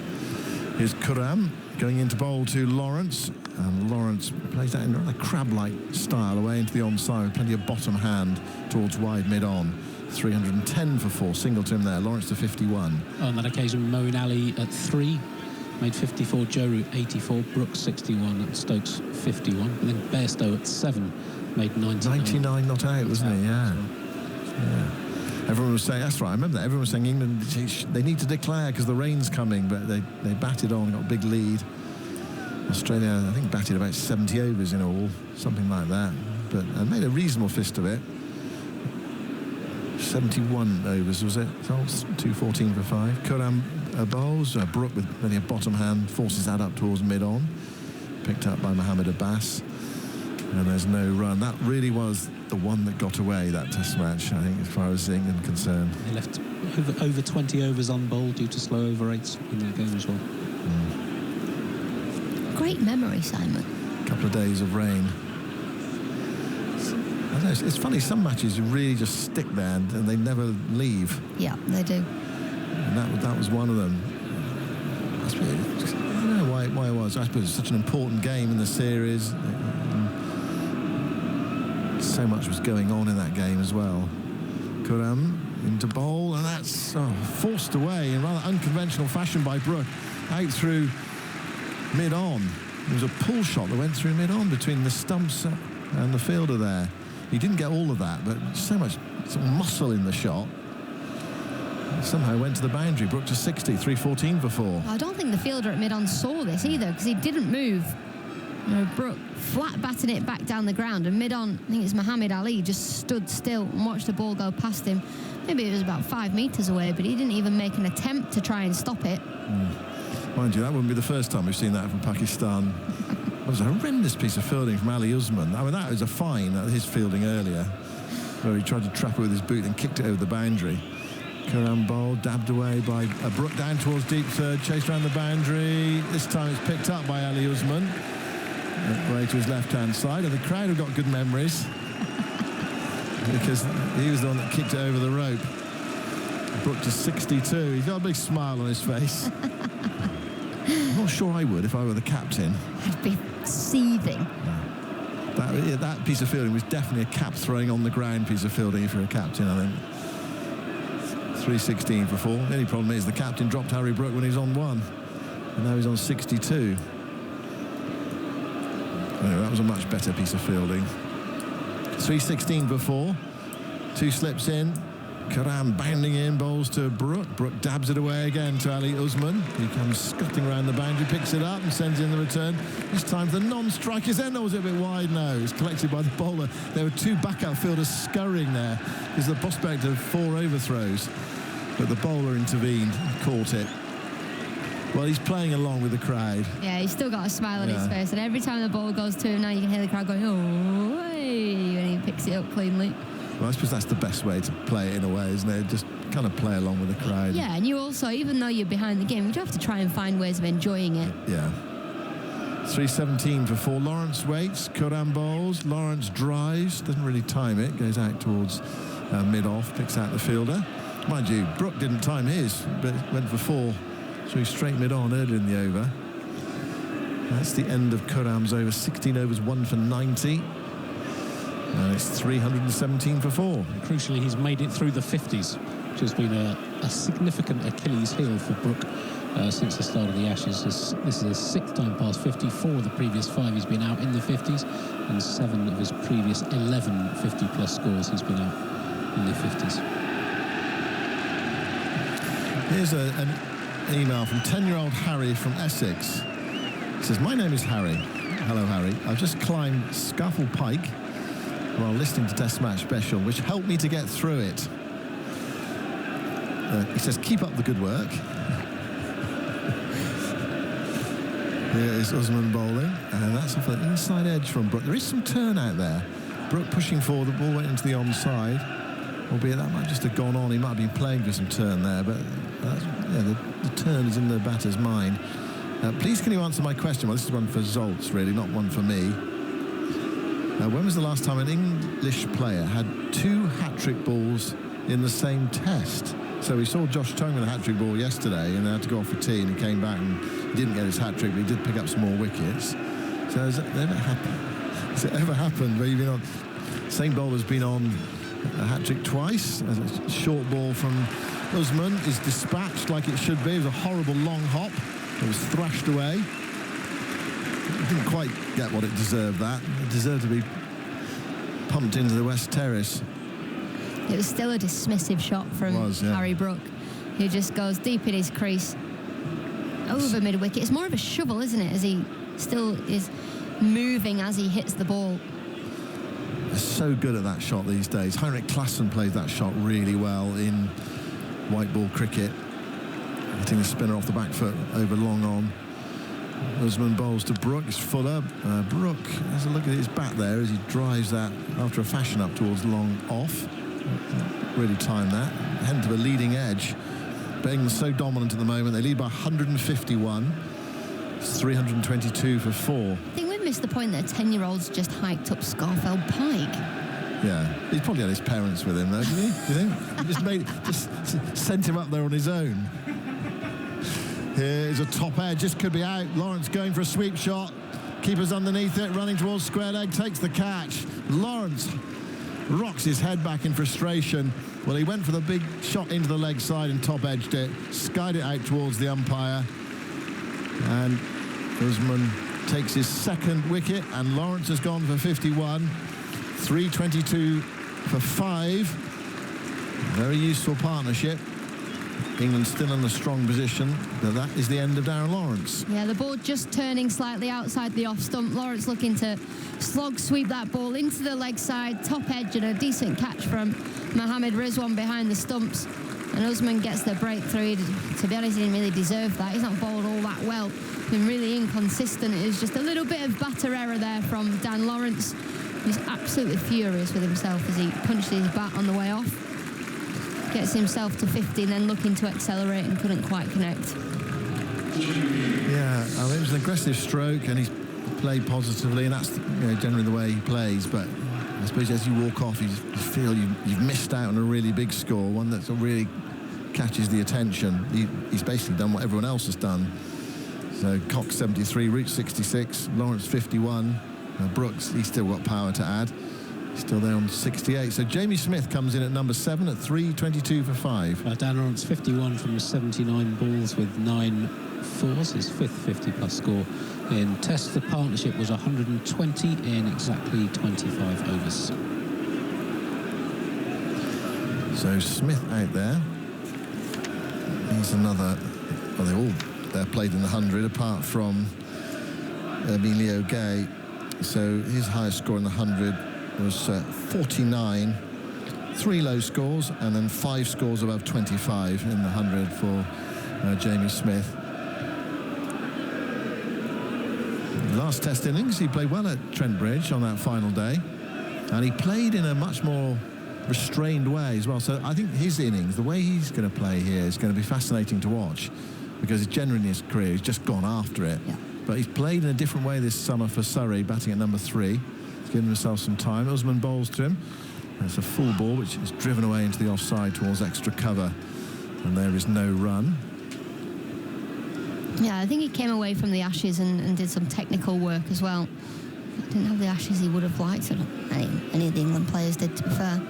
S8: Here's Khurram going into bowl to Lawrence. And Lawrence plays that in a crab-like style away into the onside. Plenty of bottom hand towards wide mid-on. 310 for 4. Single to him there. Lawrence to 51.
S11: On that occasion, Moeen Ali at 3 made 54. Joe Root 84. Brooks 61. And Stokes 51. And then Bairstow at 7 made 99.
S8: 99 not out, wasn't he? Yeah. Everyone was saying, that's right, I remember that. Everyone was saying England, they need to declare because the rain's coming, but they batted on, got a big lead. Australia, I think, batted about 70 overs in all, something like that, but made a reasonable fist of it. 71 overs, was it? 214 for 5. Khurram bowls. Brook with only a bottom hand forces that up towards mid-on. Picked up by Mohammed Abbas. And there's no run. That really was the one that got away, that test match, I think, as far as England concerned.
S11: They left over 20 overs unbowled due to slow over rates in that game as well.
S5: Great memory, Simon.
S8: A couple of days of rain. I don't know, it's funny, some matches you really just stick there and they never leave.
S5: Yeah, they do.
S8: And that was one of them. I don't know why it was. I suppose it's such an important game in the series. So much was going on in that game as well. Khurram into bowl, and that's forced away in rather unconventional fashion by Brook. Out through mid-on. There was a pull shot that went through mid-on between the stumps and the fielder there. He didn't get all of that, but so much sort of muscle in the shot. Somehow went to the boundary. Brook to 60, 314 for 4.
S5: I don't think the fielder at mid-on saw this either, because he didn't move. Brook flat batting it back down the ground, and mid-on, I think it's Muhammad Ali, just stood still and watched the ball go past him. Maybe it was about 5 metres away, but he didn't even make an attempt to try and stop it.
S8: Mind you, that wouldn't be the first time we've seen that from Pakistan. It was a horrendous piece of fielding from Ali Usman. I mean, that was a fine, his fielding earlier, where he tried to trap it with his boot and kicked it over the boundary. Khurram bowled, dabbed away by Brook down towards deep third, chased around the boundary. This time it's picked up by Ali Usman. Way to his left-hand side, and the crowd have got good memories because he was the one that kicked it over the rope. Brook to 62. He's got a big smile on his face. I'm not sure I would if I were the captain.
S5: I'd be seething.
S8: That piece of fielding was definitely a cap throwing on the ground piece of fielding if you're a captain, I think. 316 for 4. The only problem is the captain dropped Harry Brook when he was on 1, and now he's on 62. Anyway, that was a much better piece of fielding. 316 for 4. 2 slips in. Khurram bounding in, bowls to Brook. Brook dabs it away again to Ali Usman. He comes scutting around the boundary, picks it up and sends in the return. This time for the non-strikers. Then was it a bit wide? No, it's collected by the bowler. There were 2 backup fielders scurrying there. There's the prospect of 4 overthrows. But the bowler intervened, caught it. Well, he's playing along with the crowd.
S5: Yeah, he's still got a smile on his face, and every time the ball goes to him now, you can hear the crowd going, "Oh, hey," when he picks it up cleanly.
S8: Well, I suppose that's the best way to play it in a way, isn't it? Just kind of play along with the crowd.
S5: Yeah, and you also, even though you're behind the game, you do have to try and find ways of enjoying it.
S8: Yeah. 317 for 4. Lawrence waits. Khurram bowls. Lawrence drives. Doesn't really time it. Goes out towards mid-off. Picks out the fielder. Mind you, Brook didn't time his, but went for 4. So he's straight mid-on earlier in the over. That's the end of Khurram's over. 16 overs, 1 for 90. And it's 317 for 4.
S11: Crucially, he's made it through the 50s, which has been a significant Achilles heel for Brook since the start of the Ashes. This is his 6th time past 50. 4 of the previous 5 he's been out in the 50s, and 7 of his previous 11 50-plus scores he's been out in the 50s.
S8: Here's an email from 10-year-old Harry from Essex. He says, "My name is Harry. Hello, Harry. I've just climbed Scafell Pike while listening to Test Match Special, which helped me to get through it." He says, "Keep up the good work." Here is Usman bowling, and that's off an inside edge from Brook. There is some turn out there. Brook pushing forward, the ball went into the onside, albeit that might just have gone on. He might have been playing for some turn there, but the turn is in the batter's mind. Please, can you answer my question? Well, this is one for Zoltz, really, not one for me. When was the last time an English player had 2 hat-trick balls in the same test? So we saw Josh Tongue with a hat-trick ball yesterday, and they had to go off for tea, and he came back and he didn't get his hat-trick, but he did pick up some more wickets. So has it ever happened where you've been on, same bowler's been on a hat-trick twice? A short ball from Usman is dispatched like it should be. It was a horrible long hop. It was thrashed away. It didn't quite get what it deserved, that. It deserved to be pumped into the West Terrace.
S5: It was still a dismissive shot from Harry Brook, who just goes deep in his crease, over mid-wicket. It's more of a shovel, isn't it, as he still is moving as he hits the ball.
S8: They're so good at that shot these days. Heinrich Klaassen plays that shot really well in white ball cricket, hitting the spinner off the back foot over long on. Usman bowls to Brook. It's Fuller. Brook has a look at his bat there as he drives that after a fashion up towards long off. Really timed that. Heading to the leading edge. But England's so dominant at the moment. They lead by 151. It's 322 for 4.
S5: I think we've missed the point that a 10-year-old's just hiked up Scarfell Pike.
S8: Yeah, he's probably had his parents with him though, didn't he? Do you think? Just sent him up there on his own. Here's a top edge, just could be out. Lawrence going for a sweep shot. Keeper's underneath it, running towards square leg, takes the catch. Lawrence rocks his head back in frustration. Well, he went for the big shot into the leg side and top edged it, skied it out towards the umpire. And Usman takes his second wicket, and Lawrence has gone for 51. 322 for 5. Very useful partnership. England still in a strong position, but that is the end of Darren Lawrence.
S5: Yeah, the ball just turning slightly outside the off stump. Lawrence looking to slog sweep that ball into the leg side, top edge, and a decent catch from Mohammad Rizwan behind the stumps. And Usman gets the breakthrough. To be honest, he didn't really deserve that. He's not bowled all that well. Been really inconsistent. It was just a little bit of batter error there from Dan Lawrence. He's absolutely furious with himself as he punched his bat on the way off. Gets himself to 50, and then looking to accelerate and couldn't quite connect.
S8: Yeah, I mean, it was an aggressive stroke, and he's played positively, and that's generally the way he plays. But I suppose as you walk off, you feel you've missed out on a really big score, one that really catches the attention. He's basically done what everyone else has done. So Cox 73, Root 66, Lawrence 51, Brooks, he's still got power to add. Still there on 68. So Jamie Smith comes in at number 7 at 322 for 5.
S11: Dan Lawrence 51 from 79 balls with 9 fours, his 5th 50-plus score in Test. The partnership was 120 in exactly 25 overs.
S8: So Smith out there. He's another. Well, they're played in the 100 apart from Emilio Gay. So his highest score in the 100 was 49, 3 low scores, and then 5 scores above 25 in the 100 for Jamie Smith. Last Test innings, he played well at Trent Bridge on that final day, and he played in a much more restrained way as well. So I think his innings, the way he's going to play here, is going to be fascinating to watch, because generally in his career he's just gone after it.
S5: Yeah.
S8: But he's played in a different way this summer for Surrey, batting at number 3. Giving himself some time. Usman bowls to him. It's a full ball which is driven away into the offside towards extra cover, and there is no run.
S5: Yeah, I think he came away from the Ashes and did some technical work as well. Didn't have the Ashes he would have liked. Any of the England players did, to be fair.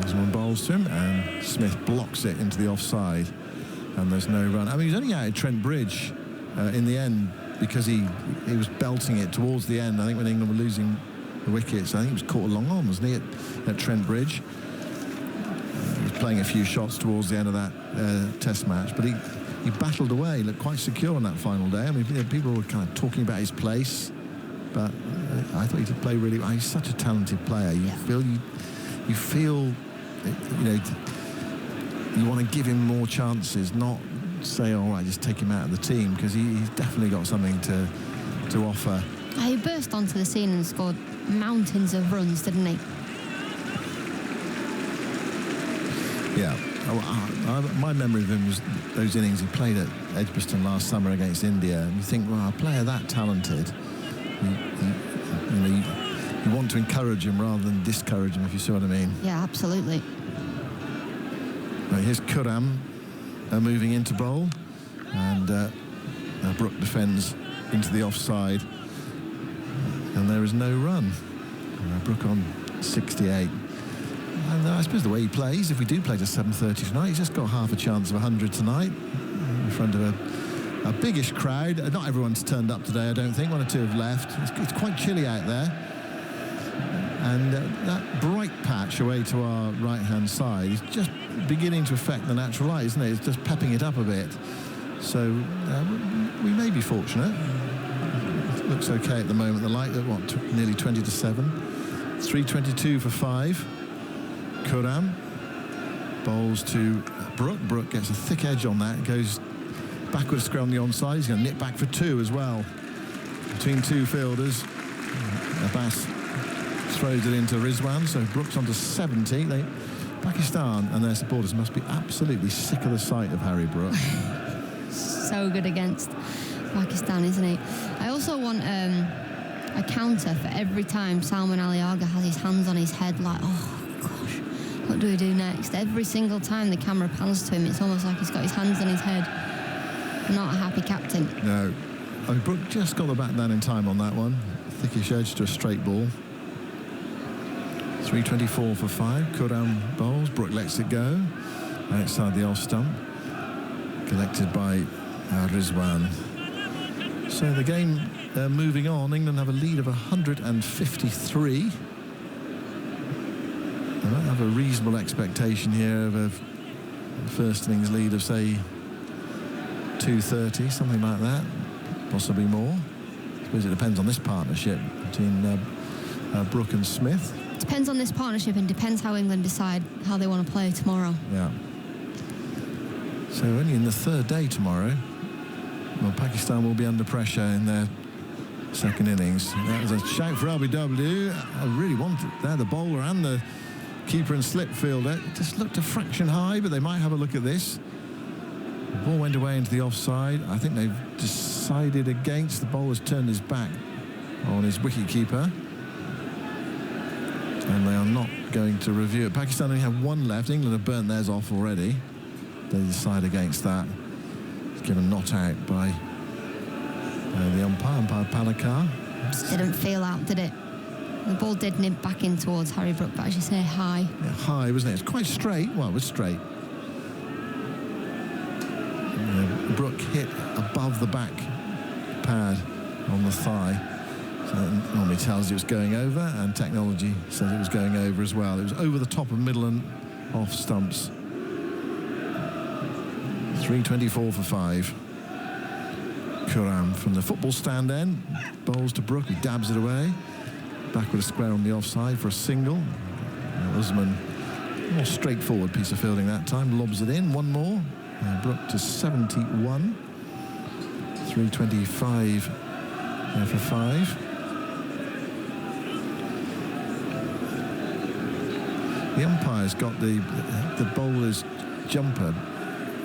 S8: Usman bowls to him, and Smith blocks it into the offside, and there's no run. I mean, he's only out at Trent Bridge in the end, because he was belting it towards the end. I think when England were losing the wickets, I think he was caught long on, wasn't he, at Trent Bridge. He was playing a few shots towards the end of that Test match, but he battled away, looked quite secure on that final day. I mean, people were kind of talking about his place, but I thought he did play really well. He's such a talented player. You feel, you want to give him more chances, not say, all right, just take him out of the team, because he's definitely got something to offer.
S5: He burst onto the scene and scored mountains of runs, didn't he?
S8: Yeah. My memory of him was those innings he played at Edgbaston last summer against India, and you think, well, a player that talented, you want to encourage him rather than discourage him, if you see what I mean.
S5: Yeah, absolutely.
S8: Right, here's Khurram moving into bowl, and Brook defends into the offside, and there is no run. Brook on 68. And I suppose the way he plays, if we do play to 7:30 tonight, he's just got half a chance of 100 tonight in front of a biggish crowd. Not everyone's turned up today, I don't think. 1 or 2 have left. It's quite chilly out there. And that bright patch away to our right-hand side is just beginning to affect the natural light, isn't it? It's just pepping it up a bit. So we may be fortunate. looks okay at the moment. The light at nearly 20 to 7. 3:22 for 5. Khurram bowls to Brook. Brook gets a thick edge on that. Goes backwards square on the onside. He's going to nip back for 2 as well. Between 2 fielders. Abbas throws it into Rizwan. So Brook's on to 70. Pakistan and their supporters must be absolutely sick of the sight of Harry Brook.
S5: So good against Pakistan, isn't he? I also want a counter for every time Salman Ali Agha has his hands on his head, like, oh gosh, what do we do next? Every single time the camera pans to him, it's almost like he's got his hands on his head. Not a happy captain.
S8: No. Brook just got the bat down in time on that one. Thickish edge to a straight ball. 3:24 for 5. Khurram bowls. Brook lets it go. Outside the off stump. Collected by Rizwan. So the game moving on. England have a lead of 153. They might have a reasonable expectation here of a first innings lead of, say, 230, something like that. Possibly more. I suppose it depends on this partnership between Brook and Smith.
S5: Depends on this partnership and depends how England decide how they want to play tomorrow.
S8: Yeah. So only in the 3rd day tomorrow. Well, Pakistan will be under pressure in their second innings. That was a shout for LBW. I really wanted there, the bowler and the keeper and slip fielder. It just looked a fraction high, but they might have a look at this. The ball went away into the offside. I think they've decided against. The bowler's turned his back on his wicket-keeper. And they are not going to review it. Pakistan only have 1 left. England have burnt theirs off already. They decide against that. It's given not out by the umpire Palakar.
S5: Just didn't feel out, did it? The ball did nip back in towards Harry Brook, but as you say, high.
S8: Yeah, high, wasn't it? It's quite straight. Well, it was straight. Brook hit above the back pad on the thigh. So that normally tells you it's going over, and technology says it was going over as well. It was over the top of middle and off stumps. 3:24 for 5. Khurram from the football stand end bowls to Brook. He dabs it away. Backward square on the offside for a single. Usman, more straightforward piece of fielding that time. Lobs it in. 1 more. Brook to 71. 3:25 for 5. The umpire's got the bowler's jumper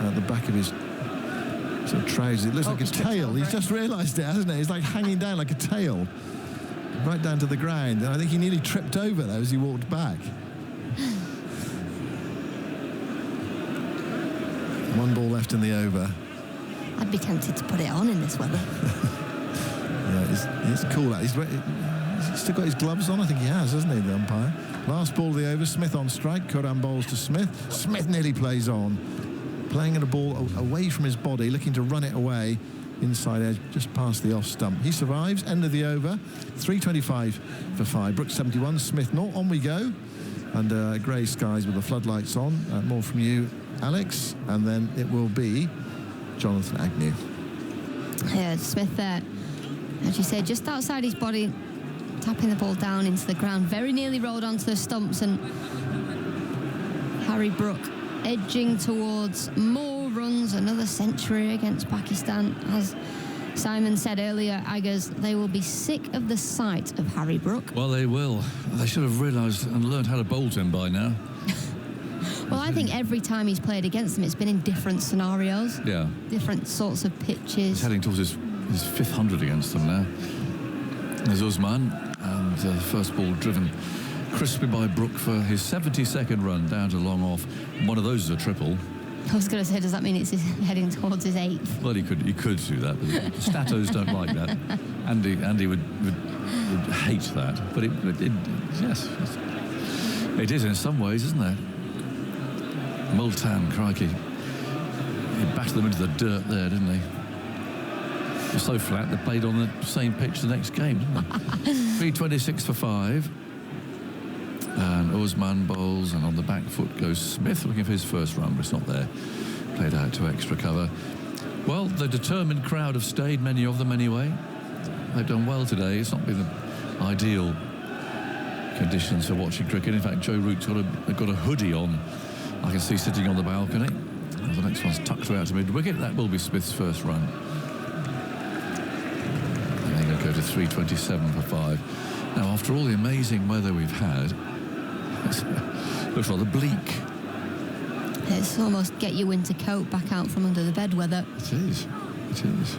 S8: at the back of his sort of trousers. It looks like a tail. He's just realised it, hasn't he? He's like hanging down like a tail, right down to the ground. And I think he nearly tripped over there as he walked back. 1 ball left in the over.
S5: I'd be tempted to put it on in this weather.
S8: Yeah, it's cool. He's still got his gloves on. I think he has, hasn't he, the umpire? Last ball of the over. Smith on strike. Khurram bowls to Smith. Smith nearly plays on. Playing at a ball away from his body, looking to run it away. Inside edge, just past the off stump. He survives. End of the over. 3:25 for 5. Brook 71. Smith 0. On we go. Under grey skies with the floodlights on. More from you, Alex. And then it will be Jonathan Agnew.
S5: Yeah, Smith there, as you said, just outside his body, tapping the ball down into the ground, very nearly rolled onto the stumps, and Harry Brook edging towards more runs, another century against Pakistan. As Simon said earlier, Aggers, they will be sick of the sight of Harry Brook.
S10: Well, they will. They should have realised and learned how to bowl to him by now.
S5: Well, I think every time he's played against them, it's been in different scenarios.
S10: Yeah.
S5: Different sorts of pitches.
S10: He's heading towards his 5th 100 against them now. There's Usman, and the first ball driven crisply by Brook for his 72nd run down to long off. One of those is a triple.
S5: I was going to say, does that mean it's heading towards his 8th?
S10: Well, he could do that, but the statos don't like that. Andy would hate that, but yes, it is in some ways, isn't it? Multan, crikey, he battered them into the dirt there, didn't he? It was so flat they played on the same pitch the next game, didn't they? 3:26 for 5. And Usman bowls, and on the back foot goes Smith, looking for his first run, but it's not there. Played out to extra cover. Well, the determined crowd have stayed, many of them anyway. they've done well today. It's not been the ideal conditions for watching cricket. In fact, Joe Root's got a hoodie on. I can see sitting on the balcony. The next one's tucked out to mid-wicket. That will be Smith's first run. And they're going to go to 327 for 5. Now, after all the amazing weather we've had, it looks rather bleak.
S5: It's almost get your winter coat back out from under the bed weather.
S10: It is. It is.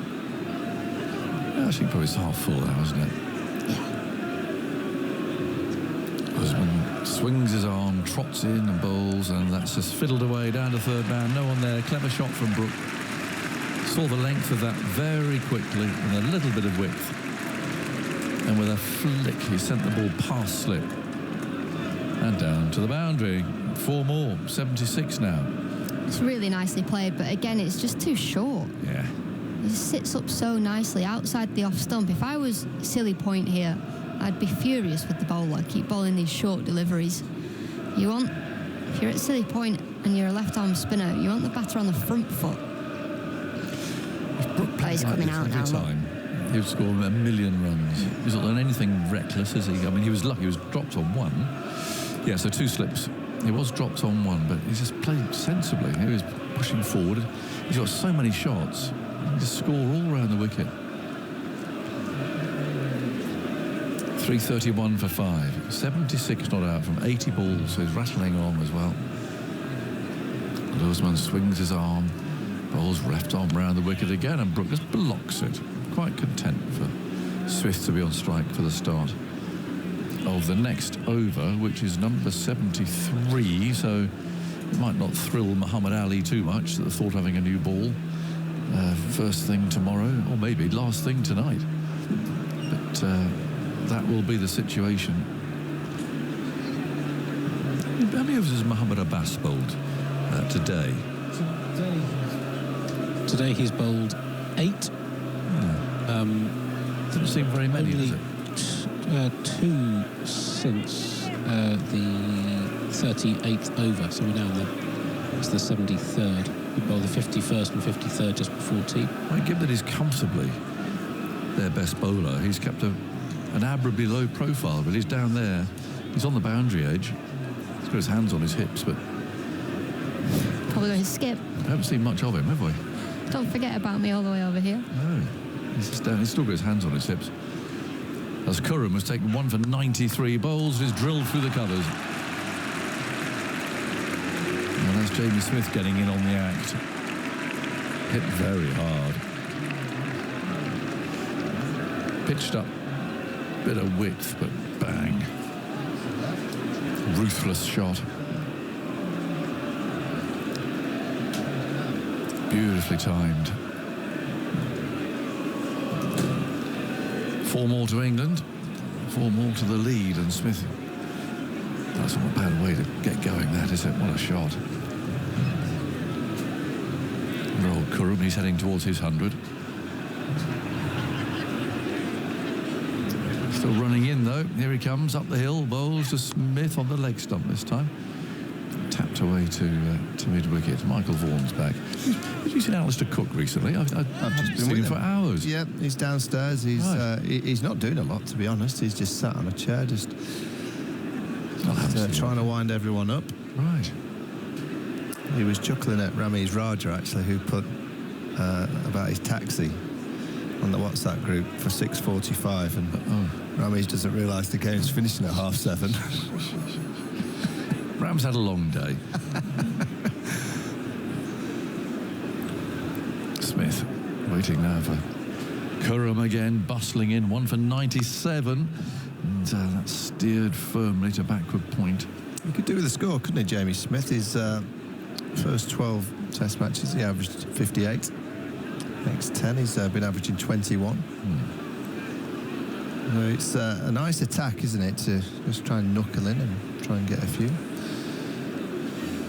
S10: I think probably it's half full now, isn't it? Usman swings his arm, trots in and bowls, and that's just fiddled away down to third man. No one there. Clever shot from Brook. Saw the length of that very quickly and a little bit of width. And with a flick, he sent the ball past slip and down to the boundary. 4 more, 76 now.
S5: It's really nicely played, but again, it's just too short.
S10: Yeah.
S5: It sits up so nicely outside the off stump. If I was silly point here, I'd be furious with the bowler. Keep bowling these short deliveries. If you're at silly point and you're a left-arm spinner, you want the batter on the front foot. He's coming out now.
S10: Time, he would score 1 million runs. He's not done anything reckless, has he? I mean, he was lucky. He was dropped on 1. Yeah, so 2 slips. He was dropped on 1, but he just played sensibly. He was pushing forward. He's got so many shots. He can just score all around the wicket. 331 for 5. 76 not out from 80 balls, so he's rattling on as well. Usman swings his arm, bowls left arm round the wicket again, and Brook just blocks it. Quite content for Smith to be on strike for the start of the next over, which is number 73, so it might not thrill Muhammad Ali too much at the thought of having a new ball first thing tomorrow, or maybe last thing tonight. But that will be the situation. How many overs has Muhammad Abbas bowled today?
S11: Today he's bowled 8.
S10: Doesn't seem very many, does it?
S11: 2 since the 38th over, so we're now it's the 73rd. We bowled the 51st and 53rd just before tea.
S10: Given that he's comfortably their best bowler, he's kept an admirably low profile, but he's down there. He's on the boundary edge. He's got his hands on his hips, but
S5: Probably got his skip.
S10: I haven't seen much of him, have we?
S5: Don't forget about me all the way over here.
S10: No. He's just down. He's still got his hands on his hips. As Curran was taken 1 for 93 bowls, he's drilled through the covers. And that's Jamie Smith getting in on the act. Hit very hard. Pitched up. Bit of width, but bang. Ruthless shot. Beautifully timed. 4 more to England, 4 more to the lead, and Smith. That's not a bad way to get going, that, is it? What a shot. Old Curran, he's heading towards his 100. Still running in, though. Here he comes, up the hill, bowls to Smith on the leg stump this time. Tapped away to mid-wicket. Michael Vaughan's back. Have you seen Alistair Cook recently? I've just been with him for hours.
S14: Yeah, he's downstairs. He's he's not doing a lot, to be honest. He's just sat on a chair, just trying to wind everyone up.
S10: Right.
S14: He was chuckling at Ramiz Raja, actually, who put about his taxi on the WhatsApp group for 6:45, and Ramiz doesn't realise the game's finishing at 7:30.
S10: Ram's had a long day. Smith waiting now for Curran again, bustling in, 1 for 97. And that's steered firmly to backward point.
S14: He could do with a score, couldn't he, Jamie Smith? His first 12 Test matches, he averaged 58. Next 10, he's been averaging 21. It's a nice attack, isn't it, to just try and knuckle in and try and get a few.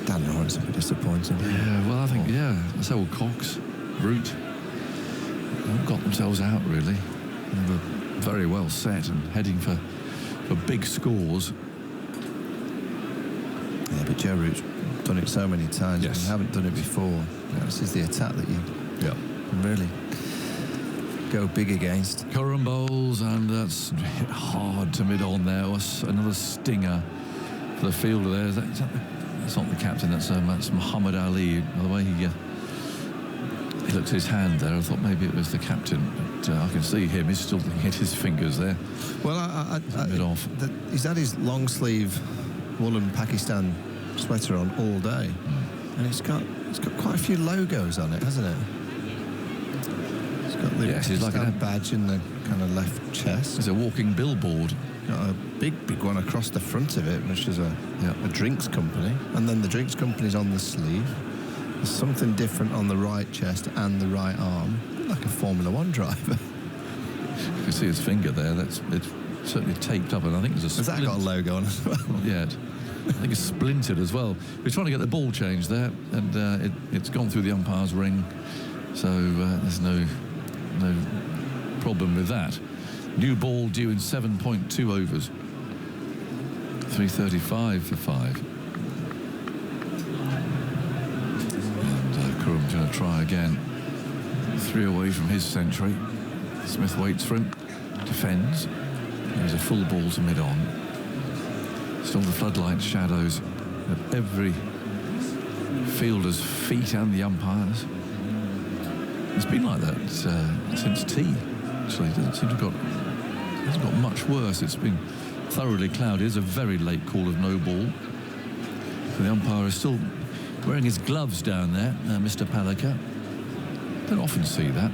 S14: Dan Lawrence will be disappointing.
S10: Yeah, well, I think, so Cox, Root, haven't got themselves out, really. They were very well set and heading for big scores.
S14: Yeah, but Joe Root's done it so many times.
S10: Yes.
S14: And haven't done it before. This is the attack that you can really go big against.
S10: Curran bowls, and that's hit hard to mid-on there. Another stinger for the fielder there. That's not the captain, that's Muhammad Ali. By the way he looked at his hand there, I thought maybe it was the captain, but I can see him, he's still hit his fingers there.
S14: Well,
S10: mid-off.
S14: He's had his long sleeve woolen Pakistan sweater on all day, and it's got quite a few logos on it, hasn't it? It's got the
S10: Yes, it's like a
S14: badge in the kind of left chest.
S10: It's a walking billboard.
S14: Got a big one across the front of it, which is a drinks company, and then the drinks company's on the sleeve. There's something different on the right chest and the right arm, like a Formula One driver.
S10: You can see his finger there. It's certainly taped up, and I think there's a.
S14: Has that got a logo on as well?
S10: Not yet. I think it's splintered as well. We're trying to get the ball changed there, and it's gone through the umpire's ring, so there's no problem with that. New ball due in 7.2 overs. 3:35 for 5. And Curran's going to try again. 3 away from his century. Smith waits for him, defends. There's a full ball to mid-on. Still the floodlight shadows at every fielder's feet and the umpires. It's been like that since tea. Actually, it doesn't seem to have hasn't got much worse. It's been thoroughly cloudy. It's a very late call of no ball. The umpire is still wearing his gloves down there, Mr. Palliker. Don't often see that.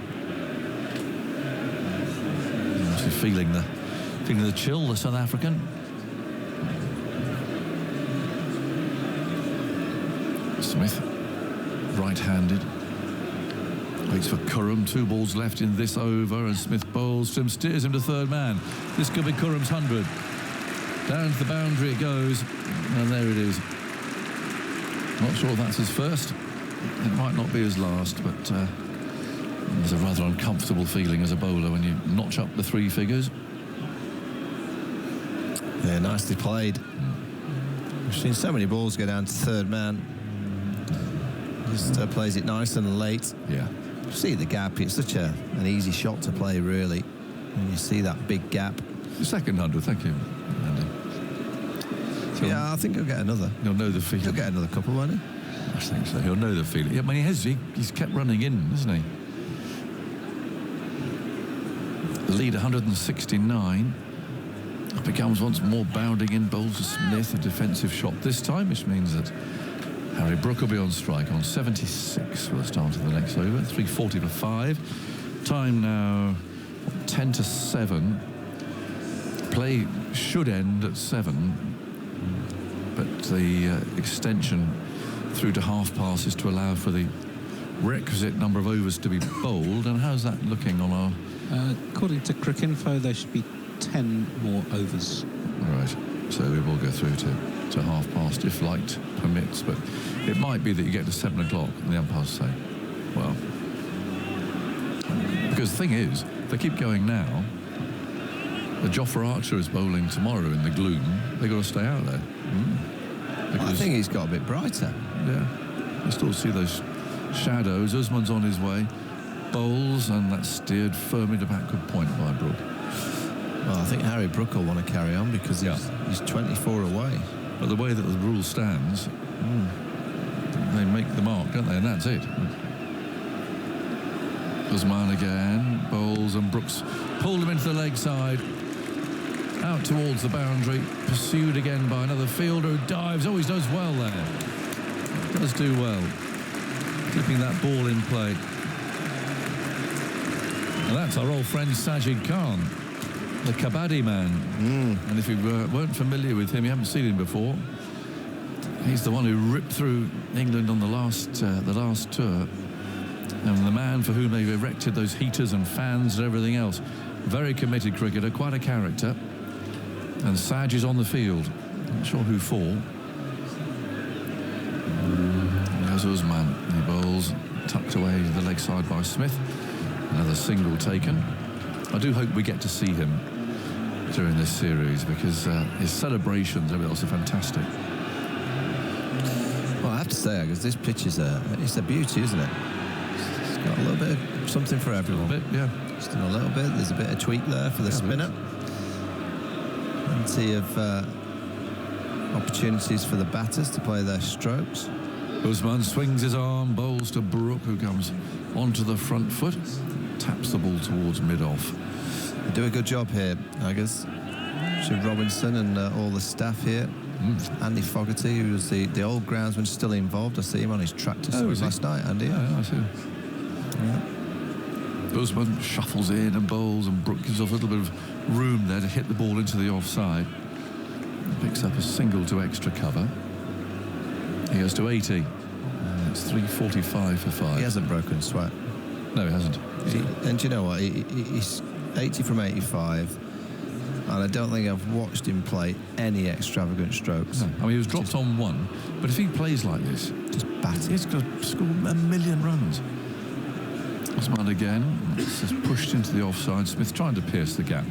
S10: Obviously feeling the chill, the South African. Smith, right-handed. Waits for Curran. 2 balls left in this over, and Smith bowls to him, steers him to third man. This could be Curran's 100. Down to the boundary it goes, and there it is. Not sure if that's his first. It might not be his last, but there's a rather uncomfortable feeling as a bowler when you notch up the 3 figures.
S14: Yeah, nicely played. We've seen so many balls go down to third man. Just plays it nice and late.
S10: Yeah.
S14: See the gap. It's such an easy shot to play, really. When you see that big gap.
S10: The second 100, thank you, Andy. So
S14: yeah, I think he'll get another.
S10: He'll know the feeling.
S14: He'll get another couple, won't he?
S10: I think so. He'll know the feeling. Yeah, I mean, he's kept running in, hasn't he? The lead 169. Becomes once more bounding in, bowls to Smith, a defensive shot this time, which means that Harry Brook will be on strike on 76 for the start of the next over. 3:40 for 5. Time now 10 to 7. Play should end at 7, but the extension through to half past is to allow for the requisite number of overs to be bowled. And how's that looking on our?
S11: According to Cricinfo, there should be 10 more overs.
S10: All right, so we will go through to half past if light permits, but it might be that you get to 7 o'clock and the umpires say, well, because the thing is, if they keep going now, the Jofra Archer is bowling tomorrow in the gloom. They've got to stay out there.
S14: I think he's got a bit brighter.
S10: Yeah, you still see those shadows. Usman's on his way, bowls, and that's steered firmly to backward point by Brook.
S14: Well, I think Harry Brook will want to carry on because he's 24 away.
S10: But the way that the rule stands, they make the mark, don't they? And that's it. Usman again, bowls, and Brooks pulled him into the leg side. Out towards the boundary, pursued again by another fielder who dives. Always does well there. Does do well. Clipping that ball in play. And that's our old friend Sajid Khan, the Kabaddi man. And if you weren't familiar with him, you haven't seen him before, he's the one who ripped through England on the last tour, and the man for whom they've erected those heaters and fans and everything else. Very committed cricketer, quite a character. And Saj is on the field. Not sure who for. There's Usman. He bowls, tucked away the leg side by Smith. Another single taken. I do hope we get to see him during this series because his celebrations, everything else, are fantastic.
S14: Well, I have to say, because this pitch is it's a beauty, isn't it? It's got a little bit of something for everyone.
S10: A bit, yeah.
S14: Just in a little bit. There's a bit of tweak there for the spinner. Plenty of opportunities for the batters to play their strokes.
S10: Usman swings his arm, bowls to Brook, who comes onto the front foot, taps the ball towards mid-off.
S14: They do a good job here, I guess. Robinson and all the staff here. Andy Fogarty, who was the old groundsman, still involved. I see him on his tractor last night, Andy.
S10: Yeah, I see him. Yeah. Usman shuffles in and bowls, and Brook gives off a little bit of room there to hit the ball into the offside. Picks up a single to extra cover. He goes to 80. It's 3:45 for 5.
S14: He hasn't broken sweat.
S10: No, he hasn't.
S14: And do you know what? He's 80 from 85. And I don't think I've watched him play any extravagant strokes.
S10: No. I mean, he was dropped on one, but if he plays like this,
S14: just bat it.
S10: He's going to score a million runs. Usman again. This is pushed into the offside. Smith trying to pierce the gap,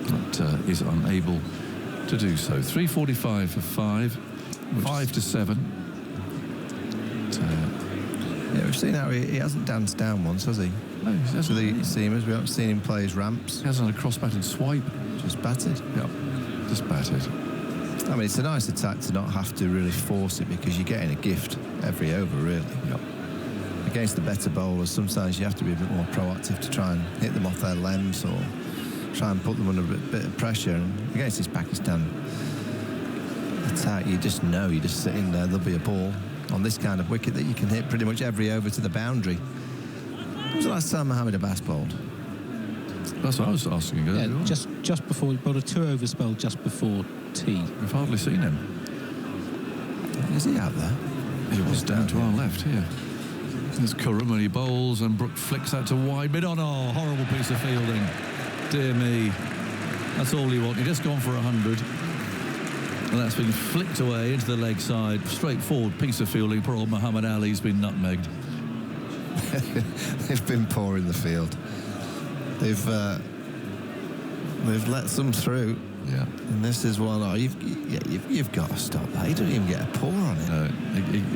S10: but is unable to do so. 3:45 for 5. 5 to 7.
S14: Yeah, we've seen how he hasn't danced down once, has he?
S10: No, he hasn't.
S14: To the seamers, we haven't seen him play his ramps.
S10: He hasn't a cross-batted swipe.
S14: Just batted.
S10: Yep, just batted.
S14: I mean, it's a nice attack to not have to really force it, because you're getting a gift every over, really.
S10: Yep.
S14: Against the better bowlers, sometimes you have to be a bit more proactive to try and hit them off their legs or try and put them under a bit of pressure. And against this Pakistan attack, you just know, you just sit in there, there'll be a ball on this kind of wicket that you can hit pretty much every over to the boundary. When was the last time Mohammed Abbas bowled?
S10: That's what I was asking.
S11: Yeah, just before, he bowled a 2-over spell just before tea.
S10: We've hardly seen him.
S14: Is he out there?
S10: He was down to our left here. There's Curran when he bowls, and Brook flicks that to wide mid on. Oh, horrible piece of fielding. Dear me. That's all you want. He just gone for 100. And that's been flicked away into the leg side. Straightforward piece of fielding. Poor old Muhammad Ali's been nutmegged.
S14: They've been poor in the field. They've let some through.
S10: Yeah.
S14: And this is one. Oh, you've got to stop that. He didn't even get a paw on it.
S10: No,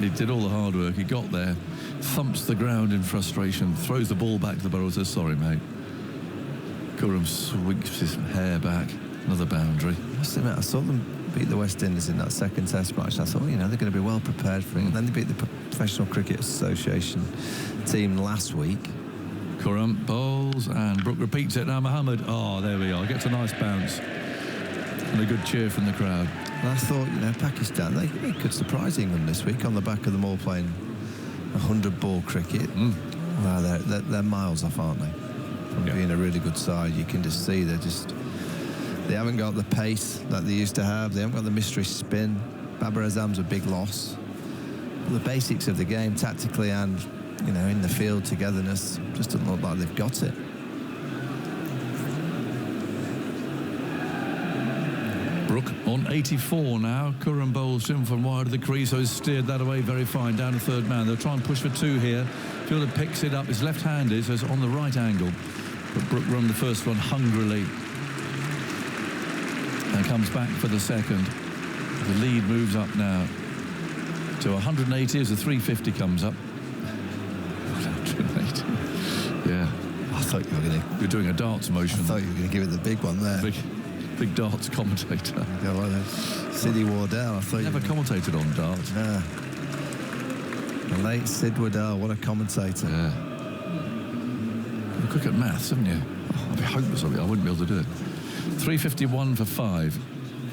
S10: he did all the hard work. He got there, thumps the ground in frustration, throws the ball back to the barrel, says, sorry, mate. Khurram sweeps his hair back. Another boundary.
S14: I must admit, I saw them beat the West Indies in that second test match. I thought, they're going to be well prepared for it. And then they beat the Professional Cricket Association team last week.
S10: Khurram bowls, and Brook repeats it. Now Mohammed, oh, there we are. Gets a nice bounce. And a good cheer from the crowd.
S14: And I thought, Pakistan, they could surprise England this week on the back of them all playing 100-ball cricket. Well, they're miles off, aren't they? From being a really good side. You can just see they haven't got the pace that they used to have. They haven't got the mystery spin. Babar Azam's a big loss. But the basics of the game, tactically and, in the field, togetherness, just doesn't look like they've got it.
S10: Brook on 84 now. Khurram bowls in from wide of the crease, so he's steered that away very fine, down to third man. They'll try and push for 2 here. Fielder picks it up. It's left-handed, so it's on the right angle. But Brook run the first one hungrily. And comes back for the second. The lead moves up now to 180 as the 350 comes up. 180. Yeah.
S14: I thought you were going to...
S10: You're doing a darts motion.
S14: I thought you were going to give it the big one there.
S10: Big darts commentator.
S14: Yeah, well, Sidney Wardell. I thought
S10: Never commentated on darts.
S14: Yeah. The late Sid Waddell, what a commentator.
S10: Yeah. You're quick at maths, haven't you? Oh, I'd be hopeless of it. I wouldn't be able to do it. 351 for 5.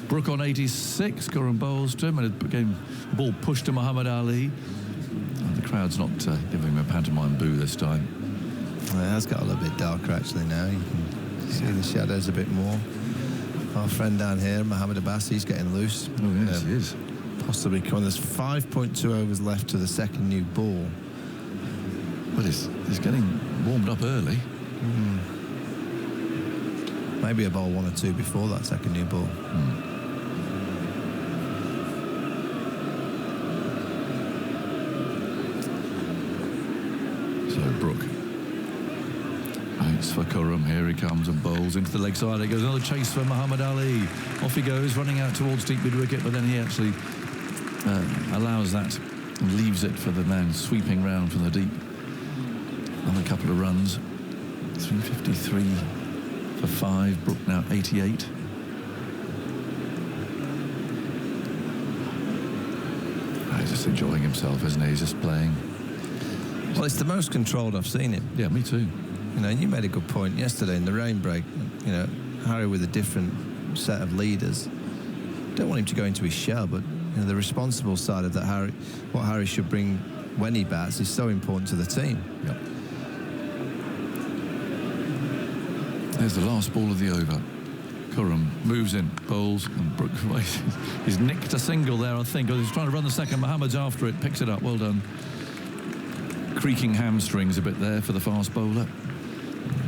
S10: Brook on 86. Khurram bowls to him, and again, the ball pushed to Muhammad Ali. And the crowd's not giving him a pantomime boo this time.
S14: Well, it has got a little bit darker actually now. You can see the shadows a bit more. Our friend down here, Mohammed Abbas, he's getting loose.
S10: Oh, yes, he is.
S14: Possibly coming. There's 5.2 overs left to the second new ball.
S10: Well, he's getting warmed up early.
S14: Maybe a ball 1 or 2 before that second new ball.
S10: So Brook waits for Khurram. Here he comes and bowls into the leg side. It goes another chase for Muhammad Ali. Off he goes, running out towards deep mid-wicket, but then he actually allows that and leaves it for the man sweeping round from the deep. on a couple of runs. 353 for 5. Brook now 88. He's just enjoying himself, isn't he? He's just playing.
S14: Well, it's the most controlled I've seen him.
S10: Yeah, me too.
S14: You know, you made a good point yesterday in the rain break. You know, Harry with a different set of leaders. Don't want him to go into his shell, but you know, the responsible side of that, what Harry should bring when he bats is so important to the team.
S10: Yep. There's the last ball of the over. Curran moves in, bowls, and Brook he's nicked a single there, I think. He's trying to run the second. Mohammed's after it, picks it up. Well done. Creaking hamstrings a bit there for the fast bowler.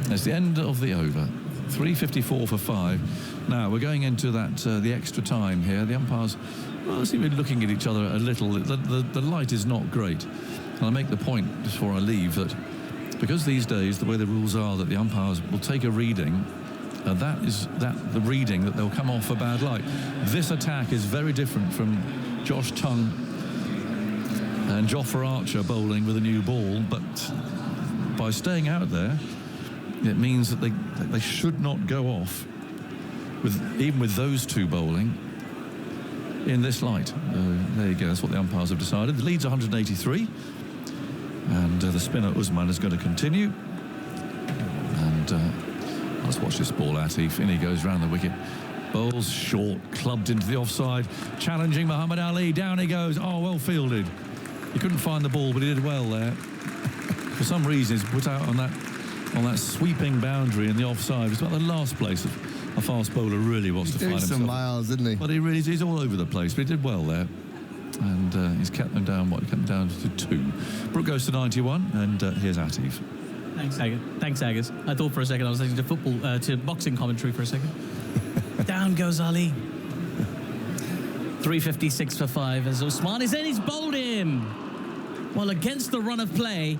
S10: It's the end of the over. 354 for 5. Now we're going into that the extra time here. The umpires seem to be looking at each other a little. The light is not great, and I make the point before I leave that because these days the way the rules are that the umpires will take a reading, that is the reading that they'll come off a bad light. This attack is very different from Josh Tongue and Jofra Archer bowling with a new ball, but by staying out there, it means that they should not go off even with those two bowling in this light. There you go, that's what the umpires have decided. The lead's 183, and the spinner Usman is going to continue. And let's watch this ball, Atif. In he goes round the wicket. Bowls short, clubbed into the offside, challenging Muhammad Ali. Down he goes. Oh, well fielded. He couldn't find the ball, but he did well there. For some reason, he's put out on that sweeping boundary in the offside. It's about the last place a fast bowler really wants to find himself.
S14: He's doing some miles, isn't he?
S10: But he's all over the place, but he did well there. And he's kept them down, kept them down to 2. Brook goes to 91, and here's Atif.
S2: Thanks, Agus. I thought for a second I was listening to boxing commentary for a second. Down goes Ali. 356 for 5 as Usman is in. He's bowled him. Well, against the run of play,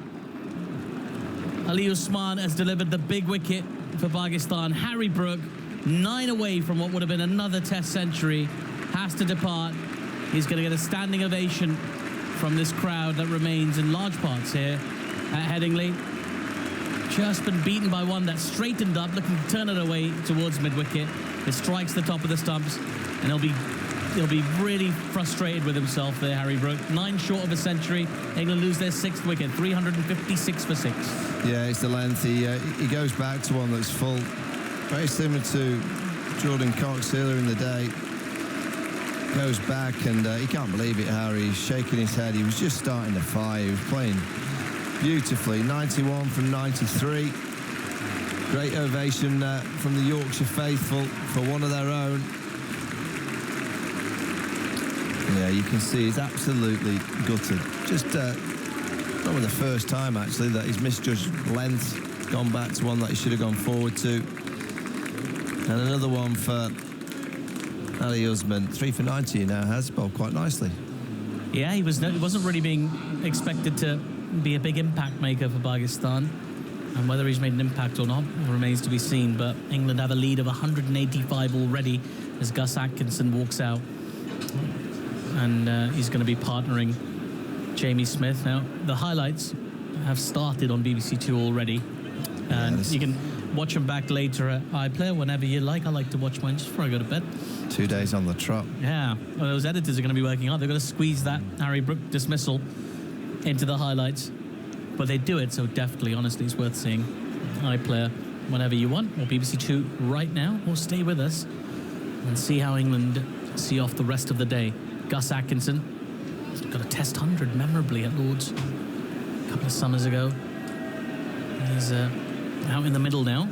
S2: Ali Usman has delivered the big wicket for Pakistan. Harry Brook, 9 away from what would have been another Test century, has to depart. He's going to get a standing ovation from this crowd that remains in large parts here at Headingley. Just been beaten by one that straightened up, looking to turn it away towards mid-wicket. It strikes the top of the stumps, and he'll be really frustrated with himself there, Harry Brook. 9 short of a century. England lose their 6th wicket, 356 for 6.
S14: Yeah, it's the length. He goes back to one that's full. Very similar to Jordan Cox earlier in the day. Goes back, and he can't believe it, Harry. He's shaking his head. He was just starting to fire. He was playing beautifully. 91 from 93. Great ovation from the Yorkshire faithful for one of their own. Yeah, you can see he's absolutely gutted. Just probably the first time, actually, that he's misjudged length, gone back to one that he should have gone forward to. And another one for Ali Usman. 3 for 90 he now has, bowled quite nicely.
S2: Yeah, he wasn't really being expected to be a big impact maker for Pakistan. And whether he's made an impact or not remains to be seen. But England have a lead of 185 already as Gus Atkinson walks out. And he's going to be partnering Jamie Smith. Now, the highlights have started on BBC Two already. And you can watch them back later at iPlayer whenever you like. I like to watch mine just before I go to bed.
S14: 2 days on the trot.
S2: Yeah, well, those editors are going to be working hard. They're going to squeeze that Harry Brook dismissal into the highlights. But they do it so deftly. Honestly, it's worth seeing. iPlayer whenever you want, or BBC Two right now, or stay with us and see how England see off the rest of the day. Gus Atkinson got a Test 100 memorably at Lord's a couple of summers ago. He's out in the middle now.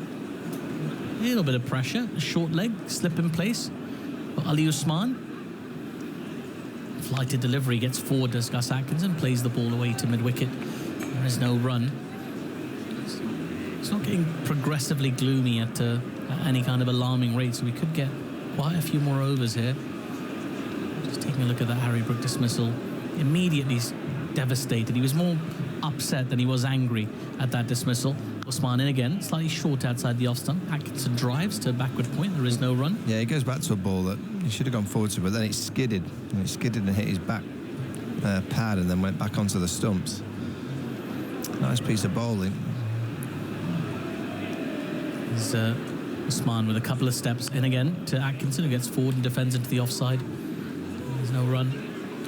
S2: A little bit of pressure, a short leg, slip in place. But Ali Usman, flighted delivery, gets forward as Gus Atkinson plays the ball away to mid-wicket. There is no run. It's not getting progressively gloomy at any kind of alarming rate, so we could get quite a few more overs here. Just taking a look at that Harry Brook dismissal. Immediately devastated. He was more upset than he was angry at that dismissal. Usman in again, slightly short outside the off stump. Atkinson drives to backward point. There is no run.
S14: Yeah, he goes back to a ball that he should have gone forward to, but then it skidded. And it skidded and hit his back pad and then went back onto the stumps. Nice piece of bowling.
S2: Is Usman with a couple of steps in again to Atkinson, who gets forward and defends into the offside. There's no run.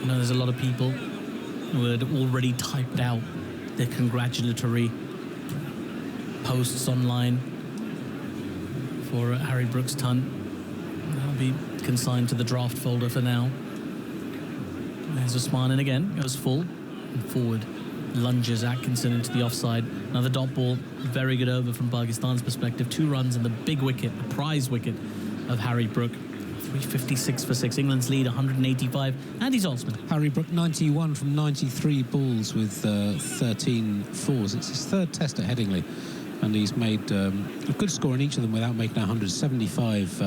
S2: I know there's a lot of people who had already typed out their congratulatory posts online for Harry Brooks' ton. That'll be consigned to the draft folder for now. There's Usman in again, goes full and forward, lunges Atkinson into the offside. Another dot ball, very good over from Pakistan's perspective. 2 runs and the big wicket, the prize wicket of Harry Brook. 356 for 6. England's lead 185. Andy Zaltzman.
S11: Harry Brook 91 from 93 balls with 13 fours. It's his 3rd test at Headingley, and he's made a good score in each of them without making 175,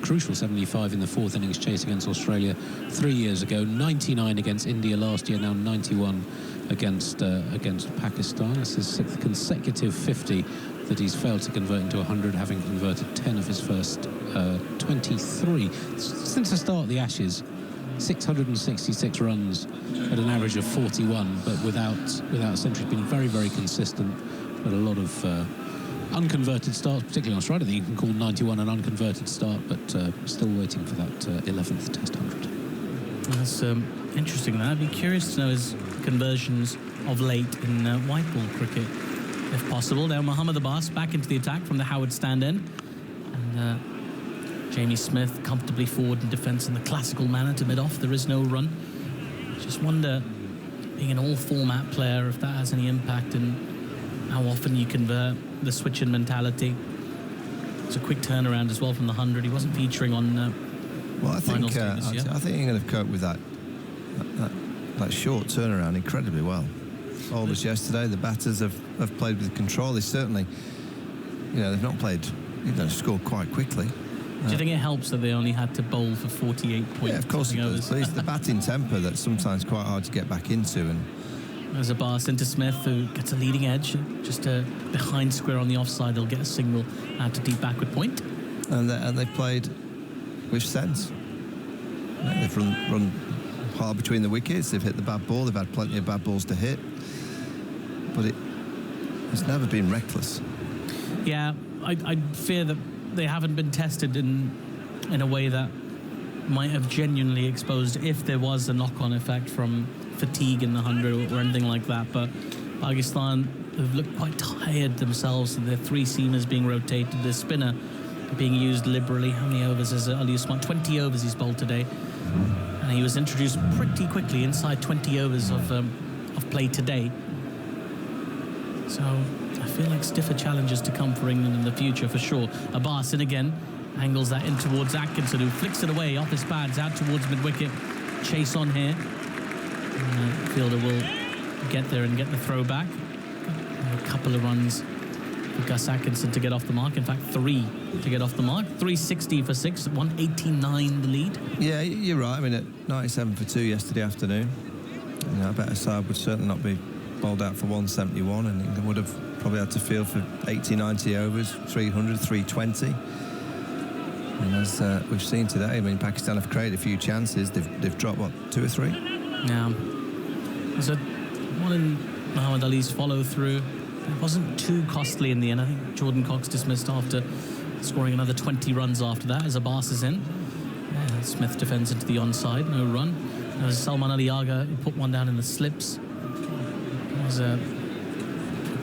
S11: crucial 75 in the 4th innings chase against Australia 3 years ago, 99 against India last year, now 91 against Pakistan. That's his 6th consecutive 50 that he's failed to convert into 100, having converted 10 of his first 23. Since the start of the Ashes, 666 runs at an average of 41, but without century. Been very, very consistent, but a lot of unconverted starts, particularly on Australia. I think you can call 91 an unconverted start, but still waiting for that 11th Test 100.
S2: That's interesting. I'd be curious to know his conversions of late in white ball cricket, if possible. Now Mohammad Abbas back into the attack from the Howard stand end, and Jamie Smith comfortably forward in defence in the classical manner to mid-off. There is no run. Just wonder, being an all-format player, if that has any impact in how often you convert, the switch-in mentality. It's a quick turnaround as well from the 100. He wasn't featuring on
S14: well, I think England have coped with that short turnaround incredibly well. Bowlers yesterday, the batters have played with control. They certainly, they've not played, scored quite quickly.
S2: Do you think it helps that they only had to bowl for 48 points?
S14: Yeah, of course it does. So it's the batting tempo that's sometimes quite hard to get back into. And
S2: there's a Abbas into Smith, who gets a leading edge, just behind square on the offside. They'll get a single out to deep backward point.
S14: And they've played with sense. They've run hard between the wickets. They've hit the bad ball. They've had plenty of bad balls to hit. But it's never been reckless.
S2: Yeah, I fear that they haven't been tested in a way that might have genuinely exposed if there was a knock-on effect from fatigue in the 100 or anything like that. But Pakistan have looked quite tired themselves, and their 3 seamers being rotated, their spinner being used liberally. How many overs has Ali Usman? 20 overs he's bowled today, and he was introduced pretty quickly inside 20 overs of play today. So I feel like stiffer challenges to come for England in the future for sure. Abbas in again, angles that in towards Atkinson, who flicks it away off his pads out towards mid-wicket. Chase on here. And the fielder will get there and get the throw back. A couple of runs for Gus Atkinson to get off the mark. In fact, 3 to get off the mark. 360 for 6, 189 the lead.
S14: Yeah, you're right. I mean, at 97 for 2 yesterday afternoon, a better side would certainly not be bowled out for 171, and England would have probably had to field for 80, 90 overs, 300, 320. And as we've seen today, I mean, Pakistan have created a few chances. They've dropped, 2 or 3?
S2: Yeah. There's one in Muhammad Ali's follow-through. It wasn't too costly in the end. I think Jordan Cox dismissed after scoring another 20 runs after that as Abbas is in. Smith defends into the onside, no run. There was Salman Ali Agha who put one down in the slips. It was a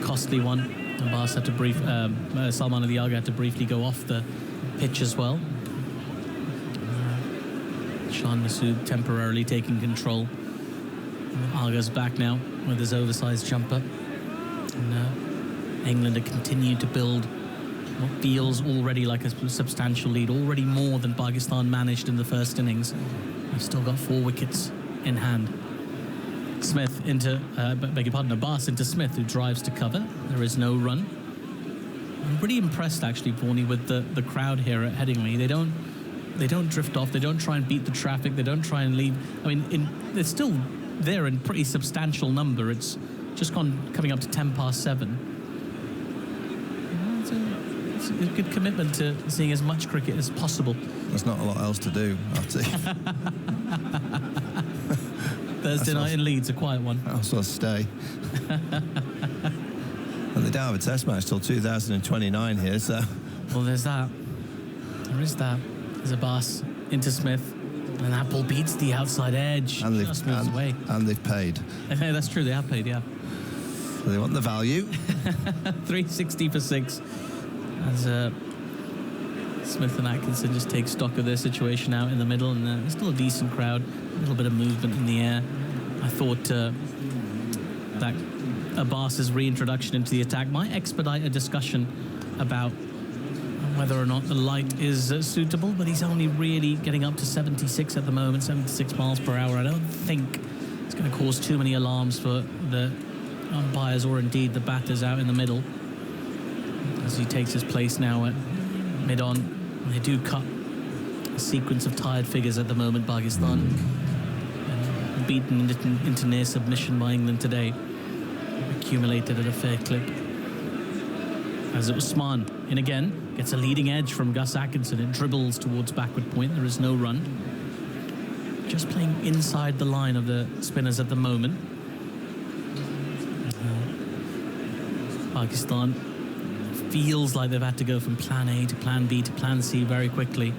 S2: costly one. Abbas had to Salman Ali Agha had to briefly go off the pitch as well. Shan Masood temporarily taking control. Agha's back now with his oversized jumper. And England have continued to build what feels already like a substantial lead, already more than Pakistan managed in the first innings. They've still got 4 wickets in hand. Smith into, Abbas into Smith, who drives to cover. There is no run. I'm pretty impressed, actually, Pawnee, with the crowd here at Headingley. They don't drift off. They don't try and beat the traffic. They don't try and leave. I mean, they're still there in pretty substantial number. It's just coming up to 7:10. It's a good commitment to seeing as much cricket as possible.
S14: There's not a lot else to do, Artie.
S2: Thursday night in Leeds, a quiet one.
S14: I'll sort of stay. And they don't have a test match till 2029 here, so
S2: Well, there's that. There is that. There's Abbas into Smith. And that ball beats the outside edge.
S14: And
S2: just moves away.
S14: And they've paid.
S2: That's true, they have paid, yeah.
S14: So they want the value.
S2: 360 for 6. As Smith and Atkinson just take stock of their situation out in the middle. And there's still a decent crowd. A little bit of movement in the air. I thought that Abbas's reintroduction into the attack might expedite a discussion about whether or not the light is suitable, but he's only really getting up to 76 at the moment, 76 miles per hour. I don't think it's going to cause too many alarms for the umpires or indeed the batters out in the middle, as he takes his place now at mid-on. They do cut a sequence of tired figures at the moment, Pakistan. Beaten into near submission by England today. Accumulated at a fair clip. As Usman in again, gets a leading edge from Gus Atkinson. It dribbles towards backward point. There is no run. Just playing inside the line of the spinners at the moment. Pakistan feels like they've had to go from plan A to plan B to plan C very quickly.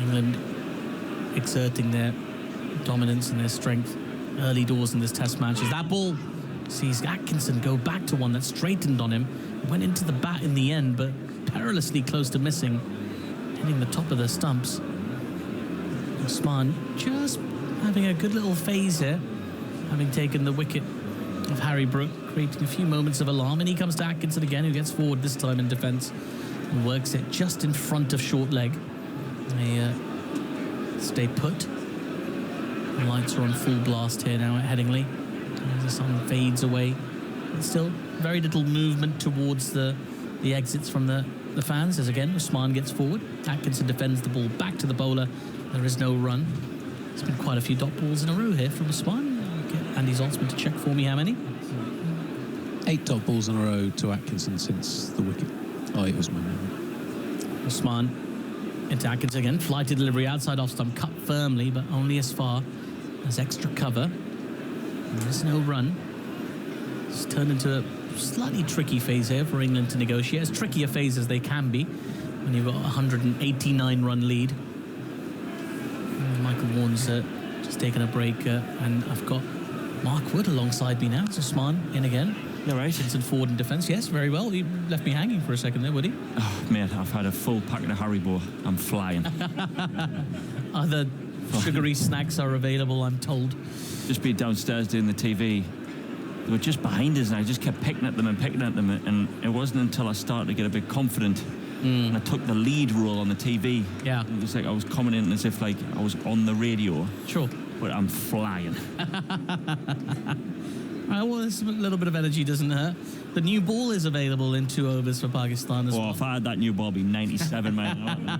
S2: England exerting their dominance and their strength early doors in this test match. As that ball sees Atkinson go back to one that straightened on him, went into the bat in the end, but perilously close to missing, hitting the top of the stumps. Usman just having a good little phase here, having taken the wicket of Harry Brook, creating a few moments of alarm, and he comes to Atkinson again, who gets forward this time in defence and works it just in front of short leg. They stay put. The lights are on full blast here now at Headingley. As the sun fades away. But still very little movement towards the exits from the fans. As again, Usman gets forward. Atkinson defends the ball back to the bowler. There is no run. There's been quite a few dot balls in a row here from Usman. I'll get Andy Zoltzman to check for me how many.
S11: 8 dot balls in a row to Atkinson since the wicket. Oh, it was my memory.
S2: Usman into Atkinson again. Flighted delivery outside off stump. Cut firmly, but only as far as extra cover. There's no run. It's turned into a slightly tricky phase here for England to negotiate. As tricky a phase as they can be when you've got a 189 run lead. And Michael Vaughan's just taken a break, and I've got Mark Wood alongside me now. It's Usman in again.
S13: You're right.
S2: Atkinson forward in defence. Yes, very well. He left me hanging for a second there, Woody.
S13: Oh, mate, I've had a full packet of Haribo. I'm flying.
S2: Other sugary snacks are available, I'm told.
S13: Just be downstairs doing the TV. They were just behind us, and I just kept picking at them, and it wasn't until I started to get a bit confident and I took the lead role on the TV.
S2: Yeah.
S13: It was like I was coming in as if like I was on the radio.
S2: Sure.
S13: But I'm flying.
S2: Well, a little bit of energy doesn't hurt. The new ball is available in 2 overs for Pakistan as well.
S13: If I had that new ball, it'd be 97 miles an hour.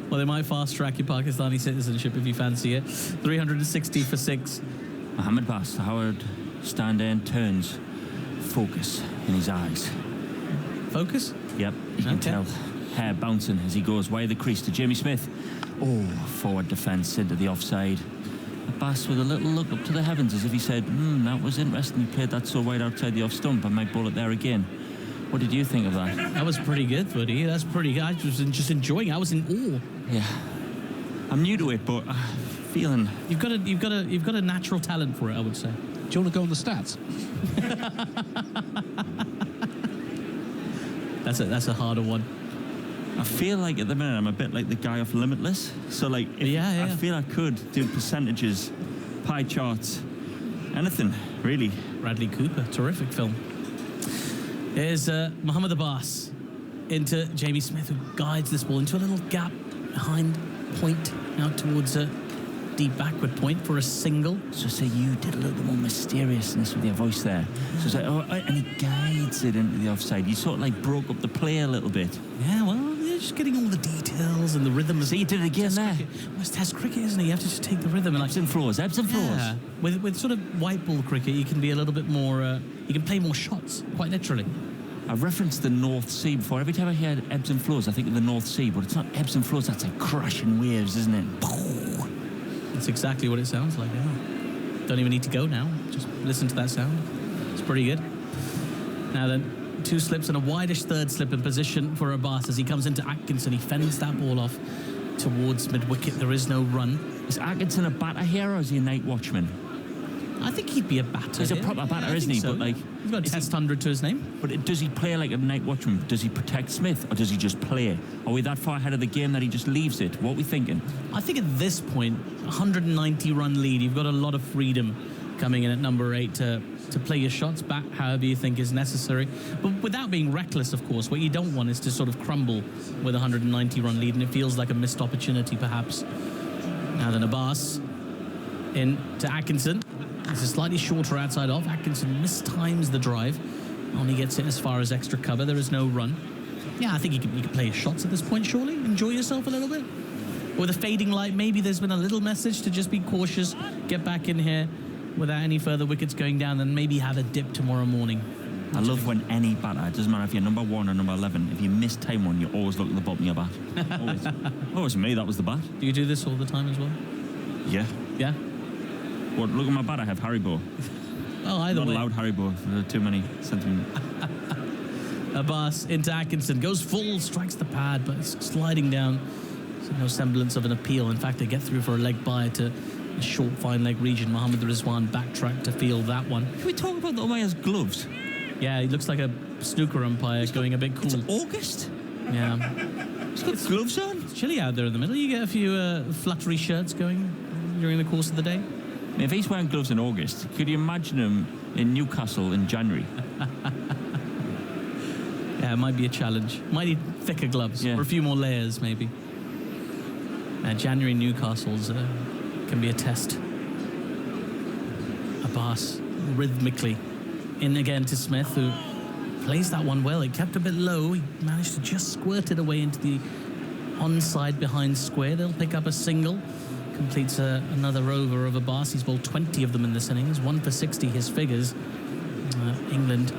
S2: Well, they might fast-track your Pakistani citizenship if you fancy it. 360 for 6.
S13: Mohammad Bas, Howard Stand-in turns. Focus in his eyes.
S2: Focus?
S13: Yep, you can tell. Hair bouncing as he goes wide the crease to Jamie Smith. Oh, forward defence into the offside. Abbas with a little look up to the heavens as if he said, that was interesting. You played that so wide outside the off stump. I might bowl it there again. What did you think of that?
S2: That was pretty good, buddy. That's pretty good. I was just enjoying it. I was in awe.
S13: Yeah. I'm new to it, but feeling...
S2: You've got a natural talent for it, I would say.
S11: Do you want to go on the stats?
S2: That's a harder one.
S13: I feel like at the minute I'm a bit like the guy off Limitless. So like, I feel I could do percentages, pie charts, anything really.
S2: Bradley Cooper, terrific film. Here's Mohammad Abbas into Jamie Smith, who guides this ball into a little gap behind point out towards a deep backward point for a single.
S13: So say you did a little bit more mysteriousness with your voice there. So it's like, and he guides it into the offside. You sort of like broke up the play a little bit.
S2: Yeah, well, you're just getting all the details and the rhythm.
S13: See, you did it again there.
S2: Well, it's Test cricket, isn't it? You have to just take the rhythm and
S13: ebbs and flows.
S2: Yeah. With sort of white ball cricket, you can be a little bit more. You can play more shots, quite literally.
S13: I've referenced the North Sea before. Every time I hear ebbs and flows, I think of the North Sea, but it's not ebbs and flows. That's like crashing waves, isn't it?
S2: That's exactly what it sounds like. Yeah. Don't even need to go now. Just listen to that sound. It's pretty good. Now then, two slips and a wideish third slip in position for Abbas as he comes into Atkinson. He fends that ball off towards mid-wicket. There is no run.
S13: Is Atkinson a batter here or is he a night watchman?
S2: I think he'd be a batter.
S13: He's a
S2: here.
S13: proper batter,
S2: I
S13: isn't
S2: think
S13: he?
S2: so.
S13: But like,
S2: he's got a test 100 to his name.
S13: But does he play like a night watchman? Does he protect Smith or does he just play? Are we that far ahead of the game that he just leaves it? What are we thinking?
S2: I think at this point, 190 run lead, you've got a lot of freedom coming in at number 8 to play your shots back however you think is necessary. But without being reckless, of course. What you don't want is to sort of crumble with a 190 run lead, and it feels like a missed opportunity perhaps. Now then, Abbas in to Atkinson. It's a slightly shorter outside off. Atkinson mistimes the drive. Only gets it as far as extra cover. There is no run. Yeah, I think you can play your shots at this point, surely. Enjoy yourself a little bit. With a fading light, maybe there's been a little message to just be cautious, get back in here without any further wickets going down, then maybe have a dip tomorrow morning.
S13: I love when any batter, it doesn't matter if you're number 1 or number 11, if you miss time one, you always look at the bottom of your bat. Always. Always me, that was the bat.
S2: Do you do this all the time as well?
S13: Yeah.
S2: Yeah?
S13: What, look at my bat, I have Haribo.
S2: Oh, either
S13: Not
S2: way.
S13: allowed Haribo, too many sentiment.
S2: Abbas into Atkinson, goes full, strikes the pad, but it's sliding down. So no semblance of an appeal. In fact, they get through for a leg by to a short fine leg region. Mohammad Rizwan backtracked to field that one.
S13: Can we talk about the umpire's gloves?
S2: Yeah, he looks like a snooker umpire going a bit cool.
S13: It's August?
S2: Yeah.
S13: He's got gloves on.
S2: It's chilly out there in the middle. You get a few fluttery shirts going during the course of the day.
S13: I mean, if he's wearing gloves in August, could you imagine him in Newcastle in January?
S2: Yeah, it might be a challenge. Might need thicker gloves, or a few more layers, maybe. January Newcastle's can be a test. Abbas rhythmically in again to Smith, who plays that one well. He kept a bit low. He managed to just squirt it away into the onside behind square. They'll pick up a single. Completes another over of Abbas. He's bowled 20 of them in this innings. 1 for 60 his figures. England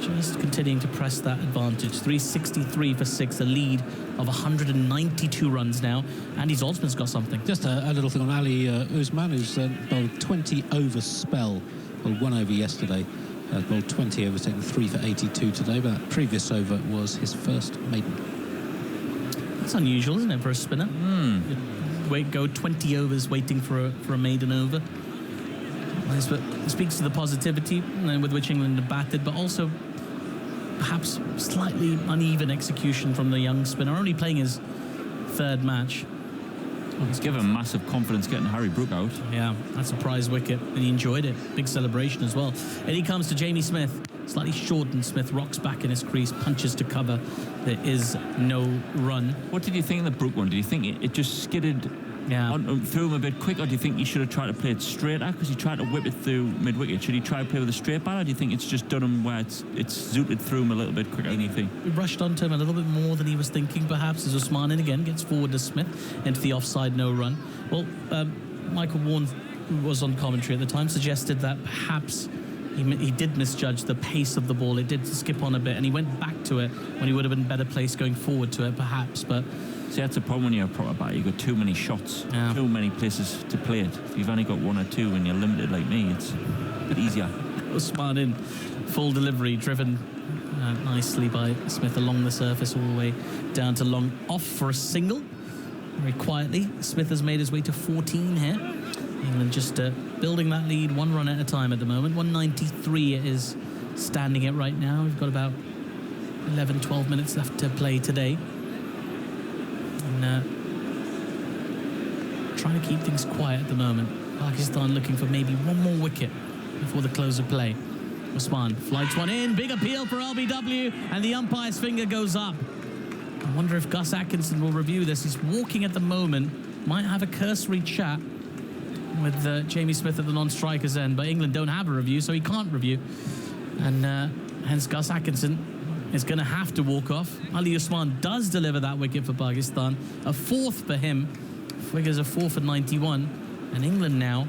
S2: just continuing to press that advantage. 363 for 6, a lead of 192 runs now. Andy Zaltzman's got something.
S11: Just a little thing on Ali Usman, who's bowled 20 over spell. Bowled 1 over yesterday. Bowled 20 overs, taken 3 for 82 today. But that previous over was his first maiden.
S2: That's unusual, isn't it, for a spinner? Go 20 overs waiting for a maiden over. It speaks to the positivity with which England have batted, but also perhaps slightly uneven execution from the young spinner, only playing his third match.
S13: He's given massive confidence getting Harry Brook out.
S2: Yeah, that's a prize wicket, and he enjoyed it. Big celebration as well. And he comes to Jamie Smith, slightly shortened. Smith rocks back in his crease, punches to cover. There is no run.
S13: What did you think of the Brook one? Did you think it just skidded through him a bit quick, or do you think he should have tried to play it straighter because he tried to whip it through mid-wicket? Should he try to play with a straight bat, or do you think it's just done him where it's zooted through him a little bit quicker than you think?
S2: We rushed onto him a little bit more than he was thinking, perhaps, as Usman in again gets forward to Smith into the offside, no run. Well, Michael Warne, who was on commentary at the time, suggested that perhaps he did misjudge the pace of the ball. It did skip on a bit, and he went back to it when he would have been better placed going forward to it, perhaps. But
S13: see, that's a problem when you're a proper batter. You've got too many shots, too many places to play it. If you've only got 1 or 2 and you're limited like me, it's a bit easier.
S2: Usman in full delivery, driven nicely by Smith along the surface all the way down to long, off for a single. Very quietly, Smith has made his way to 14 here. England just building that lead 1 run at a time at the moment. 193 it is standing it right now. We've got about 11-12 minutes left to play today. And trying to keep things quiet at the moment. Pakistan looking for maybe 1 more wicket before the close of play. Usman flights one in. Big appeal for LBW, and the umpire's finger goes up. I wonder if Gus Atkinson will review this. He's walking at the moment. Might have a cursory chat with Jamie Smith at the non-striker's end, but England don't have a review, so he can't review. And hence Gus Atkinson is going to have to walk off. Ali Usman does deliver that wicket for Pakistan. A 4th for him. Figures a 4 for 91. And England now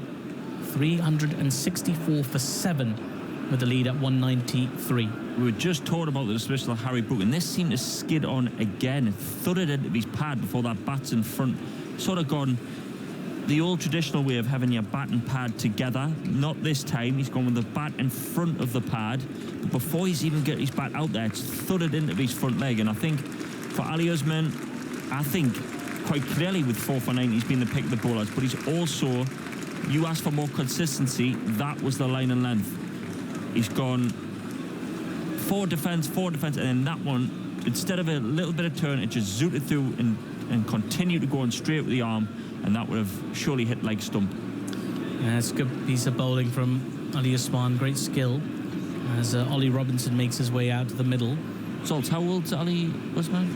S2: 364 for 7 with the lead at 193.
S13: We were just talking about the dismissal of Harry Brook, and this seemed to skid on again. It thudded into his pad before that bat's in front. Sort of gone the old traditional way of having your bat and pad together. Not this time. He's gone with the bat in front of the pad. But before he's even got his bat out there, it's thudded into his front leg. And I think for Ali Usman, I think quite clearly with 4 for 9, he's been the pick of the bowlers. But he's also, you asked for more consistency, that was the line and length. He's gone 4 defence, and then that one, instead of a little bit of turn, it just zooted through and continued to go on straight with the arm, and that would have surely hit leg stump.
S2: Yeah, it's a good piece of bowling from Ali Usman, great skill, as Ollie Robinson makes his way out to the middle.
S13: Salts, how old's Ali Usman?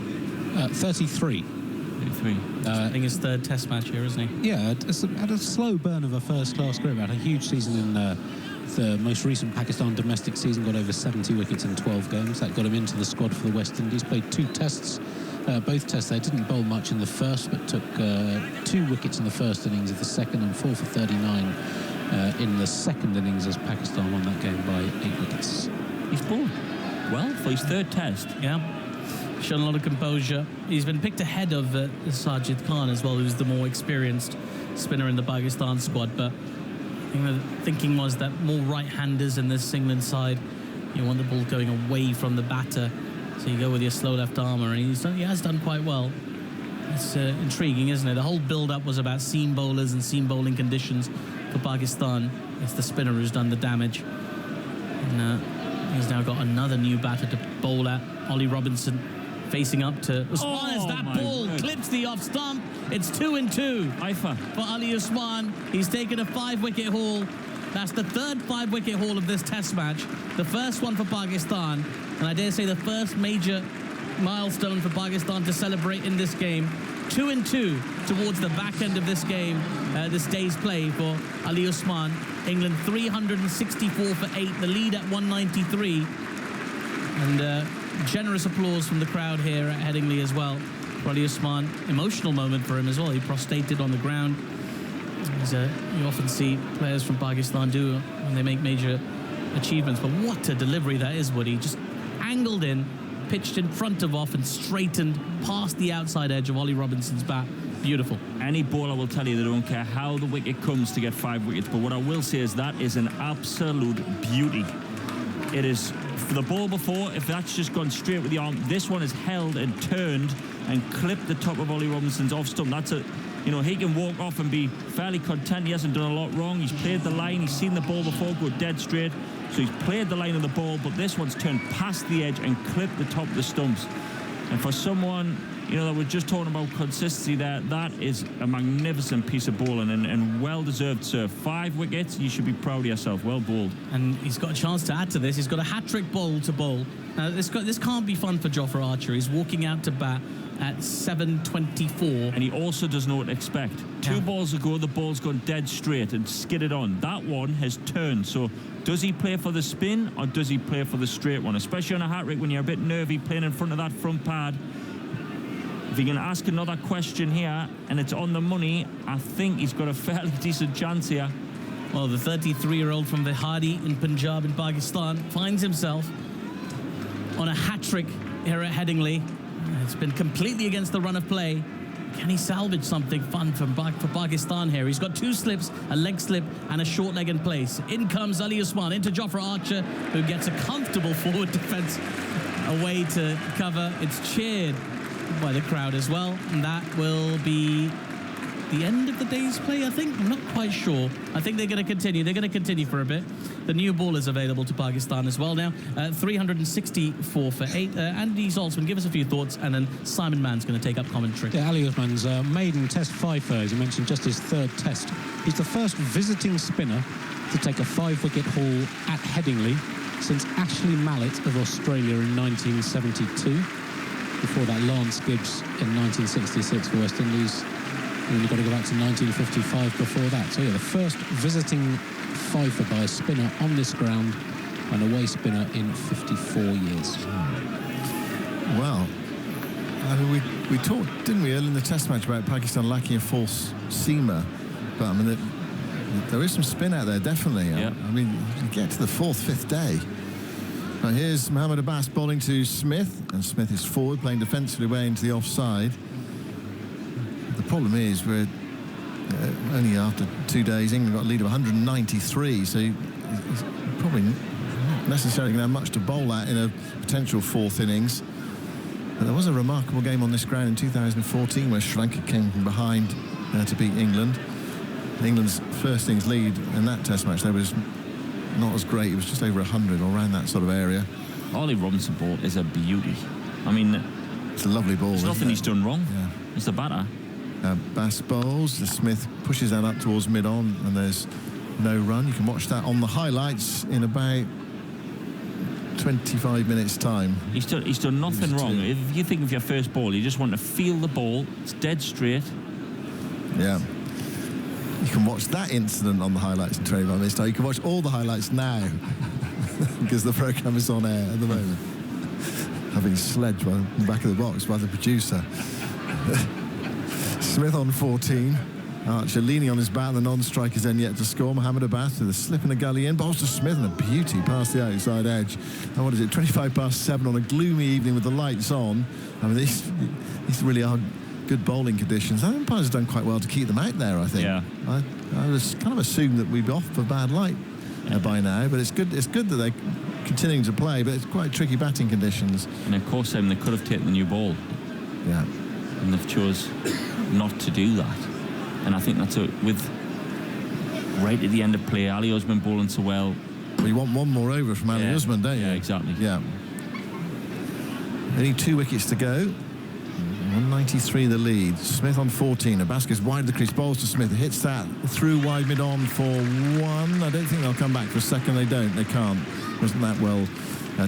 S11: 33.
S2: 33. I think his 3rd test match here, isn't he?
S11: Yeah, had a slow burn of a first-class career. Had a huge season in the most recent Pakistan domestic season, got over 70 wickets in 12 games. That got him into the squad for the West Indies. Played 2 tests, both tests there. Didn't bowl much in the first, but took 2 wickets in the first innings of the second and 4 for 39 in the second innings as Pakistan won that game by 8 wickets.
S13: He's bowled well for his 3rd test.
S2: Yeah. Shown a lot of composure. He's been picked ahead of Sajid Khan as well, who's the more experienced spinner in the Pakistan squad. But I think the thinking was that more right-handers in this England side, you want the ball going away from the batter, so you go with your slow left armer, and he has done quite well. It's intriguing, isn't it? The whole build-up was about seam bowlers and seam bowling conditions for Pakistan. It's the spinner who's done the damage. And he's now got another new batter to bowl at. Ollie Robinson facing up to Usman as that ball clips the off stump. It's 2-2 for Ali Usman. He's taken a 5-wicket haul. That's the 3rd 5-wicket haul of this test match. The first one for Pakistan, and I dare say the first major milestone for Pakistan to celebrate in this game. 2-2 towards the back end of this game, this day's play for Ali Usman. England 364 for 8, the lead at 193. And generous applause from the crowd here at Headingley as well for Ali Usman. Emotional moment for him as well. He prostrated on the ground. You often see players from Pakistan do when they make major achievements, but what a delivery that is, Woody. Just angled in, pitched in front of off and straightened past the outside edge of Ollie Robinson's bat. Beautiful.
S13: Any bowler will tell you they don't care how the wicket comes to get 5 wickets, but what I will say is that is an absolute beauty. It is, for the ball before, if that's just gone straight with the arm, this one is held and turned and clipped the top of Ollie Robinson's off stump. That's a, you know, he can walk off and be fairly content. He hasn't done a lot wrong. He's played the line. He's seen the ball before go dead straight. So he's played the line of the ball, but this one's turned past the edge and clipped the top of the stumps. And for someone, you know, that we're just talking about consistency there, that is a magnificent piece of bowling and well-deserved, sir. 5 wickets, you should be proud of yourself. Well bowled.
S2: And he's got a chance to add to this. He's got a hat-trick bowl to bowl. Now, this can't be fun for Jofra Archer. He's walking out to bat at 7:24.
S13: And he also does know what to expect. 2 balls ago, the ball's gone dead straight and skidded on. That one has turned. So does he play for the spin or does he play for the straight one? Especially on a hat-trick when you're a bit nervy playing in front of that front pad. If he can ask another question here and it's on the money, I think he's got a fairly decent chance here.
S2: Well, the 33-year-old from Vihadi in Punjab in Pakistan finds himself on a hat-trick here at Headingley. It's been completely against the run of play. Can he salvage something fun for Pakistan here? He's got 2 slips, a leg slip and a short leg in place. In comes Ali Usman into Jofra Archer, who gets a comfortable forward defence away to cover. It's cheered by the crowd as well, and that will be the end of the day's play, I think. I'm not quite sure. I think they're going to continue. They're going to continue for a bit. The new ball is available to Pakistan as well now. 364 for 8. Andy Zaltzman, give us a few thoughts, and then Simon Mann's going to take up commentary.
S11: Yeah, Ali Usman's maiden test 5 as you mentioned, just his 3rd test. He's the first visiting spinner to take a 5-wicket haul at Headingley since Ashley Mallett of Australia in 1972. Before that, Lance Gibbs in 1966 for West Indies. And you've got to go back to 1955 before that. So, yeah, the first visiting fifer by a spinner on this ground, an away spinner in 54 years.
S8: Well, I mean, we talked, didn't we, early in the test match about Pakistan lacking a false seamer. But, I mean, there is some spin out there, definitely.
S13: Yeah.
S8: I mean, you get to the 4th, 5th day. Now here's Mohammad Abbas bowling to Smith, and Smith is forward, playing defensively away into the offside. The problem is we're only after 2 days, England got a lead of 193, so he's probably not necessarily going to have much to bowl at in a potential fourth innings. But there was a remarkable game on this ground in 2014 where Sri Lanka came from behind to beat England. England's first innings lead in that Test match there was not as great. It was just over 100 or around that sort of area.
S13: Ollie Robinson ball is a beauty. I mean,
S8: it's a lovely ball.
S13: There's nothing he's done wrong.
S8: Yeah.
S13: It's the batter.
S8: Bass bowls. The Smith pushes that up towards mid-on, and there's no run. You can watch that on the highlights in about 25 minutes' time.
S13: He's done nothing wrong. If you think of your first ball, you just want to feel the ball. It's dead straight.
S8: Yeah. You can watch that incident on the highlights in 25 minutes' time. You can watch all the highlights now because the programme is on air at the moment. Having sledged by the back of the box by the producer. Smith on 14. Archer leaning on his bat, and the non-striker's then yet to score. Mohamed Abbas with a slip in the gully in. Bowls to Smith and a beauty past the outside edge. And what is it, 25 past 7 on a gloomy evening with the lights on. I mean, these really are good bowling conditions. The umpires have done quite well to keep them out there, I think.
S13: Yeah.
S8: I was kind of assumed that we'd be off for bad light by now, but it's good that they're continuing to play, but it's quite tricky batting conditions.
S13: And of course, they could have taken the new ball.
S8: Yeah.
S13: And they've chose not to do that. And I think that's with right at the end of play, Ali Usman bowling so well.
S8: Well, you want one more over from Ali Usman, don't you?
S13: Yeah, exactly.
S8: Yeah. Only 2 wickets to go. 193 the lead. Smith on 14. Abbas wide of the crease. Bowls to Smith. Hits that through wide mid-on for 1. I don't think they'll come back for a second. They don't. They can't. Wasn't that well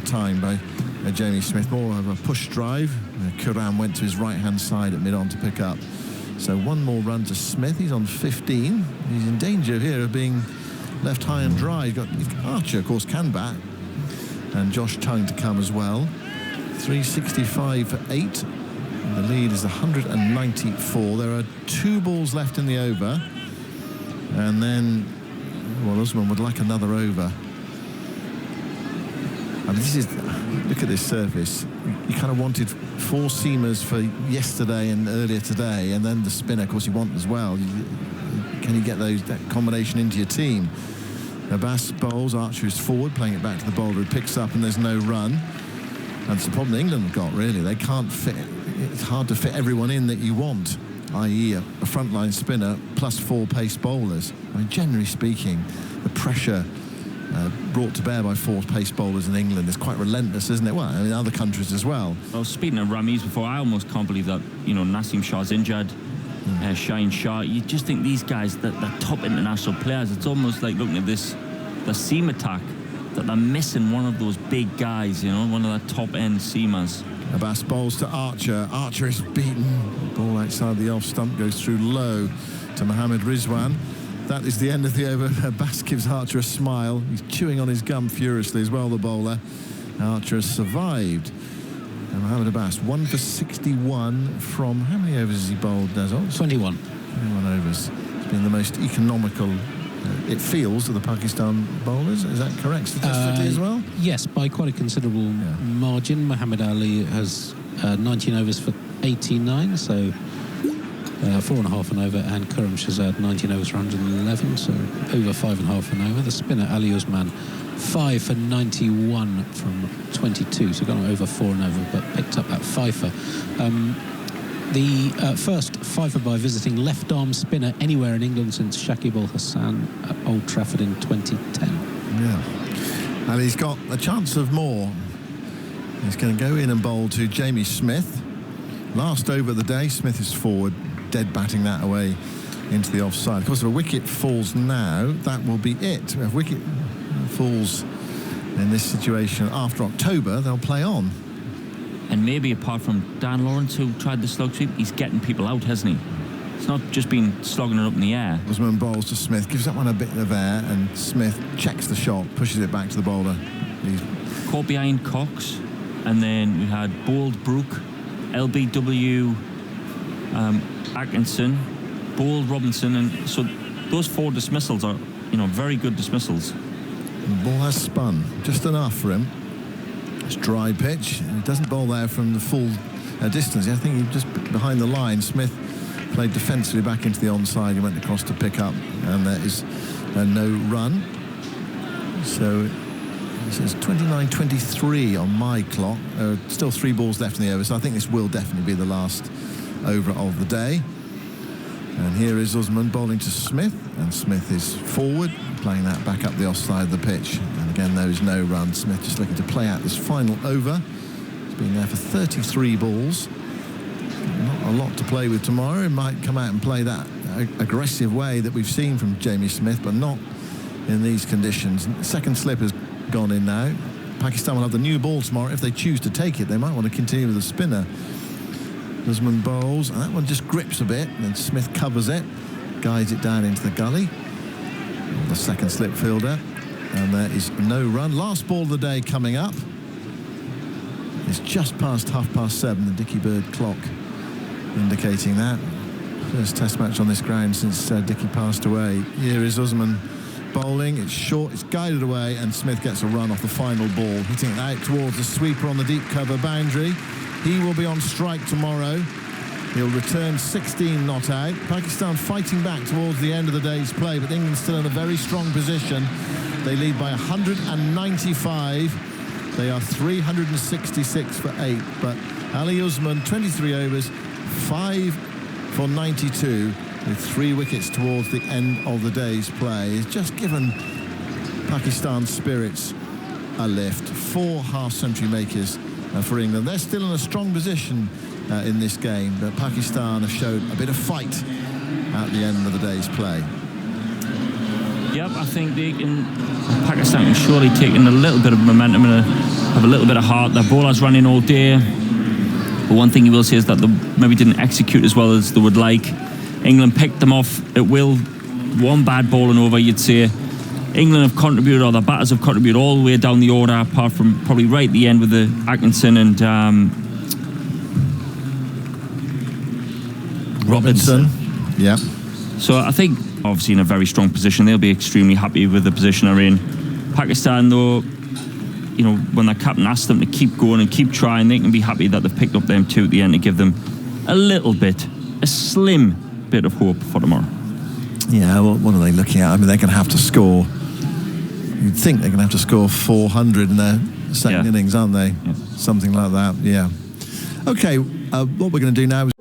S8: timed by Jamie Smith. More of a push drive. Kuram went to his right-hand side at mid-on to pick up. So one more run to Smith. He's on 15. He's in danger here of being left high and dry. You've got Archer, of course, can bat. And Josh Tongue to come as well. 365 for 8. And the lead is 194. There are 2 balls left in the over. And then, well, Usman would like another over. I mean, look at this surface. You kind of wanted 4 seamers for yesterday and earlier today, and then the spinner, of course, you want as well. Can you get that combination into your team? Abbas bowls, Archer is forward, playing it back to the bowler who picks up, and there's no run. That's the problem England have got, really. They can't fit. It's hard to fit everyone in that you want, i.e. a frontline spinner plus 4 pace bowlers. I mean, generally speaking, the pressure brought to bear by 4 pace bowlers in England is quite relentless, isn't it? Well, in other countries as well.
S13: Well, speaking of Ramiz before, I almost can't believe that, Naseem Shah's injured. Shaheen Shah, you just think these guys, the top international players, it's almost like looking at the seam attack, that they're missing one of those big guys, one of the top end seamers.
S8: Abbas bowls to Archer. Archer is beaten. Ball outside the off stump goes through low to Mohammad Rizwan. That is the end of the over. Abbas gives Archer a smile. He's chewing on his gum furiously as well, the bowler. Archer has survived. And Mohammad Abbas, 1 for 61 from, how many overs has he bowled, Dazzle?
S11: 21.
S8: 21 overs. It's been the most economical, it feels, of the Pakistan bowlers. Is that correct statistically as well?
S11: Yes, by quite a considerable margin. Muhammad Ali has 19 overs for 89, so 4.5 an over, and Kuram Shazad 19 overs for 111, so over 5.5 an over. The spinner Ali Usman 5 for 91 from 22, so gone over 4 and over, but picked up that fifer. The first fifer by visiting left-arm spinner anywhere in England since Shakib Al Hassan at Old Trafford in 2010.
S8: Yeah, and he's got a chance of more. He's going to go in and bowl to Jamie Smith. Last over of the day, Smith is forward, dead batting that away into the offside. Of course, if a wicket falls now, that will be it. If a wicket falls in this situation after October, they'll play on.
S13: And maybe apart from Dan Lawrence, who tried the slug sweep, he's getting people out, hasn't he? It's not just been slogging it up in the air.
S8: Usman bowls to Smith, gives that one a bit of air, and Smith checks the shot, pushes it back to the bowler. He's
S13: caught behind Cox, and then we had bowled Brook, LBW, Atkinson, bowled Robinson, and so those 4 dismissals are, very good dismissals.
S8: The ball has spun just enough for him. It's dry pitch. He doesn't bowl there from the full distance. I think he's just behind the line. Smith played defensively back into the onside. He went across to pick up, and there is a no run. So it says 29-23 on my clock. Still 3 balls left in the over, so I think this will definitely be the last over of the day. And here is Usman bowling to Smith, and Smith is forward, playing that back up the offside of the pitch. And again, there is no run. Smith just looking to play out this final over. He's been there for 33 balls. Not a lot to play with tomorrow. He might come out and play that aggressive way that we've seen from Jamie Smith, but not in these conditions. Second slip has gone in now. Pakistan will have the new ball tomorrow. If they choose to take it, they might want to continue with the spinner. Usman bowls, and that one just grips a bit, and Smith covers it, guides it down into the gully. The second slip fielder, and there is no run. Last ball of the day coming up. It's just past 7:30, the Dickie Bird clock indicating that. First test match on this ground since Dickie passed away. Here is Usman bowling. It's short, it's guided away, and Smith gets a run off the final ball, hitting it out towards the sweeper on the deep cover boundary. He will be on strike tomorrow. He'll return 16 not out. Pakistan fighting back towards the end of the day's play, but England still in a very strong position. They lead by 195. They are 366 for 8. But Ali Usman, 23 overs, 5 for 92, with 3 wickets towards the end of the day's play. It's just given Pakistan's spirits a lift. 4 half-century makers for England. They're still in a strong position in this game, but Pakistan have showed a bit of fight at the end of the day's play.
S13: Yep, I think Pakistan can surely take in a little bit of momentum and have a little bit of heart. Their bowlers ran in all day, but one thing you will say is that they maybe didn't execute as well as they would like. England picked them off at will. One bad bowling over, you'd say. England have contributed, or the batters have contributed all the way down the order, apart from probably right at the end with the Atkinson and Robinson.
S8: Yeah.
S13: So I think obviously in a very strong position. They'll be extremely happy with the position they're in. Pakistan, though, you know, when their captain asks them to keep going and keep trying, they can be happy that they've picked up them 2 at the end to give them a little bit, a slim bit of hope for tomorrow.
S8: Yeah, well, what are they looking at? I mean, they're going to have to score. You'd think they're going to have to score 400 in their second innings, aren't they? Yeah. Something like that, yeah. Okay, what we're going to do now is